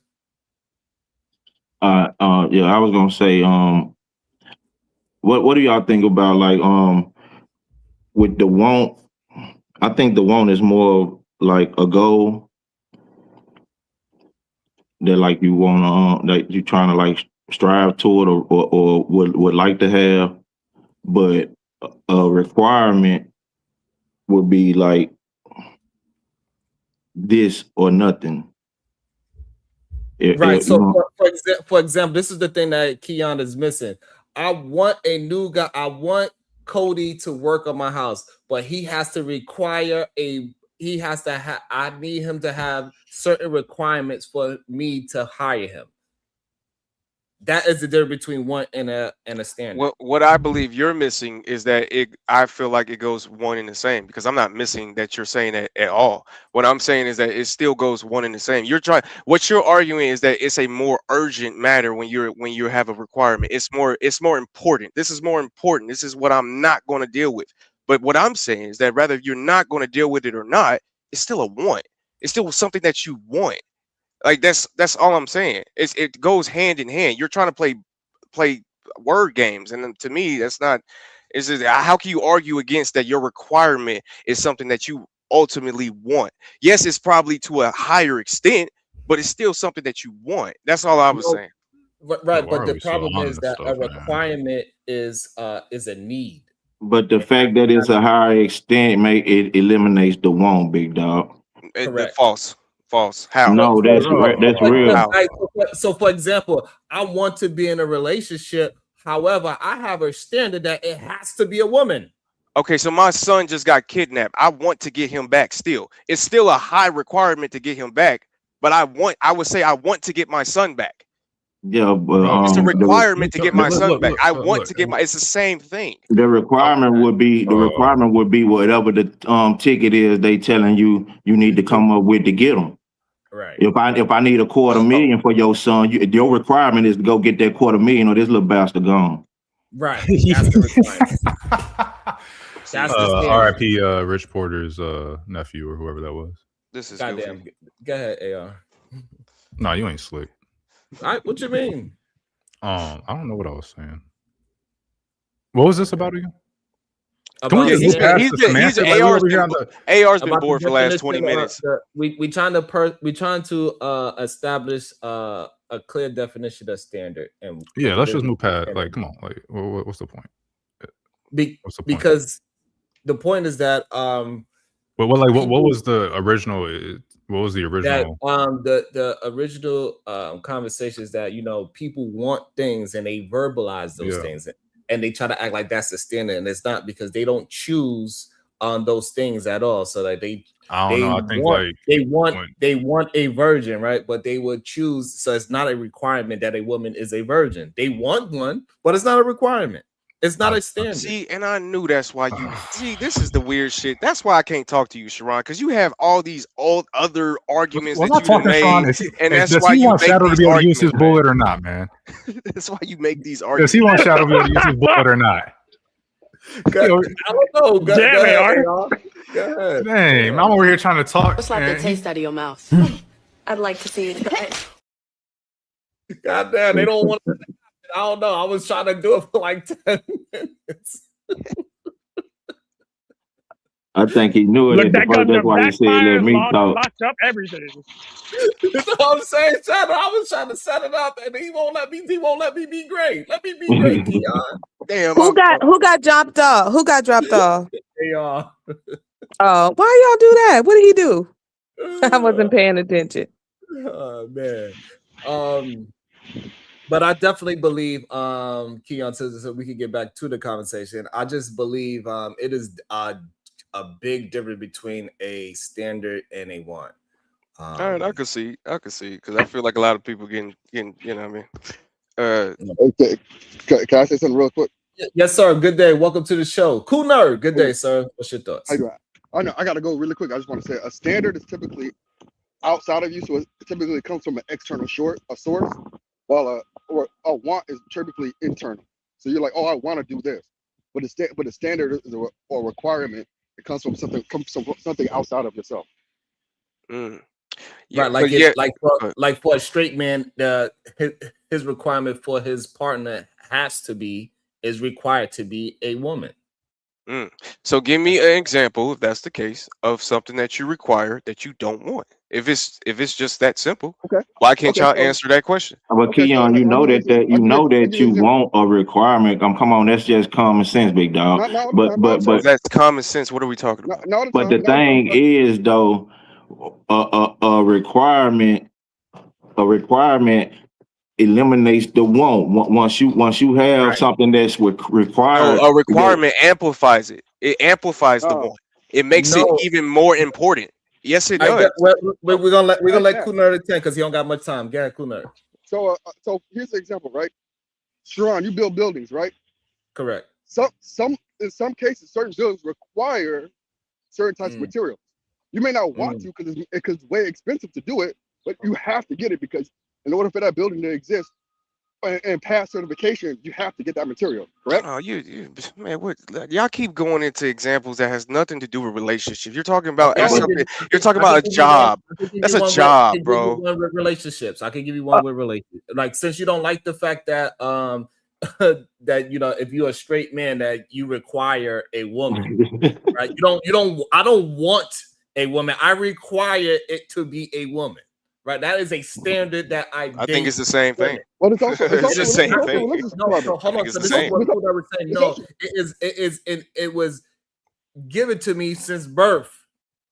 Yeah, I was gonna say, what do y'all think about like, with the want? I think the want is more like a goal that like you want that you trying to like strive toward or would like to have, but a requirement would be like this or nothing. Right. You So know, for example, this is the thing that Keon is missing. I want a new guy. I want Cody to work on my house, but he has to require he has to have I need him to have certain requirements for me to hire him. That is the difference between one and a standard. What I believe you're missing is that I feel like it goes one and the same, because I'm not missing that you're saying that at all. What I'm saying is that it still goes one and the same. What you're arguing is that it's a more urgent matter when you have a requirement. It's more important. This is more important. This is what I'm not going to deal with. But what I'm saying is that rather you're not going to deal with it or not, it's still a want. It's still something that you want. Like that's all I'm saying. It goes hand in hand. You're trying to play word games, and then to me that's not. It's just, how can you argue against that? Your requirement is something that you ultimately want. Yes, it's probably to a higher extent, but it's still something that you want. That's all I was saying. Right, but the problem is that a requirement is a need. but the fact that it's a higher extent it eliminates the want, big dog. Correct. False. How? No, that's real. How? So for example, I want to be in a relationship. However, I have a standard that it has to be a woman. Okay, so my son just got kidnapped. I want to get him back still. It's still a high requirement to get him back, but I would say I want to get my son back. Yeah, but It's a requirement to get my son back. I want to get it's the same thing. the requirement would be whatever the ticket is they telling you need to come up with to get them. Right. If I need $250,000 for your son, your requirement is to go get that $250,000 or this little bastard gone. Right. That's the requirement. That's the R.I.P. Rich Porter's nephew or whoever that was. This is goddamn. Go ahead, AR. No, you ain't slick. What you mean? I don't know what I was saying. What was this about again? He's AR's been bored for the last 20 minutes. We trying to establish a clear definition of standard. And yeah, let's just move past. Like, come on, like, what's the point? What's the point? Because the point is that what was the original? What was the original? That the original conversation is that people want things and they verbalize those things and they try to act like that's the standard, and it's not, because they don't choose on those things at all. So that they want a virgin, right? But they would choose. So it's not a requirement that a woman is a virgin. They want one, but it's not a requirement. It's not a standard. See, and I knew that's why you see. This is the weird shit. That's why I can't talk to you, Sharon, because you have all these other arguments that you made, and that's why you want make Shadow these to be able to use his arguments, bullet or not, man? That's why you make these Does arguments. he want Shadow to be able to use his bullet or not? I don't know. Go ahead. Go ahead. Dang, I'm over here trying to talk. Slap the taste out of your mouth. I'd like to see it. God damn, they don't want to. I don't know. I was trying to do it for like 10 minutes. I think he knew it. That's why he said, "Let me talk." Locked up everything. That's what I'm saying, Shadow. I was trying to set it up, and he won't let me. He won't let me be great. Let me be great, Keon. Damn. Who got dropped off? Who got dropped off? They are. Oh, why y'all do that? What did he do? I wasn't paying attention. Oh man. But I definitely believe, Keon says, so we can get back to the conversation. I just believe it is a big difference between a standard and a want. All right, I could see, because I feel like a lot of people getting, you know what I mean. Okay. Can I say something real quick? Yes, sir. Good day. Welcome to the show. Cool nerd. Good day, sir. What's your thoughts? How you doing? I know I gotta go really quick. I just want to say a standard is typically outside of you, so it typically comes from an external source, while a want is typically internal. So you're like, oh, I want to do this, but the standard is a requirement. It comes from something outside of yourself. Right, like like for a straight man, his requirement for his partner is required to be a woman. So give me an example, if that's the case, of something that you require that you don't want. If it's just that simple, why can't y'all answer that question? But Keon, you know that you want a requirement. Come on, that's just common sense, big dog. But that's common sense. What are we talking about? But the thing is, though, a requirement eliminates the want. Once you have something that's required, a requirement amplifies it. It amplifies the want. It makes it even more important. Yes, it does. We're gonna let Cool Nerd attend because he don't got much time. Go ahead, Cool Nerd. So here's the example, right? Sharon, you build buildings, right? Correct. In some cases, certain buildings require certain types of materials. You may not want to because it's way expensive to do it, but you have to get it because in order for that building to exist and pass certification, you have to get that material, correct? Oh, man, what y'all keep going into examples that has nothing to do with relationships. You're talking about something. You're talking about a job. That's a job, bro. One with relationships. I can give you one with relationships. Like since you don't like the fact that that if you're a straight man that you require a woman, right? I don't want a woman. I require it to be a woman. Right, that is a standard that I think it's the same thing. Well, it's also the same thing. No, so hold on. So this is what I was saying. No, it was given to me since birth.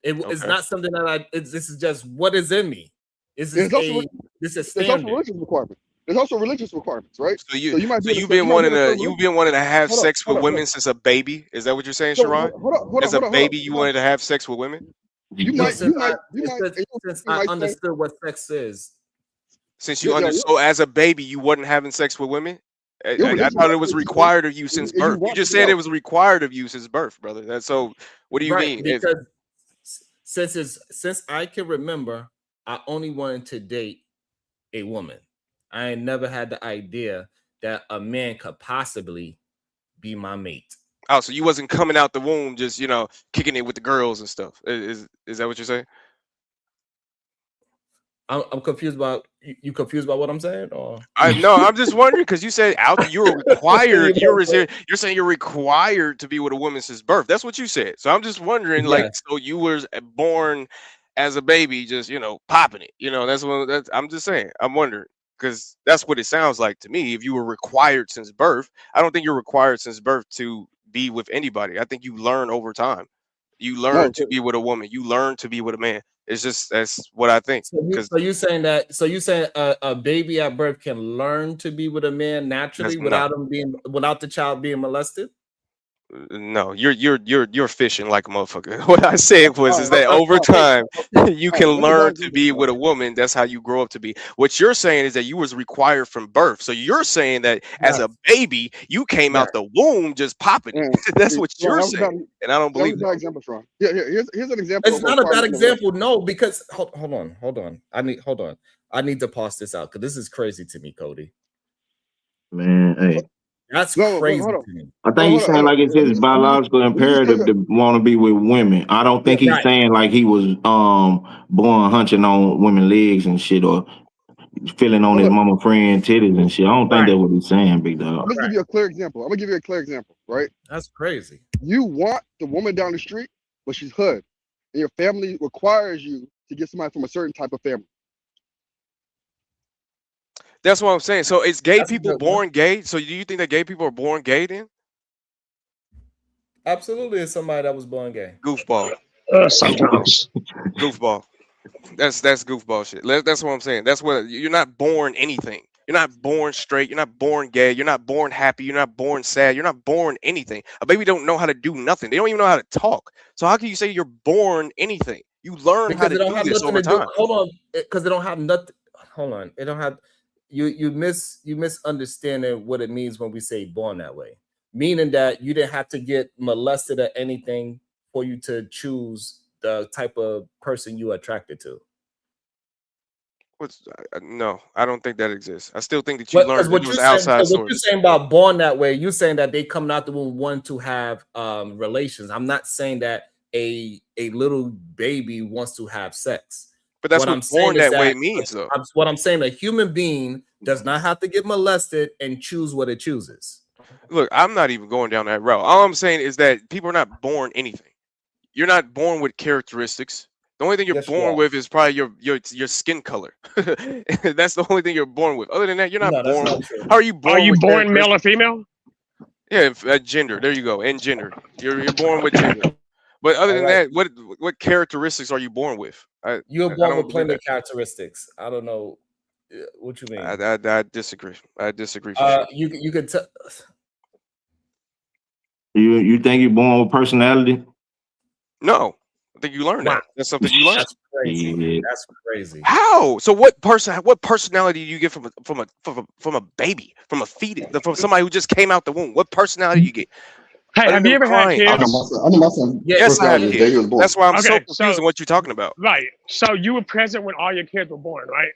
It's not something that this is just what is in me. This is standard. There's also religious requirements. There's also religious requirements, right? So you've been wanting to have sex with women since a baby. Is that what you're saying, Sharon? As a baby, you wanted to have sex with women. Since I understood what sex is. Since you understood, so as a baby, you wasn't having sex with women. I thought it was required of you since birth. You just said it was required of you since birth, brother. That's so. What do you mean? Because since I can remember, I only wanted to date a woman. I ain't never had the idea that a man could possibly be my mate. Oh, so you wasn't coming out the womb just kicking it with the girls and stuff. Is that what you're saying? I'm confused about you. Confused about what I'm saying, or I'm just wondering because you said you were required. You're saying you're required to be with a woman since birth. That's what you said. So I'm just wondering, so you were born as a baby, just popping it. I'm just saying. I'm wondering. Because that's what it sounds like to me. If you were required since birth, I don't think you're required since birth to be with anybody. I think you learn over time. You learn to be with a woman. You learn to be with a man. That's what I think. So you're saying a baby at birth can learn to be with a man naturally without the child being molested? No, you're fishing like a motherfucker. What I said is that over time you can learn to be with a woman. That's how you grow up to be. What you're saying is that you was required from birth. So you're saying that as a baby you came out the womb just popping it. That's what you're saying, and I don't believe that. Example, Sean. Here's an example. It's not a bad example, no, because hold on. I need to pause this out because this is crazy to me, Cody. Man, hey. That's crazy. I think he's saying like it's his biological imperative to want to be with women. I don't think he's saying like he was born hunching on women's legs and shit or feeling on his mama friend titties and shit. I don't think that's what he's saying, big dog. I'm gonna give you a clear example. Right? That's crazy. You want the woman down the street, but she's hood, and your family requires you to get somebody from a certain type of family. That's what I'm saying. So is gay people born gay? So do you think that gay people are born gay then? Absolutely, it's somebody that was born gay. Goofball. Sometimes. Goofball. That's goofball shit. That's what I'm saying. That's what you're not born anything. You're not born straight. You're not born gay. You're not born happy. You're not born sad. You're not born anything. A baby don't know how to do nothing. They don't even know how to talk. So how can you say you're born anything? You learn how to do this over time. Hold on, because they don't have nothing. Hold on, they don't have. You misunderstanding what it means when we say born that way. meaning that you didn't have to get molested or anything for you to choose the type of person you attracted to. No, I don't think that exists. I still think that you learned that What it you're was saying, outside what you're sources. saying about born that way, you're saying that they come out the womb wanting to have relations. I'm not saying that a little baby wants to have sex. But that's What what I'm saying born is that way that means, though. what I'm saying, a human being does not have to get molested and choose what it chooses. Look, I'm not even going down that route. All I'm saying is that people are not born anything. You're not born with characteristics. The only thing you're born with is probably your skin color. That's the only thing you're born with. Other than that, you're not born. How are you born? Are you with born male or characteristics? female? Yeah, gender. There you go. And gender. You're born with gender. But other than that, what characteristics are you born with? You're I born don't with believe plenty that. of characteristics. I don't know what you mean. I disagree. I disagree for sure. You could tell. You think you're born with personality? No, I think you learn that. That's something you learn. That's crazy. That's crazy. How? So what personality do you get from a baby, from a fetus, from somebody who just came out the womb? What personality do you get? Hey, have you ever had kids? I know my son. Yes, I have personality the day he was kids. born. That's why I'm so Okay, confused on what you're talking about. Right. So you were present when all your kids were born, right?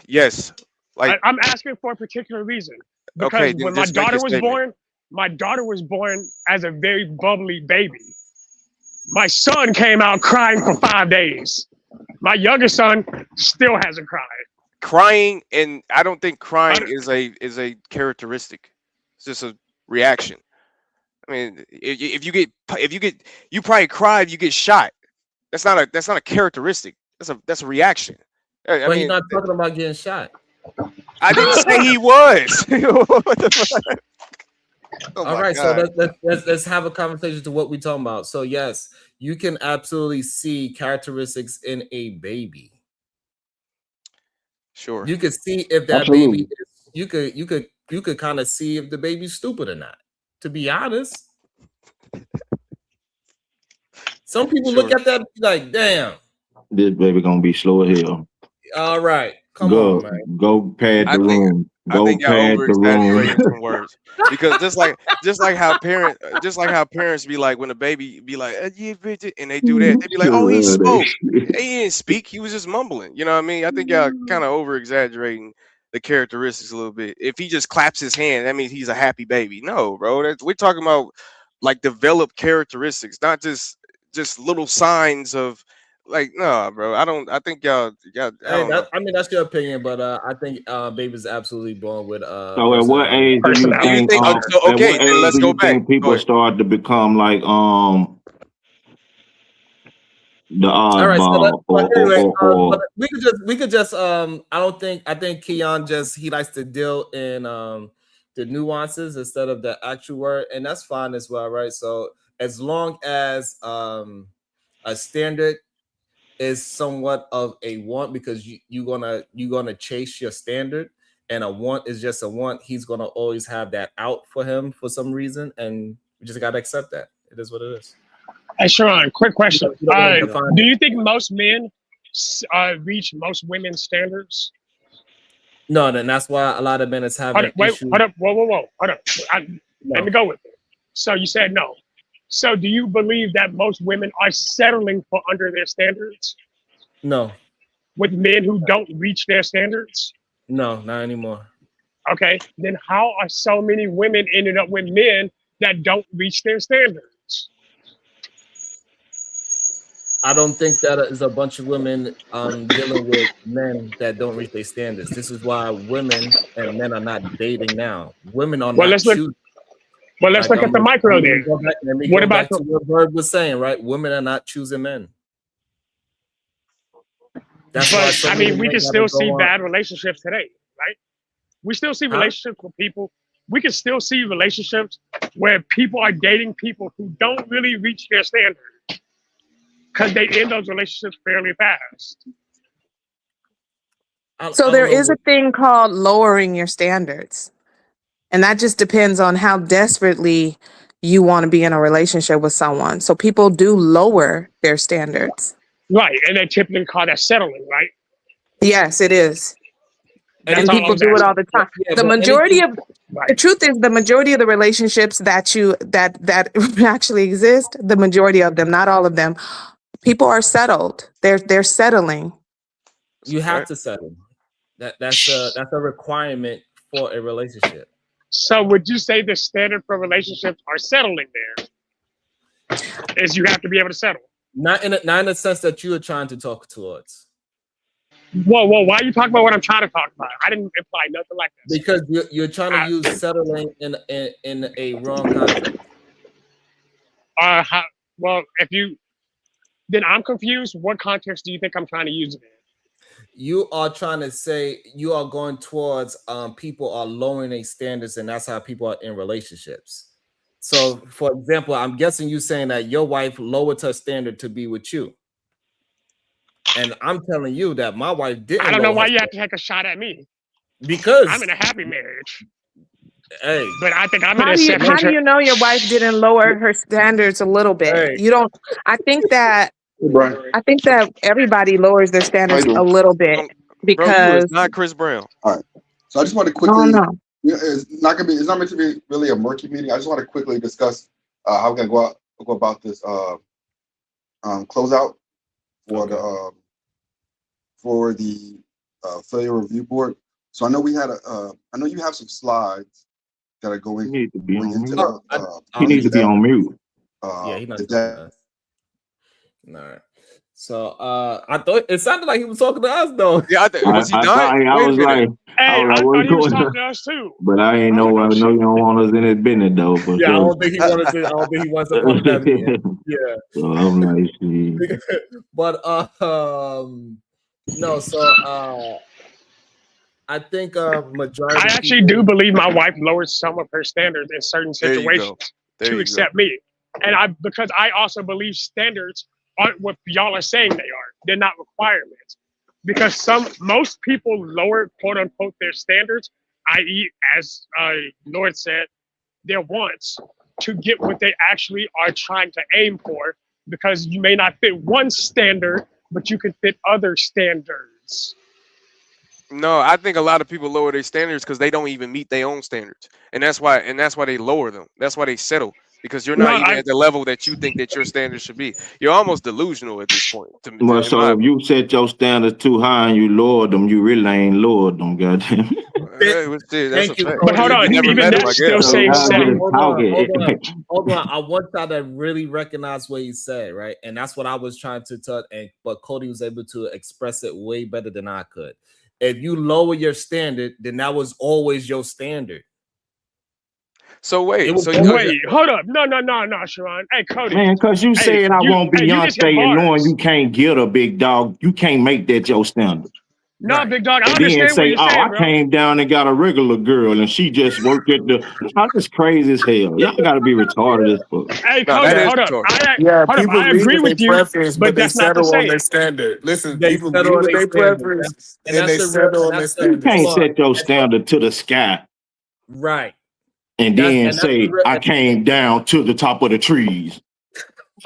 Yes. Like I'm asking for a particular reason. Because okay, then when my just make daughter your was statement. born as a very bubbly baby. My son came out crying for 5 days. My youngest son still hasn't cried. Crying, and I don't think crying is a characteristic. It's just a reaction. I mean, if you probably cry if you get shot. That's not a characteristic. That's a reaction. I But mean, you're not talking about getting shot. I didn't say he was. What the fuck? Oh All my right, so God. let's have a conversation to what we're talking about. So yes, you can absolutely see characteristics in a baby. Sure. You could see if that Absolutely. baby is, you could kind of see if the baby's stupid or not. To be honest, some people look at that and be like, damn. This baby gonna be slow as hell. All right, come Go, on, man. go pad the room. I Go think y'all pad over the room. exaggerating some words because just like how parents be like when a baby be like yeah, bitch," and they do that, they be like, oh, he spoke. He didn't speak, he was just mumbling. You know what I mean? I think y'all kind of over exaggerating the characteristics a little bit. If he just claps his hand, that means he's a happy baby. No, bro, we're talking about like developed characteristics, not just little signs of. Like, no, bro. I think y'all. I don't know. I mean, that's your opinion, but I think baby's absolutely born with So at what age do you think? Okay, then let's go back. People start to become like the All right, so oddball? but we could just I think Keon he likes to deal in the nuances instead of the actual word, and that's fine as well, right? So as long as a standard is somewhat of a want because you're gonna chase your standard, and a want is just a want. He's gonna always have that out for him for some reason, and we just gotta accept that. It is what it is. Hey, Sharon, quick question. You don't define Do it. you think most men reach most women's standards? No, then that's why a lot of men is having an issue. Hold up, whoa, hold up. Let me go with it. So you said no. So do you believe that most women are settling for under their standards No, with men who don't reach their standards? no, not anymore. Okay, then how are so many women ended up with men that don't reach their standards? I don't think that is a bunch of women dealing with men that don't reach their standards. This is why women and men are not dating now. Women are not choosing. Well, let's look at the micro then. What about to what Bird was saying, right? Women are not choosing men. That's why But I mean, we can still see bad relationships today, right? We still see relationships with people. We can still see relationships where people are dating people who don't really reach their standard because they end those relationships fairly fast. So there is a thing called lowering your standards. And that just depends on how desperately you want to be in a relationship with someone. So people do lower their standards. Right. And they typically call that settling, right? Yes, it is. That's And all people I'm do it asking. all the time. Yeah, The but majority anything- of The truth is, the majority of the relationships that actually exist, the majority of them, not all of them, people are settled. They're settling. You have to settle. That's a requirement for a relationship. So would you say the standard for relationships are settling there? Is you have to be able to settle? Not in the sense that you are trying to talk towards. Whoa, why are you talking about what I'm trying to talk about? I didn't imply nothing like that. Because you're trying to use settling in a wrong context. Then I'm confused. What context do you think I'm trying to use it in? You are trying to say you are going towards people are lowering their standards, and that's how people are in relationships. So, for example, I'm guessing you saying that your wife lowered her standard to be with you. And I'm telling you that my wife didn't. I don't know why you have to take a shot at me. Because I'm in a happy marriage. Hey, but I think I'm How do you know your wife didn't lower her standards a little bit? Hey. You don't. I think that everybody lowers their standards a little bit because Bro, you is not Chris Brown. All right. So I just want to quickly. It's not meant to be really a murky meeting. I just want to quickly discuss how we're gonna go about this closeout for the failure review board. So I know we had I know you have some slides that are going. He needs to be on into mute. he needs to be on mute. Yeah, he's not talking to us. All right. So I thought it sounded like he was talking to us though. Yeah, was he done? I was like, hey, I what thought he was going talking to us too. But I ain't know. I know you don't want us in his business though. For Yeah, sure. I don't think he wants to fuck that meeting. Yeah. So I'm like, shit. But no, so I think majority. I actually do believe my wife lowers some of her standards in certain There you go. situations There to you accept me, and because I also believe standards aren't what y'all are saying they are. They're not requirements. Because most people lower, quote unquote, their standards, i.e., as Lord said, their wants to get what they actually are trying to aim for. Because you may not fit one standard, but you can fit other standards. No, I think a lot of people lower their standards because they don't even meet their own standards, and that's why they lower them. That's why they settle, because you're not even at the level that you think that your standards should be. You're almost delusional at this point. Well, so if you set your standards too high and you lowered them, you really ain't lowered them, goddamn. Thank you. But hold on, even that's still saying settle. Hold on. I want y'all to really recognize what he said, right? And that's what I was trying to tell. But Cody was able to express it way better than I could. If you lower your standard, then that was always your standard. So wait, hold up. No, Sharon. Hey, Cody. Man, because you said I want Beyonce and knowing you can't get a big dog, you can't make that your standard. No, big dog, I And then understand what say, you're saying, I bro. came down and got a regular girl and she just worked at the. That's crazy as hell. Y'all got to be retarded as fuck. Hey, Cody, hold up. I agree with you, but that's not the same. Their standard. Listen, They people settle agree with on their their preference, standard. and they settle on their You standard. can't set your standard to the sky Right. and then say, I came down to the top of the trees.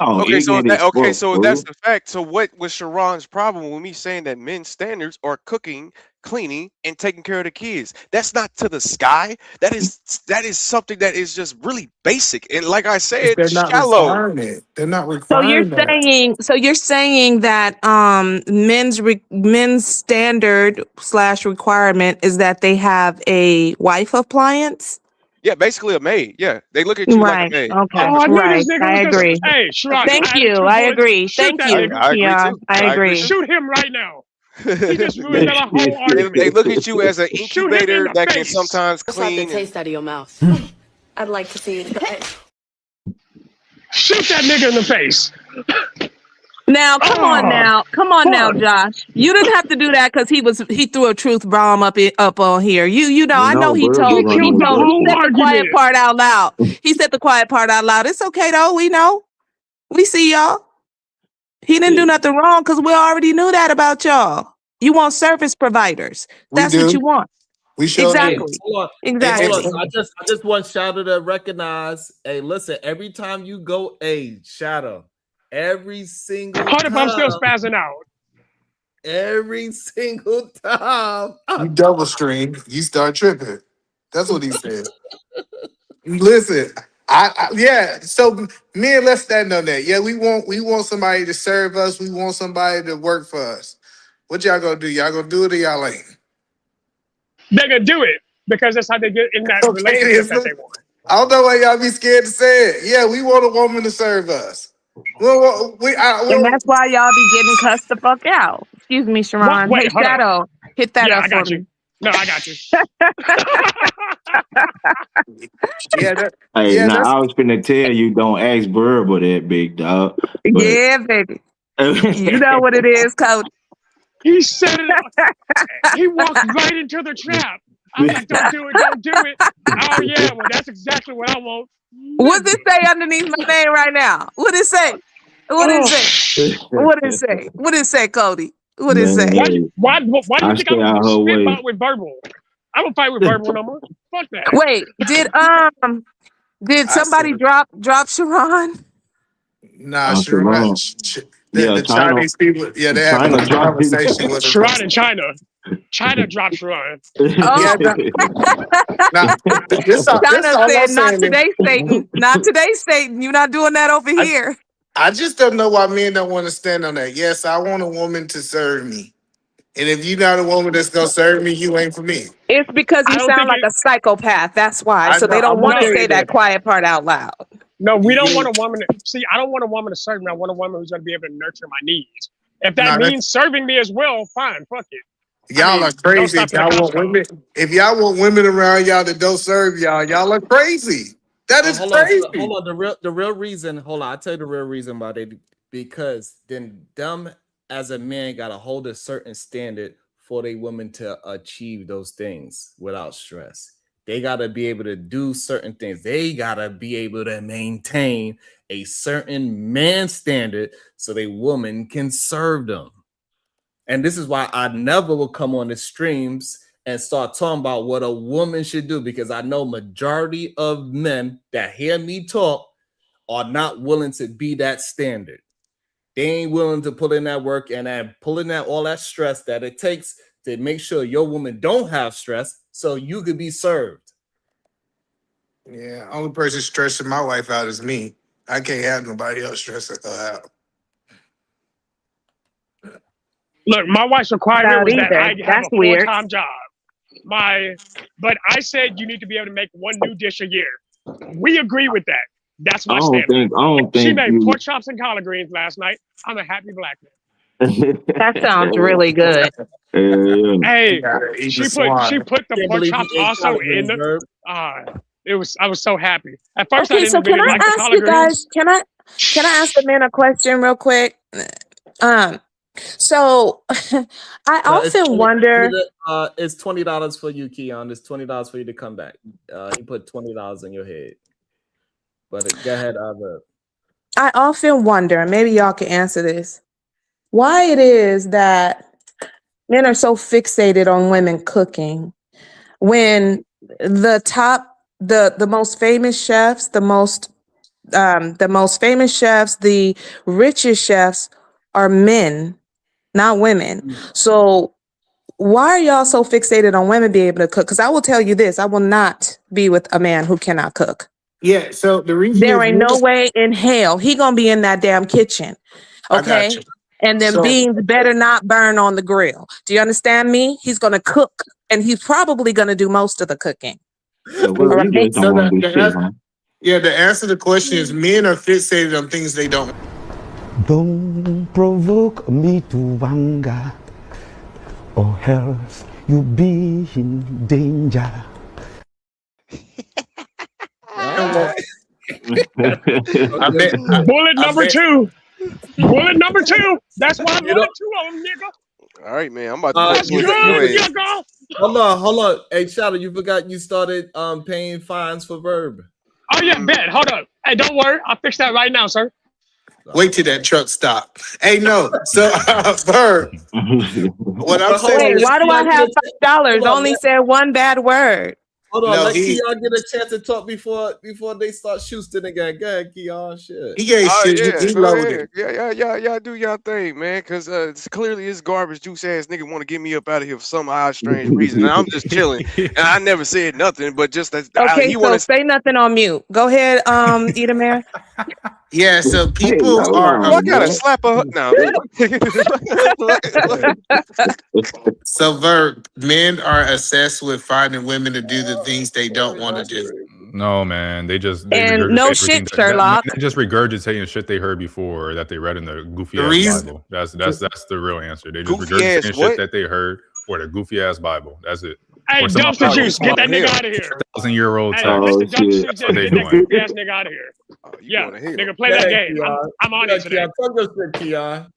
Oh, okay, so ignorant as fuck, so bro. that's the fact. So what was Sharon's problem with me saying that men's standards are cooking, cleaning, and taking care of the kids? That's not to the sky. That is something that is just really basic. And like I said, They're not shallow. requiring it. They're not So requiring you're saying that men's standard / requirement is that they have a wife appliance? Yeah, basically a maid. Yeah, they look at you like a maid. Okay. Oh, I knew Right. this nigga I was agree. gonna. Hey, Sharon, Thank you. I agree. Thank you, I agree Keon. too. I agree. Shoot him right now. He just ruined that whole They argument. look at you as an Shoot him in incubator the that can face. sometimes Just have the clean. taste out of your mouth. I'd like to see it. Shoot that nigga in the face. Now, come on now, Josh. You didn't have to do that because he threw a truth bomb up on here. You know, I know he bro, told he he killed the whole said the quiet argument. part out loud. He said the quiet part out loud. It's okay though. We know. We see y'all. He didn't do nothing wrong because we already knew that about y'all. You want service providers. That's what you want. We sure Exactly. Exactly. Hold on. I just want Shadow to recognize. Hey, listen. Every time you go, Shadow. Every single Hold up, time. I'm still spazzing out. Every single time. You double stream, you start tripping. That's what he said. Listen, yeah. So men, let's stand on that. Yeah, we want somebody to serve us. We want somebody to work for us. What y'all gonna do? Y'all gonna do it or y'all ain't? They're gonna do it because that's how they get in that relationship that they want. I don't know why y'all be scared to say it. Yeah, we want a woman to serve us. And that's why y'all be getting cussed the fuck out. Excuse me, Sharon. Wait, Hey, hold on. Shadow, hit that Yeah, up I for got you. me. No, I got you. Hey, Yeah, now that's I was finna tell you don't ask Verbal that big dog. But Yeah, baby. You know what it is, Cody. He said it. He walked right into the trap. I was like, don't do it, don't do it. Oh yeah, well that's exactly what I want. What's it say underneath my name right now? What it say? What it say? What it say? What it say, Cody? What it say? man, Why do I you think stay I'm out gonna her way. spitball with Verbal? I don't fight with Verbal no more. Fuck that. Wait, did somebody drop Sharon? Nah, I'm Sharon. Sharon. Yeah, The China. Chinese people, yeah, they're having China a dropped it. conversation with her. Sharon in China. China dropped Sharon. Yeah, nah, this all China I'm said, "Not saying is, today, Satan. Not today, Satan. You're not doing that over here." I just don't know why men don't want to stand on that. Yes, I want a woman to serve me. And if you're not a woman that's gonna serve me, you ain't for me. It's because you I don't sound think like a psychopath. That's why. I So know. they don't I'm gonna want to tell say you that that. quiet part out loud. No, we don't Yeah. want a woman to see. I don't want a woman to serve me. I want a woman who's gonna be able to nurture my needs. If that Nah, means serving me as well, fine, fuck it. Y'all are Don't crazy. stop If at the y'all want Costco. women, if y'all want women around y'all that don't serve y'all, y'all are crazy. That is Hold crazy. on. The real reason. Hold on, I'll tell you the real reason why they because then them as a man gotta hold a certain standard for they women to achieve those things without stress. They gotta be able to do certain things. They gotta be able to maintain a certain man standard so they woman can serve them. And this is why I never will come on the streams and start talking about what a woman should do, because I know majority of men that hear me talk are not willing to be that standard. They ain't willing to put in that work and pulling out all that stress that it takes to make sure your woman don't have stress so you could be served. Yeah, only person stressing my wife out is me. I can't have nobody else stressing her out. Look, my wife's requirement Not was that either. I have That's a weird. full-time job. But I said you need to be able to make one new dish a year. We agree with that. That's my standard. I don't She think made you. pork chops and collard greens last night. I'm a happy black man. That sounds really good. Hey, Eat she the put the Can't pork believe chops he ate also collard in greens, the. Verb. I was so happy. At first, I Okay, so didn't can really I like the ask collard you guys? greens. Can I ask the men a question real quick? So I No, it's often wonder. it's $20 for you, Keon. It's $20 for you to come back. He put $20 in your head. But go ahead, Verb. I often wonder, and maybe y'all can answer this, why it is that men are so fixated on women cooking when the most famous chefs, the most famous chefs, the richest chefs are men, not women. So why are y'all so fixated on women being able to cook? Because I will tell you this, I will not be with a man who cannot cook. Yeah, so the reason There is ain't no way in hell he gonna be in that damn kitchen. I got Okay. you. And then So beans better not burn on the grill. Do you understand me? He's gonna cook and he's probably gonna do most of the cooking. So well, you Right? just don't want to do shit, huh? yeah, the answer to the question is men are fixated on things they don't. Don't provoke me to anger, or else you'll be in danger. Bullet number two. Bullet number two. That's why I wanted two of them, nigga. All right, man. I'm about to That's put good, bullets in your head. nigga. Hold on. Hey, Shadow, you forgot you started paying fines for Verb. Oh yeah, bet. Hold up. Hey, don't worry. I'll fix that right now, sir. Wait till that truck stop. Hey, no. So, Bird, what I'm saying Wait, is, why do I have $5? Only said one bad word. Hold on, No, let he Keon get a chance to talk before they start shooting again. Go ahead, Keon. Shit. he gave Oh shit. yeah, He go loaded. ahead. Yeah, do y'all thing, man. Cause it's clearly this garbage juice ass nigga want to get me up out of here for some odd strange reason, and I'm just chilling, and I never said nothing, but just that Okay, he so want to. say nothing on mute. Go ahead, Edomir. Yeah, so Hey, people hold are Oh, I on, gotta man. slap her now. so Vert, men are obsessed with finding women to do the things they don't want to do. No, man, they And no regurgitate everything shit, man, Sherlock. they just regurgitating shit they heard before or that they read in the goofy The ass reason Bible. That's the real answer. They just Goofy ass regurgitating shit what? that they heard or the goofy ass Bible. That's it. Hey, Or some dumpster Oh, you juice, get going that to nigga hell? out of here. 1,000-year-old Hey, text. Oh Mr. Dumpster shit. Juice, That's what just they get that doing. goofy ass nigga out of here. Oh, you Yeah, going to hell? nigga, play Go that ahead, game. Keon. I'm on Yeah, it today. Keon. Talk your shit, Keon.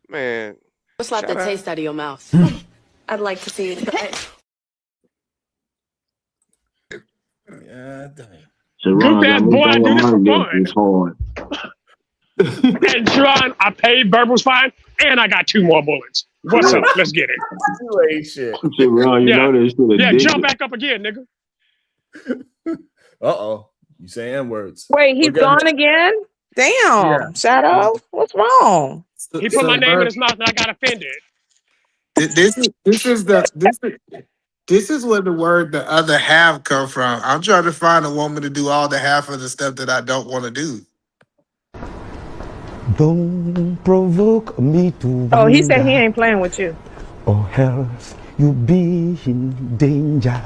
Man, Slap the shout out. taste out of your mouth. I'd like to see it. Yeah, damn. Sharon Goofy ass got me boy, I thinking do this my for dick fun. is hard. And Sharon, I paid Burber's fine, and I got 2 more bullets. What's up? Let's get it. You ain't shit. Sharon, you Yeah, know this shit yeah, jump addictive. back up again, nigga. Uh-oh. You saying words. Wait, he's Okay. gone again? Damn, Yeah. Shadow. What's wrong? He put my name in his mouth, and I got offended. This is where the word the other half come from. I'm trying to find a woman to do all the half of the stuff that I don't want to do. Don't provoke me to Oh, he said he anger, ain't playing with you. or else you be in danger.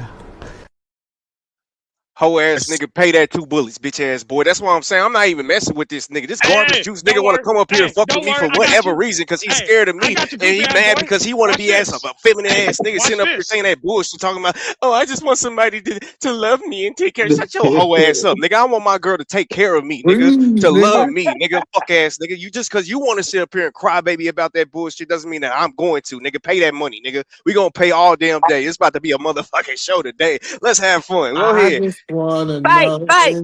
Hoe ass nigga, pay that 2 bullets, bitch ass boy. That's why I'm saying I'm not even messing with this nigga. This garbage juice nigga want to come up here and fuck with me for whatever reason because he's scared of me and he mad because he want to be ass a feminine ass nigga sitting up here saying that bullshit talking about, oh, I just want somebody to love me and take care. Shut your hoe ass up, nigga. I want my girl to take care of me, nigga, to love me, nigga. Fuck ass nigga. You just because you want to sit up here and cry baby about that bullshit doesn't mean that I'm going to, nigga. Pay that money, nigga. We gonna pay all damn day. It's about to be a motherfucking show today. Let's have fun. Go I ahead. just wanna Fight, know fight.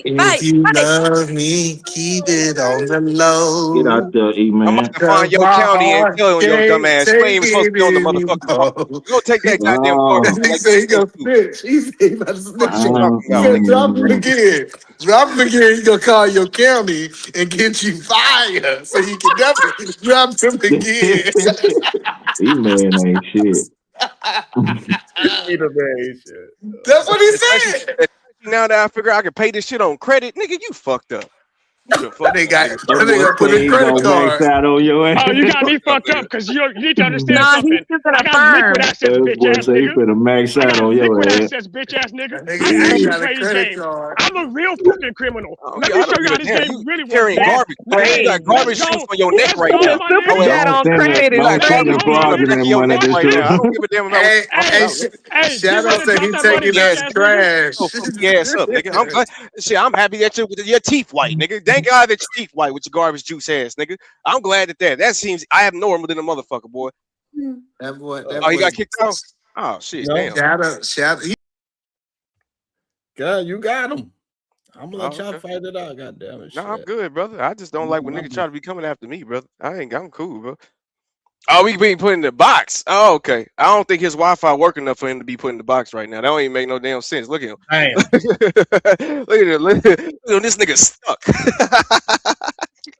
if you love me, keep it on the Get out low. there, E I'm man. about to find 'Cause your my county and heart tell your dumb can't ass you ain't take even supposed to it be on the motherfucking phone. anymore. You gonna take that goddamn car Wow. like He said he you gonna supposed to. snitch. He said he about to snitch. What you talking He about, said nigga? drop it again. Drop it again. He gonna call your county and get you fired. So you can definitely drop him again. E man ain't shit. Need a man shit. That's what he Especially said. now that I figure I can pay this shit on credit, nigga, you fucked up. You done fucked They up, got nigga. That they boy gonna put say a he credit gonna max card. out on your ass. Oh, you got me Fucked up, fucked up nigga. because you need to understand Nah, he's something. just I gonna got liquid affirm. assets, That bitch boy ass say he nigga. finna max I out got on your liquid ass. assets, bitch ass nigga. Nigga I said he actually got a play this credit game. card. I'm a real fucking criminal. Let I me don't show you give how a this damn. game You really works, carrying nigga. That's garbage. Nigga, you got Let's garbage crazy. juice go. on your neck Let's right go, now. The my super Oh, nigga. ass chat nigga. on Sending credit You is long got garbage sending crazy. juice on the back fraudulent of your money neck this right now. I truth. don't give a damn about what Hey, you talking hey, about, nigga. Shadow Better said drop he that money, taking bitch that ass nigga. Oh, trash. funky ass up, nigga. I'm glad. Shit, I'm happy that your teeth white, nigga. Thank God that your teeth white with your garbage juice ass, nigga. I'm glad that seems abnormal than a motherfucker, boy. That Oh, he boy. got kicked out. Oh shit, No. damn. Shadow. God, you got him. I'm gonna let Oh, y'all okay. fight it out. God damn it, No, I'm shit. good, brother. I just don't like when niggas try to be coming after me, brother. I'm cool, bro. Oh, we being put in the box. Oh, okay. I don't think his Wi-Fi working enough for him to be put in the box right now. That don't even make no damn sense. Look at him. Damn. Look at him. Look at this nigga stuck.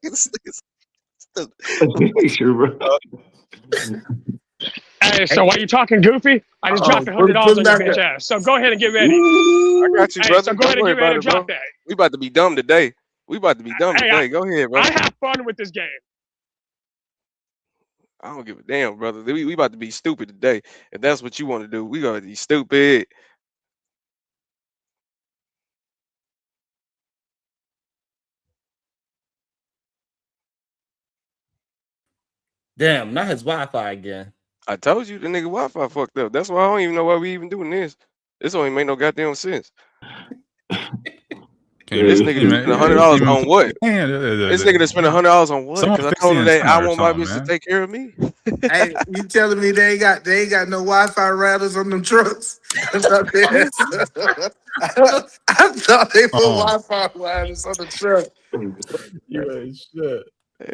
This nigga's stuck. Sure, bro. Hey, so while you talking goofy, I just dropped $100 Put on your back bitch up. ass. So go ahead and get ready. I got you, Hey, brother. so go ahead Don't and worry get ready about to it, drop bro. that. We about to be dumb today. We about to be dumb Hey, today. Go ahead, bro. I have fun with this game. I don't give a damn, brother. We about to be stupid today. If that's what you want to do, we gonna be stupid. Damn, not his Wi-Fi again. I told you the nigga Wi-Fi fucked up. That's why I don't even know why we even doing this. This don't even make no goddamn sense. This nigga just spent $100 on what? This nigga just spent $100 on what? Someone Because I fix told the her that I antenna or want my something, bitch to man. take care of me. Hey, you telling me they ain't got no Wi-Fi routers on them trucks? I thought they put Oh, Wi-Fi routers on the truck. You ain't shit.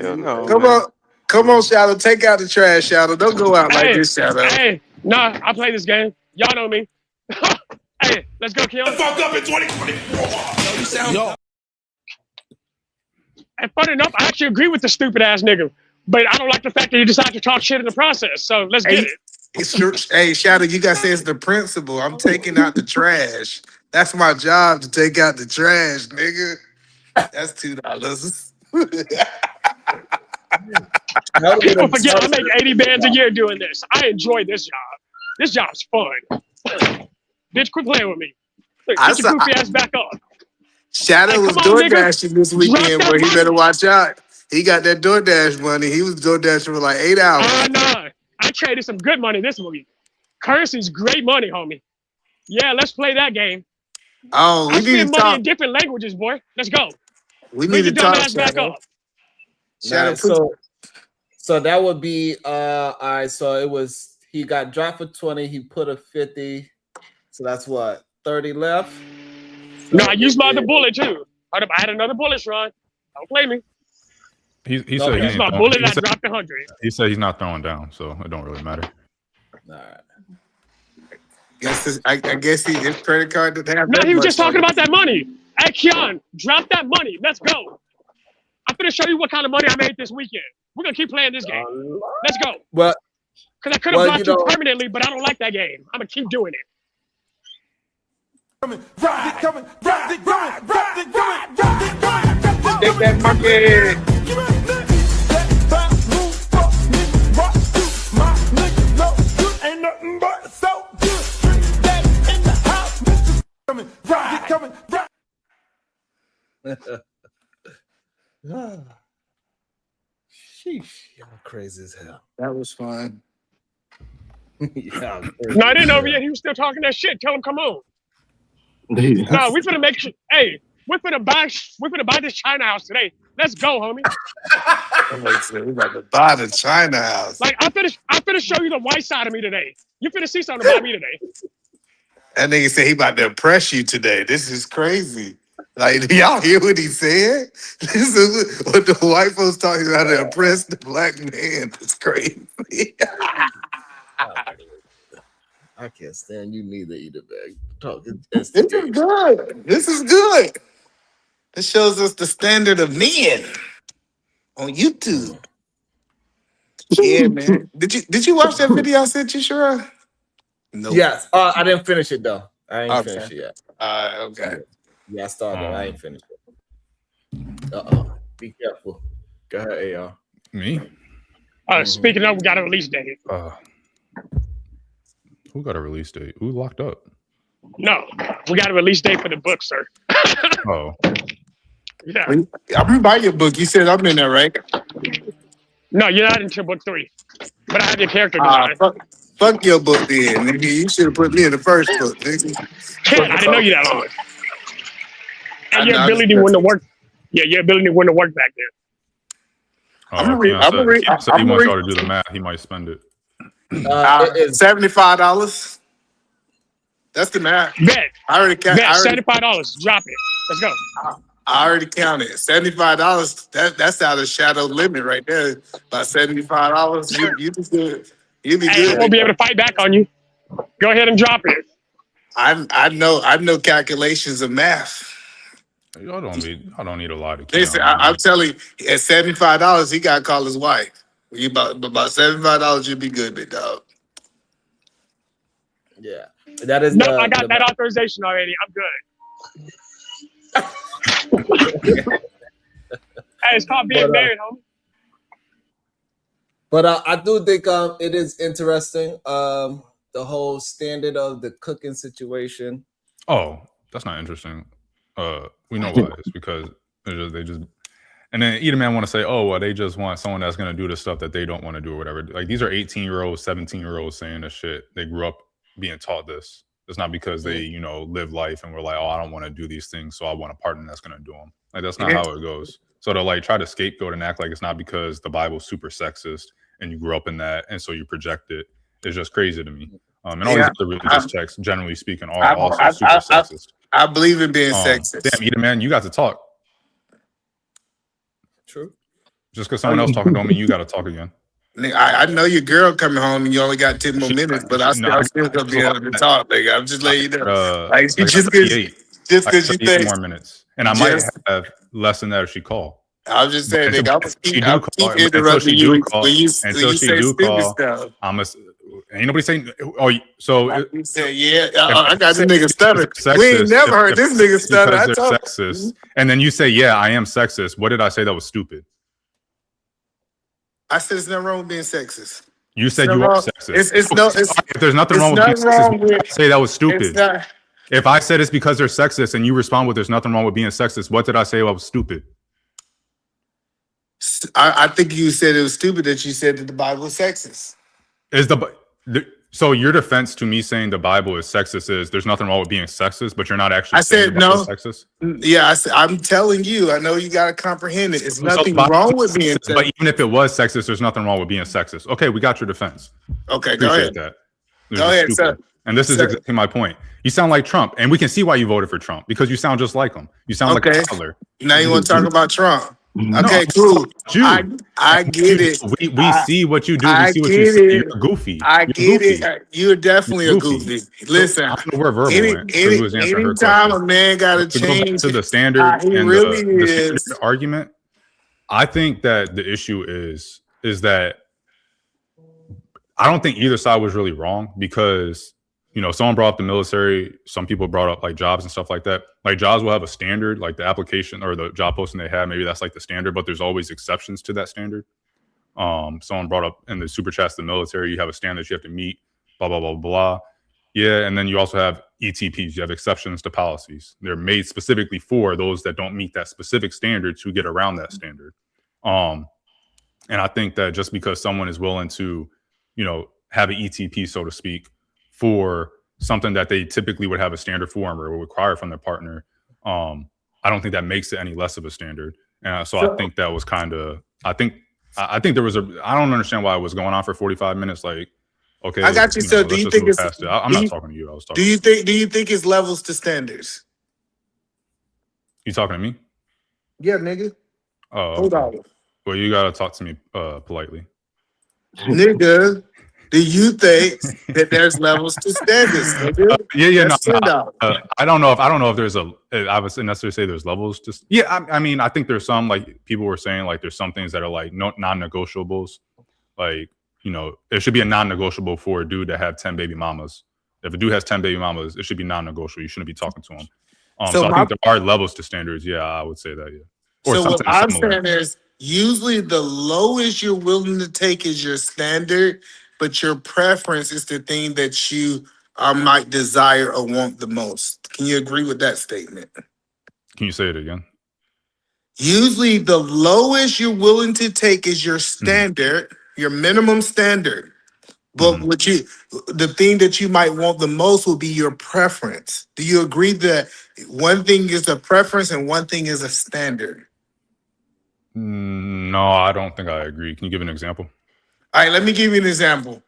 Hell no, Come man. on, Shadow. Take out the trash, Shadow. Don't go out like this, Shadow. Hey, nah, I play this game. Y'all know me. saying. Let's go, Keon. Fuck up in 2024. You sound And funny enough, I actually agree with the stupid ass nigga, but I don't like the fact that you decide to talk shit in the process. So let's get it. It's true. Hey, Shadow, you gotta say it's the principle. I'm taking out the trash. That's my job, to take out the trash, nigga. That's $2. People forget I make 80 bands a year doing this. I enjoy this job. This job's fun. Bitch, quit playing with me. Look, get your goofy ass back up. Shadow was DoorDashing this weekend, but he better watch out. He got that DoorDash money. He was DoorDashing for like 8 hours. Nah. I traded some good money this week. Currency's great money, homie. Yeah, let's play that game. Oh, we I need to spend money talk. in different languages, boy. Let's go. We Bring need to your dumb talk, ass back Shadow. up. Shadow, Nah, so that would be all right. So it was, he got dropped for 20, he put a 50. So that's what, 30 left? So No, I used my other bullet too. I had another bullet, Sean. Don't play me. He Okay. said he Used ain't my throwing- bullet he and I said- dropped 100. He said he's not throwing down, so it don't really matter. All right. I guess his credit card didn't have No, that he was much just talking on it. about that money. Hey, Keon, drop that money. Let's go. I'm gonna show you what kind of money I made this weekend. We're gonna keep playing this game. Let's go. Well, Because I could have blocked you know- permanently, but I don't like that game. I'm gonna keep doing it. Take that monkey. Ain't nothing but so good. That in the house, Mr. Coming, right, coming, right. Sheesh, y'all crazy as hell. That was fun. Yeah, No, I didn't over yet. He was still talking that shit. Tell him, come on. No, we finna make sure. Hey, we're finna buy this China house today. Let's go, homie. We about to buy the China house. Like I'm finna show you the white side of me today. You finna see something about me today. That nigga said he about to impress you today. This is crazy. Like, do y'all hear what he said? This is what the white folks talking about to impress the black man. It's crazy. I can't stand you neither either, bag. Talking. This is good. This is good. This shows us the standard of men on YouTube. Yeah, man. Did you watch that video I sent you, Shura? No. Yes. I didn't finish it though. I ain't Okay. finished it yet. Okay. Yeah, I started. I ain't finished it. Be careful. Go ahead, AR. Me? Speaking of, we got a release date. Who got a release date? Who locked up? No, we got a release date for the book, sir. Oh. Yeah. I'm gonna buy your book. You said I'm in there, right? No, you're not into book 3. But I have your character design. Fuck your book then, nigga. You should have put me in the first book, nigga. I didn't know you that long. And your know, ability to win the work. Yeah, your ability to win the work back there. I'm gonna read. I'm gonna read. He wants y'all to do the math. He might spend it. It's $75. That's the math. Bet. I already counted. Bet, $75. Drop it. Let's go. I already counted. $75. That's out of shadow limit right there. About $75. You be good. You be Hey, I good. won't be able to fight back on you. Go ahead and drop it. I know calculations of math. Y'all don't need a lot of. Listen, I'm telling you, at $75, he got to call his wife. You about $75, you'll be good, big dog. Yeah, that is. No, I got that authorization already. I'm good. Hey, it's called being married, homie. But I do think it is interesting. The whole standard of the cooking situation. Oh, that's not interesting. We know why. It's because they just and then either man want to say, oh, well, they just want someone that's going to do the stuff that they don't want to do or whatever. Like these are 18-year-olds, 17-year-olds saying this shit. They grew up being taught this. It's not because they, live life and were like, oh, I don't want to do these things, so I want a partner that's going to do them. Like that's not how it goes. So to like try to scapegoat and act like it's not because the Bible's super sexist and you grew up in that and so you project it is just crazy to me. And all these other religious texts, generally speaking, are also super sexist. I believe in being sexist. Damn, Eda, man, you got to talk. True. Just because someone else talking don't mean you got to talk again. Nigga, I know your girl coming home and you only got 10 more minutes, but I'm still gonna be able to talk, nigga. I'm just letting you know. Like I got just 38. because I got you 38 think more minutes, and I might just have less than that if she call. I'm just saying, nigga, I'm keep Until interrupting she you do call, when you until she say do stupid call, stuff. ain't nobody saying. Oh, so You say, yeah, if I got this nigga stutter. sexist, We ain't never heard if this nigga stutter. because I they're told sexist, and then you say, "Yeah, I am sexist." What did I say that was stupid? I said there's nothing wrong with being sexist. You said you are sexist. If there's nothing it's wrong with being nothing sexist, wrong what did I with say that was it's stupid. not. If I said it's because they're sexist, and you respond with, "There's nothing wrong with being sexist," what did I say that was stupid? I think you said it was stupid that you said that the Bible is sexist. So your defense to me saying the Bible is sexist is there's nothing wrong with being sexist, but you're not actually I saying said the Bible no. is sexist? Yeah, I'm telling you. I know you got to comprehend it. It's So nothing the Bible wrong is with being sexist, but even if it was sexist, there's nothing wrong with being sexist. Okay, we got your defense. Okay, go Appreciate ahead. that. Go ahead, sir. And this is Sir. exactly my point. You sound like Trump, and we can see why you voted for Trump because you sound just like him. You sound like a toddler. Now you want to talk about Trump? No, Okay, cool. you. I get it. We see what you do. We I see what you get say. it. You're goofy. I You're get goofy. it. You're definitely You're a goofy. Listen, I don't know where verbal went because we was answering her anytime question. a man got to To go back change to the standard he and really the is. standard argument, I think that the issue is that I don't think either side was really wrong because someone brought up the military, some people brought up like jobs and stuff like that. Like jobs will have a standard, like the application or the job posting they have, maybe that's like the standard, but there's always exceptions to that standard. Someone brought up in the super chats the military, you have a standard you have to meet, blah blah blah blah. Yeah, and then you also have ETPs, you have exceptions to policies. They're made specifically for those that don't meet that specific standard to get around that standard. And I think that just because someone is willing to, have an ETP, so to speak, for something that they typically would have a standard for or require from their partner, I don't think that makes it any less of a standard. And so I think that was kind of, I think there was I don't understand why it was going on for 45 minutes. Like, okay, I got you. So do you think it's? I'm not talking to you. I was talking. Do you think it's levels to standards? You talking to me? Yeah, nigga. Oh, Hold okay. on. Well, you gotta talk to me politely. Nigga, do you think that there's levels to standards? Nigga? I don't know if there's I would necessarily say there's levels to. Yeah, I mean, I think there's some, like people were saying, like there's some things that are like non-negotiables. Like, it should be a non-negotiable for a dude to have 10 baby mamas. If a dude has 10 baby mamas, it should be non-negotiable. You shouldn't be talking to him. So I think there are levels to standards. Yeah, I would say that. Yeah. Or so something what I'm similar. saying is, usually the lowest you're willing to take is your standard, but your preference is the thing that you might desire or want the most. Can you agree with that statement? Can you say it again? Usually the lowest you're willing to take is your standard, your minimum standard. But the thing that you might want the most will be your preference. Do you agree that one thing is a preference and one thing is a standard? No, I don't think I agree. Can you give an example? All right, let me give you an example.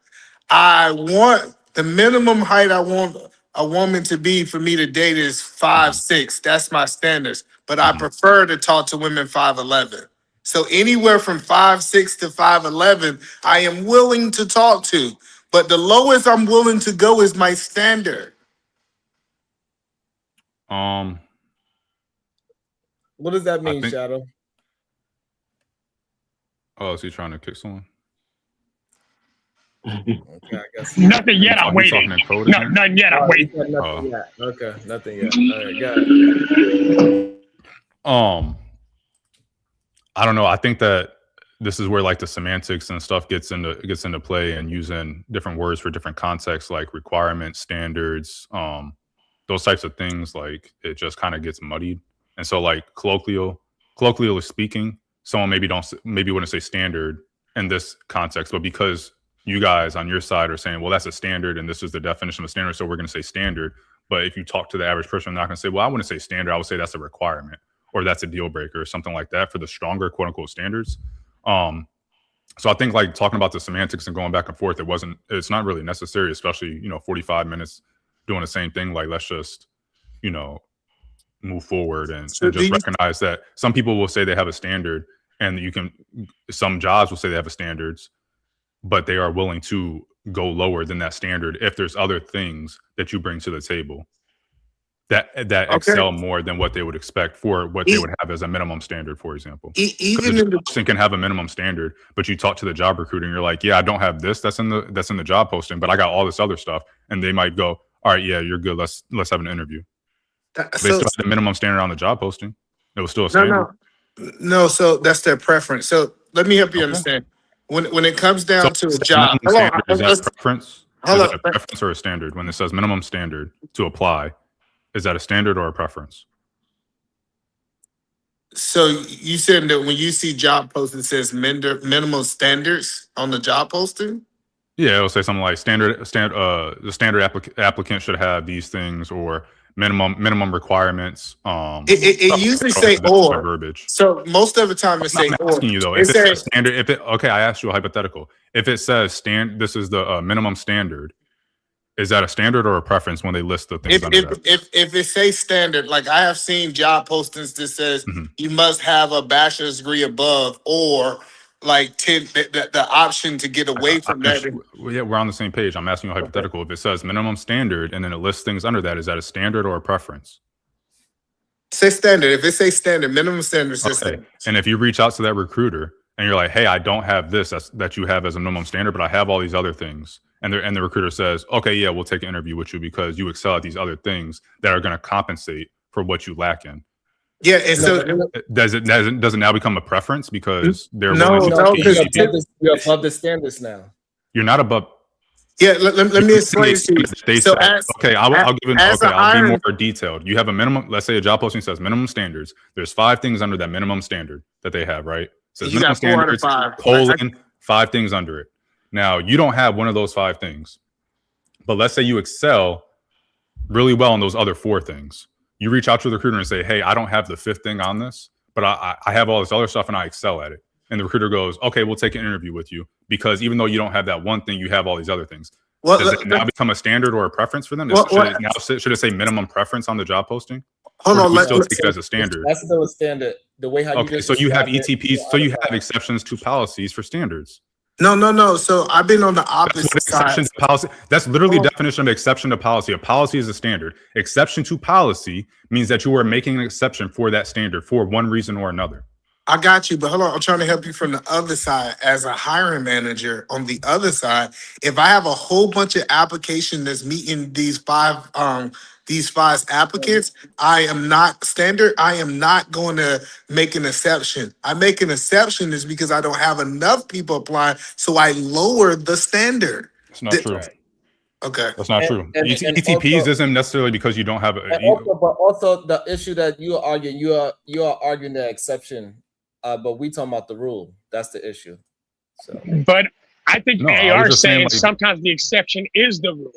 I want the minimum height I want a woman to be for me to date is 5'6". That's my standards. But I prefer to talk to women 5'11". So anywhere from 5'6" to 5'11", I am willing to talk to. But the lowest I'm willing to go is my standard. What does that mean, Shadow? Oh, is he trying to kick someone? Okay, I guess. Nothing yet. I'm waiting. Nothing yet. I'm waiting. Nothing yet. Okay, nothing yet. All right, got it. I don't know. I think that this is where like the semantics and stuff gets into play, and using different words for different contexts, like requirements, standards, those types of things. Like it just kind of gets muddied. And so, like colloquially speaking, someone maybe wouldn't say standard in this context, but because you guys on your side are saying, well, that's a standard and this is the definition of a standard, so we're going to say standard. But if you talk to the average person, they're not going to say, well, I wouldn't say standard. I would say that's a requirement or that's a deal breaker or something like that for the stronger quote unquote standards. So I think like talking about the semantics and going back and forth, it's not really necessary, especially, 45 minutes doing the same thing. Like, let's just, move forward and just recognize that some people will say they have a standard, and some jobs will say they have a standards, but they are willing to go lower than that standard if there's other things that you bring to the table that excel more than what they would expect for what they would have as a minimum standard, for example. Even a person can have a minimum standard, but you talk to the job recruiter and you're like, yeah, I don't have this that's in the job posting, but I got all this other stuff, and they might go, all right, yeah, you're good, let's have an interview. They still have the minimum standard on the job posting. It was still a standard. No, so that's their preference. So let me help you understand. When it comes down to a job, is that a preference? Is that a preference or a standard? When it says minimum standard to apply, is that a standard or a preference? So you said that when you see job posting, it says minimum standards on the job posting? Yeah, it'll say something like the standard applicant should have these things, or minimum requirements. It usually say or. Verbiage. So most of the time it say I'm or. asking you though, if it says standard, I asked you a hypothetical. If it says this is the minimum standard, is that a standard or a preference when they list the things under that? If it says standard, like I have seen job postings that says you must have a bachelor's degree above, or like the option to get away from that. Yeah, we're on the same page. I'm asking you a hypothetical. If it says minimum standard and then it lists things under that, is that a standard or a preference? Say standard. If it says standard, minimum standard says standard. And if you reach out to that recruiter and you're like, hey, I don't have this that you have as a minimum standard, but I have all these other things. And the recruiter says, okay, yeah, we'll take an interview with you because you excel at these other things that are going to compensate for what you lack in. Yeah, and so does it now become a preference because they're because you're above the standards now. You're not above. Yeah, let me explain to you. They So said, I'll be more detailed. You have a minimum. Let's say a job posting says minimum standards. There's 5 things under that minimum standard that they have, right? It says You minimum got 4 standards, out of 5. 5 things under it. Now you don't have one of those 5 things, but let's say you excel really well in those other 4 things. You reach out to the recruiter and say, hey, I don't have the 5th thing on this, but I have all this other stuff and I excel at it. And the recruiter goes, okay, we'll take an interview with you because even though you don't have that one thing, you have all these other things. Does it now become a standard or a preference for them? Should it say minimum preference on the job posting? Hold on, let's still take it as a standard. That's still a standard. The way how you so you have ETPs, so you have exceptions to policies for standards. No. So I've been on the opposite side. Policy. That's literally a definition of exception to policy. A policy is a standard. Exception to policy means that you are making an exception for that standard for one reason or another. I got you, but hold on. I'm trying to help you from the other side. As a hiring manager on the other side, if I have a whole bunch of application that's meeting these five applicants, I am not standard. I am not going to make an exception. I make an exception is because I don't have enough people applying, so I lower the standard. It's not true. Okay, that's not true. ETPs isn't necessarily because you don't have but also the issue that you are arguing, you are arguing the exception, but we talking about the rule. That's the issue. So, but I think AR is saying like, sometimes the exception is the rule.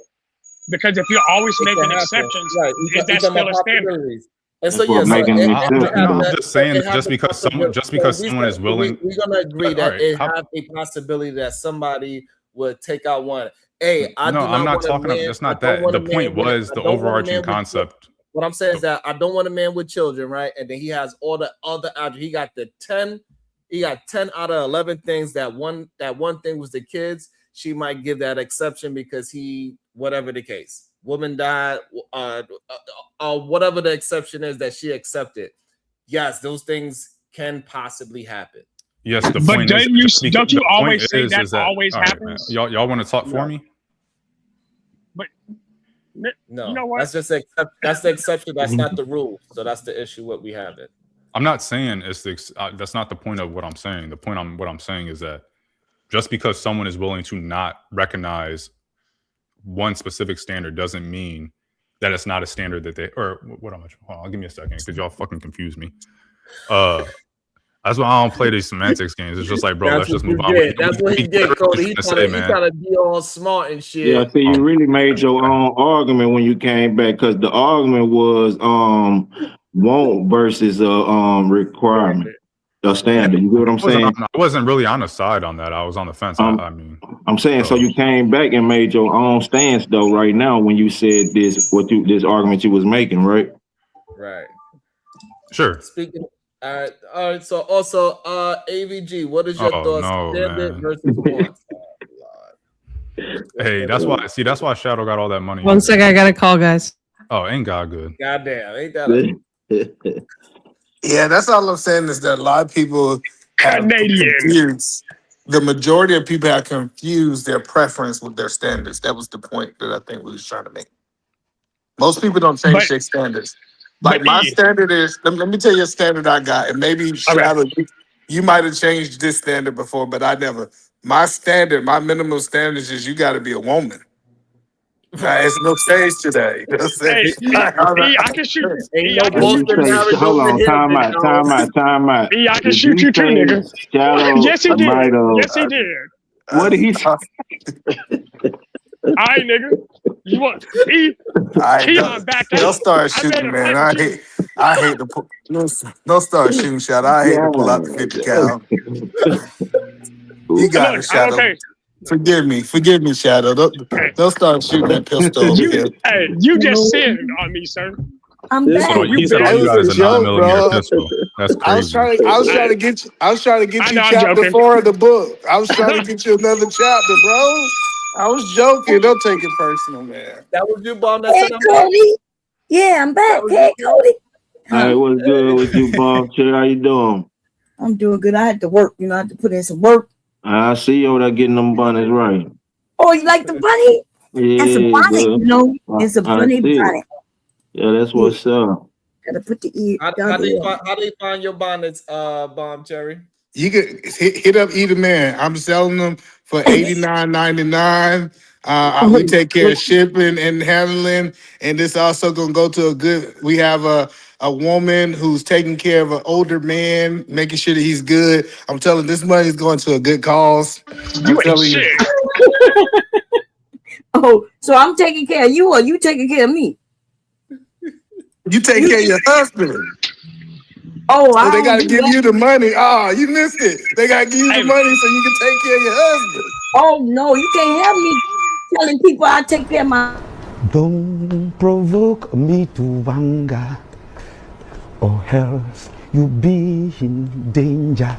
Because if you're always making exceptions, is that still a standard? And so I'm just saying just because someone is willing, we're gonna agree that it have a possibility that somebody would take out one. Hey, I'm not talking about. That's not that. The point was the overarching concept. What I'm saying is that I don't want a man with children, right? And then he has all the other attributes. He got the 10. He got 10 out of 11 things. That one thing was the kids. She might give that exception because whatever the case, woman died, whatever the exception is that she accepted. Yes, those things can possibly happen. Yes, the point is, don't you always say that always happens? Y'all want to talk for me? But no, you know what? That's the exception. That's not the rule. So that's the issue. What we have it. I'm not saying that's not the point of what I'm saying. What I'm saying is that just because someone is willing to not recognize one specific standard doesn't mean that it's not a standard that they give me a second because y'all fucking confuse me. That's why I don't play these semantics games. It's just like, bro, let's just move on. That's what he did, Cody. He trying to be all smart and shit. Yeah, see, you really made your own argument when you came back because the argument was want versus requirement. A standard. You get what I'm saying? I wasn't really on the side on that. I was on the fence. I'm saying so you came back and made your own stance though right now when you said this argument you was making, right? Right. Sure. Speaking. All right. So also, AVG, what is your thoughts? Standard versus want? Hey, that's why. See, that's why Shadow got all that money. One second, I got a call, guys. Oh, ain't God good? Goddamn, ain't that Yeah, that's all I'm saying is that a lot of people have Canadian. confused. The majority of people have confused their preference with their standards. That was the point that I think we was trying to make. Most people don't change their standards. Like my standard is, let me tell you a standard I got, and maybe Shadow, you might have changed this standard before, but I never. My standard, my minimum standards is you got to be a woman. It's no stage today. You know what I'm saying? Hey, I can shoot. Ain't I no can shoot Boston you. Hold on, time out. I can Did shoot you too, say nigga. Shadow Yes, he did. might have? Yes, he did. What did he say? All right, nigga. You want Keon back out? Don't start shooting, man. I hate to pull. Don't start shooting, Shadow. I hate to pull out the 50 cal. You got it, Shadow. Okay. Forgive me, Shadow. Don't start shooting that pistol over here. Hey, you just sinned on me, sir. I'm back. So you said all you got is a 9mm pistol. That's crazy. I was trying to get you. I was trying to get I you know, I'm chapter joking. 4 of the book. I was trying to get you another chapter, bro. I was joking. Don't take it personal, man. That was you, Bomb. That Hey, said I'm back. Cody. Yeah, I'm back. Hey, Cody. Hey, what's good with you, Bob? How you doing? I'm doing good. I had to work. I had to put in some work. I see you over there getting them bunnies right. Oh, you like the bunny? Yeah, That's a bonnet, good. It's a I bunny see it. bonnet. Yeah, that's what's up. Gotta put the ear. How do you find your bonnets, Bomb Cherry? You can hit up Either Man. I'm selling them for $89.99. We take care of shipping and handling, and this also gonna go to a good. We have a woman who's taking care of an older man, making sure that he's good. I'm telling this money is going to a good cause. You ain't shit. Oh, so I'm taking care of you, or you taking care of me? You take care of your husband. Oh, so I they don't gotta do give that. you the money. Oh, you missed it. They gotta give you the money so you can take care of your husband. Oh no, you can't have me telling people I take care of my. Don't provoke me to anger, or else you'll be in danger.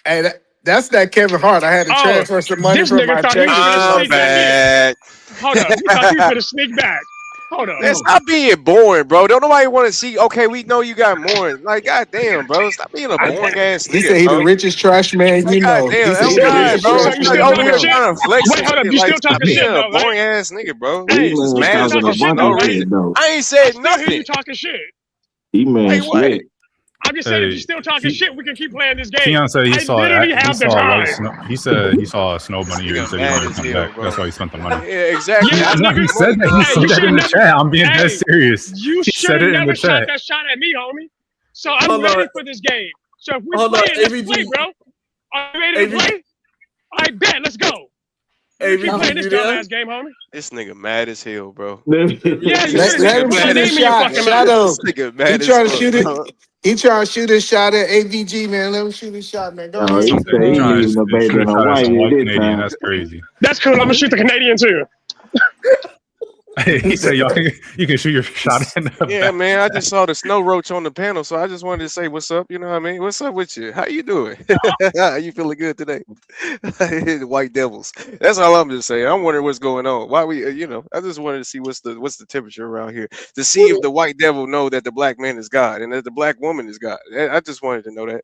Hey, that's that Kevin Hart. I had to transfer some money This from nigga my thought he check. was gonna sneak back in. Hold up. He thought he was gonna sneak back. Hold up. Man, stop being boring, bro. Don't nobody want to see. Okay, we know you got more. Like, goddamn, bro. Stop being a boring ass He nigga, said he bro. the richest trash man Like, you know. goddamn, He said oh he the God, richest bro. trash you You still man over talking here shit? trying to flex Wait, and hold up. shit. You Like, still stop talking being shit a though, right? boring ass nigga, bro. Hey, You just you mad still as talking shit fuck though, over right? here. though. I ain't I said still hear nothing. you talking shit. Man, Like what? slick. I'm just saying, if Hey, you're still talking shit, we can keep playing this game. Keon said he I saw literally he have the saw a white time. snow. He said he saw a snow bunny here. He Nigga said he mad wanted to as come hell, back. bro. That's why he spent the money. Yeah, exactly. Yeah, I No, spent he nigga. the said money, that. bro. He Hey, said you that should in have the never. chat. I'm being dead Hey, serious. you He should said have it in the never shot chat. that shot at me, homie. So I'm Hold on. ready for this game. So if we Hold on, playing, let's AVG. play, bro. Are you ready to AVG. play? I bet. Let's go. We keep AVG, playing this you there? dumbass game, homie. This nigga mad as hell, bro. Yeah, you This should Let have him put my shoot mad his as name in your fuck, shot. fucking bro. mouth. Shadow. This nigga He mad as trying to fuck, shoot it. bro. He trying to shoot his shot at AVG, man. Let him shoot his shot, man. Go Oh, ahead. he He said he trying to using a shoot baby a in a shot at white some white this Canadian. time. That's crazy. That's cool. I'm gonna shoot the Canadian too. He said, "Y'all, you can shoot your shot in the Yeah, back." man. I just saw the snow roach on the panel, so I just wanted to say what's up. You know what I mean? What's up with you? How you doing? You feeling good today? The White Devils. That's all I'm just saying. I'm wondering what's going on. Why we, I just wanted to see what's the temperature around here to see if the White Devil know that the black man is God and that the black woman is God. I just wanted to know that.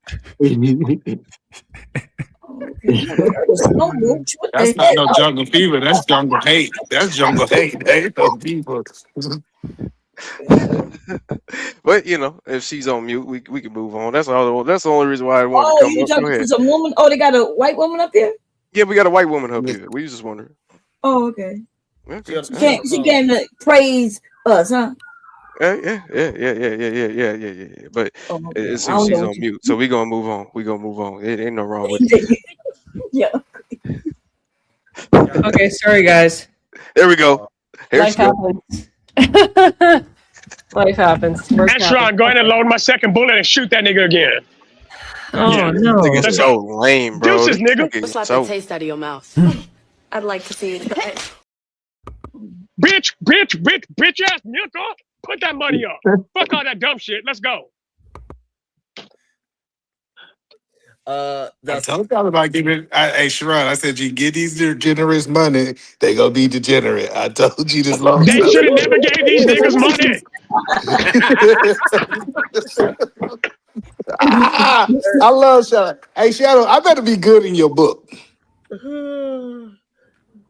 Snow roach. What That's the not no hell? jungle fever. That's jungle hate. That's jungle hate. They ain't no people. But if she's on mute, we can move on. That's all. That's the only reason why I wanted to Oh, come you up. Go talking ahead. to some woman? Oh, they got a white woman up there? Yeah, we got a white woman up here. We just wondering. Oh, okay. Okay. She came to praise us, huh? Yeah. But Oh, okay. it I seems don't she's know on what you. mute, so we gonna move on. It ain't no wrong with it. Yeah. Okay, sorry guys. There we go. Here Life she go. happens. Life happens. Work That's right. Go ahead and load my second bullet and shoot that nigga again. Oh Yeah. no. Nigga Let's so go. lame, bro. Deuces, nigga. Just slap So the taste out of your mouth. I'd like to see it. Bitch ass nigga. Put that money up. Fuck all that dumb shit. Let's go. I That's told y'all about giving. Hey, Sharon, I said you get these generous money, they gonna be degenerate. I told you this long They time should have ago. never gave these niggas money. I love Shadow. Hey, Shadow, I better be good in your book.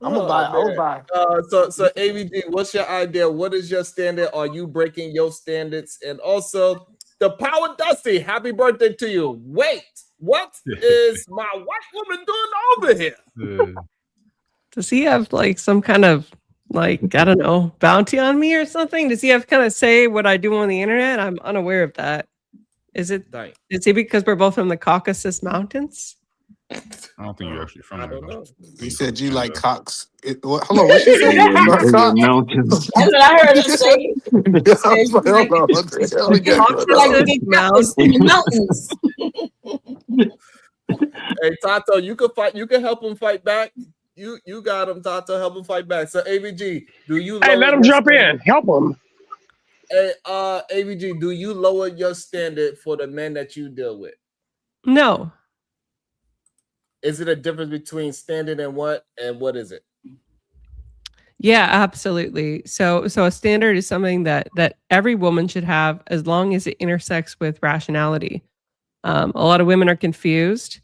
I'm gonna buy. I'm gonna man. buy. So AVG, what's your idea? What is your standard? Are you breaking your standards? And also, the Power Dusty, happy birthday to you. Wait, what is my white woman doing over here? Does he have like some kind of like, I don't know, bounty on me or something? Does he have kind of say what I do on the internet? I'm unaware of that. Is it? Dang. Is he because we're both from the Caucasus Mountains? I don't think you're actually from there. Though. He said you like cocks. Hold on, what she say? Mountains. That's what I heard her say. I was like, hold on, what the hell we got going Like on? big mountains in the mountains. Hey Tato, you can fight. You can help him fight back. You got him, Tato. Help him fight back. So AVG, do you? Hey, let him jump in. Help him. Hey, AVG, do you lower your standard for the men that you deal with? No. Is it a difference between standard and what is it? Yeah, absolutely. So a standard is something that every woman should have as long as it intersects with rationality. A lot of women are confused.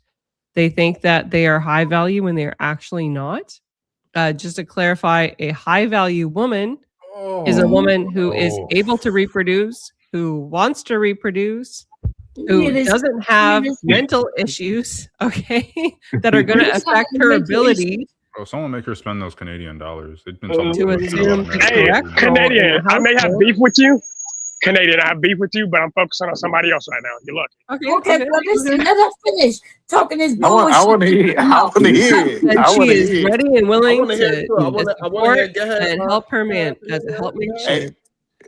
They think that they are high value when they're actually not. Just to clarify, a high value woman is a woman who is able to reproduce, who wants to reproduce, who doesn't have mental issues, okay, that are going to affect her ability. Bro, someone make her spend those Canadian dollars. They've been To talking assume about Hey, correct Canadian, role I may in have the beef with you. Canadian, I have beef with you, but I'm focusing on somebody else right now. You're lucky. Okay, but listen, let her finish talking this I bullshit. want to hear. I want to hear it. And I want she to is hear it. ready and willing wanna hear it to too. I wanna support hear. Go ahead, and help her man as a helpmate. Hey,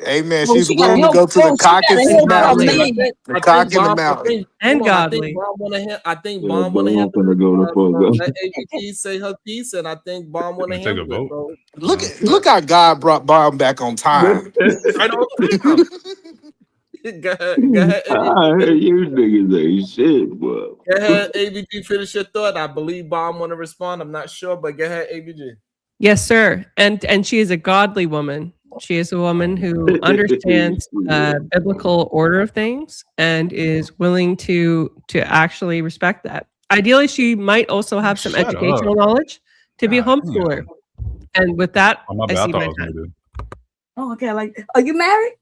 hey man, Oh, she's she gotta willing to help. go to the Oh, she gotta Caucasus help her Godly. Mountain. man. The cock in the mountain. And hold on, godly. I think Bomb wanna I'm handle gonna it. go the fuck Let AVG say her piece, and I think Bomb wanna Can we take a handle it, vote? bro. Look how God brought Bomb back on time. Right on time. Go ahead, I hear AVG. you niggas ain't shit, boy. Go ahead, AVG. Finish your thought. I believe Bomb want to respond. I'm not sure, but go ahead, AVG. Yes, sir. And she is a godly woman. She is a woman who understands biblical order of things and is willing to actually respect that. Ideally, she might also have some Shut educational up. knowledge to be a God homeschooler. And with that, Oh, my I bad. I see thought my I was time. muted. Oh, okay. Like, are you married?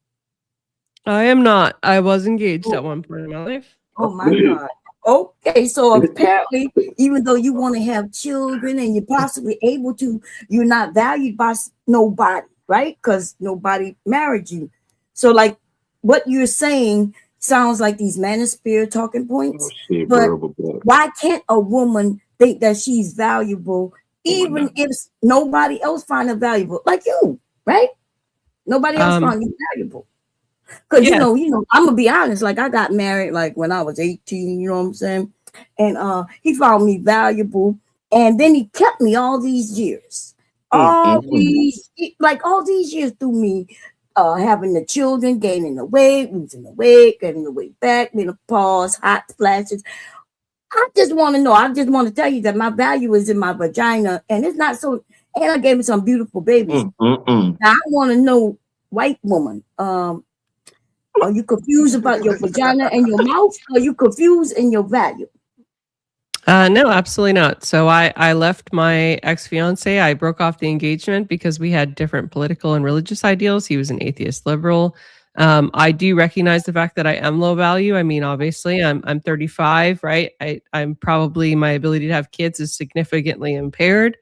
I am not. I was engaged at one point in my life. Oh my God. Okay, so apparently, even though you want to have children and you're possibly able to, you're not valued by nobody, right? Because nobody married you. So, like, what you're saying sounds like these manosphere talking points. Shit, But bro, but why can't a woman think that she's valuable, even if nobody else find her valuable, like you, right? Nobody else find you valuable. Because Yes. you know, I'm gonna be honest, like I got married like when I was 18, you know what I'm saying? And he found me valuable, and then he kept me all these years. All these years through me having the children, gaining the weight, losing the weight, getting the weight back, menopause, hot flashes. I just want to know, I just want to tell you that my value is in my vagina, and it's not so, and I gave me some beautiful babies. Now I want to know, white woman, are you confused about your vagina and your mouth? Are you confused in your value? No, absolutely not. So I left my ex-fiance. I broke off the engagement because we had different political and religious ideals. He was an atheist liberal. I do recognize the fact that I am low value. I mean, obviously, I'm 35, right? I'm probably, my ability to have kids is significantly impaired,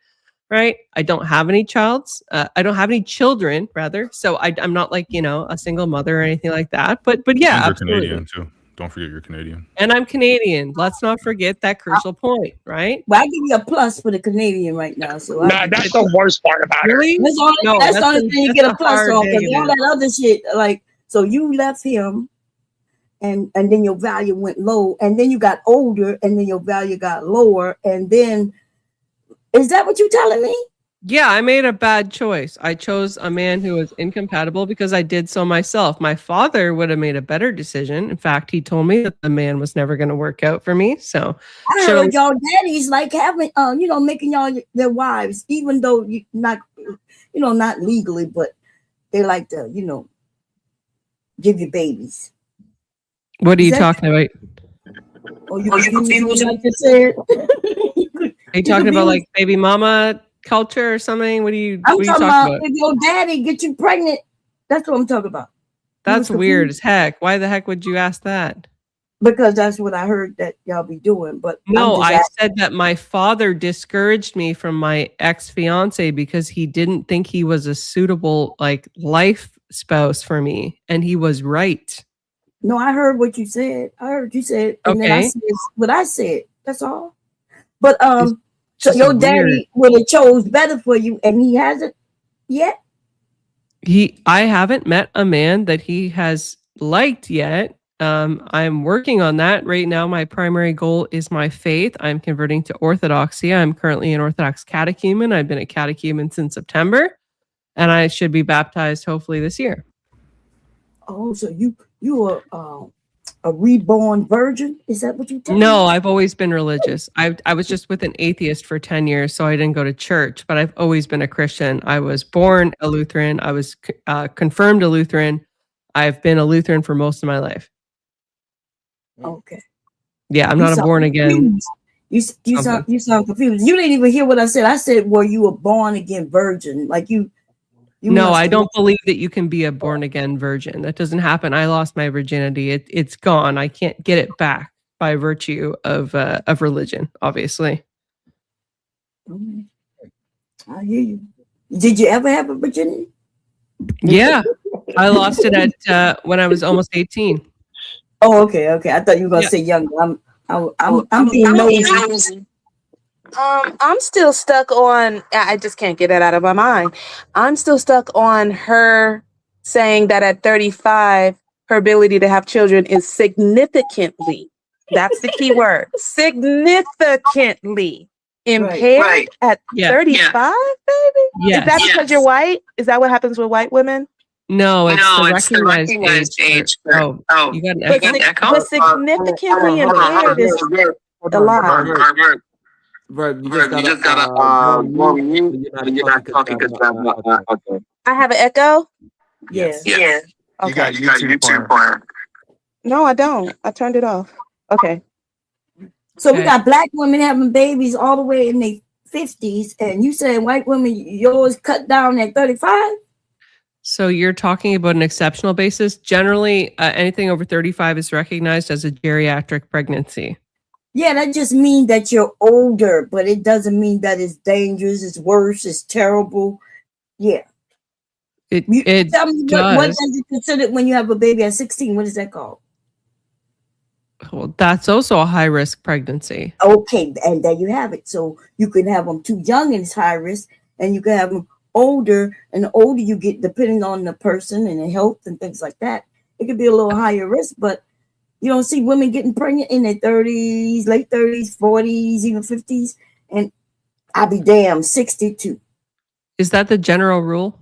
right? I don't have any I don't have any children, rather. So I'm not like, you know, a single mother or anything like that. But yeah, And you're absolutely. Canadian too. Don't forget you're Canadian. And I'm Canadian. Let's not forget that crucial point, right? Well, I give you a plus for the Canadian right now. So Nah, that's the worst part about it. Really? That's the only thing you get a plus on, because all that other shit, like, so you left him and then your value went low, and then you got older, and then your value got lower, and then is that what you're telling me? Yeah, I made a bad choice. I chose a man who was incompatible because I did so myself. My father would have made a better decision. In fact, he told me that the man was never going to work out for me. So I heard y'all daddies like having, making y'all their wives, even though you not, not legally, but they like to, give you babies. What are you talking about? Oh, you confused like you said? Are you talking about like baby mama culture or something? What are you I'm talking talking about? if your daddy get you pregnant. That's what I'm talking about. That's weird as heck. Why the heck would you ask that? Because that's what I heard that y'all be doing. But No, I said that my father discouraged me from my ex-fiance because he didn't think he was a suitable like life spouse for me, and he was right. No, I heard what you said. I heard you said, and then I said what I said. That's all. But so your daddy would have chose better for you, and he hasn't yet. I haven't met a man that he has liked yet. I'm working on that right now. My primary goal is my faith. I'm converting to Orthodoxy. I'm currently an Orthodox catechumen. I've been a catechumen since September, and I should be baptized hopefully this year. Oh, so you are a reborn virgin? Is that what you tell me? No, I've always been religious. I was just with an atheist for 10 years, so I didn't go to church, but I've always been a Christian. I was born a Lutheran. I was confirmed a Lutheran. I've been a Lutheran for most of my life. Okay. Yeah, I'm not a born again. You sound confused. You didn't even hear what I said. I said, "Were you a born again virgin?" Like you No, I don't believe that you can be a born again virgin. That doesn't happen. I lost my virginity. It's gone. I can't get it back by virtue of religion, obviously. I hear you. Did you ever have a virginity? Yeah, I lost it at when I was almost 18. Oh, okay. I thought you were gonna say younger. I'm being nosy. I'm still stuck on, I just can't get it out of my mind. I'm still stuck on her saying that at 35, her ability to have children is significantly, that's the key word, significantly impaired at 35, baby? Yes. Is that because you're white? Is that what happens with white women? No, it's the recognized age. You got an echo? But significantly impaired is a lot. Right, you just gotta go on mute when you're not talking because okay. I have an echo? Yes. Okay. You got YouTube playing. No, I don't. I turned it off. Okay. So we got black women having babies all the way in their 50s, and you saying white women, yours cut down at 35? So you're talking about an exceptional basis. Generally, anything over 35 is recognized as a geriatric pregnancy. Yeah, that just means that you're older, but it doesn't mean that it's dangerous, it's worse, it's terrible. Yeah. It tell me what does it consider when you have a baby at 16? What is that called? Well, that's also a high risk pregnancy. Okay, and there you have it. So you can have them too young and it's high risk, and you can have them older, and the older you get, depending on the person and the health and things like that, it could be a little higher risk, but you don't see women getting pregnant in their 30s, late 30s, 40s, even 50s. And I'll be damned, 62. Is that the general rule?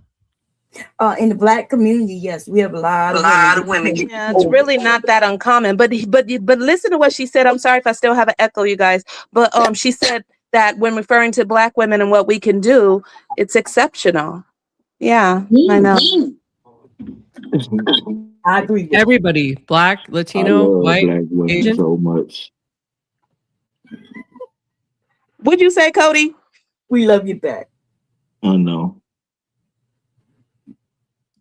In the black community, yes, we have a lot of women. Yeah, it's really not that uncommon. But listen to what she said. I'm sorry if I still have an echo, you guys. But she said that when referring to black women and what we can do, it's exceptional. Yeah, I know. I agree. Everybody, black, Latino, white, black women Asian. so much. What'd you say, Cody? We love you back. I know.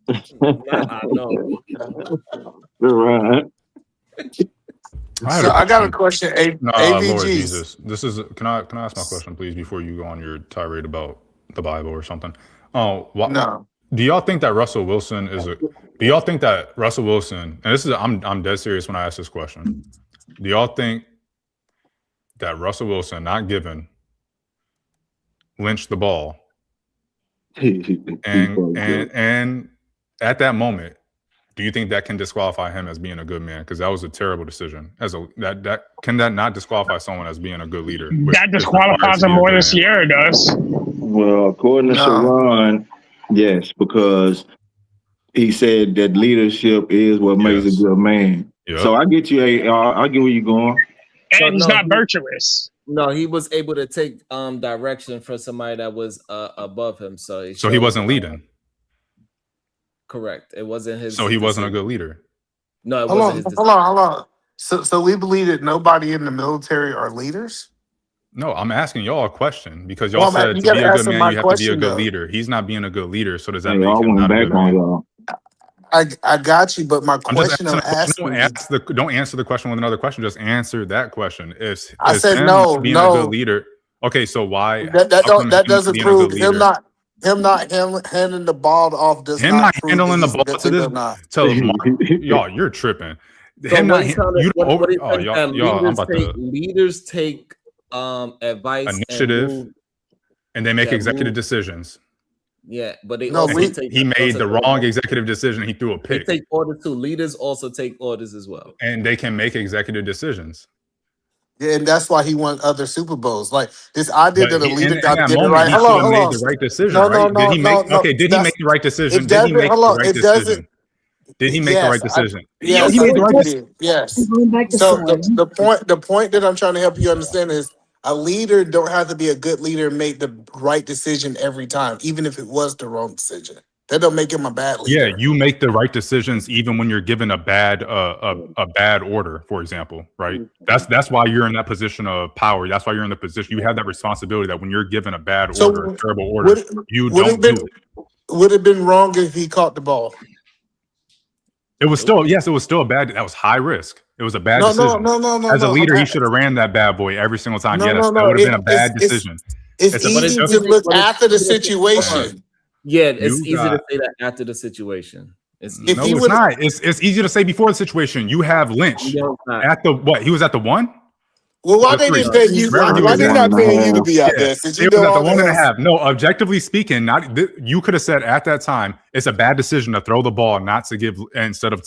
I know. Right. So I got a question. Lord AVGs. Jesus, this is. Can I ask my question, please, before you go on your tirade about the Bible or something? Oh, No. Do y'all think that Russell Wilson is a? Do y'all think that Russell Wilson? And this is. I'm dead serious when I ask this question. Do y'all think that Russell Wilson, not given, lynched the ball, and at that moment, do do you think that can disqualify him as being a good man? Because that was a terrible decision. Can that not disqualify someone as being a good leader? That disqualifies him more than Sierra does. Well, according to Sharon, yes, because he said that leadership is what makes a good man. Yep. So I get you. I get where you're going. And he's not virtuous. No, he was able to take direction from somebody that was above him. So he wasn't leading. Correct. It wasn't his. So he wasn't a good leader. No, it Hold wasn't his. on, hold on. So we believe that nobody in the military are leaders? No, I'm asking y'all a question because y'all said to be a good man, you have to be a good leader. He's not being a good leader. So does that make him not a good man? I got you, but my question I'm asking don't answer the question with another question. Just answer that question. I said him no, being a good leader. Okay, so why that doesn't prove him not handing the ball off does him not prove handling the that ball he's a good man. y'all, you're tripping. So Him not leaders take advice, initiative, and they make executive decisions. Yeah, but they he made the wrong executive decision. He threw a pick. They take orders too. Leaders also take orders as well, and they can make executive decisions. Yeah, and that's why he won other Super Bowls. Like this idea that a leader got to get it moment, right. He should have made the right decision. Did he make the right decision? Did he make the right decision? Did he make the right decision? Yes, he made the right decision. Yes. So the point that I'm trying to help you understand is a leader don't have to be a good leader and make the right decision every time, even if it was the wrong decision. That don't make him a bad leader. Yeah, you make the right decisions even when you're given a bad order, for example, right? That's why you're in that position of power. That's why you're in the position. You have that responsibility that when you're given a bad order, a terrible order, you don't do it. Would it have been wrong if he caught the ball? It was still, yes, it was still a bad. That was high risk. It was a bad decision. No. As a leader, he should have ran that bad boy every single time. That would have been a bad decision. It's easy to look after the situation. Yeah, it's easy to say that after the situation. It's not. It's easy to say before the situation. You have Lynch at the what? He was at the 1. Well, why they didn't pay you? Why they not paying you to be out there? Since you it was know at the 1.5. No, objectively speaking, you could have said at that time it's a bad decision to throw the ball, not to give instead of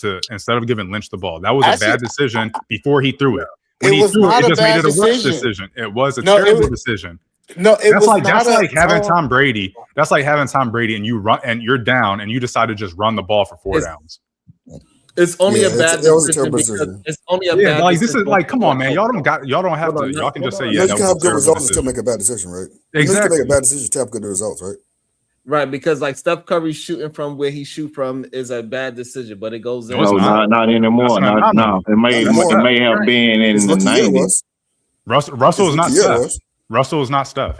giving Lynch the ball. That was a bad decision before he threw it. When he threw it, it just made it a worse decision. It was a terrible decision. No, that's like having Tom Brady. That's like having Tom Brady and you run and you're down and you decide to just run the ball for 4 downs. It's only a bad decision because it's only a bad like this is like, come on, man. Y'all don't have to. Y'all can just say, yeah. You can have good results and still make a bad decision, right? Exactly. You can make a bad decision to have good results, right? Right, because like Steph Curry shooting from where he shoot from is a bad decision, but it goes in. No, not anymore. No, it may have been in the 90s. Russell is not Steph. Russell is not Steph.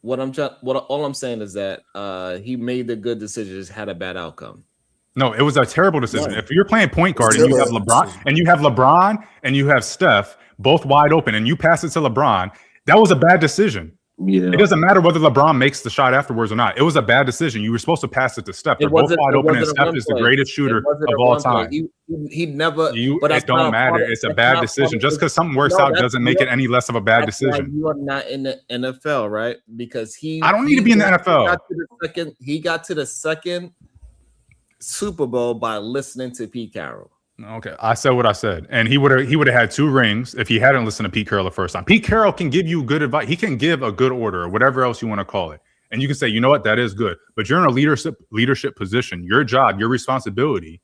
All I'm saying is that he made the good decisions, had a bad outcome. No, it was a terrible decision. If you're playing point guard and you have LeBron and you have Steph both wide open and you pass it to LeBron, that was a bad decision. Yeah. It doesn't matter whether LeBron makes the shot afterwards or not. It was a bad decision. You were supposed to pass it to Steph. They're both wide open, and Steph is the greatest shooter of all time. He never. It don't matter. It's a bad decision. Just because something works out doesn't make it any less of a bad decision. You are not in the NFL, right? Because I don't need to be in the NFL. He got to the second Super Bowl by listening to Pete Carroll. Okay, I said what I said, and he would have had 2 rings if he hadn't listened to Pete Carroll the first time. Pete Carroll can give you good advice. He can give a good order or whatever else you want to call it, and you can say, you know what, that is good. But you're in a leadership position. Your job, your responsibility,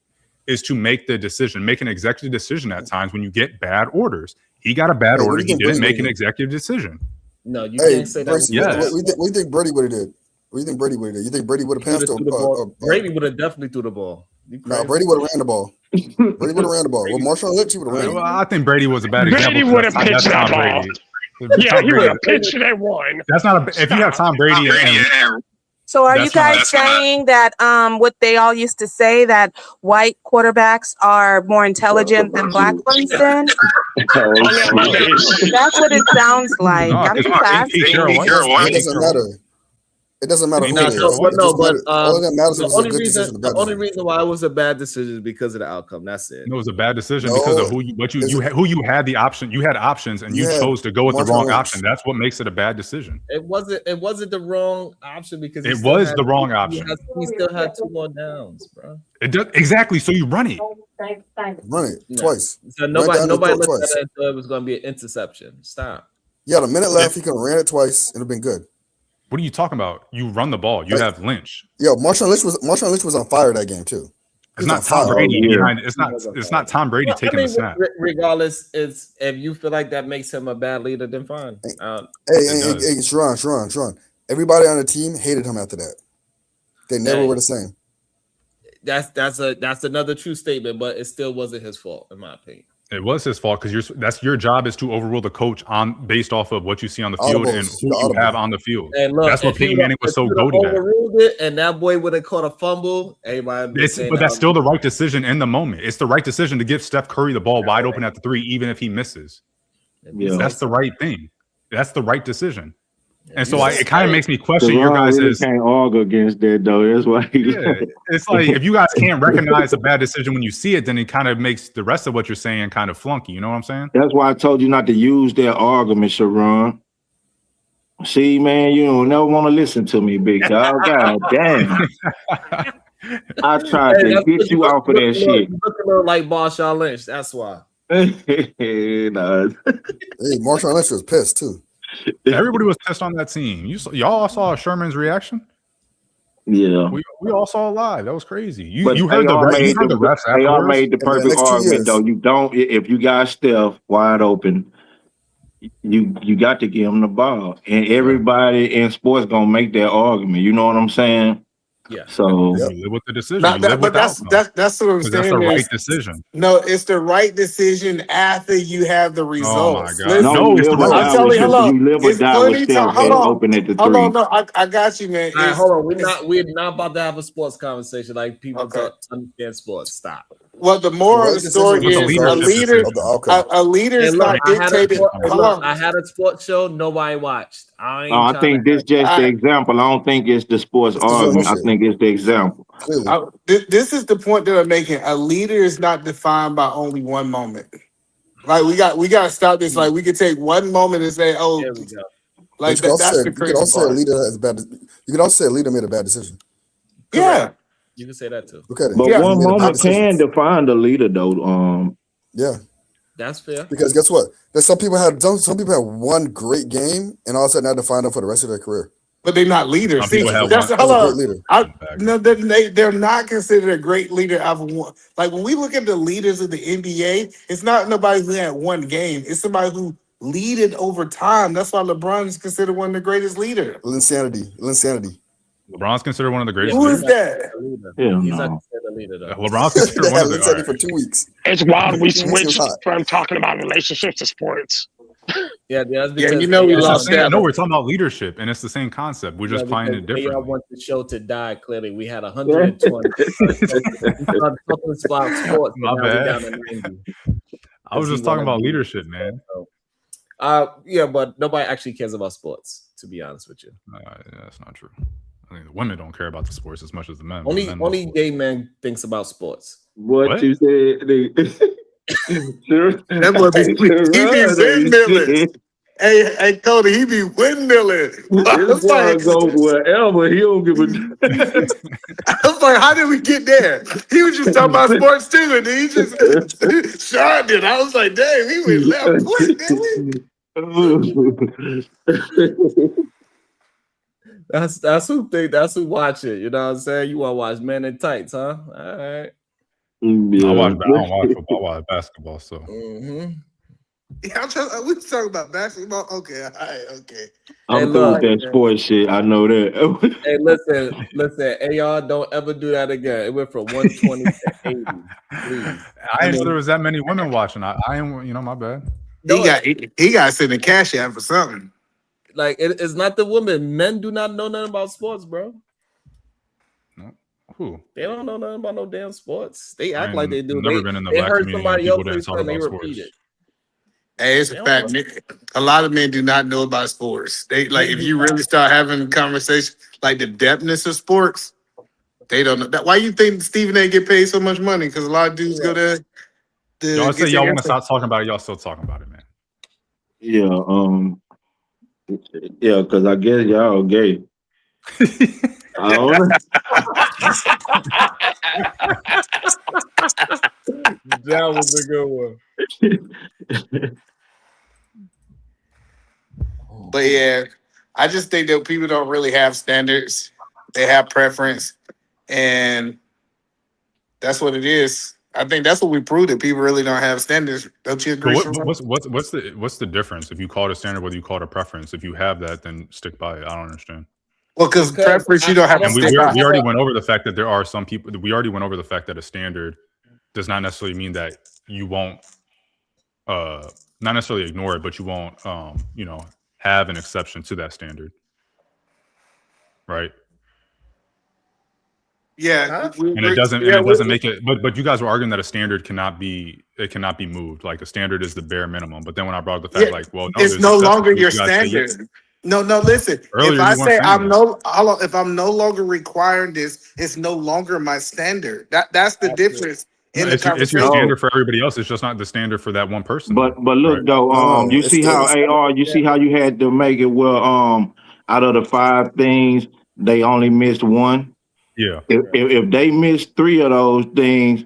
is to make the decision, make an executive decision at times when you get bad orders. He got a bad order. He didn't make an executive decision. No, you can't say that. What do you think Brady would have did? What do you think Brady would have did? You think Brady would have passed the ball? Brady would have definitely threw the ball. No, Brady would have ran the ball. Brady would have ran the ball. With Marshawn Lynch, he would have ran the ball. I think Brady was a bad example. Brady would have pitched that ball. Yeah, he would have pitched that one. That's not if you have Tom Brady. So are you guys saying that what they all used to say, that white quarterbacks are more intelligent than black ones then? That's what it sounds like. I'm just asking. It doesn't matter. It doesn't matter who No, it is. so, but It no, just but matters, all that matters the is a only good reason decision, a bad decision. why it was a bad decision is because of the outcome. That's it. It was a bad decision because of who you had the option. You had options and you chose to go with the wrong option. That's what makes it a bad decision. It wasn't the wrong option because it was the wrong option. He still had 2 more downs, bro. It does exactly. So you run it. Run it twice. So nobody looked at it and thought it was going to be an interception. Stop. Yeah, the minute left, he could have ran it twice. It'd have been good. What are you talking about? You run the ball. You have Lynch. Yo, Marshawn Lynch was on fire that game too. It's not Tom Brady behind. It's not Tom Brady taking the snap. Regardless, it's if you feel like that makes him a bad leader, then fine. Hey, Sharon. Everybody on the team hated him after that. They never were the same. That's another true statement, but it still wasn't his fault, in my opinion. It was his fault because that's your job is to overrule the coach based off of what you see on the field and who you have on the field. And look, that's what Peyton Manning was so goated at. Overruled it, and that boy would have caught a fumble. But that's still the right decision in the moment. It's the right decision to give Steph Curry the ball wide open at the 3, even if he misses. Yeah. That's the right thing. That's the right decision. And so it kind of makes me question your guys' can't argue against that though. That's why it's like if you guys can't recognize a bad decision when you see it, then it kind of makes the rest of what you're saying kind of flunky. You know what I'm saying? That's why I told you not to use that argument, Sharon. See, man, you don't never want to listen to me, big dog. God damn. I tried to get you off of that shit. You look a little like Marshawn Lynch. That's why. Hey, Marshawn Lynch was pissed too. Everybody was pissed on that team. Y'all saw Sherman's reaction? Yeah. We all saw it live. That was crazy. You heard the refs afterwards. They all made the perfect argument though. You don't if you got Steph wide open, you got to give him the ball. And everybody in sports gonna make that argument. You know what I'm saying? Yeah. So you live with the decision. But that's what I'm saying. That's the right decision. No, it's the right decision after you have the results. Oh my God! No, it's the right I'm telling you, hold on. You live or die with Steph open at the 3. Hold on, no, I got you, man. All right, hold on. We're not about to have a sports conversation like people understand sports. Stop. Well, the moral of the story is a leader is not dictated. I had a sports show nobody watched. I think this just the example. I don't think it's the sports argument. I think it's the example. This is the point that I'm making. A leader is not defined by only one moment. Like we got to stop this. Like we could take one moment and say, "Oh, like that's the crazy part." You could also say a leader has bad. You could also say a leader made a bad decision. Yeah, you can say that too. Okay, but one moment can define the leader, though. Yeah. That's fair. Because guess what? There's some people had one great game and all of a sudden had to find out for the rest of their career. But they're not leaders. See, that's a great leader. They're not considered a great leader. Like when we look at the leaders of the NBA, it's not nobody who had one game. It's somebody who leaded over time. That's why LeBron is considered one of the greatest leaders. Insanity. LeBron's considered one of the greatest. Who is that? He's not considered a leader, though. LeBron's considered one of the. For 2 weeks. It's wild we switched from talking about relationships to sports. Yeah, you know we lost that. No, we're talking about leadership, and it's the same concept. We're just playing it differently. Y'all want the show to die. Clearly, we had 120. Sports, my bad. I was just talking about leadership, man. Yeah, but nobody actually cares about sports. To be honest with you, that's not true. I mean, the women don't care about the sports as much as the men. Only gay men thinks about sports. What you said? That boy he be windmilling. Hey, Cody, he be windmilling. This boy go wherever. He don't give a. I was like, how did we get there? He was just talking about sports too, and then he just shot it. I was like, dang, we went left foot, didn't we? That's who watch it. You know what I'm saying? You want to watch Men in Tights, huh? All right. Yeah. I don't watch football. I watch basketball. So. Yeah, we talking about basketball. Okay, all right, okay. I'm through with that sports shit. I know that. Hey, listen. Hey, y'all, don't ever do that again. It went from 120 to 80. Please. I didn't know there was that many women watching. I am, my bad. He got to send a cash out for something. Like it's not the women. Men do not know nothing about sports, bro. No. Who? They don't know nothing about no damn sports. They act like they do. Never been in the black heard community. Somebody People else didn't talk and they about repeat sports. it. Hey, it's a fact. A lot of men do not know about sports. They like if you really start having conversation like the depthness of sports, they don't know that. Why you think Stephen A get paid so much money? Because a lot of dudes go there to Y'all get say y'all want to their stop talking about it. Y'all still talking about it, man. Yeah, because I guess y'all gay. I don't know. That was a good one. But yeah, I just think that people don't really have standards. They have preference, and that's what it is. I think that's what we proved that people really don't have standards. Don't you So agree? Sharon? what's the difference if you call it a standard, whether you call it a preference? If you have that, then stick by it. I don't understand. Well, because preference, you don't have to And we stick by. already went over the fact that there are some people. We already went over the fact that a standard does not necessarily mean that you won't, not necessarily ignore it, but you won't, have an exception to that standard, right? Yeah, And it doesn't make it. But you guys were arguing that a standard cannot be moved. Like a standard is the bare minimum. But then when I brought up the fact, Yeah, like, well, no, it's there's no exceptions longer to it, your you guys say yes. standard. No, listen. Earlier, If I you weren't say saying that. if I'm no longer requiring this, it's no longer my standard. That's the difference in the It's your conversation. standard for everybody else. It's just not the standard for that one person. But look right? though, you see how AR, you see how you had to make it where out of the 5 things, they only missed 1. Yeah. If they missed 3 of those things,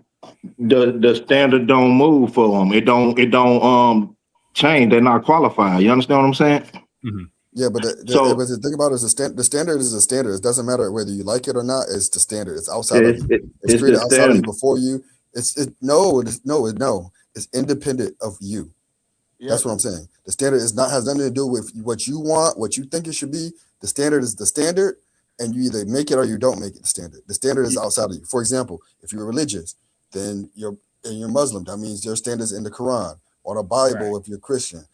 the standard don't move for them. It don't change. They're not qualified. You understand what I'm saying? Mm-hmm. Yeah, but the thing about it is the standard is a standard. It doesn't matter whether you like it or not. It's the standard. It's outside of you. It's created outside of you, before you. It's independent of you. Yeah. That's what I'm saying. The standard has nothing to do with what you want, what you think it should be. The standard is the standard, and you either make it or you don't make it the standard. The standard is outside of you. For example, if you're religious, then you're Muslim. That means your standard is in the Quran or the Bible. Right. If you're Christian.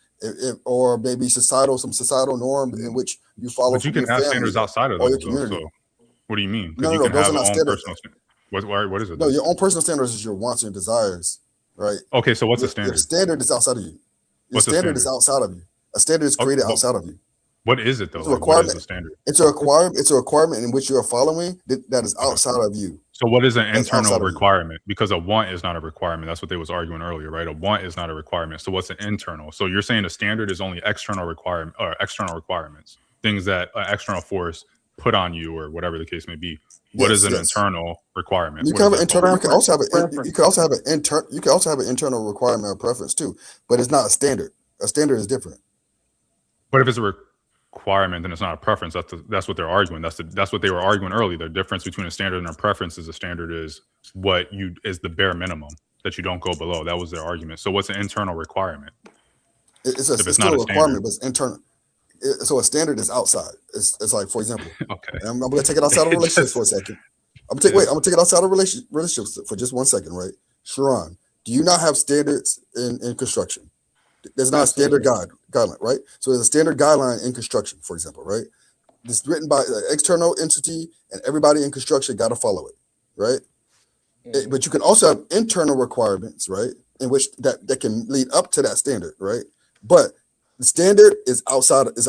Or maybe some societal norm in which you follow. But you can have standards outside of those. So, what do you mean? No, you can those have are not standards. What is it? No, your own personal standards is your wants and desires, right? Okay, so what's a standard? Your standard is outside of you. Your standard is outside of you. A standard is created outside of you. What is it though? It's a requirement. What is a standard? It's a requirement in which you are following that is outside of you. So what is an internal requirement? Because a want is not a requirement. That's what they was arguing earlier, right? A want is not a requirement. So what's an internal? So you're saying a standard is only external requirement or external requirements, things that an external force put on you or whatever the case may be. What is an internal requirement? You can have an internal. You can also have an internal requirement or preference too, but it's not a standard. A standard is different. But if it's a requirement, then it's not a preference. That's what they're arguing. That's what they were arguing earlier. The difference between a standard and a preference is a standard is is the bare minimum that you don't go below. That was their argument. So what's an internal requirement? It's still a requirement, but it's internal. So a standard is outside. It's like, for example, okay. I'm gonna take it outside of relationships for a second. I'm gonna take it outside of relationships for just 1 second, right? Sharon, do you not have standards in construction? There's not a standard guideline, right? So there's a standard guideline in construction, for example, right? It's written by an external entity, and everybody in construction got to follow it, right? But you can also have internal requirements, right? In which that can lead up to that standard, right? But the standard is an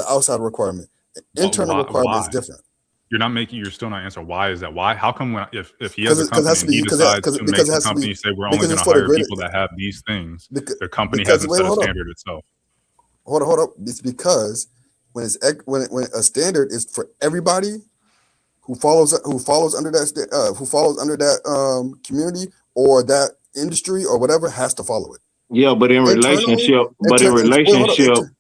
outside requirement. Internal requirement is different. You're still not answering why is that? Why? How come if he has a company and he decides to make the company say we're only going to hire people that have these things, the company hasn't set a standard itself. Hold up. It's because when a standard is for everybody who follows under that community or that industry or whatever has to follow it. Yeah, but in relationship,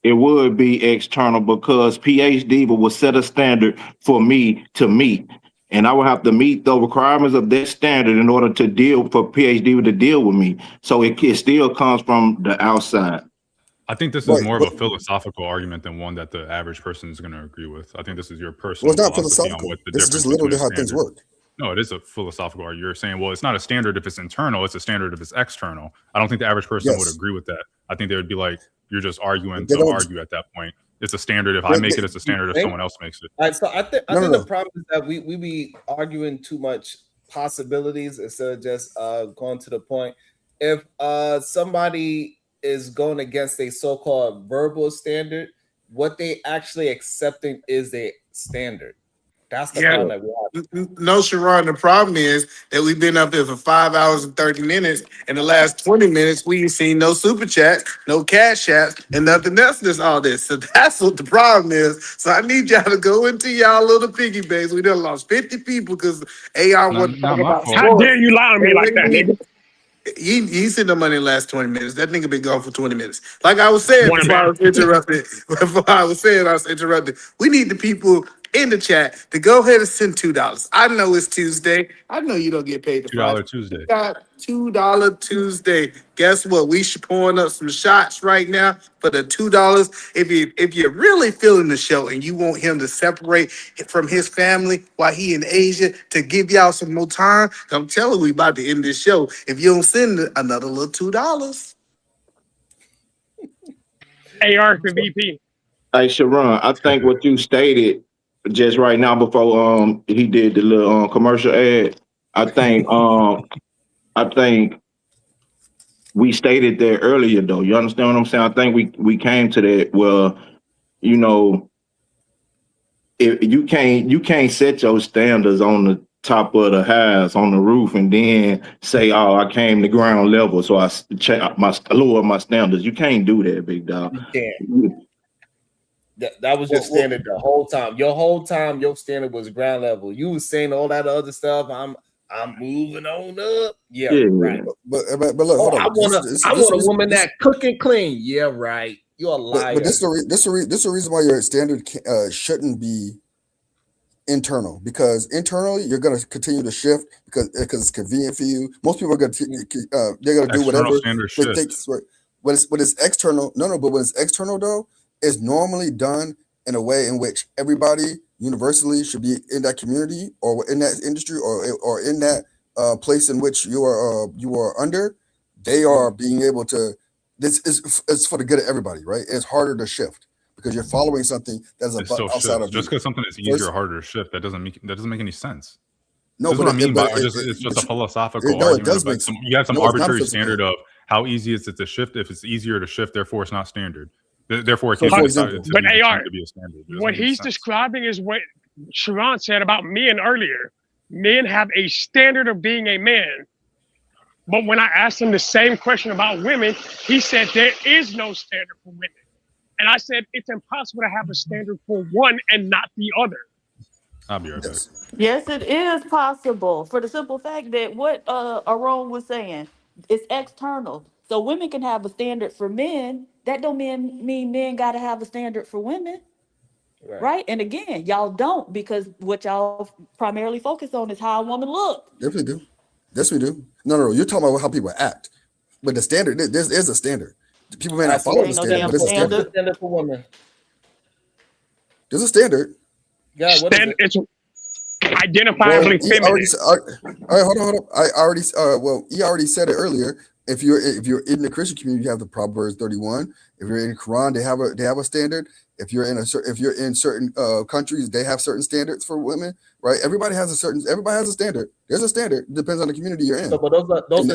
it would be external because PhD will set a standard for me to meet. And I would have to meet the requirements of that standard in order to for PhD to deal with me. So it still comes from the outside. I think this is more of a philosophical argument than one that the average person is going to agree with. I think this is your personal. Well, it's not philosophical. This is just literally how things work. No, it is a philosophical argument. You're saying, well, it's not a standard if it's internal, it's a standard if it's external. I don't think the average person would agree with that. I think they would be like, you're just arguing to argue at that point. It's a standard if I make it, it's a standard if someone else makes it. All right, so I think the problem is that we be arguing too much possibilities instead of just going to the point. If somebody is going against a so-called verbal standard. What they actually accepting is a standard. That's the problem that we have. No, Sharon, the problem is that we've been up here for 5 hours and 30 minutes. In the last 20 minutes, we ain't seen no super chats, no cash apps, and nothing else that's all this. So that's what the problem is. So I need y'all to go into y'all little piggy banks. We done lost 50 people because AI wasn't talking about sports. How dare you lie on me like that, nigga? He sent no money in the last 20 minutes. That nigga been gone for 20 minutes. Like I was saying before I was interrupted. I was interrupted. We need the people in the chat to go ahead and send $2. I know it's Tuesday. I know you don't get paid the $2 Tuesday. Got $2 Tuesday. Guess what? We should pouring up some shots right now for the $2. If you're really feeling the show and you want him to separate from his family while he in Asia to give y'all some more time, I'm telling you, we about to end this show. If you don't send another little $2. AR for VP. Hey, Sharon, I think what you stated just right now before he did the little commercial ad, I think we stated there earlier though. You understand what I'm saying? I think we came to that. Well, you know, if you can't set your standards on the top of the house on the roof and then say, "Oh, I came to ground level, so I lower my standards." You can't do that, big dog. You can't. That was your standard the whole time. Your standard was ground level. You was saying all that other stuff. I'm moving on up. Yeah, right. But look, hold on. I want a woman that cook and clean. Yeah, right. You're a liar. But this is the reason why your standard shouldn't be internal, because internally you're going to continue to shift because it's convenient for you. Most people are going to they're going to do whatever. When it's external, but when it's external though, it's normally done in a way in which everybody universally should be in that community or in that industry or in that place in which you are under. They are being able to. This is for the good of everybody, right? It's harder to shift because you're following something that's outside of just because something is easier or harder to shift, that doesn't make any sense. No, that's but what I mean by it's just a philosophical argument. It does make sense. You have some arbitrary standard of how easy is it to shift. If it's easier to shift, therefore it's not standard. Therefore, it can't but AR, to be a standard. What he's describing is what Sharon said about men earlier. Men have a standard of being a man. But when I asked him the same question about women, he said there is no standard for women. And I said it's impossible to have a standard for one and not the other. I'll be right back. Yes, it is possible for the simple fact that what Aaron was saying, it's external. So women can have a standard for men. That don't mean men got to have a standard for women. Right. And again, y'all don't, because what y'all primarily focus on is how a woman look. Yes, we do. Yes, we do. No. You're talking about how people act. But the standard, there's a standard. People may not follow the standard, but it's a standard for women. There's a standard. Yeah, what is it? It's identifiably feminine. All right, hold on. He already said it earlier. If you're in the Christian community, you have the Proverbs 31. If you're in the Quran, they have a standard. If you're in certain countries, they have certain standards for women, right? Everybody has a standard. There's a standard. It depends on the community you're in. So, but those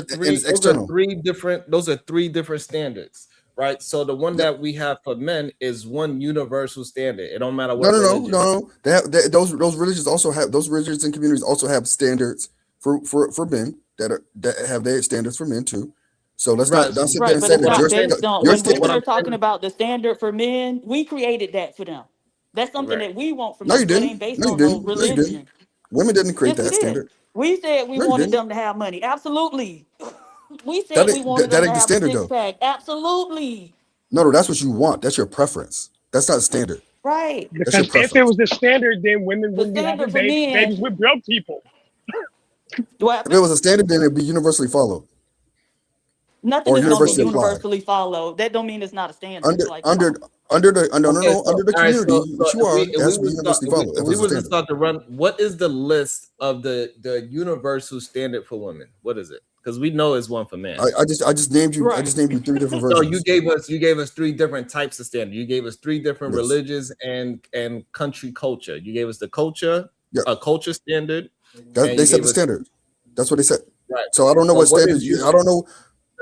are three different standards, right? So the one that we have for men is one universal standard. It don't matter what. No. Those religions also have those religions and communities also have standards for men that have their standards for men too. So let's not sit there and say that when we're talking about the standard for men, we created that for them. That's something that we want from them. It ain't based on no religion. Women didn't create that standard. We said we wanted them to have money. Absolutely. We said we wanted them to have a six-pack. Absolutely. No, that's what you want. That's your preference. That's not standard. Right. Because if it was the standard, then women wouldn't be having babies with broke people. If it was a standard, then it'd be universally followed. Nothing is going to be universally followed. That don't mean it's not a standard. Under the community, it has to be universally followed. We would start to run. What is the list of the universal standard for women? What is it? Because we know it's one for men. I just named you. I just named you three different versions. So you gave us three different types of standard. You gave us three different religions and country culture. You gave us the culture, a culture standard. They set the standard. That's what they said. Right. So I don't know what standard. I don't know.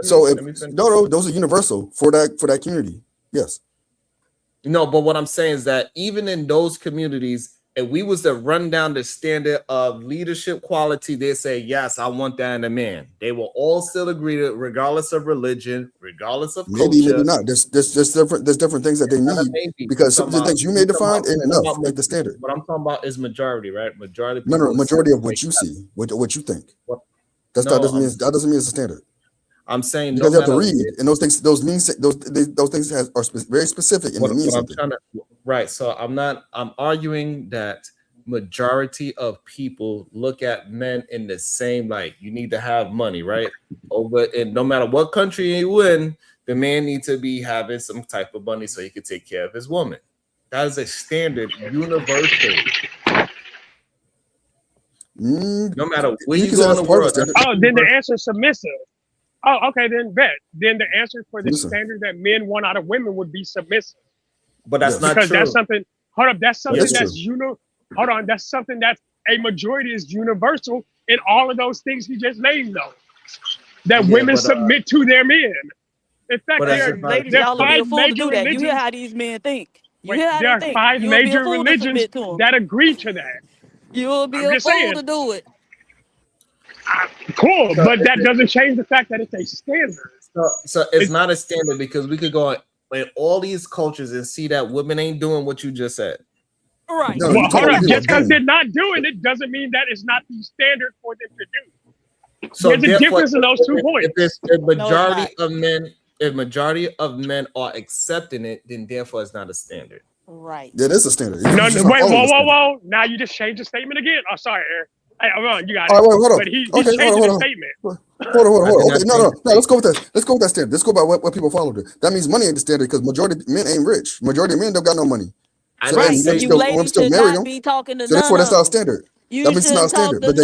So no, those are universal for that community. Yes. No, but what I'm saying is that even in those communities, if we was to run down the standard of leadership quality, they say, yes, I want that in a man. They will all still agree to, regardless of religion, regardless of Maybe culture. not. There's different things that they need because some of the things you may define ain't enough, like the standard. What I'm talking about is majority, right? Majority. No, majority of what you see, what you think. That doesn't mean it's a standard. I'm saying because you have to read, and those things are very specific and they mean something. Right. So I'm arguing that majority of people look at men in the same light. You need to have money, right? And no matter what country you in, the man needs to be having some type of money so he can take care of his woman. That is a standard, universal. No matter where you go in the world. Oh, then the answer is submissive. Oh, okay, then bet. Then the answer for the standard that men want out of women would be submissive. But that's not because true. That's something. Hold up, that's something that's Hold on, that's something that a majority is universal in all of those things he just named, though. That women submit to their men. In fact, ladies, y'all will be a fool to do that. You hear how these men think. There are 5 major religions that agree to that. You will be a fool to do it. Cool, but that doesn't change the fact that it's a standard. So it's not a standard because we could go in all these cultures and see that women ain't doing what you just said. Right. No, well, hold on. Just because they're not doing it doesn't mean that it's not the standard for them to do. So there's a difference in those 2 points. If majority of men are accepting it, then therefore it's not a standard. Right. That is a standard. No, wait, whoa. Now you just changed the statement again. Oh, sorry, Eric. Hey, you got it. All right, hold on. But he Okay, changed the statement. Hold on. Okay, no. Let's go with that. Let's go with that standard. Let's go by what people followed it. That means money ain't the standard because majority of men ain't rich. Majority of men don't got no money. So right. So you ladies should not be talking to so therefore, that's not a standard. You that means it's not a standard, but they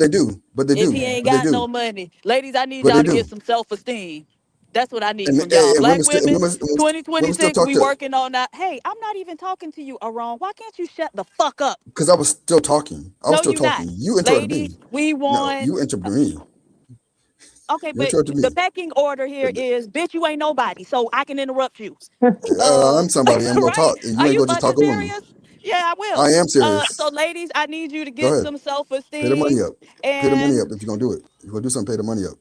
do. But they do. If he ain't got no money, ladies, I need y'all to get some self-esteem. That's what I need from y'all. Black women, 2026, we working on that. Hey, I'm not even talking to you, Aaron. Why can't you shut the fuck up? Because I was still talking. I was still talking. Not. You interrupted me. We want. No, you interrupted me. Okay, but the pecking order here is, bitch, you ain't nobody, so I can interrupt you. I'm somebody. I'm gonna talk. And you ain't gonna just talk over me. Yeah, I will. I am serious. So, ladies, I need you to get some self-esteem. Pay the money up. And pay the money up if you're gonna do it. If you're gonna do something, pay the money up.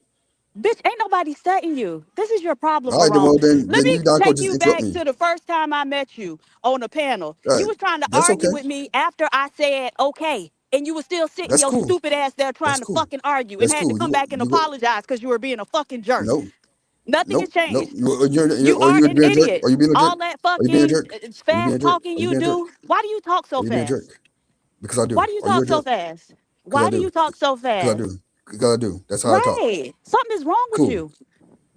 Bitch, ain't nobody setting you. This is your problem. All right, well, then Let me take you back me. to the first time I met you on a panel. Right. You was trying to argue with me after I said okay, and you were still sitting your stupid ass there trying to fucking argue and had to come back and apologize because you were being a fucking jerk. Nothing has changed. You are an idiot. Are you being a jerk? All that fucking fast talking you do. Why do you talk so fast? Because I do. Why do you talk so fast? Why do you talk so fast? Because I do. Because I do. That's how I talk. Something is wrong with you.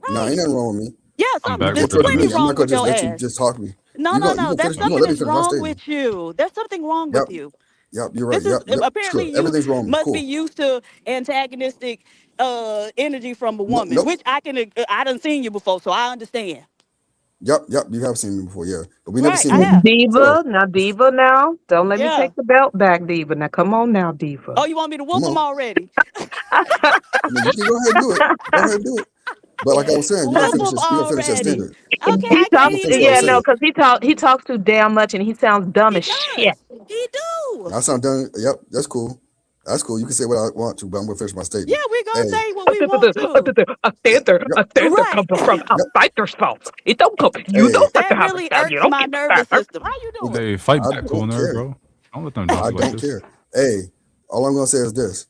No, ain't nothing wrong with me. Yeah, there's plenty wrong with your ass. Let you just talk to me. No. There's something that's wrong with you. There's something wrong with you. Yep, you're right. Apparently, everything's wrong. Must be used to antagonistic energy from a woman, which I done seen you before, so I understand. Yep, you have seen me before, yeah. But we never seen you. Diva, now. Don't let me take the belt back, Diva. Now, come on now, Diva. Oh, you want me to whoop him already? I mean, you can go ahead and do it. Go ahead and do it. But like I was saying, you gotta finish that standard. Okay, because he talks too damn much and he sounds dumb as shit. He do. I sound done. Yep, that's cool. That's cool. You can say what I want to, but I'm gonna finish my statement. Yeah, we're gonna say what we want to. A standard comes from outside yourself. It don't come. You don't have to have really irks my nervous system. How you doing? Hey, fight back, cool nerd, bro. Don't let them do I don't care. Hey, all I'm gonna say is this.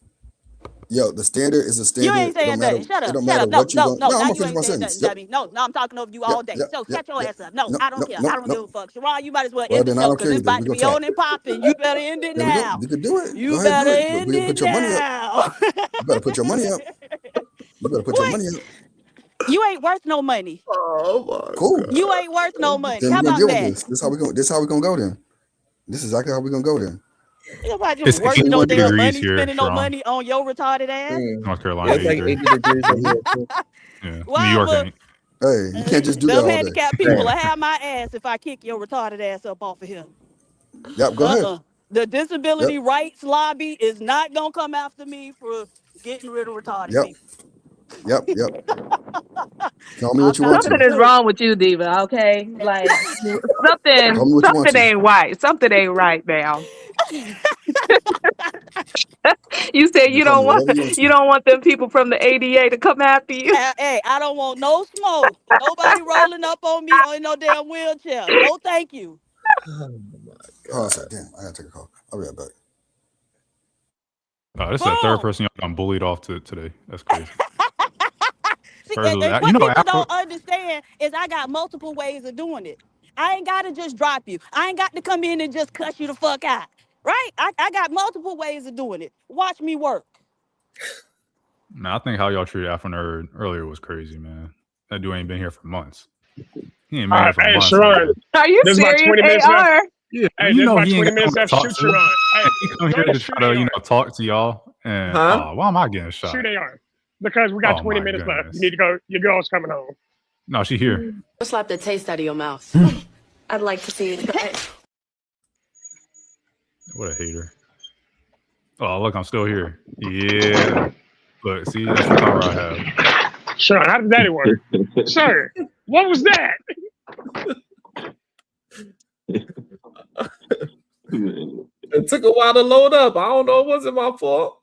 Yo, the standard is a standard. You ain't saying nothing. Shut up. Shut up. No. I'm gonna finish my sentence. No, I'm talking over you all day. So shut your ass up. No, I don't care. I don't give a fuck. Sharon, you might as well end the show because it's about to be on and popping. You better end it now. You can do it. You better end it now. You better put your money up. You better put your money up. You ain't worth no money. Oh my cool. God. You ain't worth no money. Then how about that? This is how we gonna go then. This is exactly how we gonna go then. Nobody just working no damn money, spending no money on your retarded ass. North Carolina. It's like 80 degrees over here too. Yeah. New York ain't. Hey, you can't just do that all day. Handicapped people will have my ass if I kick your retarded ass up off of here. Yep, go ahead. The disability rights lobby is not gonna come after me for getting rid of retarded people. Yep. Call me what you want Something to. is wrong with you, Diva. Okay, like something, Call me what you want something to. ain't right. Something ain't right now. You said You call me whatever you want you to. don't want them people from the ADA to come after you. Hey, I don't want no smoke. Nobody rolling up on me on no damn wheelchair. No, thank you. Oh my Hold on a god. second. Damn, I gotta take a call. I'll be right back. This is the third Boom. person y'all got bullied off today. That's crazy. See, First was that's you what know people Afro. don't understand is I got multiple ways of doing it. I ain't got to just drop you. I ain't got to come in and just cuss you the fuck out. Right? I got multiple ways of doing it. Watch me work. Man, I think how y'all treated Afro Nerd earlier was crazy, man. That dude ain't been here for months. He ain't been here for Hey, months, Sharon, man. Are you this is about serious, 20 minutes left. AR? Yeah, Hey, you this is know about he ain't 20 got minutes no one left. to talk Shoot to. Sharon. Hey, He come go here ahead, to shoot try to, AR. talk to y'all. And why am I getting shot? Shoot AR. Because we got Oh 20 my minutes left. You goodness. need to go. Your girl's coming home. No, she here. Slap the taste out of your mouth. I'd like to see it. What a hater. Oh, look, I'm still here. Yeah. Look, see, that's the power I have. Sharon, how did that work? Sir, what was that? It took a while to load up. I don't know. It wasn't my fault.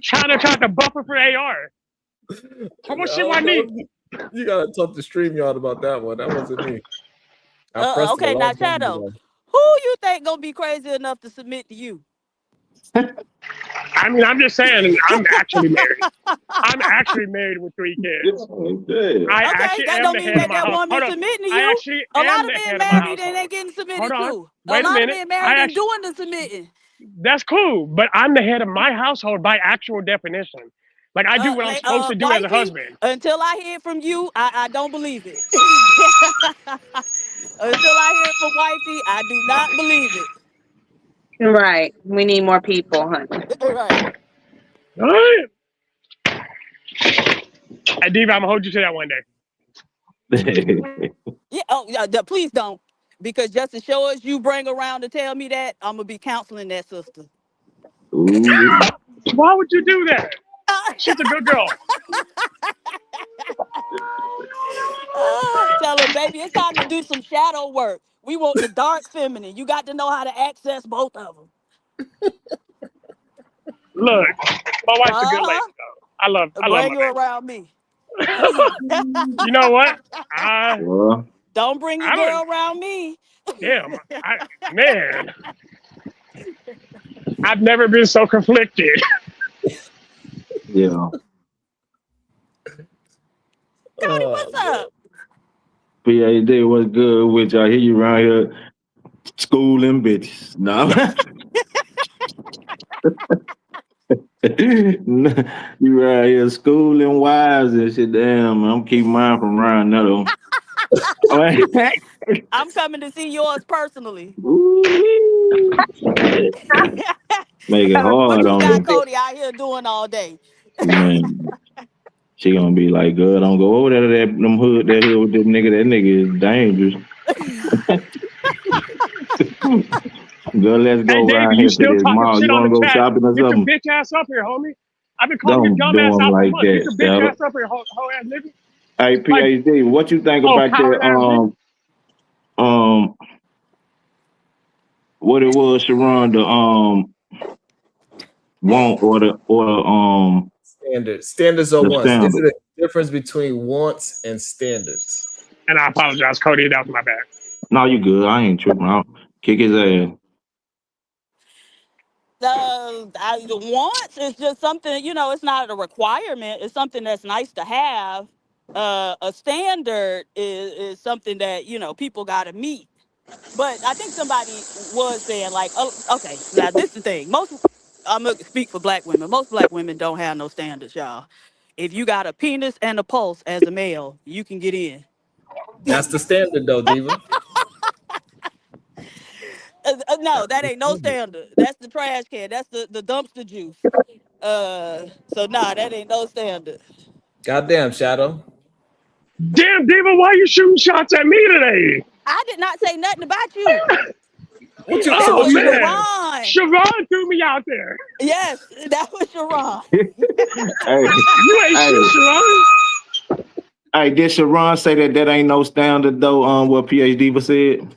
China tried to buffer for AR. How much shit I need? You gotta talk to StreamYard about that one. That wasn't me. I pressed it a Okay, now long time Shadow, ago. who you think gonna be crazy enough to submit to you? I mean, I'm just saying, I'm actually married. I'm actually married with 3 kids. I actually that am don't the mean head of that my that house. woman Hold on. submitting to I you. actually A lot am of the men head of my married and household. they getting submitted Hold on. to. Wait a lot a minute. of men married and doing the submitting. That's cool, but I'm the head of my household by actual definition. Like I do what I'm supposed to do as a Wifey, husband. until I hear from you, I don't believe it. Until I hear from wifey, I do not believe it. Right. We need more people, honey. Right. All right. Hey, Diva, I'm gonna hold you to that one day. Yeah. Oh, yeah. Please don't, because just as sure as you bring around to tell me that, I'm gonna be counseling that sister. Ooh. Why would you do that? She's a good girl. Tell her, baby, it's time to do some shadow work. We want the dark feminine. You got to know how to access both of them. Look, my wife's a good lady, though. I love Bring my her around me. You know what? Don't bring your girl around me. Damn, man, I've never been so conflicted. Yeah. Cody, what's up? PAD, what's good with y'all? Hear you around here schooling bitches. No. You right here schooling wives and shit. Damn, I'm keeping mine from around that though. I'm coming to see yours personally. Make it What hard you on got, them. Cody, out here doing all day? Man, she gonna be like, "Girl, don't go over there to that hood with this nigga. That nigga is dangerous." Girl, let's go Hey, around David, you here to still this talking mall. shit You on wanna the go chat? shopping or Get your something? bitch ass up here, homie. I've been calling your Don't dumb do ass him out for like months. Get that, your bitch Saddle. ass up here, hoe ass nigga. Hey, Like, PhD, what you think about coward ass nigga. that? What it was, Sharon, the want or the Standards or the wants. Is standard. it a difference between wants and standards? And I apologize, Cody. That was my bad. No, you good. I ain't tripping. I'll kick his ass. The wants is just something, it's not a requirement. It's something that's nice to have. A standard is something that, people got to meet. But I think somebody was saying like, oh, okay, now this is the thing. I'm going to speak for black women. Most black women don't have no standards, y'all. If you got a penis and a pulse as a male, you can get in. That's the standard though, Diva. No, that ain't no standard. That's the trash can. That's the dumpster juice. That ain't no standard. Goddamn, Shadow. Damn, Diva, why you shooting shots at me today? I did not say nothing about you. What you? Oh What you man, Sharon. Sharon threw me out there. Yes, that was Sharon. Hey, You ain't hey, shit, Sharon. hey, did Sharon say that ain't no standard though? What PhD Diva said.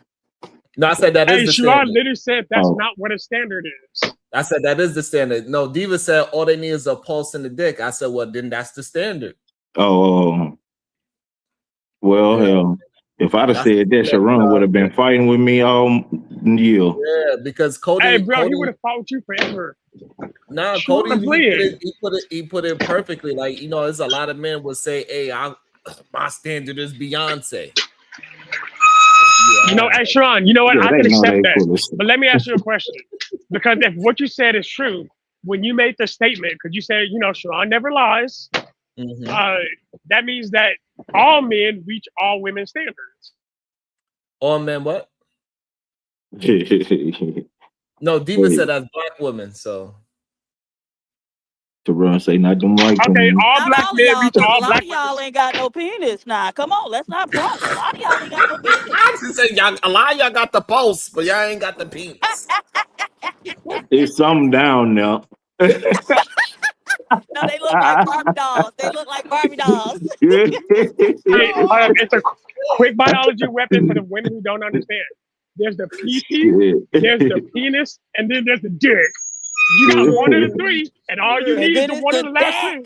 No, I said that is Hey, the Sharon standard. literally said that's Oh. not what a standard is. I said that is the standard. No, Diva said all they need is a pulse in the dick. I said, well, then that's the standard. Oh, well, Yeah. hell, if I'd have That's said that, Sharon would have been fighting with me all year. Yeah, because Cody. Hey, bro, he Cody would have fought you forever. nah, Sharon Cody, he put it perfectly. Like, you know, there's a lot of men would say, hey, my standard is Beyonce. You know, hey, Sharon, you know what? Yeah, I they can know accept they that. full of But let me ask you a question. Because if what you said is true, when you made the statement, because you said, you know, Sharon never lies, that means that all men reach all women's standards. All men what? No, Diva said that's black women, so. Sharon say not them white Okay, women. all Not black all of men y'all, reach because a all lot black of y'all ain't got no penis now. Come on, let's not front. A lot of y'all ain't got no penis. I just say a lot of y'all got the pulse, but y'all ain't got the penis. There's something down there. No, they look like Barbie dolls. They look like Barbie dolls. Hey, it's a quick biology weapon for the women who don't understand. There's the PP, there's the penis, and then there's the dick. You got one of the three, and all you need is the one of the last two.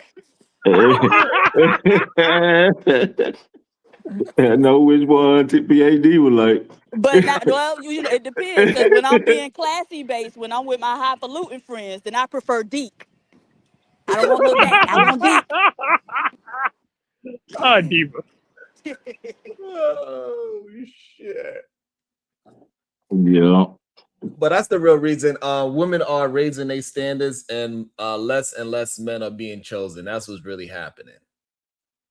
I know which one PhD was like. But not well, it depends. Because when I'm being classy based, when I'm with my highfalutin friends, then I prefer deep. I don't want no dank. I want deep. Oh, Diva. Oh shit. Yeah. But that's the real reason. Women are raising their standards, and less men are being chosen. That's what's really happening.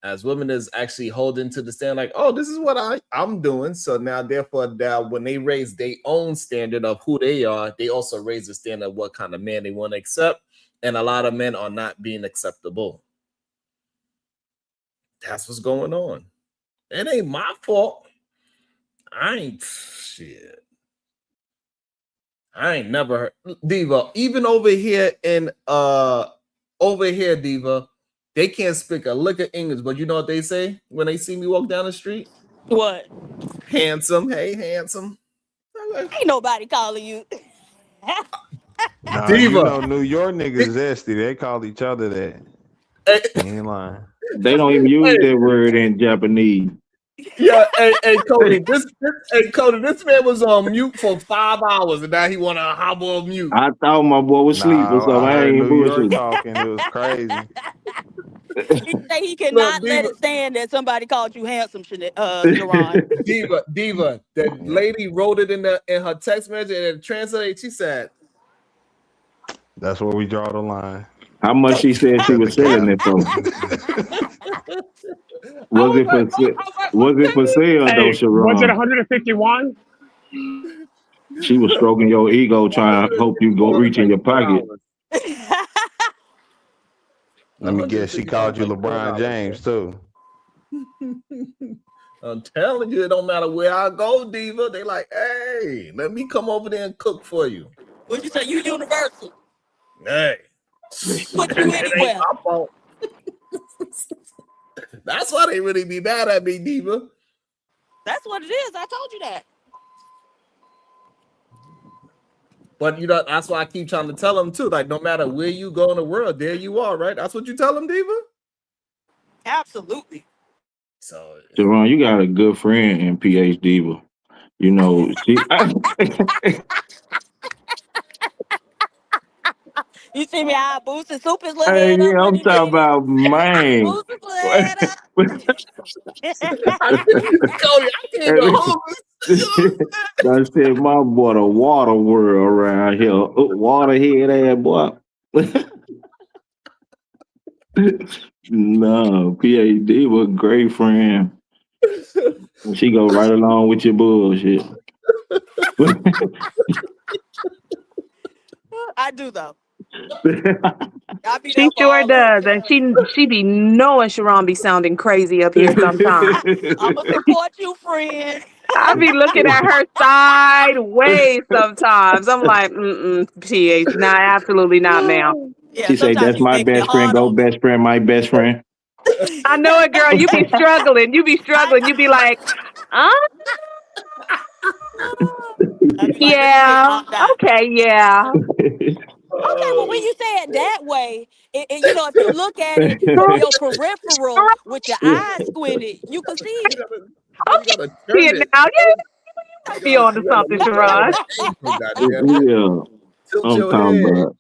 As women is actually holding to the stand, like, oh, this is what I'm doing. So now, therefore, that when they raise their own standard of who they are, they also raise the standard of what kind of man they want to accept. And a lot of men are not being acceptable. That's what's going on. It ain't my fault. I ain't never heard Diva. Even over here, Diva, they can't speak a lick of English, but you know what they say when they see me walk down the street? What? Handsome. Hey, handsome. Ain't nobody calling you. Nah, Diva. you know, New York niggas zesty. They call each other that. He ain't lying. They don't even use that word in Japanese. Yeah, hey, Cody, this man was on mute for 5 hours, and now he want to hobble on mute. I thought my boy was asleep or something. I I heard ain't New York bullshit. talking. It was crazy. He say he cannot let it stand that somebody called you handsome, Sharon. Diva, the lady wrote it in her text message and translated. She said, "That's where we draw the line." How much she said she was selling it for? Was it for sale though, Hey, Sharon? was it 151? She was stroking your ego, trying to hope you go reach in your pocket. Let me guess, she called you LeBron James too. I'm telling you, it don't matter where I go, Diva. They like, hey, let me come over there and cook for you. What'd you say? You universal. Hey. Put you anywhere. My fault. That's why they really be mad at me, Diva. That's what it is. I told you that. But you know, that's why I keep trying to tell them too. Like, no matter where you go in the world, there you are, right? That's what you tell them, Diva. Absolutely. So, Sharon, you got a good friend in PhD Diva. You know, she. You see me how Boosie Soup his little Hey, head up yeah, when I'm he talking need it? about man. Boosie little head up. Cody, I can't even hold this. I said, my boy, the water world around here. Waterhead ass boy. No, PhD was a great friend. She go right along with your bullshit. I do though. I be She there for sure all of does, and she be knowing Sharon be sounding crazy up here sometimes. it. I'ma support you, friend. I be looking at her sideways sometimes. I'm like, PH, nah, absolutely not, ma'am. Yeah, She say, sometimes "That's you my make me best friend. hard Go, on me. best friend. My best friend." I know it, girl. You be struggling. You be struggling. You be like, I be like, let me take yeah, Mom down. okay, yeah. Okay, well, when you say it that way, you know, if you look at it from your peripheral with your eyes squinted, you can see it. You gotta See turn it it. now. Yeah, you be on to something, Sharon. Yeah, Tilt I'm your talking head. about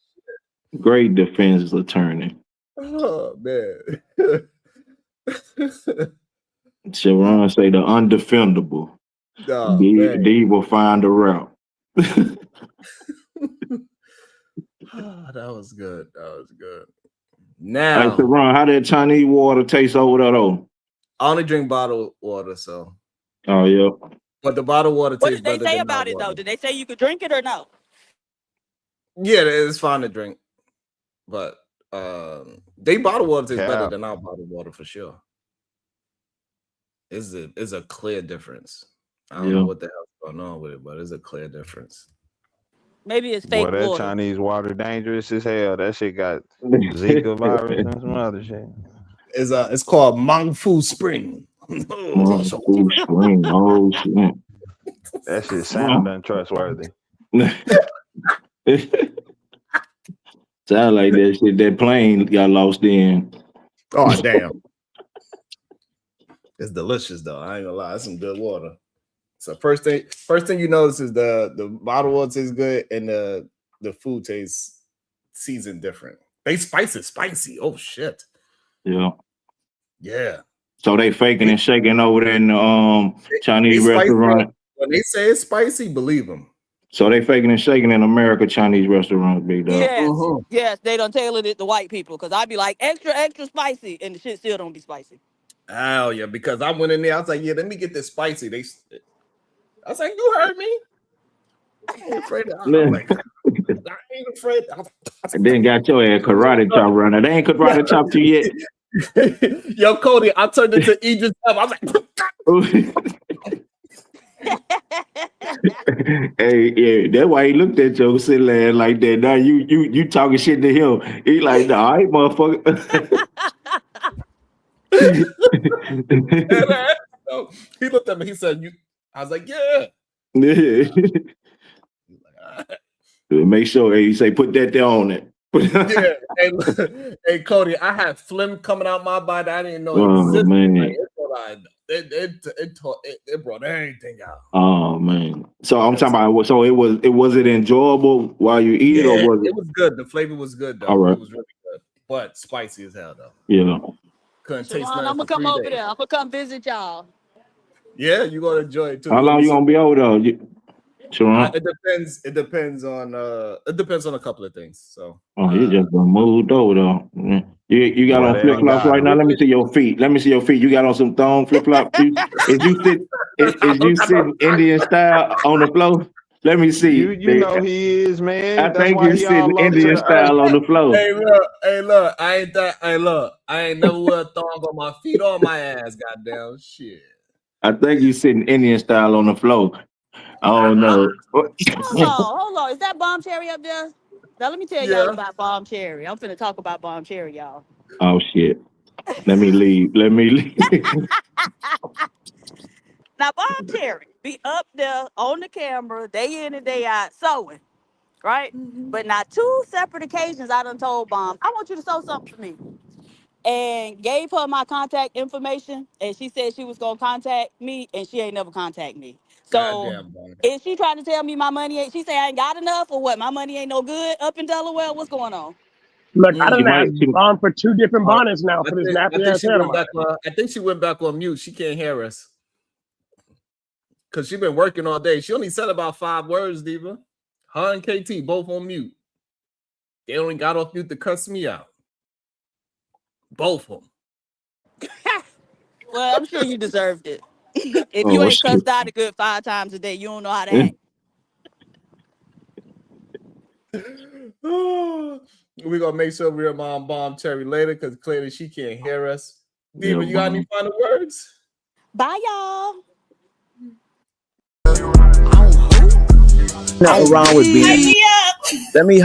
great defense attorney. Oh man. Sharon say the undefendable. Oh D, man. D will find a route. That was good. That was good. Hey, Now, Sharon, how that Chinese water taste over there though? I only drink bottled water, so. Oh yeah. But the bottled water What tastes did they better say than about not it though? water. Did they say you could drink it or no? Yeah, it's fine to drink, but they bottled water tastes better Yeah. than our bottled water for sure. Is a clear difference. I don't know what the hell's going on with it, but it's a clear difference. Maybe it's Boy, fake that water. Chinese water dangerous as hell. That shit got Zika virus and some other shit. It's called Mangfu Spring. Full spring. Oh shit. That shit sound untrustworthy. Sound like that shit. That plane got lost in. Oh damn. It's delicious though. I ain't gonna lie. It's some good water. So first thing you notice is the bottled water tastes good and the food tastes seasoned different. They spice it spicy. Oh shit. Yeah. Yeah. So they faking and shaking over there in the Chinese They spicy. restaurant. When they say it's spicy, believe them. So they faking and shaking in America Chinese restaurants, big dog. Yes, yes, they done tailored it to white people because I'd be like extra, extra spicy, and the shit still don't be spicy. Oh yeah, because I went in there, I was like, yeah, let me get this spicy. I was like, you heard me. I ain't afraid of I'm like, I ain't afraid. And then got your ass karate chop running. They ain't karate chop you yet. Yo, Cody, I turned into Idris Elba. I was like, Hey, yeah, that's why he looked at your silly ass like that. Now you talking shit to him. He like, nah, I ain't motherfucker. so he looked at me. He said, "You." I was like, "Yeah." Make sure he say put that there on it. Yeah. Hey, Cody, I had phlegm coming out my body. I didn't know Oh existed. man. Like, it brought everything out. Oh man. So I'm talking about. So was it enjoyable while you eat it, or was it? It was good. The flavor was good though. All right. It was really good, but spicy as hell though. Yeah. Couldn't taste Sharon, nothing I'm for gonna come 3 over days. there. I'm gonna come visit y'all. Yeah, you're gonna enjoy it too. How long you gonna be over there? Sharon? It depends. It depends on a couple of things. So Oh, you just done moved over though. You got Boy, on they flip done flops got right now. him. Let me see your feet. Let me see your feet. You got on some thong flip flops. Is you sitting Indian style on the floor? Let me see. You know he is, man. I That's think why you he all sitting low to Indian the earth. style on the floor. Hey, look, I ain't never wear a thong on my feet or my ass, goddamn shit. I think you sitting Indian style on the floor. I don't know. Hold on. Is that Bomb Cherry up there? Now let me tell y'all Yeah. about Bomb Cherry. I'm finna talk about Bomb Cherry, y'all. Oh shit. Let me leave. Let me leave. Now Bomb Cherry be up there on the camera day in and day out sewing, right? But now 2 separate occasions I done told Bomb, I want you to sew something for me. And gave her my contact information, and she said she was gonna contact me, and she ain't never contact me. So Goddamn, Bonnie. is she trying to tell me my money ain't? She say I ain't got enough, or what? My money ain't no good up in Delaware. What's going on? Look, I She done might. asked Bomb for 2 different bonnets now I for this think nappy ass she head of went mine. back. I think she went back on mute. She can't hear us because she been working all day. She only said about 5 words, Diva. Her and KT both on mute. They only got off mute to cuss me out. Both of them. Well, I'm sure you deserved it. If you Oh ain't shit. cussed out a good 5 times a day, you don't know how to act. We're gonna make sure we're on Bomb Cherry later because clearly she can't hear us. Diva, Yeah, you got any final words? Bye, y'all. Nothing wrong with being. Hype me up. Let me